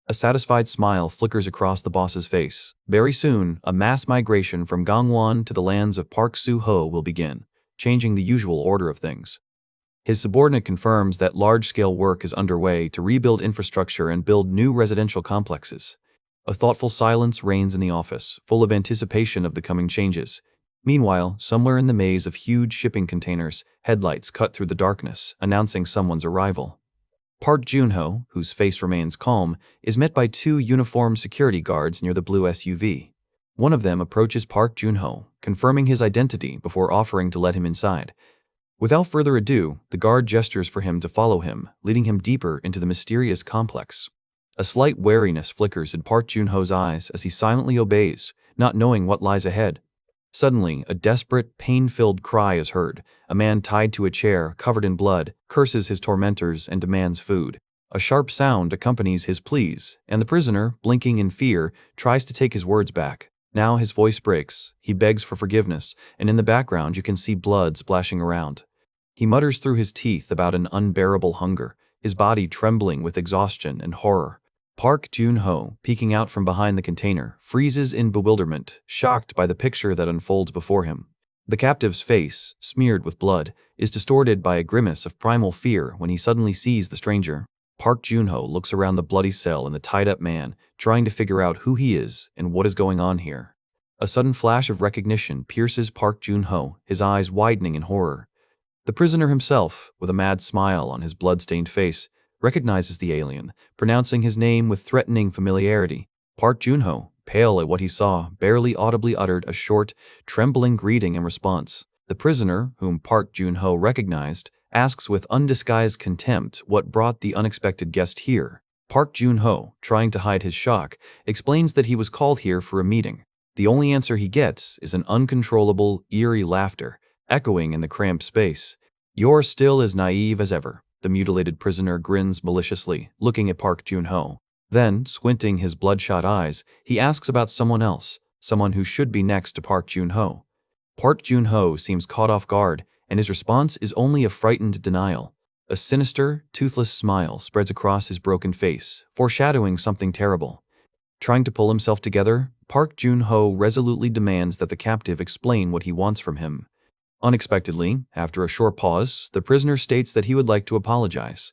A satisfied smile flickers across the boss's face. Very soon, a mass migration from Gangwon to the lands of Park Suho will begin, changing the usual order of things. His subordinate confirms that large-scale work is underway to rebuild infrastructure and build new residential complexes. A thoughtful silence reigns in the office, full of anticipation of the coming changes. Meanwhile, somewhere in the maze of huge shipping containers, headlights cut through the darkness, announcing someone's arrival. Park Junho, whose face remains calm, is met by two uniformed security guards near the blue SUV. One of them approaches Park Junho, confirming his identity before offering to let him inside. Without further ado, the guard gestures for him to follow him, leading him deeper into the mysterious complex. A slight wariness flickers in Park Junho's eyes as he silently obeys, not knowing what lies ahead. Suddenly, a desperate, pain-filled cry is heard. A man tied to a chair, covered in blood, curses his tormentors and demands food. A sharp sound accompanies his pleas, and the prisoner, blinking in fear, tries to take his words back. Now his voice breaks, he begs for forgiveness, and in the background you can see blood splashing around. He mutters through his teeth about an unbearable hunger, his body trembling with exhaustion and horror. Park Junho, peeking out from behind the container, freezes in bewilderment, shocked by the picture that unfolds before him. The captive's face, smeared with blood, is distorted by a grimace of primal fear when he suddenly sees the stranger. Park Junho looks around the bloody cell and the tied-up man, trying to figure out who he is and what is going on here. A sudden flash of recognition pierces Park Joon-ho, his eyes widening in horror. The prisoner himself, with a mad smile on his blood-stained face, recognizes the alien, pronouncing his name with threatening familiarity. Park Joon-ho, pale at what he saw, barely audibly uttered a short, trembling greeting in response. The prisoner, whom Park Joon-ho recognized, asks with undisguised contempt what brought the unexpected guest here. Park Joon-ho, trying to hide his shock, explains that he was called here for a meeting. The only answer he gets is an uncontrollable, eerie laughter, echoing in the cramped space. "You're still as naive as ever," the mutilated prisoner grins maliciously, looking at Park Joon-ho. Then, squinting his bloodshot eyes, he asks about someone else, someone who should be next to Park Joon-ho. Park Joon-ho seems caught off guard, and his response is only a frightened denial. A sinister, toothless smile spreads across his broken face, foreshadowing something terrible. Trying to pull himself together, Park Joon-ho resolutely demands that the captive explain what he wants from him. Unexpectedly, after a short pause, the prisoner states that he would like to apologize.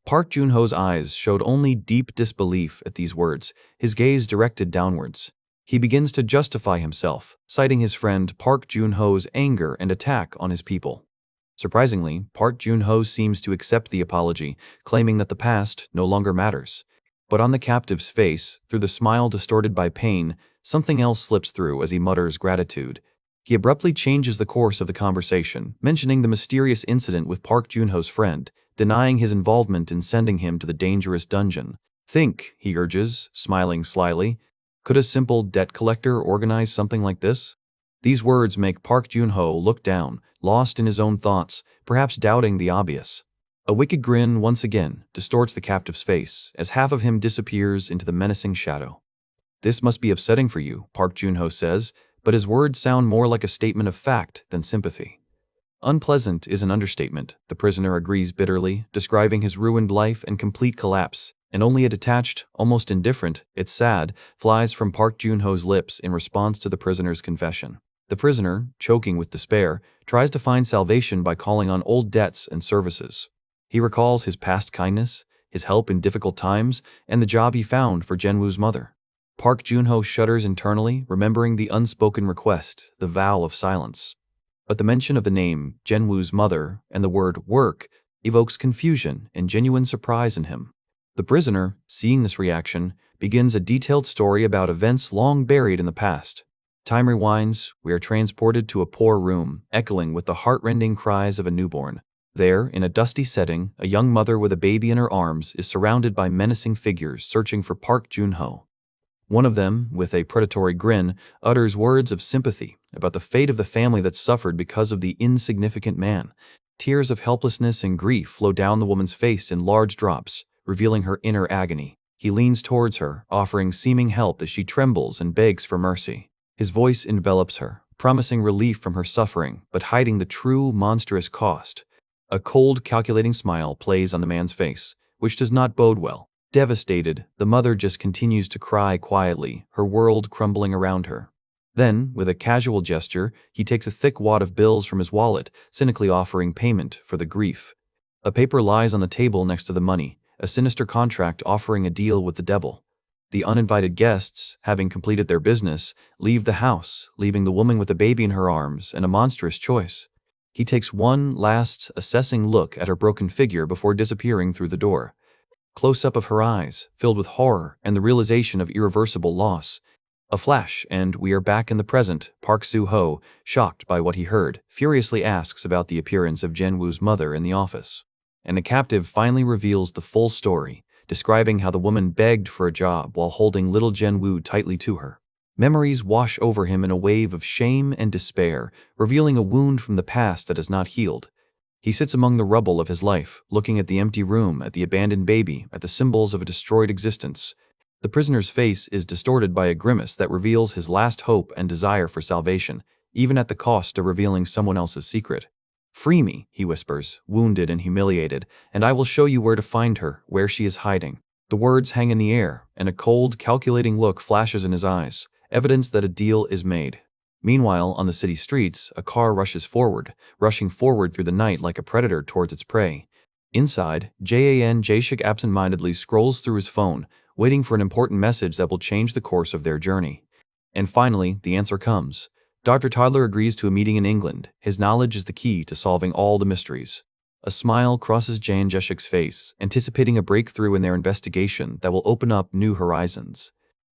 Park Joon-ho's eyes showed only deep disbelief at these words, his gaze directed downwards. He begins to justify himself, citing his friend Park Joon-ho's anger and attack on his people. Surprisingly, Park Joon-ho seems to accept the apology, claiming that the past no longer matters. But on the captive's face, through the smile distorted by pain, something else slips through as he mutters gratitude. He abruptly changes the course of the conversation, mentioning the mysterious incident with Park Joon-ho's friend, denying his involvement in sending him to the dangerous dungeon. "Think," he urges, smiling slyly, "could a simple debt collector organize something like this?" These words make Park Joon-ho look down, lost in his own thoughts, perhaps doubting the obvious. A wicked grin once again distorts the captive's face as half of him disappears into the menacing shadow. "This must be upsetting for you," Park Joon-ho says, but his words sound more like a statement of fact than sympathy. "Unpleasant is an understatement," the prisoner agrees bitterly, describing his ruined life and complete collapse, and only a detached, almost indifferent, "It's sad," flies from Park Joon-ho's lips in response to the prisoner's confession. The prisoner, choking with despair, tries to find salvation by calling on old debts and services. He recalls his past kindness, his help in difficult times, and the job he found for Jenwoo's mother. Park Joon-ho shudders internally, remembering the unspoken request, the vow of silence. But the mention of the name, Jenwoo's mother, and the word work evokes confusion and genuine surprise in him. The prisoner, seeing this reaction, begins a detailed story about events long buried in the past. Time rewinds, we are transported to a poor room, echoing with the heart-rending cries of a newborn. There, in a dusty setting, a young mother with a baby in her arms is surrounded by menacing figures searching for Park Joon-ho. One of them, with a predatory grin, utters words of sympathy about the fate of the family that suffered because of the insignificant man. Tears of helplessness and grief flow down the woman's face in large drops, revealing her inner agony. He leans towards her, offering seeming help as she trembles and begs for mercy. His voice envelops her, promising relief from her suffering, but hiding the true, monstrous cost. A cold, calculating smile plays on the man's face, which does not bode well. Devastated, the mother just continues to cry quietly, her world crumbling around her. Then, with a casual gesture, he takes a thick wad of bills from his wallet, cynically offering payment for the grief. A paper lies on the table next to the money, a sinister contract offering a deal with the devil. The uninvited guests, having completed their business, leave the house, leaving the woman with a baby in her arms and a monstrous choice. He takes one last, assessing look at her broken figure before disappearing through the door. Close-up of her eyes, filled with horror and the realization of irreversible loss. A flash, and we are back in the present. Park Suho, shocked by what he heard, furiously asks about the appearance of Jenwoo's mother in the office. And the captive finally reveals the full story, describing how the woman begged for a job while holding little Jenwoo tightly to her. Memories wash over him in a wave of shame and despair, revealing a wound from the past that is not healed. He sits among the rubble of his life, looking at the empty room, at the abandoned baby, at the symbols of a destroyed existence. The prisoner's face is distorted by a grimace that reveals his last hope and desire for salvation, even at the cost of revealing someone else's secret. "Free me," he whispers, wounded and humiliated, "and I will show you where to find her, where she is hiding." The words hang in the air, and a cold, calculating look flashes in his eyes, evidence that a deal is made. Meanwhile, on the city streets, a car rushes forward, rushing forward through the night like a predator towards its prey. Inside, Jae-shik absent-mindedly scrolls through his phone, waiting for an important message that will change the course of their journey. And finally, the answer comes. Dr. Toddler agrees to a meeting in England. His knowledge is the key to solving all the mysteries. A smile crosses Jan Jeshik's face, anticipating a breakthrough in their investigation that will open up new horizons.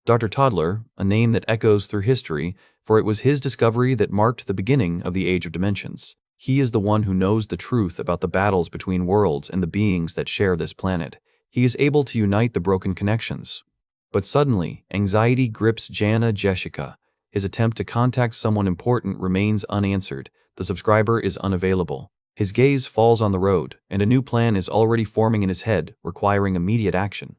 Dr. Toddler, a name that echoes through history, for it was his discovery that marked the beginning of the Age of Dimensions. He is the one who knows the truth about the battles between worlds and the beings that share this planet. He is able to unite the broken connections. But suddenly, anxiety grips Jana Jessica. His attempt to contact someone important remains unanswered. The subscriber is unavailable. His gaze falls on the road, and a new plan is already forming in his head, requiring immediate action.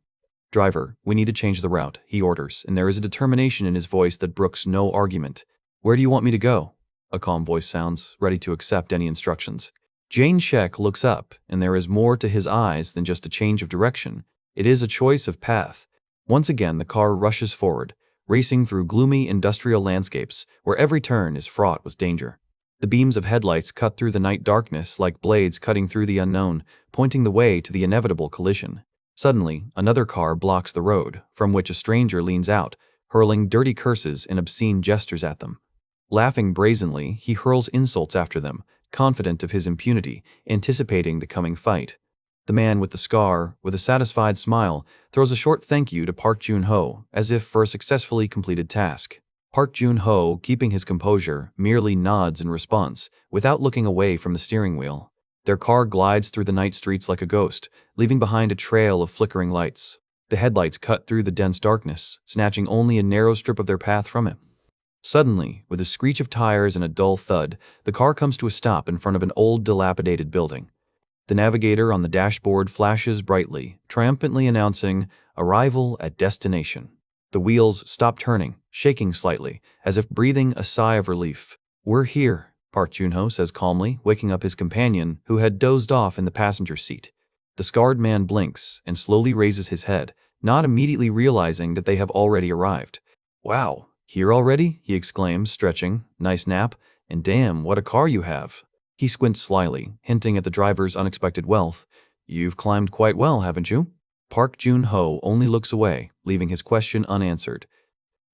"Driver, we need to change the route," he orders, and there is a determination in his voice that brooks no argument. "Where do you want me to go?" A calm voice sounds, ready to accept any instructions. Jane Sheck looks up, and there is more to his eyes than just a change of direction. It is a choice of path. Once again, the car rushes forward, racing through gloomy industrial landscapes where every turn is fraught with danger. The beams of headlights cut through the night darkness like blades cutting through the unknown, pointing the way to the inevitable collision. Suddenly, another car blocks the road, from which a stranger leans out, hurling dirty curses and obscene gestures at them. Laughing brazenly, he hurls insults after them, confident of his impunity, anticipating the coming fight. The man with the scar, with a satisfied smile, throws a short thank you to Park Jun-ho, as if for a successfully completed task. Park Jun-ho, keeping his composure, merely nods in response, without looking away from the steering wheel. Their car glides through the night streets like a ghost, leaving behind a trail of flickering lights. The headlights cut through the dense darkness, snatching only a narrow strip of their path from it. Suddenly, with a screech of tires and a dull thud, the car comes to a stop in front of an old, dilapidated building. The navigator on the dashboard flashes brightly, triumphantly announcing, "Arrival at destination." The wheels stop turning, shaking slightly, as if breathing a sigh of relief. "We're here," Park Jun-ho says calmly, waking up his companion, who had dozed off in the passenger seat. The scarred man blinks and slowly raises his head, not immediately realizing that they have already arrived. "Wow, here already?" he exclaims, stretching. "Nice nap, and damn, what a car you have." He squints slyly, hinting at the driver's unexpected wealth. "You've climbed quite well, haven't you?" Park Jun-ho only looks away, leaving his question unanswered.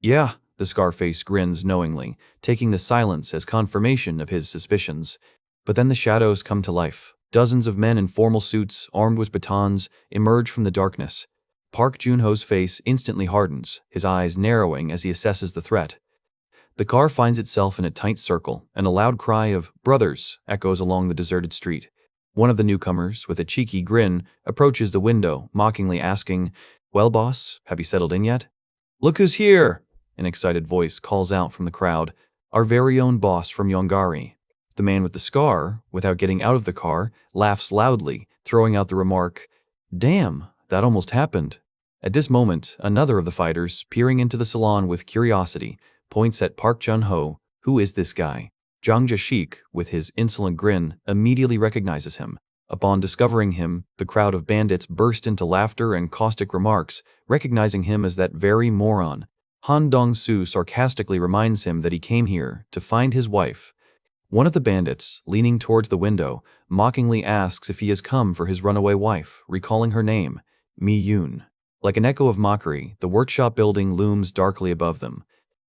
"Yeah," the Scarface grins knowingly, taking the silence as confirmation of his suspicions. But then the shadows come to life. Dozens of men in formal suits, armed with batons, emerge from the darkness. Park Jun-ho's face instantly hardens, his eyes narrowing as he assesses the threat. The car finds itself in a tight circle, and a loud cry of "Brothers" echoes along the deserted street. One of the newcomers, with a cheeky grin, approaches the window, mockingly asking, "Well, boss, have you settled in yet?" "Look who's here!" An excited voice calls out from the crowd. "Our very own boss from Yongari." The man with the scar, without getting out of the car, laughs loudly, throwing out the remark, "Damn, that almost happened." At this moment, another of the fighters, peering into the salon with curiosity, points at Park Jun-ho. "Who is this guy?" Jang Jae-shik, with his insolent grin, immediately recognizes him. Upon discovering him, the crowd of bandits burst into laughter and caustic remarks, recognizing him as that very moron. Han Dong-soo sarcastically reminds him that he came here to find his wife. One of the bandits, leaning towards the window, mockingly asks if he has come for his runaway wife, recalling her name, Mi-yoon. Like an echo of mockery, the workshop building looms darkly above them.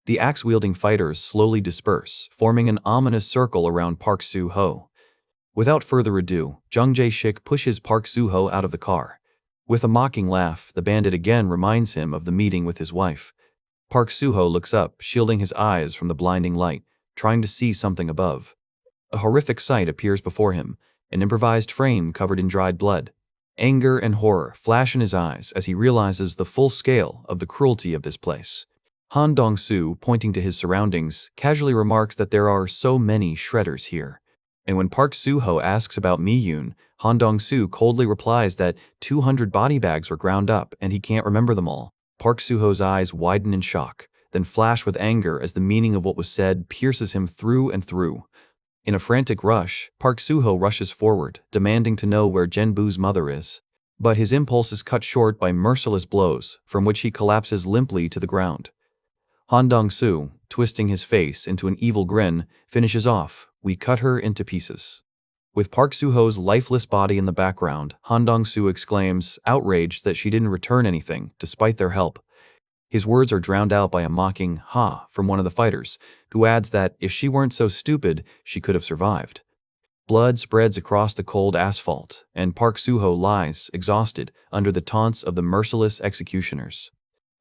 The axe-wielding fighters slowly disperse, forming an ominous circle around Park Suho. Without further ado, Jang Jae-shik pushes Park Suho out of the car. With a mocking laugh, the bandit again reminds him of the meeting with his wife. Park Suho looks up, shielding his eyes from the blinding light, trying to see something above. A horrific sight appears before him, an improvised frame covered in dried blood. Anger and horror flash in his eyes as he realizes the full scale of the cruelty of this place. Han Dong-soo, pointing to his surroundings, casually remarks that there are so many shredders here. And when Park Suho asks about Mi-yoon, Han Dong-soo coldly replies that 200 body bags were ground up and he can't remember them all. Park Suho's eyes widen in shock, then flash with anger as the meaning of what was said pierces him through and through. In a frantic rush, Park Suho rushes forward, demanding to know where Jenbu's mother is. But his impulse is cut short by merciless blows, from which he collapses limply to the ground. Han Dong-soo, twisting his face into an evil grin, finishes off, "We cut her into pieces." With Park Suho's lifeless body in the background, Han Dong-soo exclaims, outraged that she didn't return anything, despite their help. His words are drowned out by a mocking "ha" from one of the fighters, who adds that if she weren't so stupid, she could have survived. Blood spreads across the cold asphalt, and Park Suho lies, exhausted, under the taunts of the merciless executioners.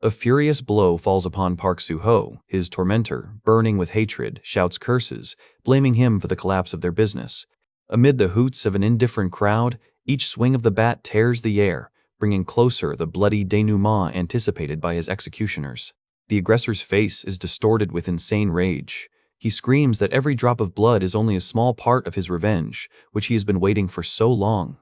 A furious blow falls upon Park Suho. His tormentor, burning with hatred, shouts curses, blaming him for the collapse of their business. Amid the hoots of an indifferent crowd, each swing of the bat tears the air, bringing closer the bloody denouement anticipated by his executioners. The aggressor's face is distorted with insane rage. He screams that every drop of blood is only a small part of his revenge, which he has been waiting for so long.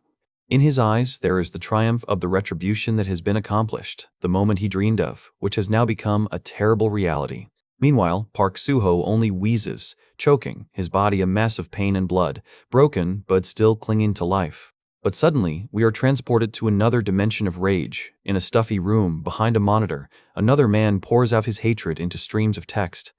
In his eyes, there is the triumph of the retribution that has been accomplished, the moment he dreamed of, which has now become a terrible reality. Meanwhile, Park Suho only wheezes, choking, his body a mess of pain and blood, broken but still clinging to life. But suddenly, we are transported to another dimension of rage. In a stuffy room, behind a monitor, another man pours out his hatred into streams of text.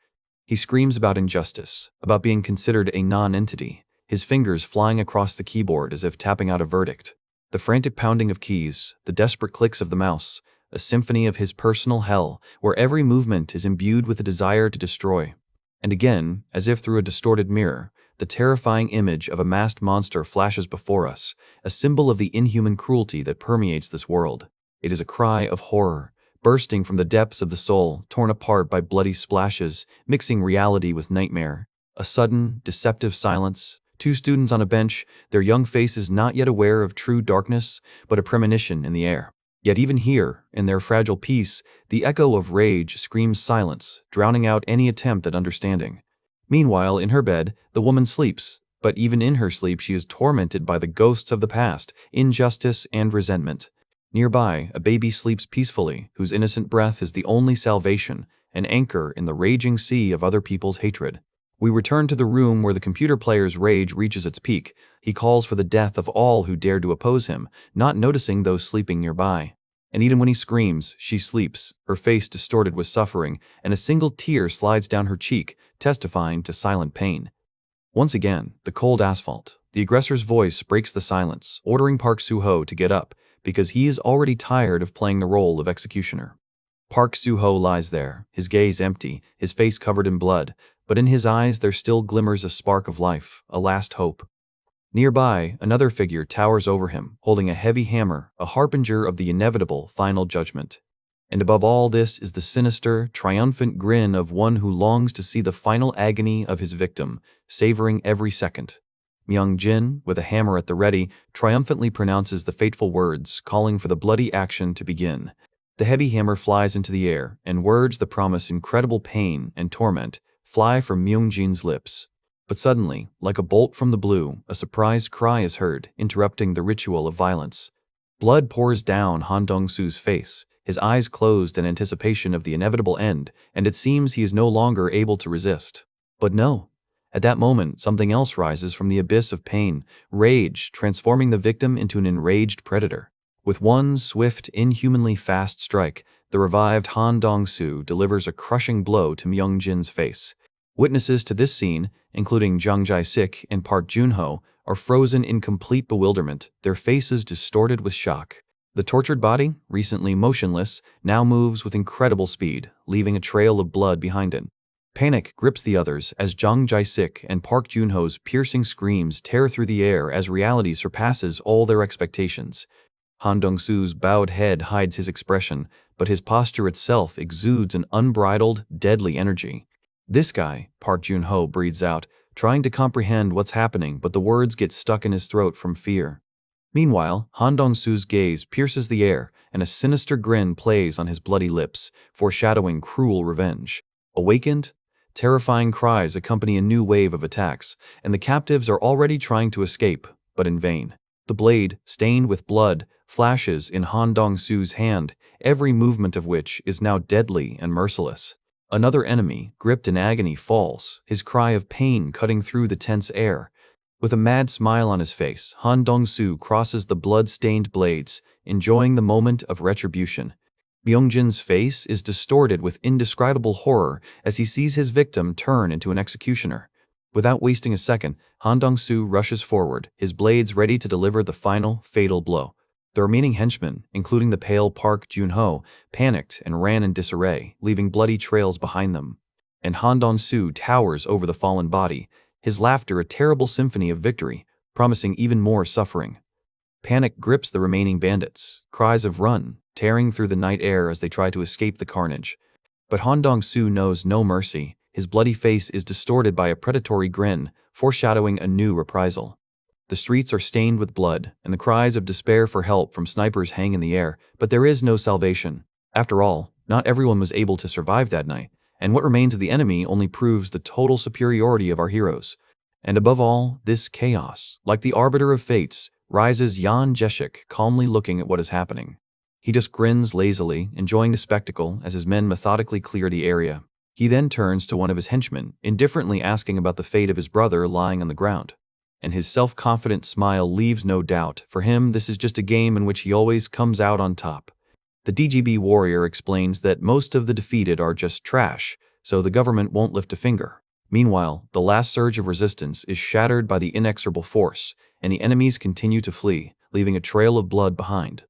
He screams about injustice, about being considered a non-entity, his fingers flying across the keyboard as if tapping out a verdict. The frantic pounding of keys, the desperate clicks of the mouse, a symphony of his personal hell, where every movement is imbued with a desire to destroy. And again, as if through a distorted mirror, the terrifying image of a masked monster flashes before us, a symbol of the inhuman cruelty that permeates this world. It is a cry of horror, bursting from the depths of the soul, torn apart by bloody splashes, mixing reality with nightmare. A sudden, deceptive silence. Two students on a bench, their young faces not yet aware of true darkness, but a premonition in the air. Yet even here, in their fragile peace, the echo of rage screams silence, drowning out any attempt at understanding. Meanwhile, in her bed, the woman sleeps, but even in her sleep she is tormented by the ghosts of the past, injustice and resentment. Nearby, a baby sleeps peacefully, whose innocent breath is the only salvation, an anchor in the raging sea of other people's hatred. We return to the room where the computer player's rage reaches its peak. He calls for the death of all who dared to oppose him, not noticing those sleeping nearby. And even when he screams, she sleeps, her face distorted with suffering, and a single tear slides down her cheek, testifying to silent pain. Once again, the cold asphalt. The aggressor's voice breaks the silence, ordering Park Suho to get up, because he is already tired of playing the role of executioner. Park Suho lies there, his gaze empty, his face covered in blood, but in his eyes there still glimmers a spark of life, a last hope. Nearby, another figure towers over him, holding a heavy hammer, a harbinger of the inevitable final judgment. And above all this is the sinister, triumphant grin of one who longs to see the final agony of his victim, savoring every second. Myung-jin, with a hammer at the ready, triumphantly pronounces the fateful words, calling for the bloody action to begin. The heavy hammer flies into the air, and words that promise incredible pain and torment fly from Myung-jin's lips. But suddenly, like a bolt from the blue, a surprised cry is heard, interrupting the ritual of violence. Blood pours down Han Dong-su's face, his eyes closed in anticipation of the inevitable end, and it seems he is no longer able to resist. But no. At that moment, something else rises from the abyss of pain, rage, transforming the victim into an enraged predator. With one swift, inhumanly fast strike, the revived Han Dong-su delivers a crushing blow to Myung-jin's face. Witnesses to this scene, including Jang Jae-sik and Park Jun-ho, are frozen in complete bewilderment, their faces distorted with shock. The tortured body, recently motionless, now moves with incredible speed, leaving a trail of blood behind it. Panic grips the others as Jang Jae-sik and Park Jun-ho's piercing screams tear through the air as reality surpasses all their expectations. Han Dong-su's bowed head hides his expression, but his posture itself exudes an unbridled, deadly energy. "This guy," Park Jun-ho breathes out, trying to comprehend what's happening, but the words get stuck in his throat from fear. Meanwhile, Han Dong-su's gaze pierces the air, and a sinister grin plays on his bloody lips, foreshadowing cruel revenge. Awakened, terrifying cries accompany a new wave of attacks, and the captives are already trying to escape, but in vain. The blade, stained with blood, flashes in Han Dong-su's hand, every movement of which is now deadly and merciless. Another enemy, gripped in agony, falls, his cry of pain cutting through the tense air. With a mad smile on his face, Han Dong-su crosses the blood-stained blades, enjoying the moment of retribution. Myung-jin's face is distorted with indescribable horror as he sees his victim turn into an executioner. Without wasting a second, Han Dong-su rushes forward, his blades ready to deliver the final, fatal blow. The remaining henchmen, including the pale Park Junho, panicked and ran in disarray, leaving bloody trails behind them. And Han Dong-soo towers over the fallen body, his laughter a terrible symphony of victory, promising even more suffering. Panic grips the remaining bandits, cries of "run" tearing through the night air as they try to escape the carnage. But Han Dong-soo knows no mercy. His bloody face is distorted by a predatory grin, foreshadowing a new reprisal. The streets are stained with blood, and the cries of despair for help from snipers hang in the air, but there is no salvation. After all, not everyone was able to survive that night, and what remains of the enemy only proves the total superiority of our heroes. And above all, this chaos, like the arbiter of fates, rises Jan Jeshik calmly looking at what is happening. He just grins lazily, enjoying the spectacle as his men methodically clear the area. He then turns to one of his henchmen, indifferently asking about the fate of his brother lying on the ground. And his self-confident smile leaves no doubt. For him, this is just a game in which he always comes out on top. The DGB warrior explains that most of the defeated are just trash, so the government won't lift a finger. Meanwhile, the last surge of resistance is shattered by the inexorable force, and the enemies continue to flee, leaving a trail of blood behind.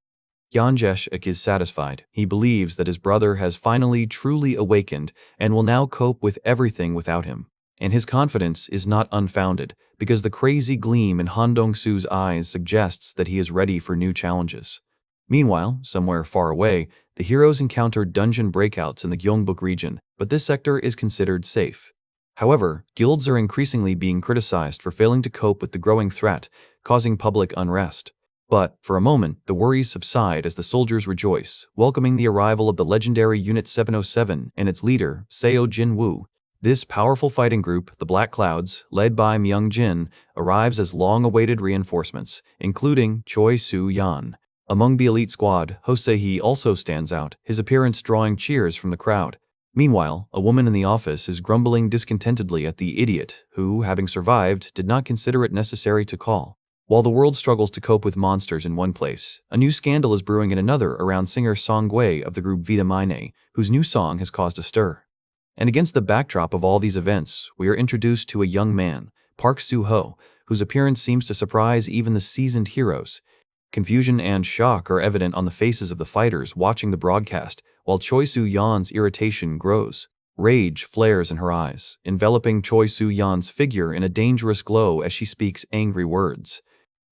Jan Jeshik is satisfied. He believes that his brother has finally truly awakened and will now cope with everything without him. And his confidence is not unfounded, because the crazy gleam in Han Dong-soo's eyes suggests that he is ready for new challenges. Meanwhile, somewhere far away, the heroes encounter dungeon breakouts in the Gyeongbuk region, but this sector is considered safe. However, guilds are increasingly being criticized for failing to cope with the growing threat, causing public unrest. But, for a moment, the worries subside as the soldiers rejoice, welcoming the arrival of the legendary Unit 707 and its leader, Seo Jin-woo. This powerful fighting group, the Black Clouds, led by Myung-jin, arrives as long-awaited reinforcements, including Choi Soo-yeon. Among the elite squad, Hosei also stands out, his appearance drawing cheers from the crowd. Meanwhile, a woman in the office is grumbling discontentedly at the idiot who, having survived, did not consider it necessary to call. While the world struggles to cope with monsters in one place, a new scandal is brewing in another around singer Song Gui of the group Vita Mine, whose new song has caused a stir. And against the backdrop of all these events, we are introduced to a young man, Park Suho, whose appearance seems to surprise even the seasoned heroes. Confusion and shock are evident on the faces of the fighters watching the broadcast, while Choi Soo-yeon's irritation grows. Rage flares in her eyes, enveloping Choi Soo-yeon's figure in a dangerous glow as she speaks angry words.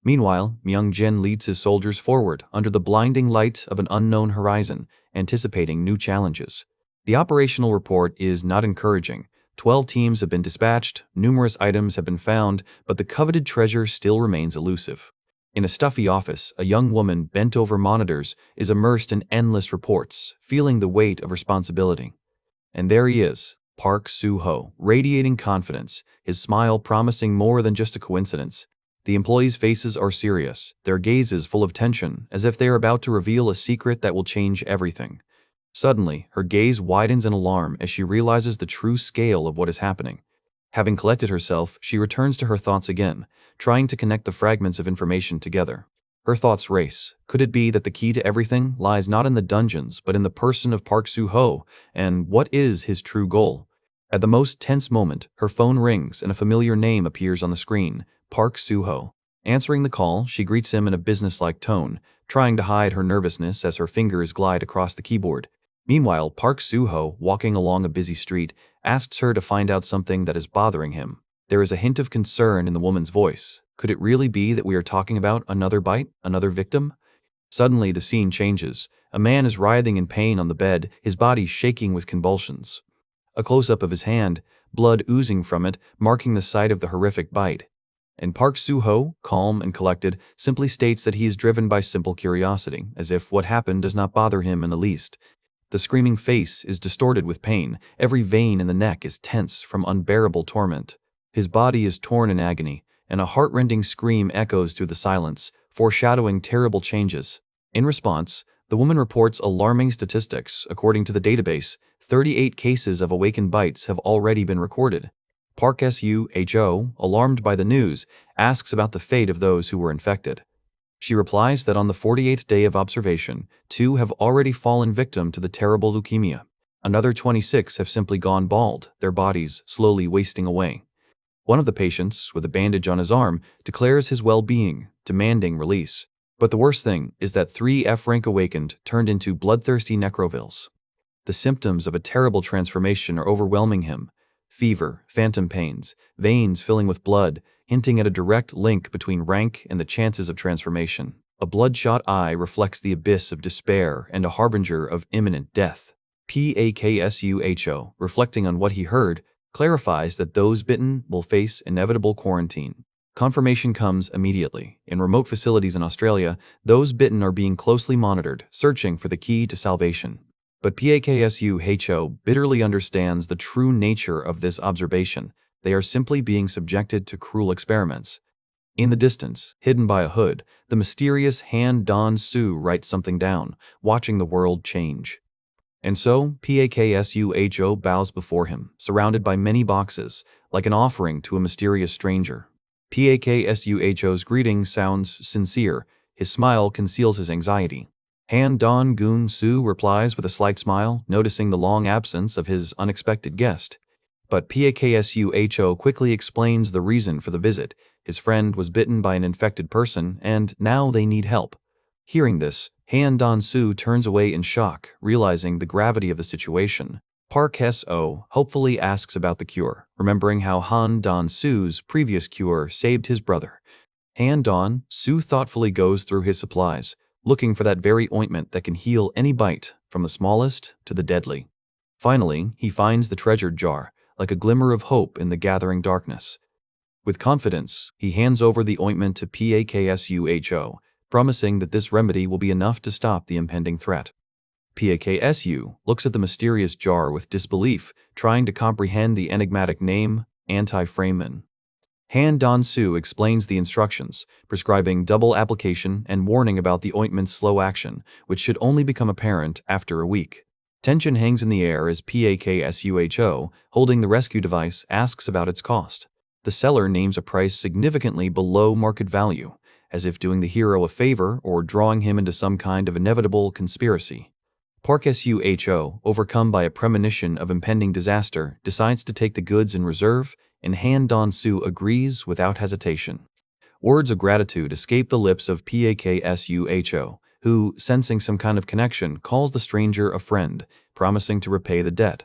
Meanwhile, Myung-jin leads his soldiers forward under the blinding light of an unknown horizon, anticipating new challenges. The operational report is not encouraging. 12 teams have been dispatched, numerous items have been found, but the coveted treasure still remains elusive. In a stuffy office, a young woman bent over monitors is immersed in endless reports, feeling the weight of responsibility. And there he is, Park Suho, radiating confidence, his smile promising more than just a coincidence. The employees' faces are serious, their gazes full of tension, as if they are about to reveal a secret that will change everything. Suddenly, her gaze widens in alarm as she realizes the true scale of what is happening. Having collected herself, she returns to her thoughts again, trying to connect the fragments of information together. Her thoughts race. Could it be that the key to everything lies not in the dungeons, but in the person of Park Suho, and what is his true goal? At the most tense moment, her phone rings and a familiar name appears on the screen, Park Suho. Answering the call, she greets him in a businesslike tone, trying to hide her nervousness as her fingers glide across the keyboard. Meanwhile, Park Suho, walking along a busy street, asks her to find out something that is bothering him. There is a hint of concern in the woman's voice. Could it really be that we are talking about another bite, another victim? Suddenly, the scene changes. A man is writhing in pain on the bed, his body shaking with convulsions. A close-up of his hand, blood oozing from it, marking the site of the horrific bite. And Park Suho, calm and collected, simply states that he is driven by simple curiosity, as if what happened does not bother him in the least. The screaming face is distorted with pain, every vein in the neck is tense from unbearable torment. His body is torn in agony, and a heart-rending scream echoes through the silence, foreshadowing terrible changes. In response, the woman reports alarming statistics. According to the database, 38 cases of awakened bites have already been recorded. Park Suho, alarmed by the news, asks about the fate of those who were infected. She replies that on the 48th day of observation, 2 have already fallen victim to the terrible leukemia. Another 26 have simply gone bald, their bodies slowly wasting away. One of the patients, with a bandage on his arm, declares his well-being, demanding release. But the worst thing is that 3 F-rank awakened turned into bloodthirsty necrovilles. The symptoms of a terrible transformation are overwhelming him. Fever, phantom pains, veins filling with blood, hinting at a direct link between rank and the chances of transformation. A bloodshot eye reflects the abyss of despair and a harbinger of imminent death. Paksuho, reflecting on what he heard, clarifies that those bitten will face inevitable quarantine. Confirmation comes immediately. In remote facilities in Australia, those bitten are being closely monitored, searching for the key to salvation. But Paksuho bitterly understands the true nature of this observation. They are simply being subjected to cruel experiments. In the distance, hidden by a hood, the mysterious Han Don-su writes something down, watching the world change. And so, Paksuho bows before him, surrounded by many boxes, like an offering to a mysterious stranger. Paksuho's greeting sounds sincere. His smile conceals his anxiety. Han Don-su replies with a slight smile, noticing the long absence of his unexpected guest. But Paksuho quickly explains the reason for the visit. His friend was bitten by an infected person, and now they need help. Hearing this, Han Don-su turns away in shock, realizing the gravity of the situation. Park So hopefully asks about the cure, remembering how Han Don-su's previous cure saved his brother. Han Don-su thoughtfully goes through his supplies, looking for that very ointment that can heal any bite, from the smallest to the deadly. Finally, he finds the treasured jar, like a glimmer of hope in the gathering darkness. With confidence, he hands over the ointment to Paksuho, promising that this remedy will be enough to stop the impending threat. Paksu looks at the mysterious jar with disbelief, trying to comprehend the enigmatic name, anti-Freeman. Han Don-su explains the instructions, prescribing double application and warning about the ointment's slow action, which should only become apparent after a week. Tension hangs in the air as Paksuho, holding the rescue device, asks about its cost. The seller names a price significantly below market value, as if doing the hero a favor or drawing him into some kind of inevitable conspiracy. Paksuho, overcome by a premonition of impending disaster, decides to take the goods in reserve, and Han Don-su agrees without hesitation. Words of gratitude escape the lips of Paksuho, who, sensing some kind of connection, calls the stranger a friend, promising to repay the debt.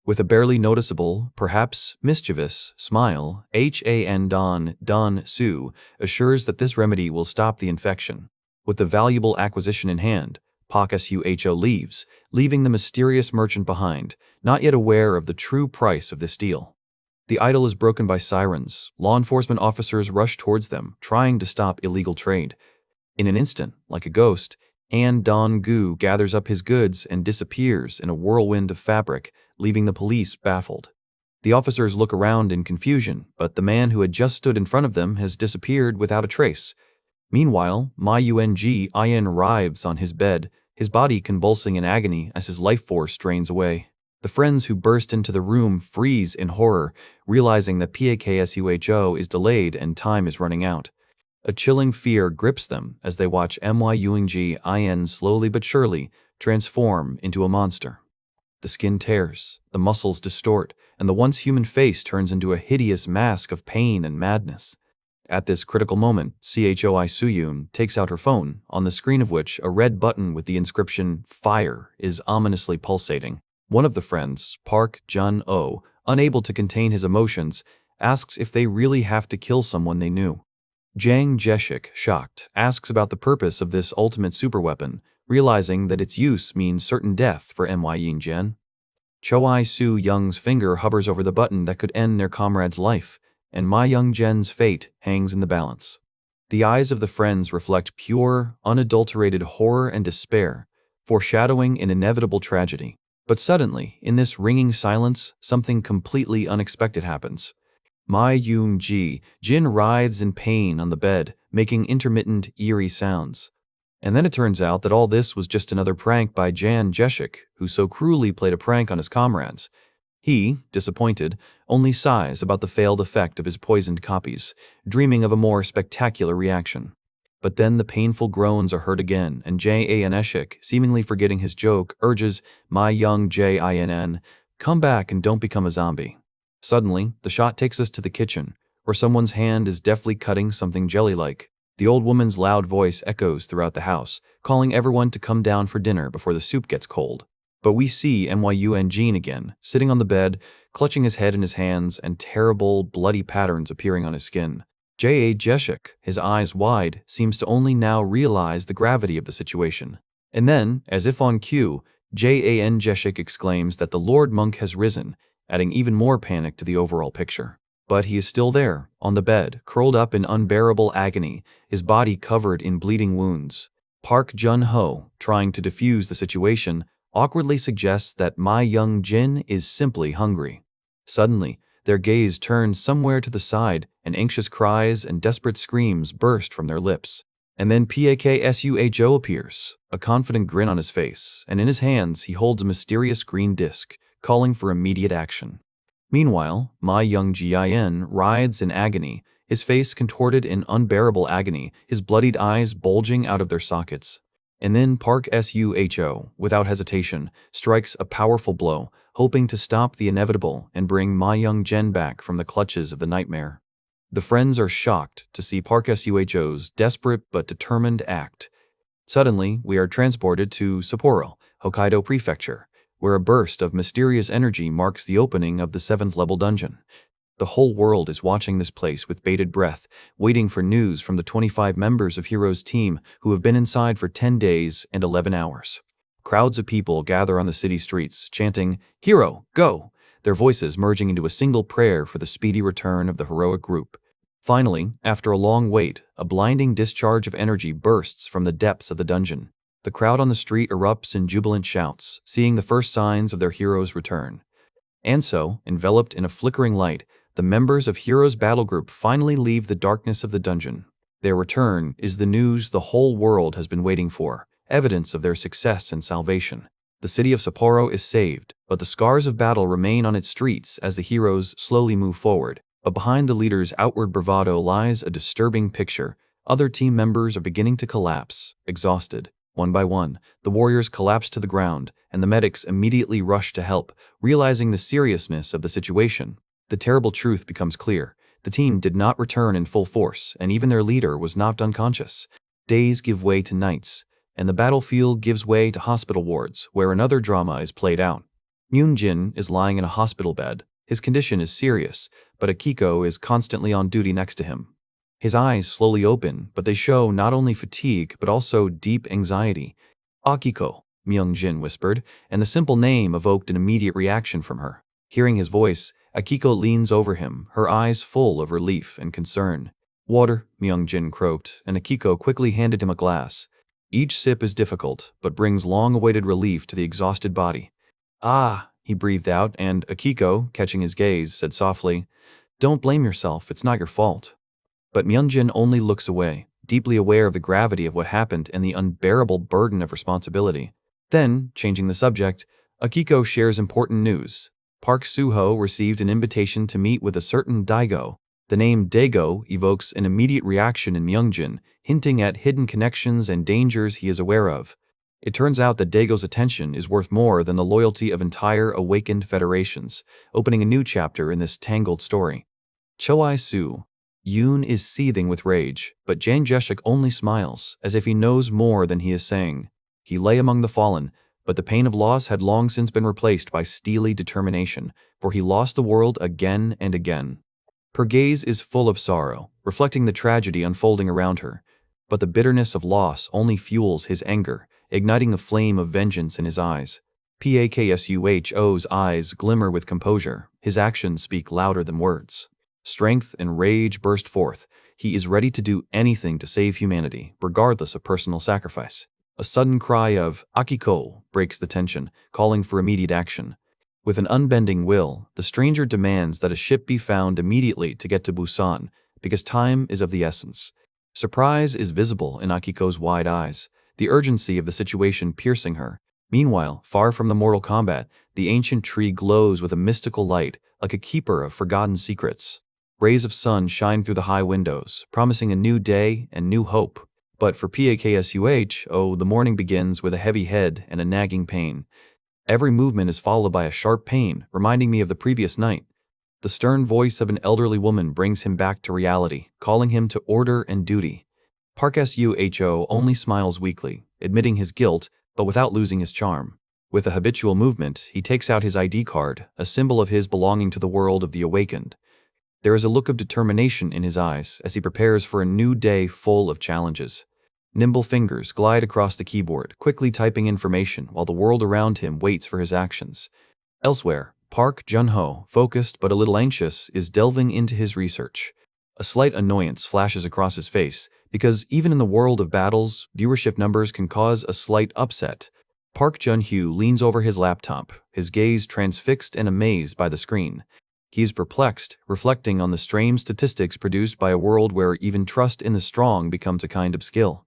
With a barely noticeable, perhaps mischievous, smile, Han Don-su assures that this remedy will stop the infection. With the valuable acquisition in hand, Paksuho leaves, leaving the mysterious merchant behind, not yet aware of the true price of this deal. The idyll is broken by sirens. Law enforcement officers rush towards them, trying to stop illegal trade. In an instant, like a ghost, Han Don-gu gathers up his goods and disappears in a whirlwind of fabric, leaving the police baffled. The officers look around in confusion, but the man who had just stood in front of them has disappeared without a trace. Meanwhile, Myung-jin writhes on his bed, his body convulsing in agony as his life force drains away. The friends who burst into the room freeze in horror, realizing that Paksuho is delayed and time is running out. A chilling fear grips them as they watch Myung-jin slowly but surely transform into a monster. The skin tears, the muscles distort, and the once human face turns into a hideous mask of pain and madness. At this critical moment, Choi Soo-yoon takes out her phone, on the screen of which a red button with the inscription "Fire" is ominously pulsating. One of the friends, Park Jun-oh, unable to contain his emotions, asks if they really have to kill someone they knew. Jang Jae-shik, shocked, asks about the purpose of this ultimate superweapon, realizing that its use means certain death for Myung-jin. Choi Soo-young's finger hovers over the button that could end their comrade's life, and Myung-jin's fate hangs in the balance. The eyes of the friends reflect pure, unadulterated horror and despair, foreshadowing an inevitable tragedy. But suddenly, in this ringing silence, something completely unexpected happens. Myung-jin writhes in pain on the bed, making intermittent, eerie sounds. And then it turns out that all this was just another prank by Jang Jae-shik, who so cruelly played a prank on his comrades. He, disappointed, only sighs about the failed effect of his poisoned copies, dreaming of a more spectacular reaction. But then the painful groans are heard again, and Jang Jae-shik, seemingly forgetting his joke, urges Myung-jin, "Come back and don't become a zombie." Suddenly, the shot takes us to the kitchen, where someone's hand is deftly cutting something jelly-like. The old woman's loud voice echoes throughout the house, calling everyone to come down for dinner before the soup gets cold. But we see Myu and Jean again, sitting on the bed, clutching his head in his hands and terrible, bloody patterns appearing on his skin. J.A. Jeshik, his eyes wide, seems to only now realize the gravity of the situation. And then, as if on cue, Jan Jeshik exclaims that the Lord Monk has risen, adding even more panic to the overall picture. But he is still there, on the bed, curled up in unbearable agony, his body covered in bleeding wounds. Park Jun-ho, trying to defuse the situation, awkwardly suggests that my young Jin is simply hungry. Suddenly, their gaze turns somewhere to the side, and anxious cries and desperate screams burst from their lips. And then Paksuho appears, a confident grin on his face, and in his hands he holds a mysterious green disc, calling for immediate action. Meanwhile, my young Jin writhes in agony, his face contorted in unbearable agony, his bloodied eyes bulging out of their sockets. And then Park Suho, without hesitation, strikes a powerful blow, hoping to stop the inevitable and bring my young Jen back from the clutches of the nightmare. The friends are shocked to see Park Suho's desperate but determined act. Suddenly, we are transported to Sapporo, Hokkaido Prefecture, where a burst of mysterious energy marks the opening of the 7th-level dungeon. The whole world is watching this place with bated breath, waiting for news from the 25 members of Hero's team who have been inside for 10 days and 11 hours. Crowds of people gather on the city streets, chanting, "Hero, go!" their voices merging into a single prayer for the speedy return of the heroic group. Finally, after a long wait, a blinding discharge of energy bursts from the depths of the dungeon. The crowd on the street erupts in jubilant shouts, seeing the first signs of their hero's return. And so, enveloped in a flickering light, the members of Hero's battle group finally leave the darkness of the dungeon. Their return is the news the whole world has been waiting for, evidence of their success and salvation. The city of Sapporo is saved, but the scars of battle remain on its streets as the heroes slowly move forward. But behind the leader's outward bravado lies a disturbing picture. Other team members are beginning to collapse, exhausted. One by one, the warriors collapse to the ground, and the medics immediately rush to help, realizing the seriousness of the situation. The terrible truth becomes clear. The team did not return in full force, and even their leader was knocked unconscious. Days give way to nights, and the battlefield gives way to hospital wards, where another drama is played out. Myunjin is lying in a hospital bed. His condition is serious, but Akiko is constantly on duty next to him. His eyes slowly open, but they show not only fatigue, but also deep anxiety. "Akiko," Myunjin whispered, and the simple name evoked an immediate reaction from her. Hearing his voice, Akiko leans over him, her eyes full of relief and concern. "Water," Myunjin croaked, and Akiko quickly handed him a glass. Each sip is difficult, but brings long-awaited relief to the exhausted body. "Ah," he breathed out, and Akiko, catching his gaze, said softly, "Don't blame yourself, it's not your fault." But Myunjin only looks away, deeply aware of the gravity of what happened and the unbearable burden of responsibility. Then, changing the subject, Akiko shares important news. Park Suho received an invitation to meet with a certain Daigo. The name Daigo evokes an immediate reaction in Myunjin, hinting at hidden connections and dangers he is aware of. It turns out that Daigo's attention is worth more than the loyalty of entire awakened federations, opening a new chapter in this tangled story. Choai-su. Yoon is seething with rage, but Jang Jeshik only smiles, as if he knows more than he is saying. He lay among the fallen, but the pain of loss had long since been replaced by steely determination, for he lost the world again and again. Her gaze is full of sorrow, reflecting the tragedy unfolding around her, but the bitterness of loss only fuels his anger, igniting a flame of vengeance in his eyes. Paksuho's eyes glimmer with composure, his actions speak louder than words. Strength and rage burst forth. He is ready to do anything to save humanity, regardless of personal sacrifice. A sudden cry of "Akiko" breaks the tension, calling for immediate action. With an unbending will, the stranger demands that a ship be found immediately to get to Busan, because time is of the essence. Surprise is visible in Akiko's wide eyes, the urgency of the situation piercing her. Meanwhile, far from the mortal combat, the ancient tree glows with a mystical light, like a keeper of forgotten secrets. Rays of sun shine through the high windows, promising a new day and new hope. But for Paksuho, the morning begins with a heavy head and a nagging pain. Every movement is followed by a sharp pain, reminding me of the previous night. The stern voice of an elderly woman brings him back to reality, calling him to order and duty. Park Suho only smiles weakly, admitting his guilt, but without losing his charm. With a habitual movement, he takes out his ID card, a symbol of his belonging to the world of the awakened. There is a look of determination in his eyes as he prepares for a new day full of challenges. Nimble fingers glide across the keyboard, quickly typing information while the world around him waits for his actions. Elsewhere, Park Jun-ho, focused but a little anxious, is delving into his research. A slight annoyance flashes across his face, because even in the world of battles, viewership numbers can cause a slight upset. Park Jun-ho leans over his laptop, his gaze transfixed and amazed by the screen. He is perplexed, reflecting on the strange statistics produced by a world where even trust in the strong becomes a kind of skill.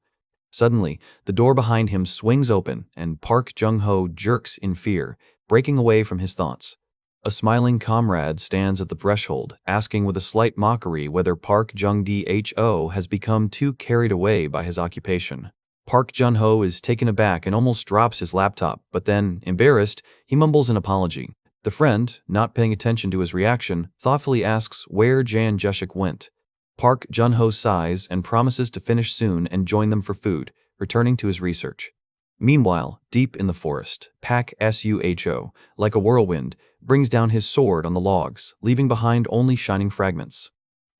Suddenly, the door behind him swings open, and Park Jun-ho jerks in fear, breaking away from his thoughts. A smiling comrade stands at the threshold, asking with a slight mockery whether Park Jung-ho has become too carried away by his occupation. Park Jun-ho is taken aback and almost drops his laptop, but then, embarrassed, he mumbles an apology. The friend, not paying attention to his reaction, thoughtfully asks where Jan Jeshik went. Park Jun-ho sighs and promises to finish soon and join them for food, returning to his research. Meanwhile, deep in the forest, Park Suho, like a whirlwind, brings down his sword on the logs, leaving behind only shining fragments.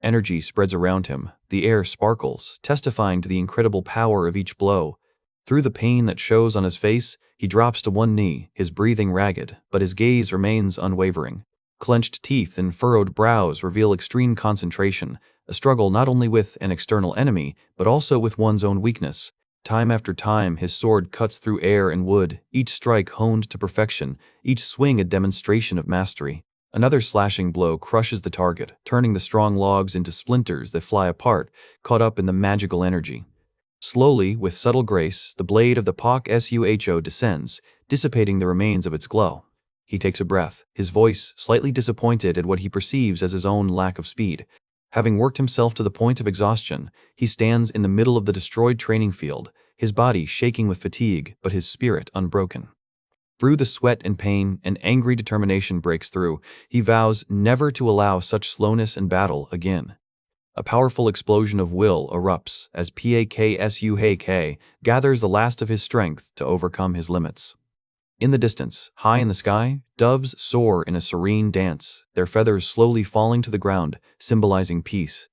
Energy spreads around him, the air sparkles, testifying to the incredible power of each blow. Through the pain that shows on his face, he drops to one knee, his breathing ragged, but his gaze remains unwavering. Clenched teeth and furrowed brows reveal extreme concentration, a struggle not only with an external enemy, but also with one's own weakness. Time after time, his sword cuts through air and wood, each strike honed to perfection, each swing a demonstration of mastery. Another slashing blow crushes the target, turning the strong logs into splinters that fly apart, caught up in the magical energy. Slowly, with subtle grace, the blade of the Park Suho descends, dissipating the remains of its glow. He takes a breath, his voice slightly disappointed at what he perceives as his own lack of speed. Having worked himself to the point of exhaustion, he stands in the middle of the destroyed training field, his body shaking with fatigue, but his spirit unbroken. Through the sweat and pain, an angry determination breaks through. He vows never to allow such slowness in battle again. A powerful explosion of will erupts as Park Suho gathers the last of his strength to overcome his limits. In the distance, high in the sky, doves soar in a serene dance, their feathers slowly falling to the ground, symbolizing peace.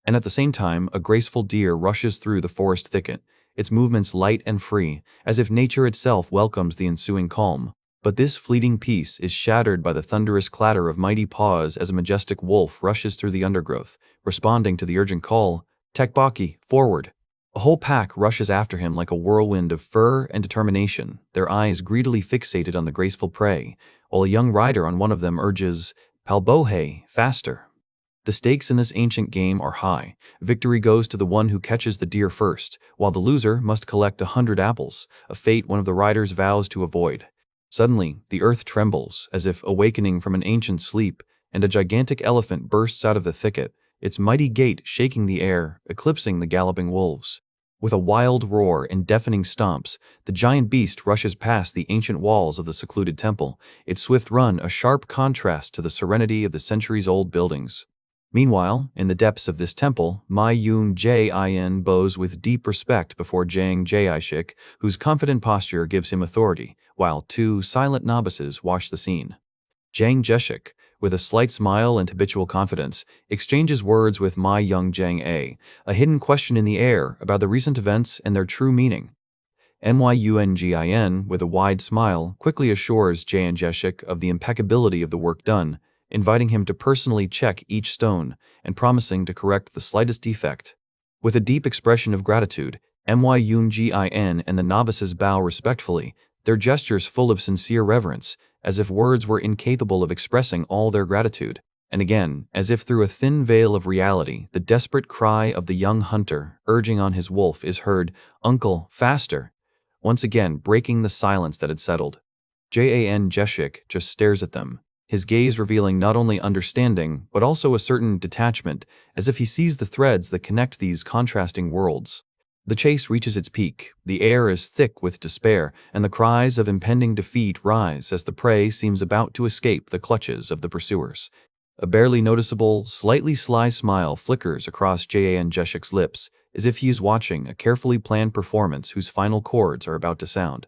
And at the same time, a graceful deer rushes through the forest thicket, its movements light and free, as if nature itself welcomes the ensuing calm. But this fleeting peace is shattered by the thunderous clatter of mighty paws as a majestic wolf rushes through the undergrowth, responding to the urgent call, "Tekbaki, forward!" A whole pack rushes after him like a whirlwind of fur and determination, their eyes greedily fixated on the graceful prey, while a young rider on one of them urges, "Palbohe, faster!" The stakes in this ancient game are high. Victory goes to the one who catches the deer first, while the loser must collect 100 apples, a fate one of the riders vows to avoid. Suddenly, the earth trembles, as if awakening from an ancient sleep, and a gigantic elephant bursts out of the thicket, its mighty gait shaking the air, eclipsing the galloping wolves. With a wild roar and deafening stomps, the giant beast rushes past the ancient walls of the secluded temple, its swift run a sharp contrast to the serenity of the centuries-old buildings. Meanwhile, in the depths of this temple, Jin bows with deep respect before Jang Jeshik, whose confident posture gives him authority, while two silent novices watch the scene. Jang Jeshik, with a slight smile and habitual confidence, exchanges words with Jang, a hidden question in the air about the recent events and their true meaning. Myungin, with a wide smile, quickly assures Jang Jeshik of the impeccability of the work done, inviting him to personally check each stone and promising to correct the slightest defect. With a deep expression of gratitude, Myungin and the novices bow respectfully, their gestures full of sincere reverence, as if words were incapable of expressing all their gratitude. And again, as if through a thin veil of reality, the desperate cry of the young hunter, urging on his wolf, is heard, "Uncle, faster!" once again breaking the silence that had settled. Jang Jeshik just stares at them, his gaze revealing not only understanding, but also a certain detachment, as if he sees the threads that connect these contrasting worlds. The chase reaches its peak, the air is thick with despair, and the cries of impending defeat rise as the prey seems about to escape the clutches of the pursuers. A barely noticeable, slightly sly smile flickers across Jang Jeshik's lips, as if he is watching a carefully planned performance whose final chords are about to sound.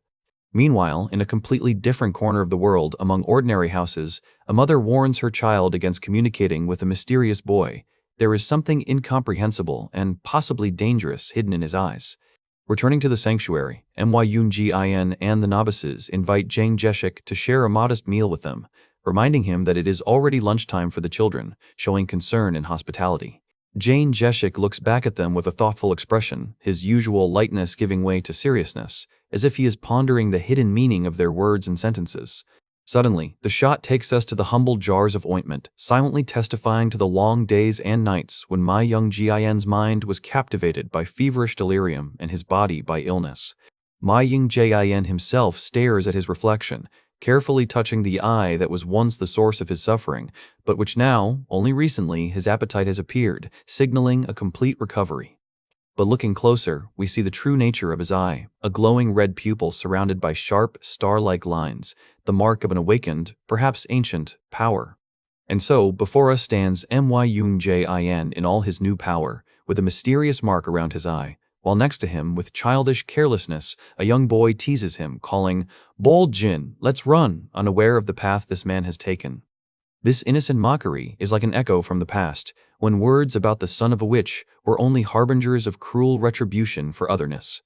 Meanwhile, in a completely different corner of the world, among ordinary houses, a mother warns her child against communicating with a mysterious boy. There is something incomprehensible and possibly dangerous hidden in his eyes. Returning to the sanctuary, Myunjin and the novices invite Jang Jeshik to share a modest meal with them, reminding him that it is already lunchtime for the children, showing concern and hospitality. Jang Jeshik looks back at them with a thoughtful expression, his usual lightness giving way to seriousness, as if he is pondering the hidden meaning of their words and sentences. Suddenly, the shot takes us to the humble jars of ointment, silently testifying to the long days and nights when my young Jin's mind was captivated by feverish delirium and his body by illness. My young Jin himself stares at his reflection, carefully touching the eye that was once the source of his suffering, but which now, only recently, his appetite has appeared, signaling a complete recovery. But looking closer, we see the true nature of his eye, a glowing red pupil surrounded by sharp, star-like lines, the mark of an awakened, perhaps ancient, power. And so, before us stands Myunjin in all his new power, with a mysterious mark around his eye, while next to him, with childish carelessness, a young boy teases him, calling, "Bald Jin, let's run," unaware of the path this man has taken. This innocent mockery is like an echo from the past, when words about the son of a witch were only harbingers of cruel retribution for otherness.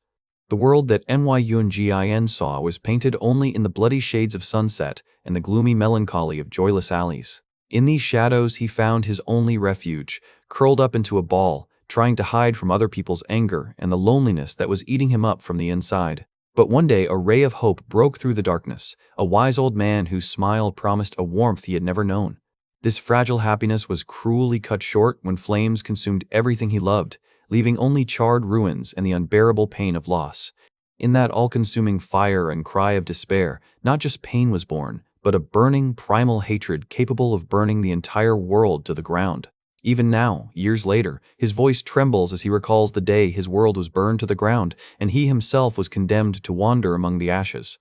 The world that Myunjin saw was painted only in the bloody shades of sunset and the gloomy melancholy of joyless alleys. In these shadows he found his only refuge, curled up into a ball, trying to hide from other people's anger and the loneliness that was eating him up from the inside. But one day a ray of hope broke through the darkness, a wise old man whose smile promised a warmth he had never known. This fragile happiness was cruelly cut short when flames consumed everything he loved, leaving only charred ruins and the unbearable pain of loss. In that all-consuming fire and cry of despair, not just pain was born, but a burning, primal hatred capable of burning the entire world to the ground. Even now, years later, his voice trembles as he recalls the day his world was burned to the ground and he himself was condemned to wander among the ashes.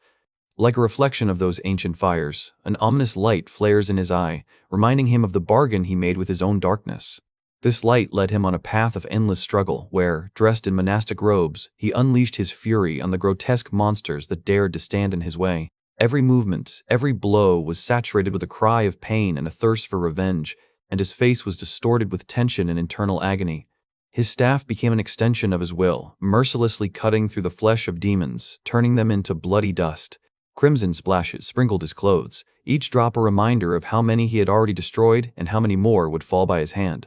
Like a reflection of those ancient fires, an ominous light flares in his eye, reminding him of the bargain he made with his own darkness. This light led him on a path of endless struggle where, dressed in monastic robes, he unleashed his fury on the grotesque monsters that dared to stand in his way. Every movement, every blow was saturated with a cry of pain and a thirst for revenge, and his face was distorted with tension and internal agony. His staff became an extension of his will, mercilessly cutting through the flesh of demons, turning them into bloody dust. Crimson splashes sprinkled his clothes, each drop a reminder of how many he had already destroyed and how many more would fall by his hand.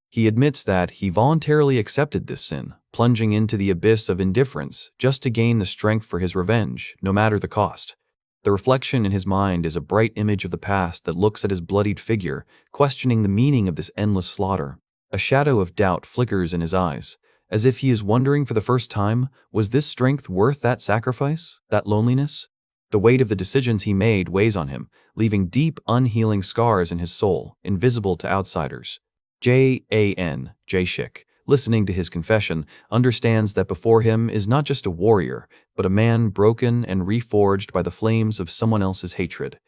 He admits that he voluntarily accepted this sin, plunging into the abyss of indifference just to gain the strength for his revenge, no matter the cost. The reflection in his mind is a bright image of the past that looks at his bloodied figure, questioning the meaning of this endless slaughter. A shadow of doubt flickers in his eyes, as if he is wondering for the first time, was this strength worth that sacrifice, that loneliness? The weight of the decisions he made weighs on him, leaving deep, unhealing scars in his soul, invisible to outsiders. Jashik, listening to his confession, understands that before him is not just a warrior, but a man broken and reforged by the flames of someone else's hatred.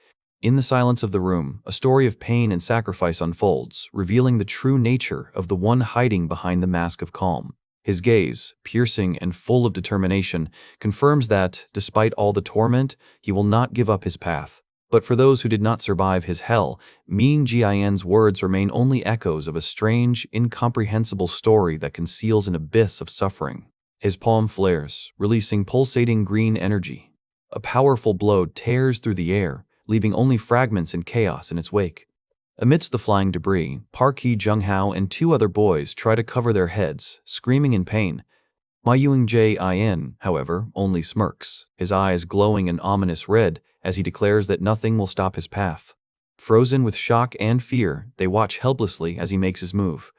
In the silence of the room, a story of pain and sacrifice unfolds, revealing the true nature of the one hiding behind the mask of calm. His gaze, piercing and full of determination, confirms that, despite all the torment, he will not give up his path. But for those who did not survive his hell, Myunjin's words remain only echoes of a strange, incomprehensible story that conceals an abyss of suffering. His palm flares, releasing pulsating green energy. A powerful blow tears through the air, leaving only fragments and chaos in its wake. Amidst the flying debris, Park Hee-Jung-hao and two other boys try to cover their heads, screaming in pain. Myunjin, however, only smirks, his eyes glowing an ominous red as he declares that nothing will stop his path. Frozen with shock and fear, they watch helplessly as he makes his move.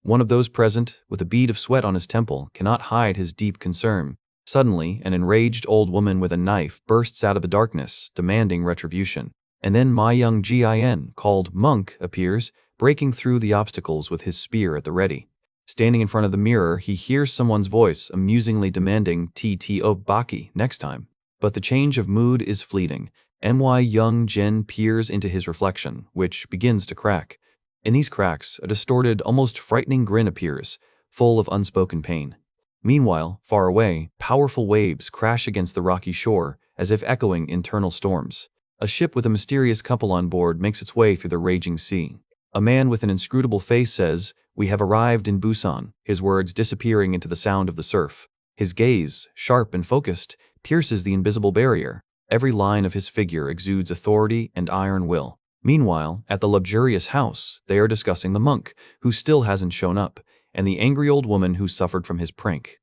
One of those present, with a bead of sweat on his temple, cannot hide his deep concern. Suddenly, an enraged old woman with a knife bursts out of the darkness, demanding retribution. And then Myunjin, called Monk, appears, breaking through the obstacles with his spear at the ready. Standing in front of the mirror, he hears someone's voice amusingly demanding "Tto Baki next time." But the change of mood is fleeting. Myunjin peers into his reflection, which begins to crack. In these cracks, a distorted, almost frightening grin appears, full of unspoken pain. Meanwhile, far away, powerful waves crash against the rocky shore, as if echoing internal storms. A ship with a mysterious couple on board makes its way through the raging sea. A man with an inscrutable face says, "We have arrived in Busan," his words disappearing into the sound of the surf. His gaze, sharp and focused, pierces the invisible barrier. Every line of his figure exudes authority and iron will. Meanwhile, at the luxurious house, they are discussing the monk, who still hasn't shown up, and the angry old woman who suffered from his prank.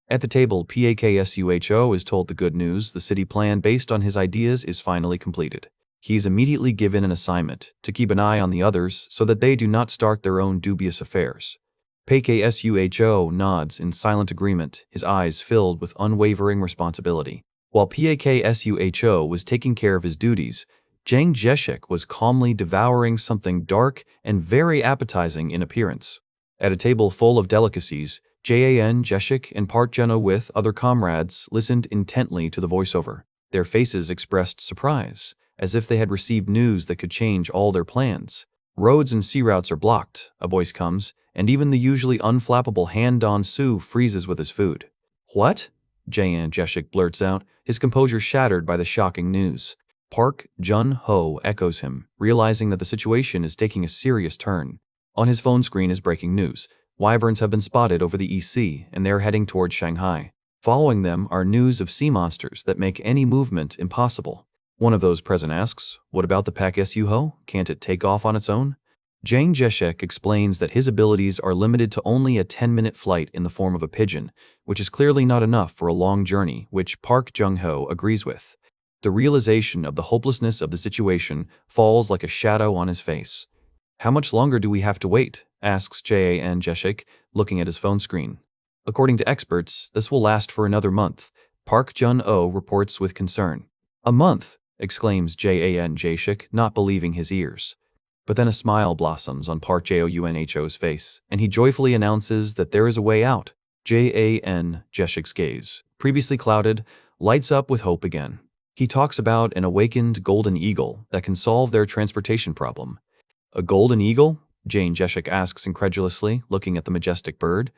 At the table, Paksuho is told the good news: the city plan based on his ideas is finally completed. He is immediately given an assignment to keep an eye on the others so that they do not start their own dubious affairs. Paksuho nods in silent agreement, his eyes filled with unwavering responsibility. While Paksuho was taking care of his duties, Jang Jeshik was calmly devouring something dark and very appetizing in appearance. At a table full of delicacies, Jan Jeshik and Park Jun-ho with other comrades listened intently to the voiceover. Their faces expressed surprise, as if they had received news that could change all their plans. Roads and sea routes are blocked, a voice comes, and even the usually unflappable Han Don-soo freezes with his food. "What?" Jan Jeshik blurts out, his composure shattered by the shocking news. Park Jun-ho echoes him, realizing that the situation is taking a serious turn. On his phone screen is breaking news. Wyverns have been spotted over the East Sea, and they are heading towards Shanghai. Following them are news of sea monsters that make any movement impossible. One of those present asks, "What about the Paksuho? Can't it take off on its own?" Jang Jeshik explains that his abilities are limited to only a 10-minute flight in the form of a pigeon, which is clearly not enough for a long journey, which Park Jung-ho agrees with. The realization of the hopelessness of the situation falls like a shadow on his face. "How much longer do we have to wait?" asks Jan Jeshik, looking at his phone screen. "According to experts, this will last for another month," Park Jun-ho reports with concern. "A month!" exclaims Jan Jeshik, not believing his ears. But then a smile blossoms on Park Junho's face, and he joyfully announces that there is a way out. Jan Jeshik's gaze, previously clouded, lights up with hope again. He talks about an awakened golden eagle that can solve their transportation problem. "A golden eagle?" Jan Jeshik asks incredulously, looking at the majestic bird.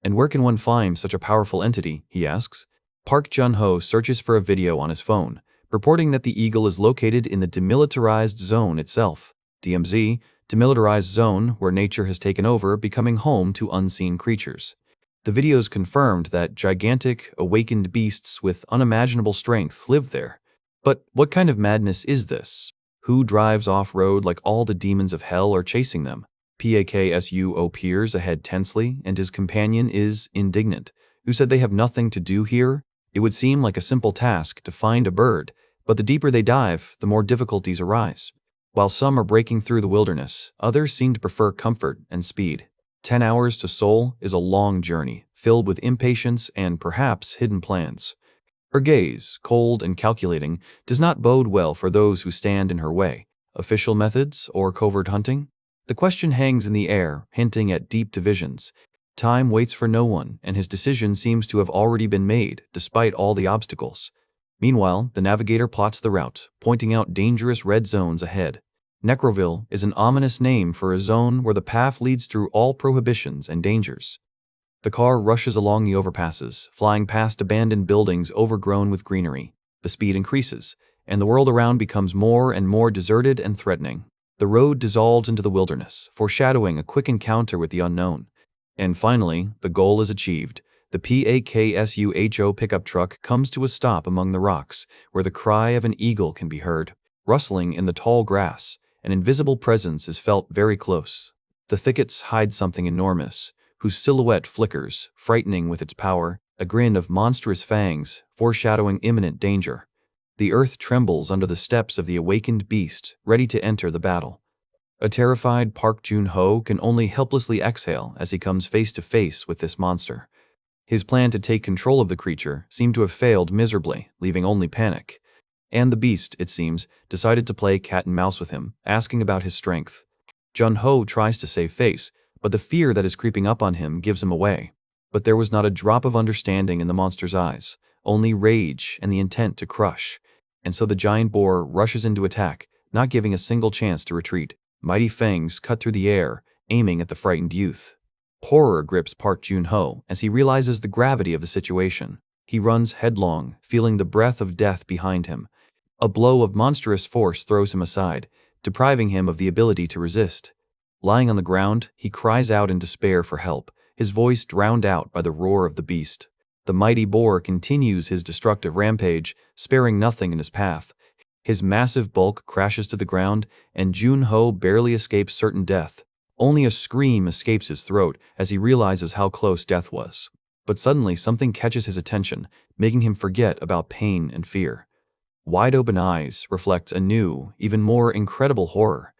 "And where can one find such a powerful entity?" he asks. Park Jun-ho searches for a video on his phone, reporting that the eagle is located in the demilitarized zone itself. DMZ, demilitarized zone, where nature has taken over, becoming home to unseen creatures. The videos confirmed that gigantic, awakened beasts with unimaginable strength live there. But what kind of madness is this? Who drives off-road like all the demons of hell are chasing them? Paksuho peers ahead tensely, and his companion is indignant. "Who said they have nothing to do here?" It would seem like a simple task to find a bird, but the deeper they dive, the more difficulties arise. While some are breaking through the wilderness, others seem to prefer comfort and speed. 10 hours to Seoul is a long journey, filled with impatience and perhaps hidden plans. Her gaze, cold and calculating, does not bode well for those who stand in her way. Official methods or covert hunting? The question hangs in the air, hinting at deep divisions. Time waits for no one, and his decision seems to have already been made, despite all the obstacles. Meanwhile, the navigator plots the route, pointing out dangerous red zones ahead. Necroville is an ominous name for a zone where the path leads through all prohibitions and dangers. The car rushes along the overpasses, flying past abandoned buildings overgrown with greenery. The speed increases, and the world around becomes more and more deserted and threatening. The road dissolves into the wilderness, foreshadowing a quick encounter with the unknown. And finally, the goal is achieved. The Paksuho pickup truck comes to a stop among the rocks, where the cry of an eagle can be heard. Rustling in the tall grass, an invisible presence is felt very close. The thickets hide something enormous, whose silhouette flickers, frightening with its power, a grin of monstrous fangs, foreshadowing imminent danger. The earth trembles under the steps of the awakened beast, ready to enter the battle. A terrified Park Jun-ho can only helplessly exhale as he comes face to face with this monster. His plan to take control of the creature seemed to have failed miserably, leaving only panic. And the beast, it seems, decided to play cat and mouse with him, asking about his strength. Jun-ho tries to save face, but the fear that is creeping up on him gives him away. But there was not a drop of understanding in the monster's eyes, only rage and the intent to crush. And so the giant boar rushes into attack, not giving a single chance to retreat. Mighty fangs cut through the air, aiming at the frightened youth. Horror grips Park Jun-ho as he realizes the gravity of the situation. He runs headlong, feeling the breath of death behind him. A blow of monstrous force throws him aside, depriving him of the ability to resist. Lying on the ground, he cries out in despair for help, his voice drowned out by the roar of the beast. The mighty boar continues his destructive rampage, sparing nothing in his path. His massive bulk crashes to the ground, and Jun-ho barely escapes certain death. Only a scream escapes his throat as he realizes how close death was. But suddenly something catches his attention, making him forget about pain and fear. Wide-open eyes reflect a new, even more incredible horror.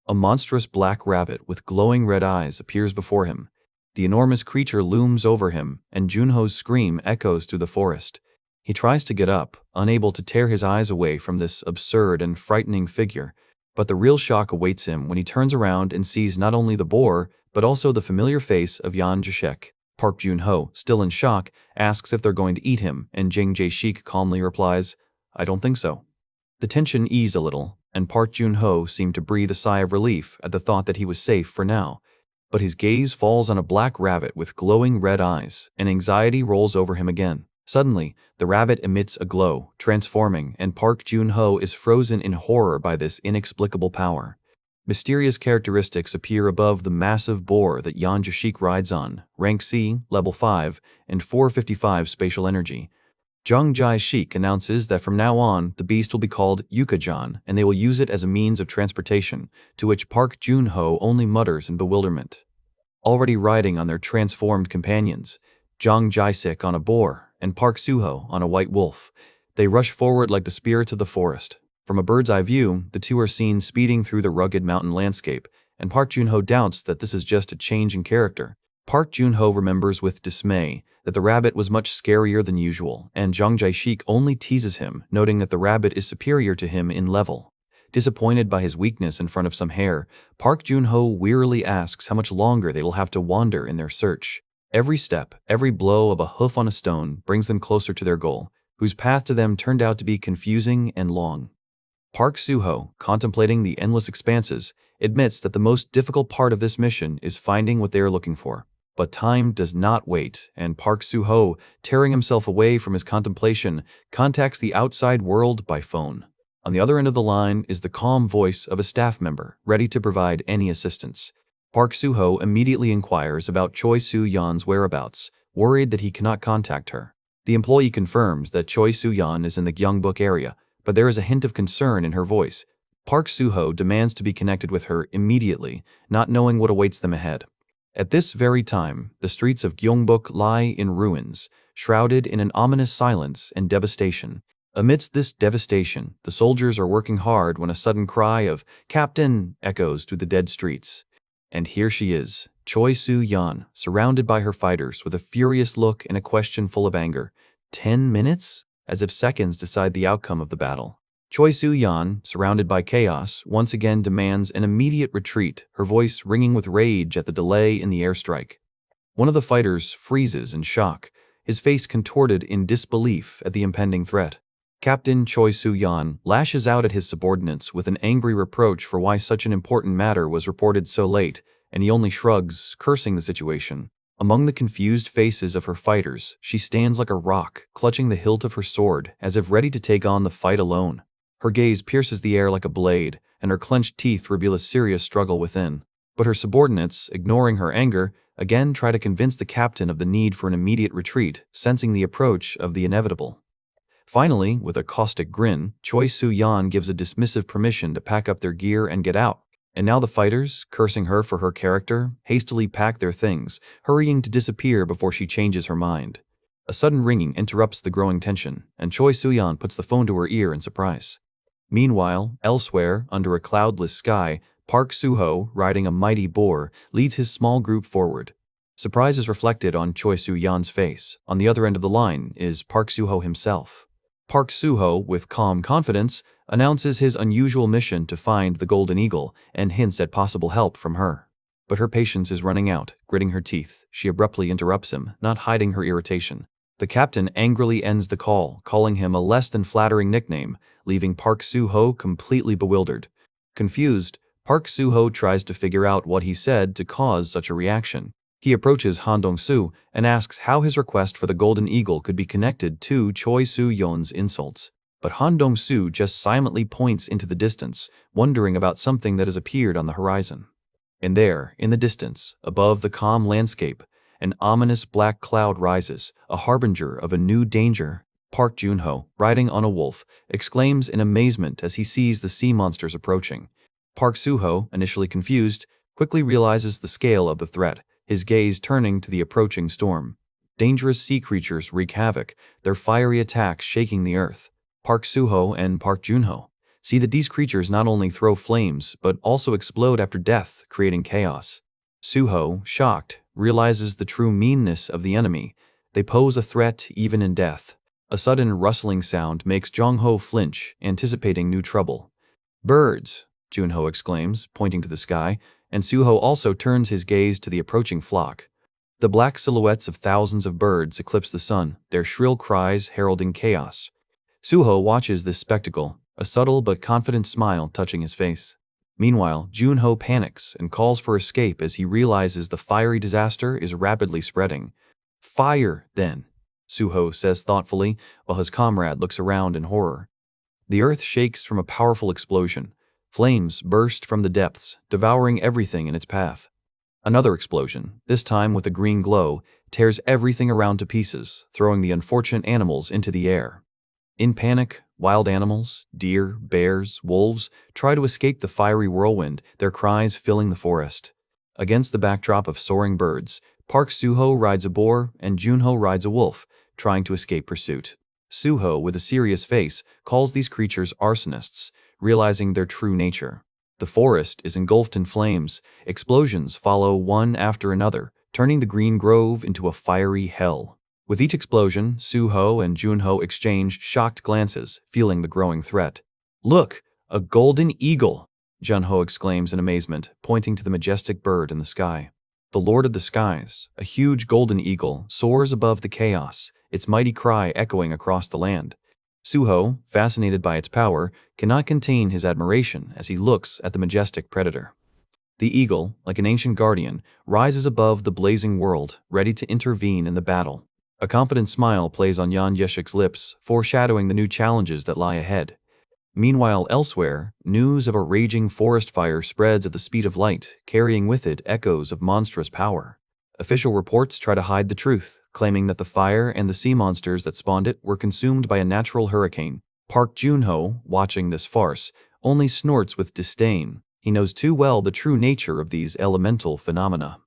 A monstrous black rabbit with glowing red eyes appears before him. The enormous creature looms over him, and Junho's scream echoes through the forest. He tries to get up, unable to tear his eyes away from this absurd and frightening figure. But the real shock awaits him when he turns around and sees not only the boar, but also the familiar face of Yan Jashek. Park Jun-ho, still in shock, asks if they're going to eat him, and Jang Jae-shik calmly replies, "I don't think so." The tension eased a little, and Park Jun-ho seemed to breathe a sigh of relief at the thought that he was safe for now. But his gaze falls on a black rabbit with glowing red eyes, and anxiety rolls over him again. Suddenly, the rabbit emits a glow, transforming, and Park Jun-ho is frozen in horror by this inexplicable power. Mysterious characteristics appear above the massive boar that Yan Jashik rides on, rank C, level 5, and 455 spatial energy. Jang Jae-shik announces that from now on, the beast will be called Yukajan, and they will use it as a means of transportation, to which Park Jun-ho only mutters in bewilderment. Already riding on their transformed companions, Jang Jae-sik on a boar, and Park Suho on a white wolf, they rush forward like the spirits of the forest. From a bird's-eye view, the two are seen speeding through the rugged mountain landscape, and Park Jun-ho doubts that this is just a change in character. Park Jun-ho remembers with dismay that the rabbit was much scarier than usual, and Jang Jae-shik only teases him, noting that the rabbit is superior to him in level. Disappointed by his weakness in front of some hare, Park Jun-ho wearily asks how much longer they will have to wander in their search. Every step, every blow of a hoof on a stone brings them closer to their goal, whose path to them turned out to be confusing and long. Park Suho, contemplating the endless expanses, admits that the most difficult part of this mission is finding what they are looking for. But time does not wait, and Park Suho, tearing himself away from his contemplation, contacts the outside world by phone. On the other end of the line is the calm voice of a staff member, ready to provide any assistance. Park Suho immediately inquires about Choi Soo-yeon's whereabouts, worried that he cannot contact her. The employee confirms that Choi Soo-yeon is in the Gyeongbuk area, but there is a hint of concern in her voice. Park Suho demands to be connected with her immediately, not knowing what awaits them ahead. At this very time, the streets of Gyeongbuk lie in ruins, shrouded in an ominous silence and devastation. Amidst this devastation, the soldiers are working hard when a sudden cry of "Captain!" echoes through the dead streets. And here she is, Choi Soo-yeon, surrounded by her fighters with a furious look and a question full of anger. 10 minutes? As if seconds decide the outcome of the battle. Choi Soo-yeon, surrounded by chaos, once again demands an immediate retreat, her voice ringing with rage at the delay in the airstrike. One of the fighters freezes in shock, his face contorted in disbelief at the impending threat. Captain Choi Soo-yeon lashes out at his subordinates with an angry reproach for why such an important matter was reported so late, and he only shrugs, cursing the situation. Among the confused faces of her fighters, she stands like a rock, clutching the hilt of her sword, as if ready to take on the fight alone. Her gaze pierces the air like a blade, and her clenched teeth reveal a serious struggle within. But her subordinates, ignoring her anger, again try to convince the captain of the need for an immediate retreat, sensing the approach of the inevitable. Finally, with a caustic grin, Choi Soo-yeon gives a dismissive permission to pack up their gear and get out. And now the fighters, cursing her for her character, hastily pack their things, hurrying to disappear before she changes her mind. A sudden ringing interrupts the growing tension, and Choi Soo-yeon puts the phone to her ear in surprise. Meanwhile, elsewhere, under a cloudless sky, Park Suho, riding a mighty boar, leads his small group forward. Surprise is reflected on Choi Soo-yeon's face. On the other end of the line is Park Suho himself. Park Suho, with calm confidence, announces his unusual mission to find the Golden Eagle and hints at possible help from her. But her patience is running out. Gritting her teeth, she abruptly interrupts him, not hiding her irritation. The captain angrily ends the call, calling him a less than flattering nickname, leaving Park Suho completely bewildered. Confused, Park Suho tries to figure out what he said to cause such a reaction. He approaches Han Dong-su and asks how his request for the golden eagle could be connected to Choi Soo-yeon's insults. But Han Dong-su just silently points into the distance, wondering about something that has appeared on the horizon. And there, in the distance, above the calm landscape, an ominous black cloud rises, a harbinger of a new danger. Park Jun-ho, riding on a wolf, exclaims in amazement as he sees the sea monsters approaching. Park Suho, initially confused, quickly realizes the scale of the threat, his gaze turning to the approaching storm. Dangerous sea creatures wreak havoc, their fiery attacks shaking the earth. Park Suho and Park Junho see that these creatures not only throw flames, but also explode after death, creating chaos. Suho, shocked, realizes the true meanness of the enemy. They pose a threat even in death. A sudden rustling sound makes Jong-ho flinch, anticipating new trouble. "Birds!" Junho exclaims, pointing to the sky, and Suho also turns his gaze to the approaching flock. The black silhouettes of thousands of birds eclipse the sun, their shrill cries heralding chaos. Suho watches this spectacle, a subtle but confident smile touching his face. Meanwhile, Junho panics and calls for escape as he realizes the fiery disaster is rapidly spreading. "Fire, then," Suho says thoughtfully, while his comrade looks around in horror. The earth shakes from a powerful explosion. Flames burst from the depths, devouring everything in its path. Another explosion, this time with a green glow, tears everything around to pieces, throwing the unfortunate animals into the air. In panic, wild animals, deer, bears, wolves, try to escape the fiery whirlwind, their cries filling the forest. Against the backdrop of soaring birds, Park Suho rides a boar and Junho rides a wolf, trying to escape pursuit. Suho, with a serious face, calls these creatures arsonists, realizing their true nature. The forest is engulfed in flames. Explosions follow one after another, turning the green grove into a fiery hell. With each explosion, Suho and Junho exchange shocked glances, feeling the growing threat. "Look, a golden eagle!" Junho exclaims in amazement, pointing to the majestic bird in the sky. The Lord of the Skies, a huge golden eagle, soars above the chaos, its mighty cry echoing across the land. Suho, fascinated by its power, cannot contain his admiration as he looks at the majestic predator. The eagle, like an ancient guardian, rises above the blazing world, ready to intervene in the battle. A confident smile plays on Yan Yeshik's lips, foreshadowing the new challenges that lie ahead. Meanwhile, elsewhere, news of a raging forest fire spreads at the speed of light, carrying with it echoes of monstrous power. Official reports try to hide the truth, claiming that the fire and the sea monsters that spawned it were consumed by a natural hurricane. Park Junho, watching this farce, only snorts with disdain. He knows too well the true nature of these elemental phenomena.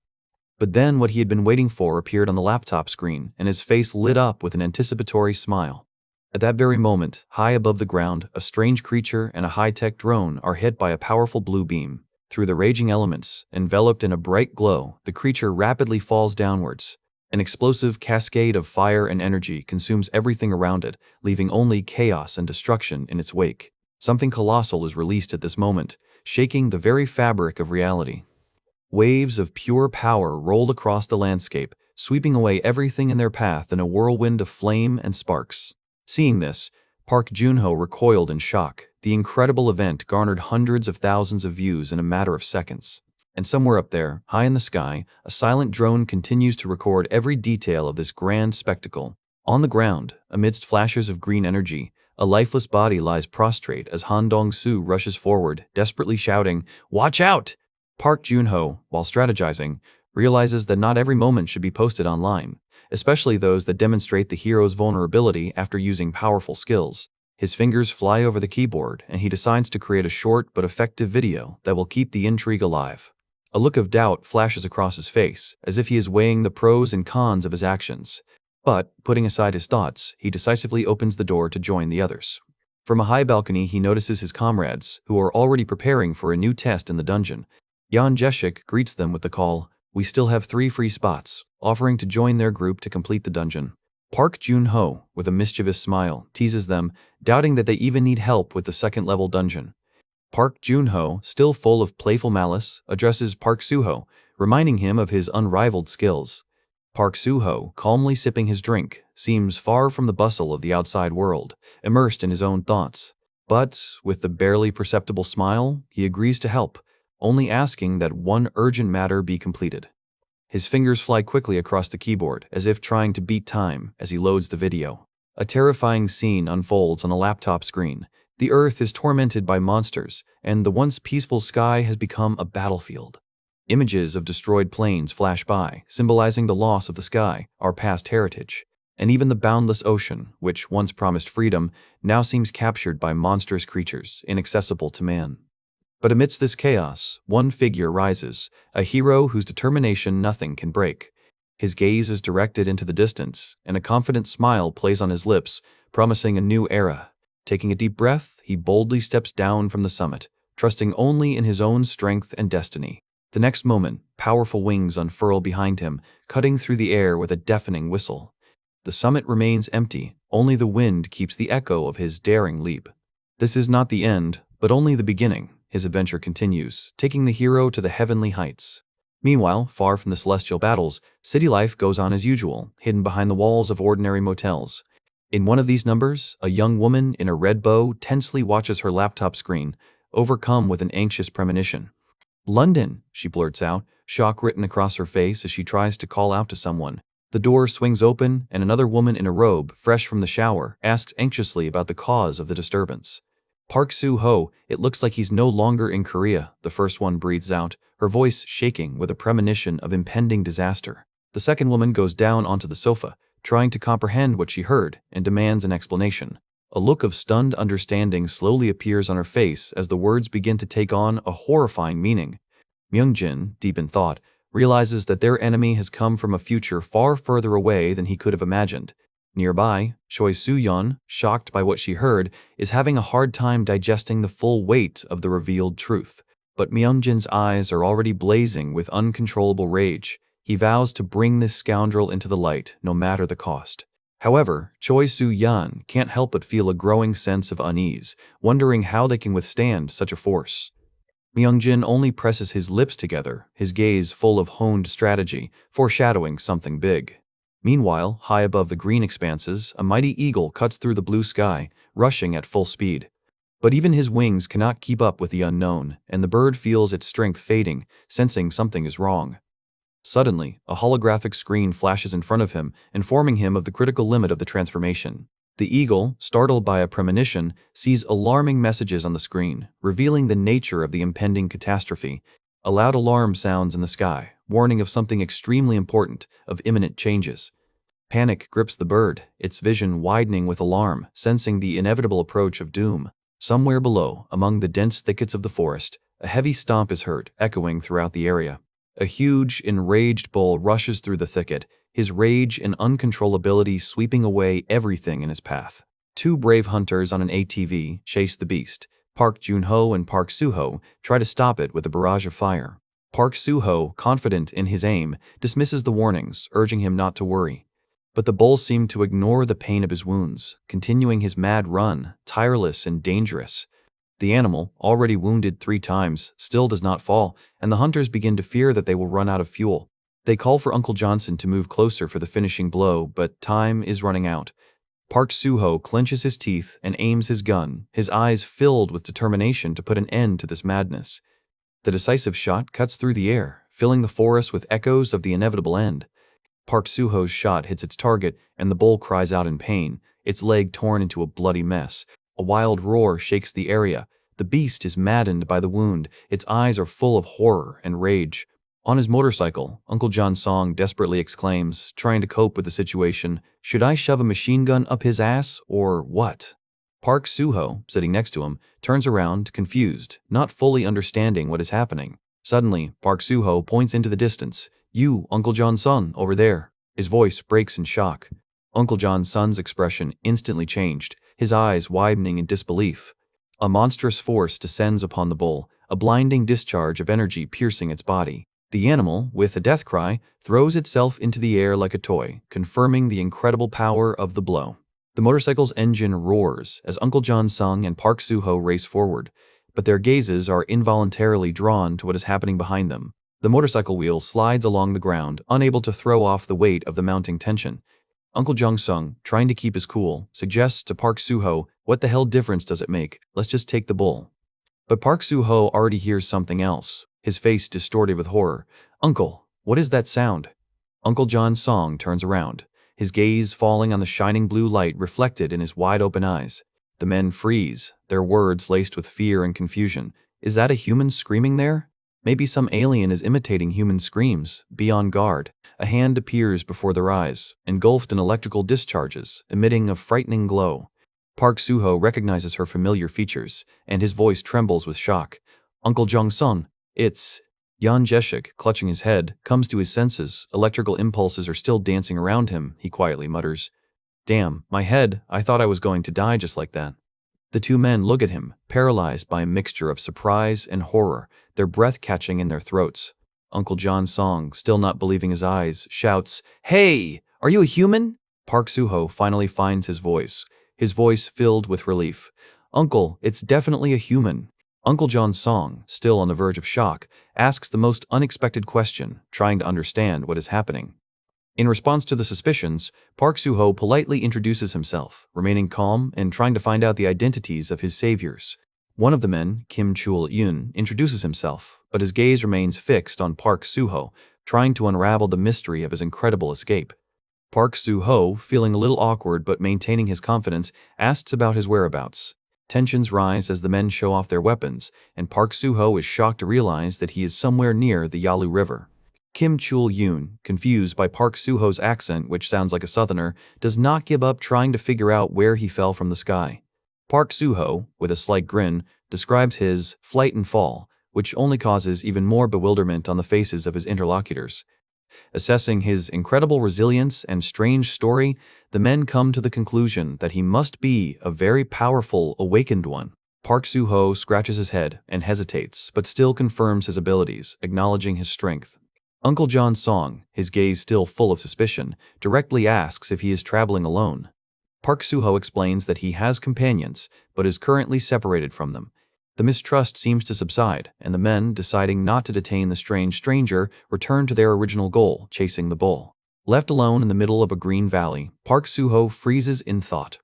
But then what he had been waiting for appeared on the laptop screen, and his face lit up with an anticipatory smile. At that very moment, high above the ground, a strange creature and a high-tech drone are hit by a powerful blue beam. Through the raging elements, enveloped in a bright glow, the creature rapidly falls downwards. An explosive cascade of fire and energy consumes everything around it, leaving only chaos and destruction in its wake. Something colossal is released at this moment, shaking the very fabric of reality. Waves of pure power rolled across the landscape, sweeping away everything in their path in a whirlwind of flame and sparks. Seeing this, Park Junho recoiled in shock. The incredible event garnered hundreds of thousands of views in a matter of seconds. And somewhere up there, high in the sky, a silent drone continues to record every detail of this grand spectacle. On the ground, amidst flashes of green energy, a lifeless body lies prostrate as Han Dong-su rushes forward, desperately shouting, "Watch out!" Park Junho, while strategizing, realizes that not every moment should be posted online, especially those that demonstrate the hero's vulnerability after using powerful skills. His fingers fly over the keyboard, and he decides to create a short but effective video that will keep the intrigue alive. A look of doubt flashes across his face, as if he is weighing the pros and cons of his actions. But, putting aside his thoughts, he decisively opens the door to join the others. From a high balcony, he notices his comrades, who are already preparing for a new test in the dungeon. Yan Jeshik greets them with the call, "We still have 3 free spots," offering to join their group to complete the dungeon. Park Junho, with a mischievous smile, teases them, doubting that they even need help with the second-level dungeon. Park Junho, still full of playful malice, addresses Park Suho, reminding him of his unrivaled skills. Park Suho, calmly sipping his drink, seems far from the bustle of the outside world, immersed in his own thoughts. But, with the barely perceptible smile, he agrees to help, only asking that one urgent matter be completed. His fingers fly quickly across the keyboard, as if trying to beat time as he loads the video. A terrifying scene unfolds on a laptop screen. The Earth is tormented by monsters, and the once peaceful sky has become a battlefield. Images of destroyed planes flash by, symbolizing the loss of the sky, our past heritage. And even the boundless ocean, which once promised freedom, now seems captured by monstrous creatures, inaccessible to man. But amidst this chaos, one figure rises, a hero whose determination nothing can break. His gaze is directed into the distance, and a confident smile plays on his lips, promising a new era. Taking a deep breath, he boldly steps down from the summit, trusting only in his own strength and destiny. The next moment, powerful wings unfurl behind him, cutting through the air with a deafening whistle. The summit remains empty, only the wind keeps the echo of his daring leap. This is not the end, but only the beginning. His adventure continues, taking the hero to the heavenly heights. Meanwhile, far from the celestial battles, city life goes on as usual, hidden behind the walls of ordinary motels. In one of these numbers, a young woman in a red bow tensely watches her laptop screen, overcome with an anxious premonition. "London," she blurts out, shock written across her face as she tries to call out to someone. The door swings open, and another woman in a robe, fresh from the shower, asks anxiously about the cause of the disturbance. "Park Suho, it looks like he's no longer in Korea," the first one breathes out, her voice shaking with a premonition of impending disaster. The second woman goes down onto the sofa, trying to comprehend what she heard, and demands an explanation. A look of stunned understanding slowly appears on her face as the words begin to take on a horrifying meaning. Myungjin, deep in thought, realizes that their enemy has come from a future far further away than he could have imagined. Nearby, Choi Soo-yeon, shocked by what she heard, is having a hard time digesting the full weight of the revealed truth. But Myungjin's eyes are already blazing with uncontrollable rage. He vows to bring this scoundrel into the light, no matter the cost. However, Choi Soo-yeon can't help but feel a growing sense of unease, wondering how they can withstand such a force. Myungjin only presses his lips together, his gaze full of honed strategy, foreshadowing something big. Meanwhile, high above the green expanses, a mighty eagle cuts through the blue sky, rushing at full speed. But even his wings cannot keep up with the unknown, and the bird feels its strength fading, sensing something is wrong. Suddenly, a holographic screen flashes in front of him, informing him of the critical limit of the transformation. The eagle, startled by a premonition, sees alarming messages on the screen, revealing the nature of the impending catastrophe. A loud alarm sounds in the sky, warning of something extremely important, of imminent changes. Panic grips the bird, its vision widening with alarm, sensing the inevitable approach of doom. Somewhere below, among the dense thickets of the forest, a heavy stomp is heard, echoing throughout the area. A huge, enraged bull rushes through the thicket, his rage and uncontrollability sweeping away everything in his path. Two brave hunters on an ATV chase the beast. Park Junho and Park Suho try to stop it with a barrage of fire. Park Suho, confident in his aim, dismisses the warnings, urging him not to worry. But the bull seemed to ignore the pain of his wounds, continuing his mad run, tireless and dangerous. The animal, already wounded 3 times, still does not fall, and the hunters begin to fear that they will run out of fuel. They call for Uncle Johnson to move closer for the finishing blow, but time is running out. Park Suho clenches his teeth and aims his gun, his eyes filled with determination to put an end to this madness. The decisive shot cuts through the air, filling the forest with echoes of the inevitable end. Park Suho's shot hits its target, and the bull cries out in pain, its leg torn into a bloody mess. A wild roar shakes the area. The beast is maddened by the wound, its eyes are full of horror and rage. On his motorcycle, Uncle John Song desperately exclaims, trying to cope with the situation, "Should I shove a machine gun up his ass, or what?" Park Suho, sitting next to him, turns around, confused, not fully understanding what is happening. Suddenly, Park Suho points into the distance. "You, Uncle John Son, over there." His voice breaks in shock. Uncle John Son's expression instantly changed, his eyes widening in disbelief. A monstrous force descends upon the bull, a blinding discharge of energy piercing its body. The animal, with a death cry, throws itself into the air like a toy, confirming the incredible power of the blow. The motorcycle's engine roars as Uncle John Sung and Park Suho race forward, but their gazes are involuntarily drawn to what is happening behind them. The motorcycle wheel slides along the ground, unable to throw off the weight of the mounting tension. Uncle Jung Sung, trying to keep his cool, suggests to Park Suho, "What the hell difference does it make? Let's just take the bull." But Park Suho already hears something else, his face distorted with horror. "Uncle, What is that sound? Uncle John's song turns around, his gaze falling on the shining blue light reflected in his wide-open eyes. The men freeze, their words laced with fear and confusion. Is that a human screaming there? Maybe some alien is imitating human screams. Be on guard. A hand appears before their eyes, engulfed in electrical discharges, emitting a frightening glow. Park Suho recognizes her familiar features, and his voice trembles with shock. Uncle Jong-sun, it's… Yan Jeshik, clutching his head, comes to his senses. Electrical impulses are still dancing around him, he quietly mutters. Damn, my head, I thought I was going to die just like that. The two men look at him, paralyzed by a mixture of surprise and horror, their breath catching in their throats. Uncle John Song, still not believing his eyes, shouts, Hey! Are you a human? Park Suho finally finds his voice filled with relief. Uncle, it's definitely a human. Uncle John Song, still on the verge of shock, asks the most unexpected question, trying to understand what is happening. In response to the suspicions, Park Suho politely introduces himself, remaining calm and trying to find out the identities of his saviors. One of the men, Kim Chul-yoon, introduces himself, but his gaze remains fixed on Park Suho, trying to unravel the mystery of his incredible escape. Park Suho, feeling a little awkward but maintaining his confidence, asks about his whereabouts. Tensions rise as the men show off their weapons, and Park Suho is shocked to realize that he is somewhere near the Yalu River. Kim Chul-yoon, confused by Park Suho's accent, which sounds like a southerner, does not give up trying to figure out where he fell from the sky. Park Suho, with a slight grin, describes his flight and fall, which only causes even more bewilderment on the faces of his interlocutors. Assessing his incredible resilience and strange story, the men come to the conclusion that he must be a very powerful awakened one. Park Suho scratches his head and hesitates, but still confirms his abilities, acknowledging his strength. Uncle John Song, his gaze still full of suspicion, directly asks if he is traveling alone. Park Suho explains that he has companions, but is currently separated from them. The mistrust seems to subside, and the men, deciding not to detain the strange stranger, return to their original goal, chasing the bull. Left alone in the middle of a green valley, Park Suho freezes in thought.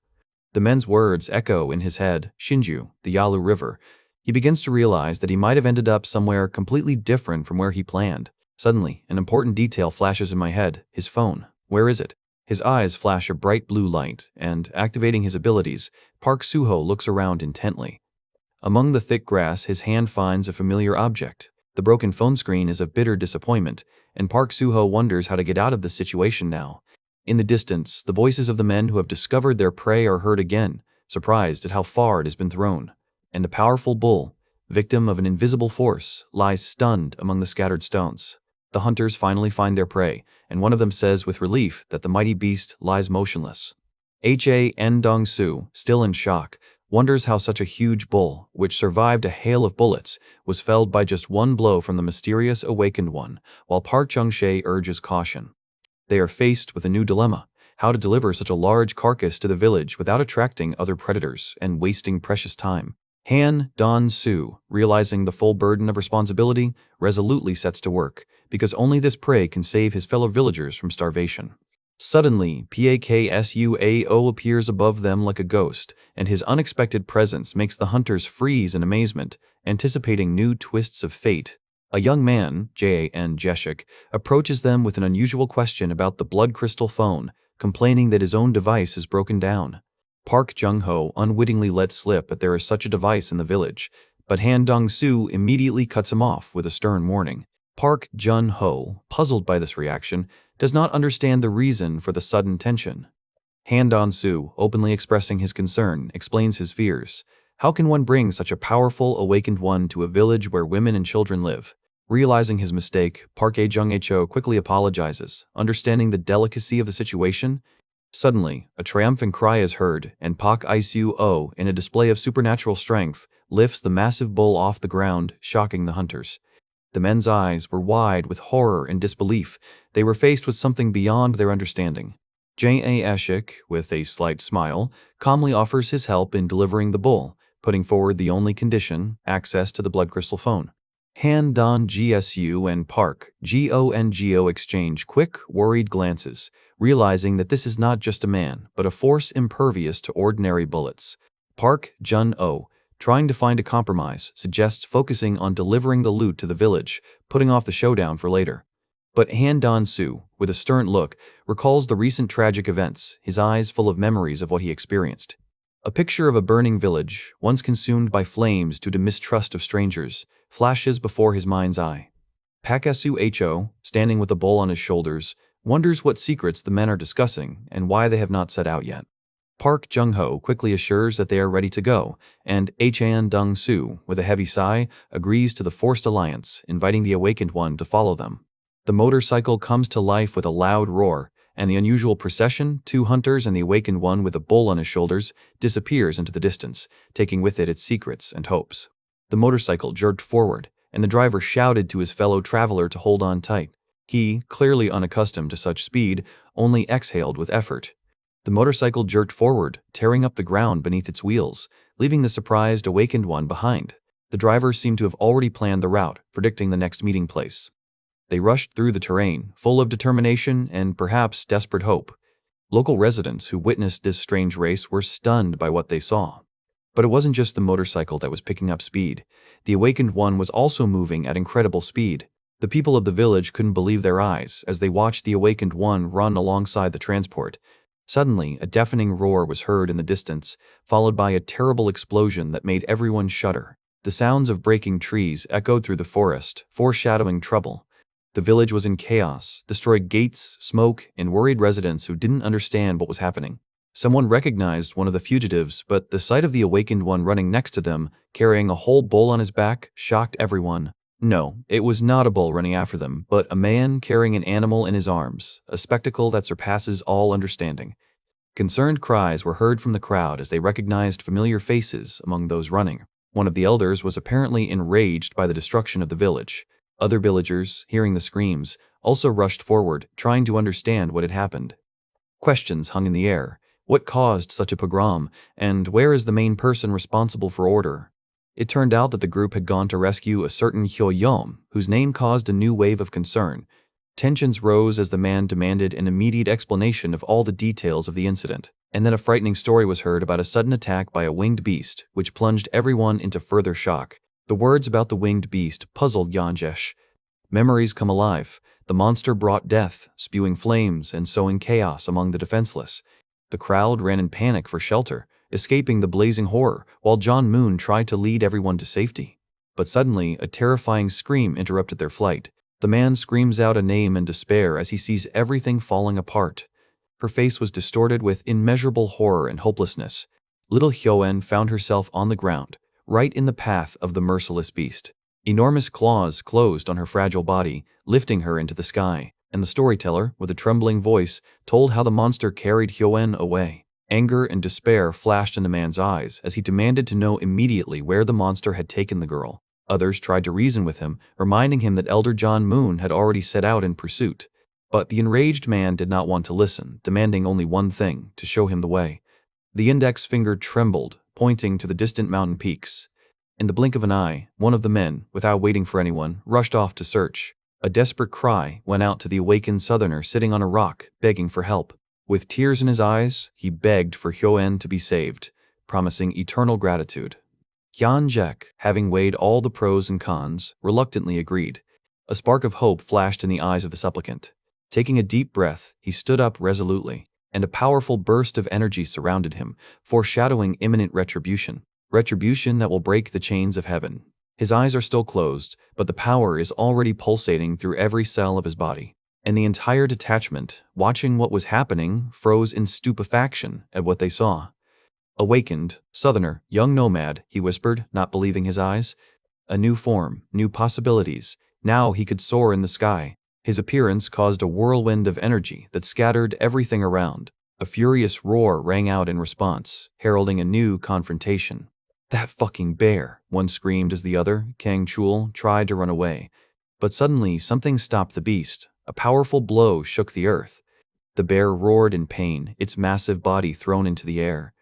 The men's words echo in his head, Shinju, the Yalu River. He begins to realize that he might have ended up somewhere completely different from where he planned. Suddenly, an important detail flashes in my head, his phone. Where is it? His eyes flash a bright blue light, and, activating his abilities, Park Suho looks around intently. Among the thick grass, his hand finds a familiar object. The broken phone screen is of bitter disappointment, and Park Suho wonders how to get out of this situation now. In the distance, the voices of the men who have discovered their prey are heard again, surprised at how far it has been thrown. And a powerful bull, victim of an invisible force, lies stunned among the scattered stones. The hunters finally find their prey, and one of them says with relief that the mighty beast lies motionless. Han Dong-soo, still in shock, wonders how such a huge bull, which survived a hail of bullets, was felled by just one blow from the mysterious awakened one, while Park Chung-shae urges caution. They are faced with a new dilemma: how to deliver such a large carcass to the village without attracting other predators and wasting precious time. Han Don-soo, realizing the full burden of responsibility, resolutely sets to work, because only this prey can save his fellow villagers from starvation. Suddenly, Paksuao appears above them like a ghost, and his unexpected presence makes the hunters freeze in amazement, anticipating new twists of fate. A young man, Jan Jeshik, approaches them with an unusual question about the blood crystal phone, complaining that his own device is broken down. Park Jung-ho unwittingly lets slip that there is such a device in the village, but Han Dong-soo immediately cuts him off with a stern warning. Park Jun-ho, puzzled by this reaction, does not understand the reason for the sudden tension. Han Dong-soo, openly expressing his concern, explains his fears. How can one bring such a powerful awakened one to a village where women and children live? Realizing his mistake, Park Jung-ho quickly apologizes, understanding the delicacy of the situation. Suddenly, a triumphant cry is heard, and Park Isuo, in a display of supernatural strength, lifts the massive bull off the ground, shocking the hunters. The men's eyes were wide with horror and disbelief. They were faced with something beyond their understanding. Jashik, with a slight smile, calmly offers his help in delivering the bull, putting forward the only condition: access to the blood crystal phone. Han Don Gsu and Park Gongo exchange quick, worried glances, realizing that this is not just a man, but a force impervious to ordinary bullets. Park Jun-oh, trying to find a compromise, suggests focusing on delivering the loot to the village, putting off the showdown for later. But Han Dan-su, with a stern look, recalls the recent tragic events, his eyes full of memories of what he experienced. A picture of a burning village, once consumed by flames due to mistrust of strangers, flashes before his mind's eye. Pakasu Ho, standing with a bowl on his shoulders, wonders what secrets the men are discussing and why they have not set out yet. Park Jung-ho quickly assures that they are ready to go, and Han Dong-su, with a heavy sigh, agrees to the forced alliance, inviting the awakened one to follow them. The motorcycle comes to life with a loud roar, and the unusual procession, 2 hunters and the awakened one with a bull on his shoulders, disappears into the distance, taking with it its secrets and hopes. The motorcycle jerked forward, and the driver shouted to his fellow traveler to hold on tight. He, clearly unaccustomed to such speed, only exhaled with effort. The motorcycle jerked forward, tearing up the ground beneath its wheels, leaving the surprised awakened one behind. The driver seemed to have already planned the route, predicting the next meeting place. They rushed through the terrain, full of determination and perhaps desperate hope. Local residents who witnessed this strange race were stunned by what they saw. But it wasn't just the motorcycle that was picking up speed. The awakened one was also moving at incredible speed. The people of the village couldn't believe their eyes as they watched the awakened one run alongside the transport. Suddenly, a deafening roar was heard in the distance, followed by a terrible explosion that made everyone shudder. The sounds of breaking trees echoed through the forest, foreshadowing trouble. The village was in chaos, destroyed gates, smoke, and worried residents who didn't understand what was happening. Someone recognized one of the fugitives, but the sight of the awakened one running next to them, carrying a whole bull on his back, shocked everyone. No, it was not a bull running after them, but a man carrying an animal in his arms, a spectacle that surpasses all understanding. Concerned cries were heard from the crowd as they recognized familiar faces among those running. One of the elders was apparently enraged by the destruction of the village. Other villagers, hearing the screams, also rushed forward, trying to understand what had happened. Questions hung in the air. What caused such a pogrom, and where is the main person responsible for order? It turned out that the group had gone to rescue a certain Hyo-yom, whose name caused a new wave of concern. Tensions rose as the man demanded an immediate explanation of all the details of the incident. And then a frightening story was heard about a sudden attack by a winged beast, which plunged everyone into further shock. The words about the winged beast puzzled Yanjesh. Memories come alive. The monster brought death, spewing flames and sowing chaos among the defenseless. The crowd ran in panic for shelter, escaping the blazing horror, while John Moon tried to lead everyone to safety. But suddenly, a terrifying scream interrupted their flight. The man screams out a name in despair as he sees everything falling apart. Her face was distorted with immeasurable horror and hopelessness. Little Hyoen found herself on the ground, right in the path of the merciless beast. Enormous claws closed on her fragile body, lifting her into the sky, and the storyteller, with a trembling voice, told how the monster carried Hyoen away. Anger and despair flashed in the man's eyes as he demanded to know immediately where the monster had taken the girl. Others tried to reason with him, reminding him that Elder John Moon had already set out in pursuit. But the enraged man did not want to listen, demanding only one thing, to show him the way. The index finger trembled, pointing to the distant mountain peaks. In the blink of an eye, one of the men, without waiting for anyone, rushed off to search. A desperate cry went out to the awakened southerner sitting on a rock, begging for help. With tears in his eyes, he begged for Hyoen to be saved, promising eternal gratitude. Hyun Jaek, having weighed all the pros and cons, reluctantly agreed. A spark of hope flashed in the eyes of the supplicant. Taking a deep breath, he stood up resolutely, and a powerful burst of energy surrounded him, foreshadowing imminent retribution. Retribution that will break the chains of heaven. His eyes are still closed, but the power is already pulsating through every cell of his body. And the entire detachment, watching what was happening, froze in stupefaction at what they saw. Awakened, southerner, young nomad, he whispered, not believing his eyes. A new form, new possibilities. Now he could soar in the sky. His appearance caused a whirlwind of energy that scattered everything around. A furious roar rang out in response, heralding a new confrontation. "That fucking bear," one screamed as the other, Kang Chul, tried to run away. But suddenly something stopped the beast. A powerful blow shook the earth. The bear roared in pain, its massive body thrown into the air.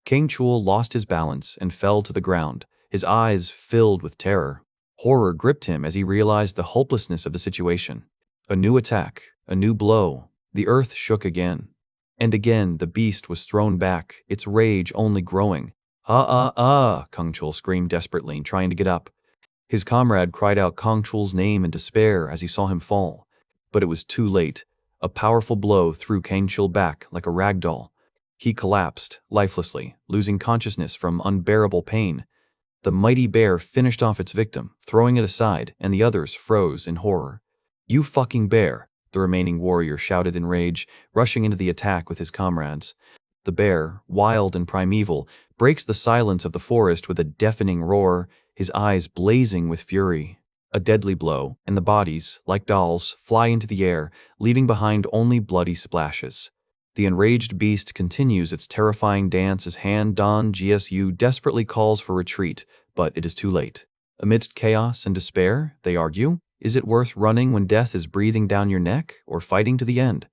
Kang Chul lost his balance and fell to the ground, his eyes filled with terror. Horror gripped him as he realized the hopelessness of the situation. A new attack, a new blow. The earth shook again. And again the beast was thrown back, its rage only growing. Kang Chul screamed desperately, trying to get up. His comrade cried out Kang Chul's name in despair as he saw him fall. But it was too late. A powerful blow threw Kangshil back like a rag doll. He collapsed, lifelessly, losing consciousness from unbearable pain. The mighty bear finished off its victim, throwing it aside, and the others froze in horror. "You fucking bear," the remaining warrior shouted in rage, rushing into the attack with his comrades. The bear, wild and primeval, breaks the silence of the forest with a deafening roar, his eyes blazing with fury. A deadly blow, and the bodies, like dolls, fly into the air, leaving behind only bloody splashes. The enraged beast continues its terrifying dance as Han Don Gsu desperately calls for retreat, but it is too late. Amidst chaos and despair, they argue, is it worth running when death is breathing down your neck, or fighting to the end?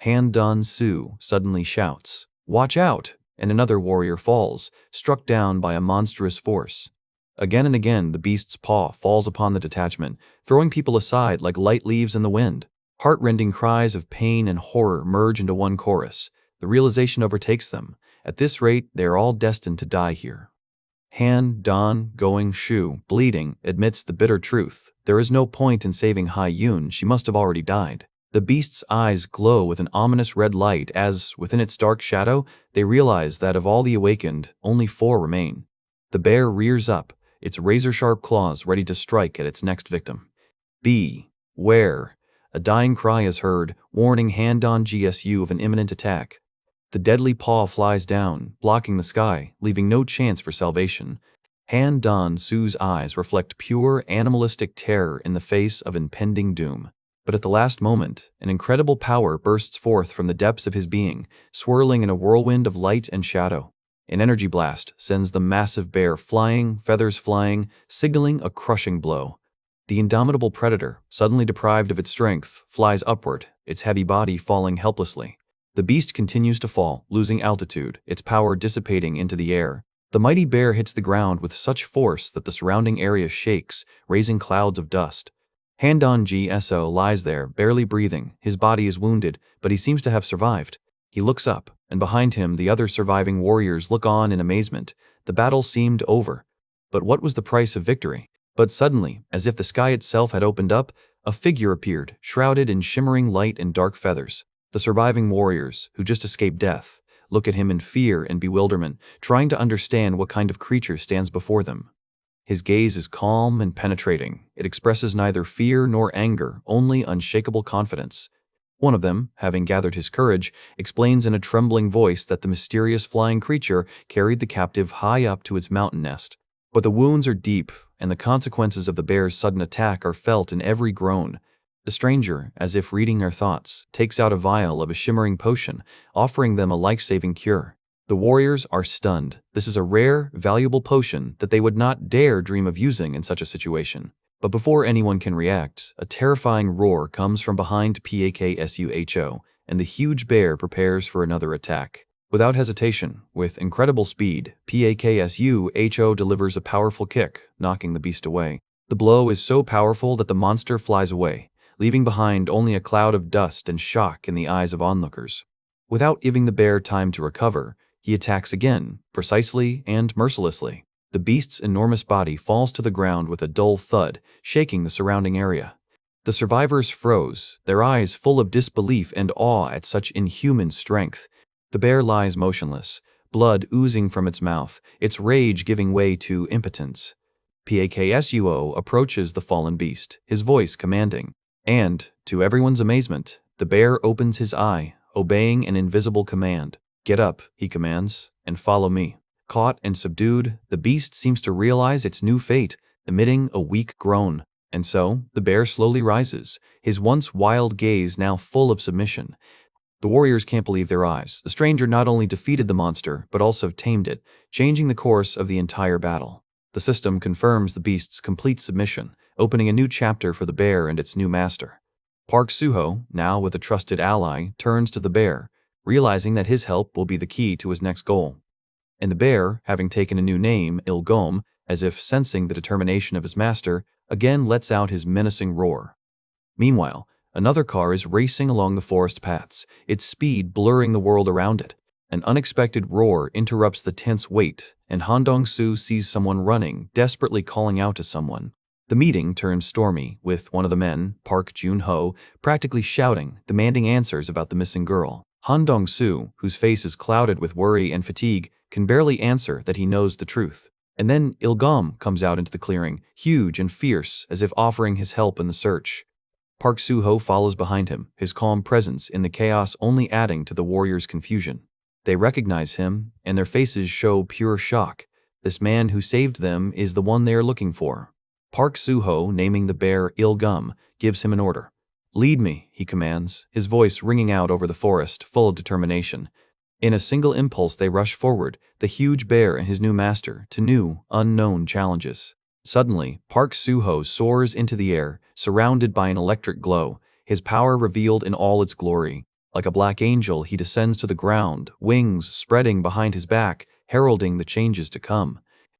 Han Don Su suddenly shouts, "Watch out!" and another warrior falls, struck down by a monstrous force. Again and again, the beast's paw falls upon the detachment, throwing people aside like light leaves in the wind. Heart-rending cries of pain and horror merge into one chorus. The realization overtakes them. At this rate, they are all destined to die here. Han Don Going Shu, bleeding, admits the bitter truth. There is no point in saving Hai Yun, she must have already died. The beast's eyes glow with an ominous red light as, within its dark shadow, they realize that of all the awakened, only 4 remain. The bear rears up, its razor-sharp claws ready to strike at its next victim. Beware! A dying cry is heard, warning Han Don Gsu of an imminent attack. The deadly paw flies down, blocking the sky, leaving no chance for salvation. Han Don Su's eyes reflect pure, animalistic terror in the face of impending doom. But at the last moment, an incredible power bursts forth from the depths of his being, swirling in a whirlwind of light and shadow. An energy blast sends the massive bear flying, feathers flying, signaling a crushing blow. The indomitable predator, suddenly deprived of its strength, flies upward, its heavy body falling helplessly. The beast continues to fall, losing altitude, its power dissipating into the air. The mighty bear hits the ground with such force that the surrounding area shakes, raising clouds of dust. Han Don Gsu lies there, barely breathing. His body is wounded, but he seems to have survived. He looks up, and behind him the other surviving warriors look on in amazement. The battle seemed over. But what was the price of victory? But suddenly, as if the sky itself had opened up, a figure appeared, shrouded in shimmering light and dark feathers. The surviving warriors, who just escaped death, look at him in fear and bewilderment, trying to understand what kind of creature stands before them. His gaze is calm and penetrating. It expresses neither fear nor anger, only unshakable confidence. One of them, having gathered his courage, explains in a trembling voice that the mysterious flying creature carried the captive high up to its mountain nest. But the wounds are deep, and the consequences of the bear's sudden attack are felt in every groan. The stranger, as if reading their thoughts, takes out a vial of a shimmering potion, offering them a life-saving cure. The warriors are stunned. This is a rare, valuable potion that they would not dare dream of using in such a situation. But before anyone can react, a terrifying roar comes from behind Paksuho, and the huge bear prepares for another attack. Without hesitation, with incredible speed, Paksuho delivers a powerful kick, knocking the beast away. The blow is so powerful that the monster flies away, leaving behind only a cloud of dust and shock in the eyes of onlookers. Without giving the bear time to recover, he attacks again, precisely and mercilessly. The beast's enormous body falls to the ground with a dull thud, shaking the surrounding area. The survivors froze, their eyes full of disbelief and awe at such inhuman strength. The bear lies motionless, blood oozing from its mouth, its rage giving way to impotence. Paksuho approaches the fallen beast, his voice commanding. And, to everyone's amazement, the bear opens his eye, obeying an invisible command. "Get up," he commands, "and follow me." Caught and subdued, the beast seems to realize its new fate, emitting a weak groan. And so, the bear slowly rises, his once wild gaze now full of submission. The warriors can't believe their eyes. The stranger not only defeated the monster, but also tamed it, changing the course of the entire battle. The system confirms the beast's complete submission, opening a new chapter for the bear and its new master. Park Suho, now with a trusted ally, turns to the bear, realizing that his help will be the key to his next goal. And the bear, having taken a new name, Ilgom, as if sensing the determination of his master, again lets out his menacing roar. Meanwhile, another car is racing along the forest paths, its speed blurring the world around it. An unexpected roar interrupts the tense wait, and Han Dong-su sees someone running, desperately calling out to someone. The meeting turned stormy, with one of the men, Park Jun-ho, practically shouting, demanding answers about the missing girl. Han Dong-soo, whose face is clouded with worry and fatigue, can barely answer that he knows the truth. And then Il-gum comes out into the clearing, huge and fierce, as if offering his help in the search. Park Suho follows behind him, his calm presence in the chaos only adding to the warriors' confusion. They recognize him, and their faces show pure shock. This man who saved them is the one they are looking for. Park Suho, naming the bear Il-gum, gives him an order. "Lead me," he commands, his voice ringing out over the forest, full of determination. In a single impulse they rush forward, the huge bear and his new master, to new, unknown challenges. Suddenly, Park Suho soars into the air, surrounded by an electric glow, his power revealed in all its glory. Like a black angel, he descends to the ground, wings spreading behind his back, heralding the changes to come.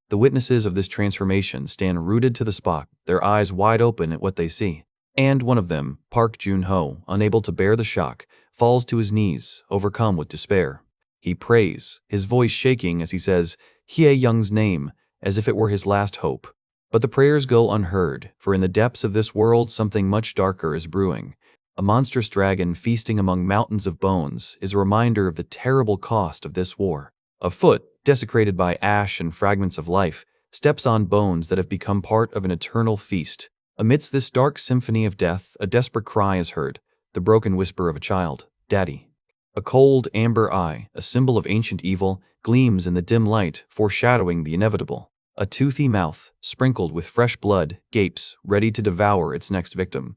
The witnesses of this transformation stand rooted to the spot, their eyes wide open at what they see. And one of them, Park Jun-ho, unable to bear the shock, falls to his knees, overcome with despair. He prays, his voice shaking as he says, Hye-young's name, as if it were his last hope. But the prayers go unheard, for in the depths of this world something much darker is brewing. A monstrous dragon feasting among mountains of bones is a reminder of the terrible cost of this war. A foot, desecrated by ash and fragments of life, steps on bones that have become part of an eternal feast. Amidst this dark symphony of death, a desperate cry is heard, the broken whisper of a child, "Daddy." A cold, amber eye, a symbol of ancient evil, gleams in the dim light, foreshadowing the inevitable. A toothy mouth, sprinkled with fresh blood, gapes, ready to devour its next victim.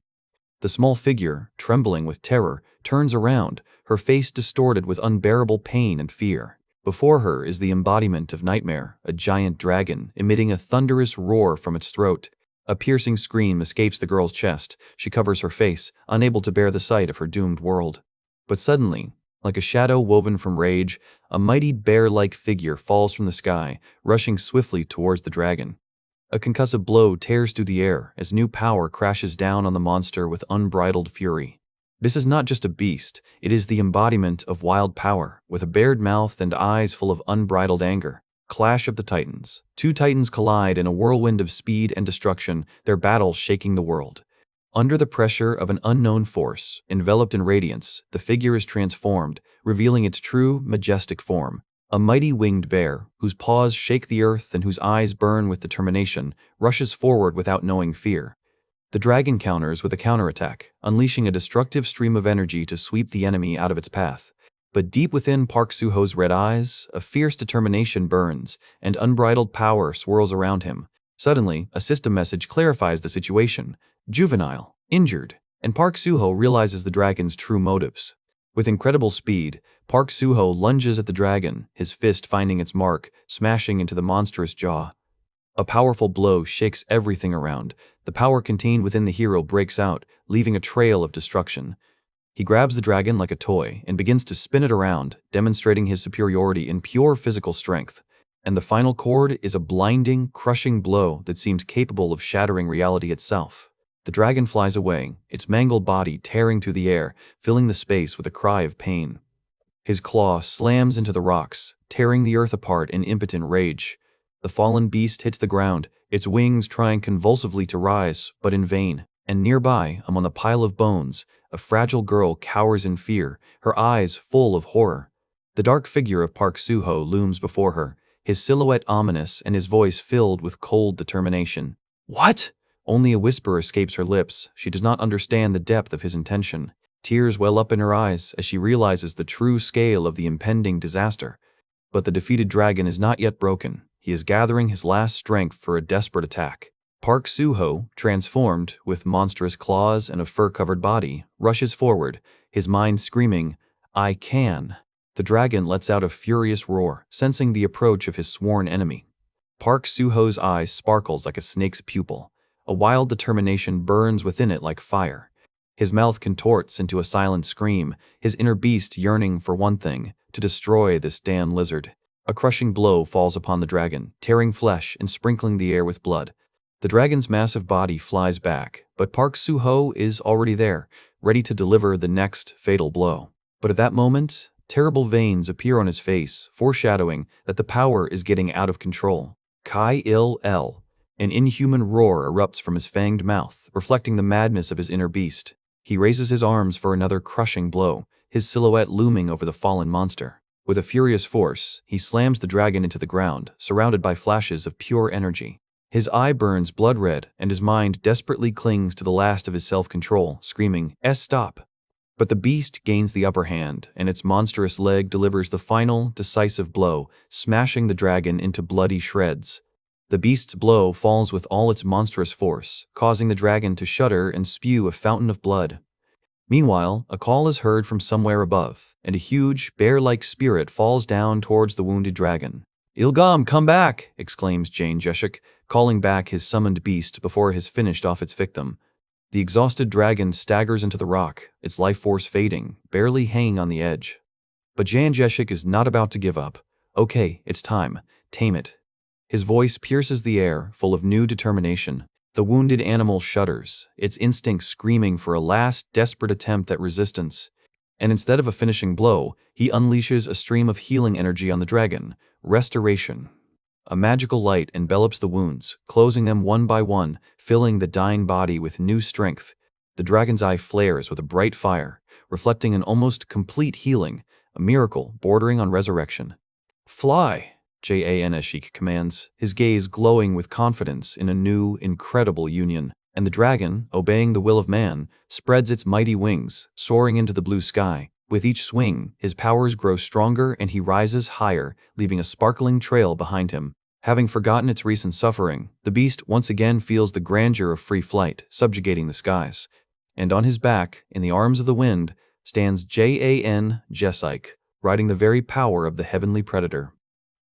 The small figure, trembling with terror, turns around, her face distorted with unbearable pain and fear. Before her is the embodiment of nightmare, a giant dragon, emitting a thunderous roar from its throat. A piercing scream escapes the girl's chest. She covers her face, unable to bear the sight of her doomed world. But suddenly, like a shadow woven from rage, a mighty bear-like figure falls from the sky, rushing swiftly towards the dragon. A concussive blow tears through the air as new power crashes down on the monster with unbridled fury. This is not just a beast, it is the embodiment of wild power, with a bared mouth and eyes full of unbridled anger. Clash of the Titans. Two titans collide in a whirlwind of speed and destruction, their battle shaking the world. Under the pressure of an unknown force, enveloped in radiance, the figure is transformed, revealing its true, majestic form. A mighty winged bear, whose paws shake the earth and whose eyes burn with determination, rushes forward without knowing fear. The dragon counters with a counterattack, unleashing a destructive stream of energy to sweep the enemy out of its path. But deep within Park Suho's red eyes, a fierce determination burns, and unbridled power swirls around him. Suddenly, a system message clarifies the situation. Juvenile, injured, and Park Suho realizes the dragon's true motives. With incredible speed, Park Suho lunges at the dragon, his fist finding its mark, smashing into the monstrous jaw. A powerful blow shakes everything around. The power contained within the hero breaks out, leaving a trail of destruction. He grabs the dragon like a toy and begins to spin it around, demonstrating his superiority in pure physical strength. And the final chord is a blinding, crushing blow that seems capable of shattering reality itself. The dragon flies away, its mangled body tearing through the air, filling the space with a cry of pain. His claw slams into the rocks, tearing the earth apart in impotent rage. The fallen beast hits the ground, its wings trying convulsively to rise, but in vain. And nearby, among the pile of bones, a fragile girl cowers in fear, her eyes full of horror. The dark figure of Park Suho looms before her, his silhouette ominous and his voice filled with cold determination. "What?" Only a whisper escapes her lips. She does not understand the depth of his intention. Tears well up in her eyes as she realizes the true scale of the impending disaster. But the defeated dragon is not yet broken. He is gathering his last strength for a desperate attack. Park Suho, transformed, with monstrous claws and a fur-covered body, rushes forward, his mind screaming, "I can." The dragon lets out a furious roar, sensing the approach of his sworn enemy. Park Suho's eye sparkles like a snake's pupil. A wild determination burns within it like fire. His mouth contorts into a silent scream, his inner beast yearning for one thing, to destroy this damn lizard. A crushing blow falls upon the dragon, tearing flesh and sprinkling the air with blood. The dragon's massive body flies back, but Park Suho is already there, ready to deliver the next fatal blow. But at that moment, terrible veins appear on his face, foreshadowing that the power is getting out of control. Kai Il El. An inhuman roar erupts from his fanged mouth, reflecting the madness of his inner beast. He raises his arms for another crushing blow, his silhouette looming over the fallen monster. With a furious force, he slams the dragon into the ground, surrounded by flashes of pure energy. His eye burns blood red, and his mind desperately clings to the last of his self-control, screaming, Stop! But the beast gains the upper hand, and its monstrous leg delivers the final, decisive blow, smashing the dragon into bloody shreds. The beast's blow falls with all its monstrous force, causing the dragon to shudder and spew a fountain of blood. Meanwhile, a call is heard from somewhere above, and a huge, bear-like spirit falls down towards the wounded dragon. "Ilgam, come back!" exclaims Jane Jeshik, calling back his summoned beast before it has finished off its victim. The exhausted dragon staggers into the rock, its life force fading, barely hanging on the edge. But Jan Jeshik is not about to give up. "Okay, it's time. Tame it." His voice pierces the air, full of new determination. The wounded animal shudders, its instincts screaming for a last, desperate attempt at resistance. And instead of a finishing blow, he unleashes a stream of healing energy on the dragon. Restoration. A magical light envelops the wounds, closing them one by one, filling the dying body with new strength. The dragon's eye flares with a bright fire, reflecting an almost complete healing, a miracle bordering on resurrection. "Fly!" Jan Jeshik commands, his gaze glowing with confidence in a new, incredible union. And the dragon, obeying the will of man, spreads its mighty wings, soaring into the blue sky. With each swing, his powers grow stronger and he rises higher, leaving a sparkling trail behind him. Having forgotten its recent suffering, the beast once again feels the grandeur of free flight, subjugating the skies. And on his back, in the arms of the wind, stands Jan Jeshik, riding the very power of the heavenly predator.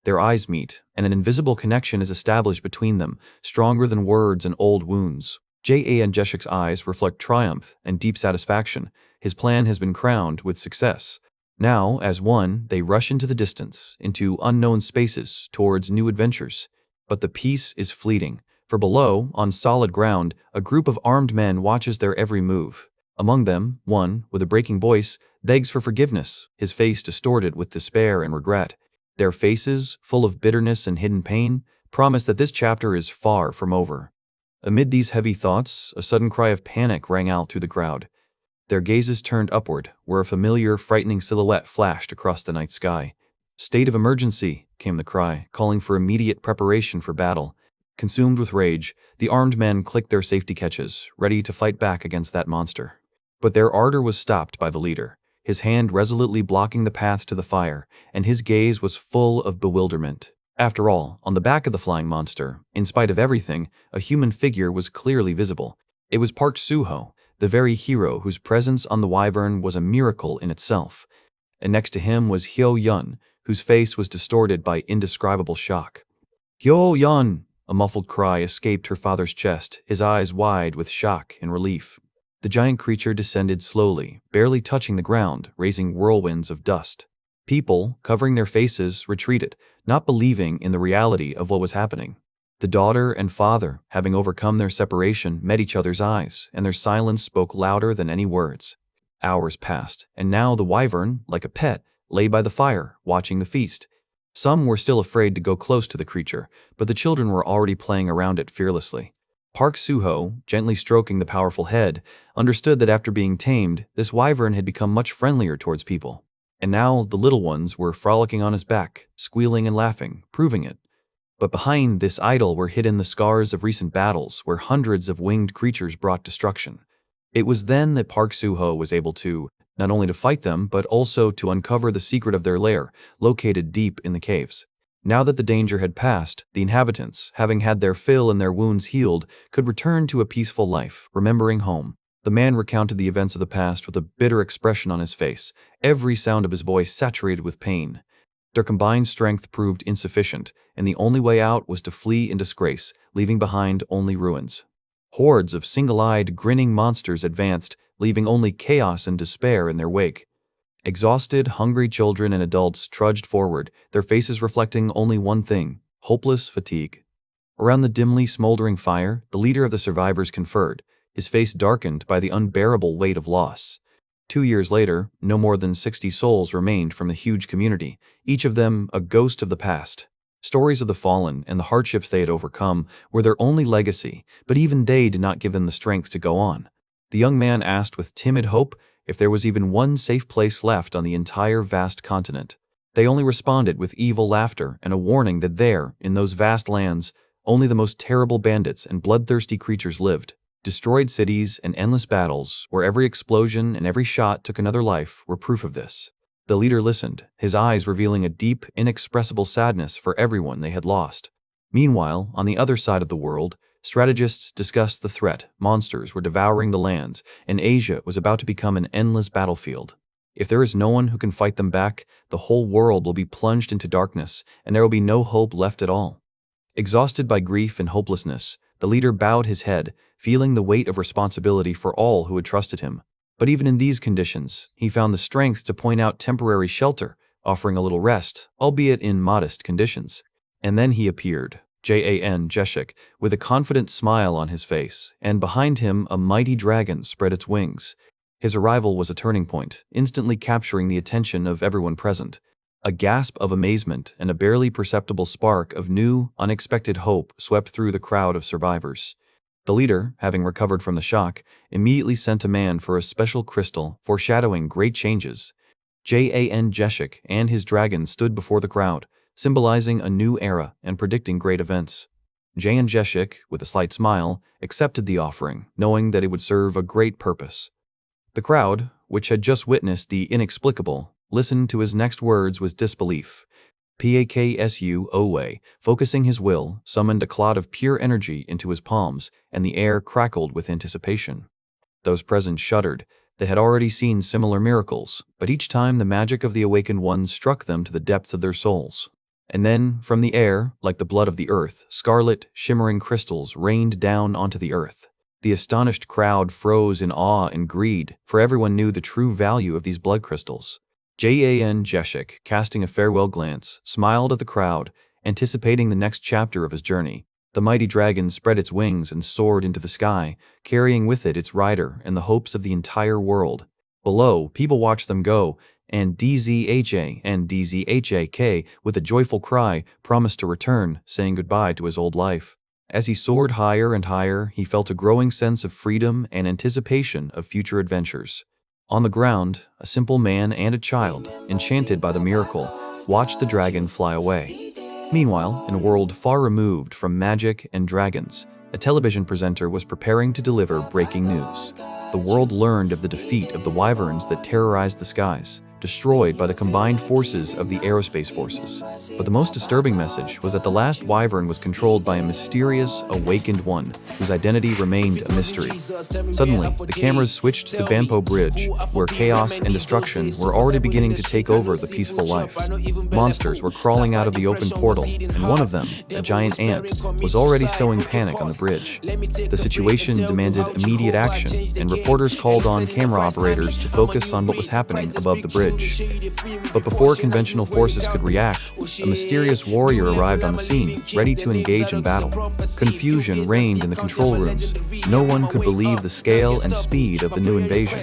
Their eyes meet, and an invisible connection is established between them, stronger than words and old wounds. Jan Jeshik's eyes reflect triumph and deep satisfaction. His plan has been crowned with success. Now, as one, they rush into the distance, into unknown spaces, towards new adventures. But the peace is fleeting, for below, on solid ground, a group of armed men watches their every move. Among them, one, with a breaking voice, begs for forgiveness, his face distorted with despair and regret. Their faces, full of bitterness and hidden pain, promise that this chapter is far from over. Amid these heavy thoughts, a sudden cry of panic rang out through the crowd. Their gazes turned upward, where a familiar, frightening silhouette flashed across the night sky. "State of emergency," came the cry, calling for immediate preparation for battle. Consumed with rage, the armed men clicked their safety catches, ready to fight back against that monster. But their ardor was stopped by the leader, his hand resolutely blocking the path to the fire, and his gaze was full of bewilderment. After all, on the back of the flying monster, in spite of everything, a human figure was clearly visible. It was Park Suho, the very hero whose presence on the wyvern was a miracle in itself. And next to him was Hyo Yun, whose face was distorted by indescribable shock. "Hyo Yun!" A muffled cry escaped her father's chest, his eyes wide with shock and relief. The giant creature descended slowly, barely touching the ground, raising whirlwinds of dust. People, covering their faces, retreated, not believing in the reality of what was happening. The daughter and father, having overcome their separation, met each other's eyes, and their silence spoke louder than any words. Hours passed, and now the wyvern, like a pet, lay by the fire, watching the feast. Some were still afraid to go close to the creature, but the children were already playing around it fearlessly. Park Suho, gently stroking the powerful head, understood that after being tamed, this wyvern had become much friendlier towards people. And now the little ones were frolicking on his back, squealing and laughing, proving it. But behind this idol were hidden the scars of recent battles where hundreds of winged creatures brought destruction. It was then that Park Suho was able to, not only to fight them, but also to uncover the secret of their lair, located deep in the caves. Now that the danger had passed, the inhabitants, having had their fill and their wounds healed, could return to a peaceful life, remembering home. The man recounted the events of the past with a bitter expression on his face, every sound of his voice saturated with pain. Their combined strength proved insufficient, and the only way out was to flee in disgrace, leaving behind only ruins. Hordes of single-eyed, grinning monsters advanced, leaving only chaos and despair in their wake. Exhausted, hungry children and adults trudged forward, their faces reflecting only one thing: hopeless fatigue. Around the dimly smoldering fire, the leader of the survivors conferred, his face darkened by the unbearable weight of loss. 2 years later, no more than 60 souls remained from the huge community, each of them a ghost of the past. Stories of the fallen and the hardships they had overcome were their only legacy, but even they did not give them the strength to go on. The young man asked with timid hope if there was even one safe place left on the entire vast continent. They only responded with evil laughter and a warning that there, in those vast lands, only the most terrible bandits and bloodthirsty creatures lived. Destroyed cities and endless battles, where every explosion and every shot took another life, were proof of this. The leader listened, his eyes revealing a deep, inexpressible sadness for everyone they had lost. Meanwhile, on the other side of the world, strategists discussed the threat. Monsters were devouring the lands, and Asia was about to become an endless battlefield. If there is no one who can fight them back, the whole world will be plunged into darkness, and there will be no hope left at all. Exhausted by grief and hopelessness, the leader bowed his head, feeling the weight of responsibility for all who had trusted him. But even in these conditions, he found the strength to point out temporary shelter, offering a little rest, albeit in modest conditions. And then he appeared, Jan Jeshik, with a confident smile on his face, and behind him a mighty dragon spread its wings. His arrival was a turning point, instantly capturing the attention of everyone present. A gasp of amazement and a barely perceptible spark of new, unexpected hope swept through the crowd of survivors. The leader, having recovered from the shock, immediately sent a man for a special crystal, foreshadowing great changes. Jan Jeshik and his dragon stood before the crowd, symbolizing a new era and predicting great events. Jan Jeshik, with a slight smile, accepted the offering, knowing that it would serve a great purpose. The crowd, which had just witnessed the inexplicable, listened to his next words with disbelief. Paksu, focusing his will, summoned a clot of pure energy into his palms, and the air crackled with anticipation. Those present shuddered. They had already seen similar miracles, but each time the magic of the awakened ones struck them to the depths of their souls. And then, from the air, like the blood of the earth, scarlet, shimmering crystals rained down onto the earth. The astonished crowd froze in awe and greed, for everyone knew the true value of these blood crystals. Jan Jeshik, casting a farewell glance, smiled at the crowd, anticipating the next chapter of his journey. The mighty dragon spread its wings and soared into the sky, carrying with it its rider and the hopes of the entire world. Below, people watched them go, and DZHA, with a joyful cry, promised to return, saying goodbye to his old life. As he soared higher and higher, he felt a growing sense of freedom and anticipation of future adventures. On the ground, a simple man and a child, enchanted by the miracle, watched the dragon fly away. Meanwhile, in a world far removed from magic and dragons, a television presenter was preparing to deliver breaking news. The world learned of the defeat of the wyverns that terrorized the skies, destroyed by the combined forces of the aerospace forces. But the most disturbing message was that the last wyvern was controlled by a mysterious, awakened one, whose identity remained a mystery. Suddenly, the cameras switched to Bampo Bridge, where chaos and destruction were already beginning to take over the peaceful life. Monsters were crawling out of the open portal, and one of them, a giant ant, was already sowing panic on the bridge. The situation demanded immediate action, and reporters called on camera operators to focus on what was happening above the bridge. But before conventional forces could react, a mysterious warrior arrived on the scene, ready to engage in battle. Confusion reigned in the control rooms. No one could believe the scale and speed of the new invasion.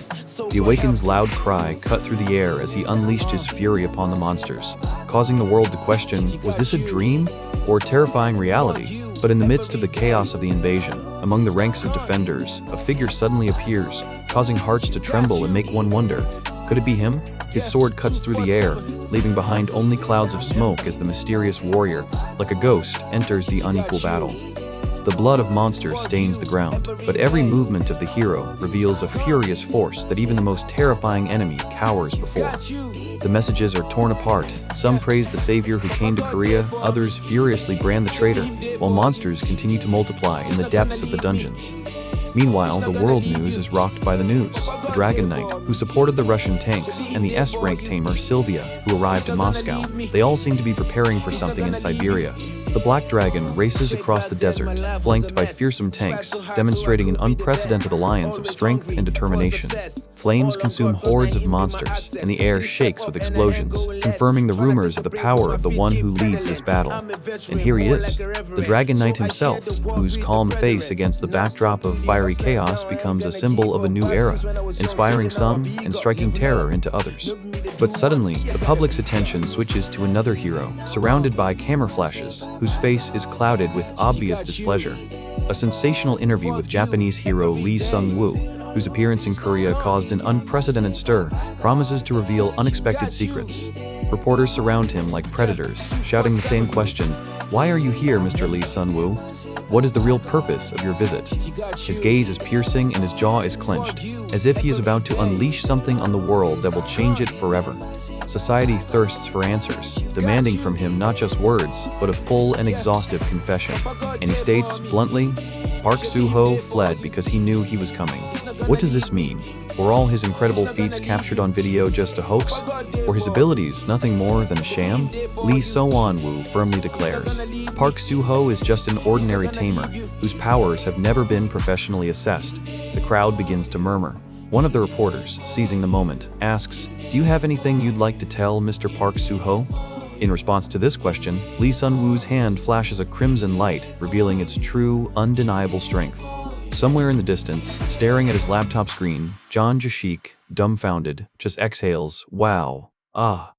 The Awakened's loud cry cut through the air as he unleashed his fury upon the monsters, causing the world to question, was this a dream or terrifying reality? But in the midst of the chaos of the invasion, among the ranks of defenders, a figure suddenly appears, causing hearts to tremble and make one wonder, could it be him? His sword cuts through the air, leaving behind only clouds of smoke as the mysterious warrior, like a ghost, enters the unequal battle. The blood of monsters stains the ground, but every movement of the hero reveals a furious force that even the most terrifying enemy cowers before. The messages are torn apart. Some praise the savior who came to Korea, others furiously brand the traitor, while monsters continue to multiply in the depths of the dungeons. Meanwhile, the world news is rocked by the news. The Dragon Knight, who supported the Russian tanks, and the S-rank tamer Sylvia, who arrived in Moscow. They all seem to be preparing for something in Siberia. The black dragon races across the desert, flanked by fearsome tanks, demonstrating an unprecedented alliance of strength and determination. Flames consume hordes of monsters, and the air shakes with explosions, confirming the rumors of the power of the one who leads this battle. And here he is, the Dragon Knight himself, whose calm face against the backdrop of fiery chaos becomes a symbol of a new era, inspiring some and striking terror into others. But suddenly, the public's attention switches to another hero, surrounded by camera flashes, whose face is clouded with obvious displeasure. A sensational interview with Japanese hero Lee Sung-woo, whose appearance in Korea caused an unprecedented stir, promises to reveal unexpected secrets. Reporters surround him like predators, shouting the same question, "Why are you here, Mr. Lee Sun-woo? What is the real purpose of your visit?" His gaze is piercing and his jaw is clenched, as if he is about to unleash something on the world that will change it forever. Society thirsts for answers, demanding from him not just words, but a full and exhaustive confession. And he states, bluntly, Park Suho fled because he knew he was coming. What does this mean? Were all his incredible feats captured on video just a hoax? Were his abilities nothing more than a sham? Lee So-won-woo firmly declares, Park Suho is just an ordinary tamer, whose powers have never been professionally assessed. The crowd begins to murmur. One of the reporters, seizing the moment, asks, "Do you have anything you'd like to tell Mr. Park Suho?" In response to this question, Lee Sun-woo's hand flashes a crimson light, revealing its true, undeniable strength. Somewhere in the distance, staring at his laptop screen, John Jashik, dumbfounded, just exhales, "Wow. Ah."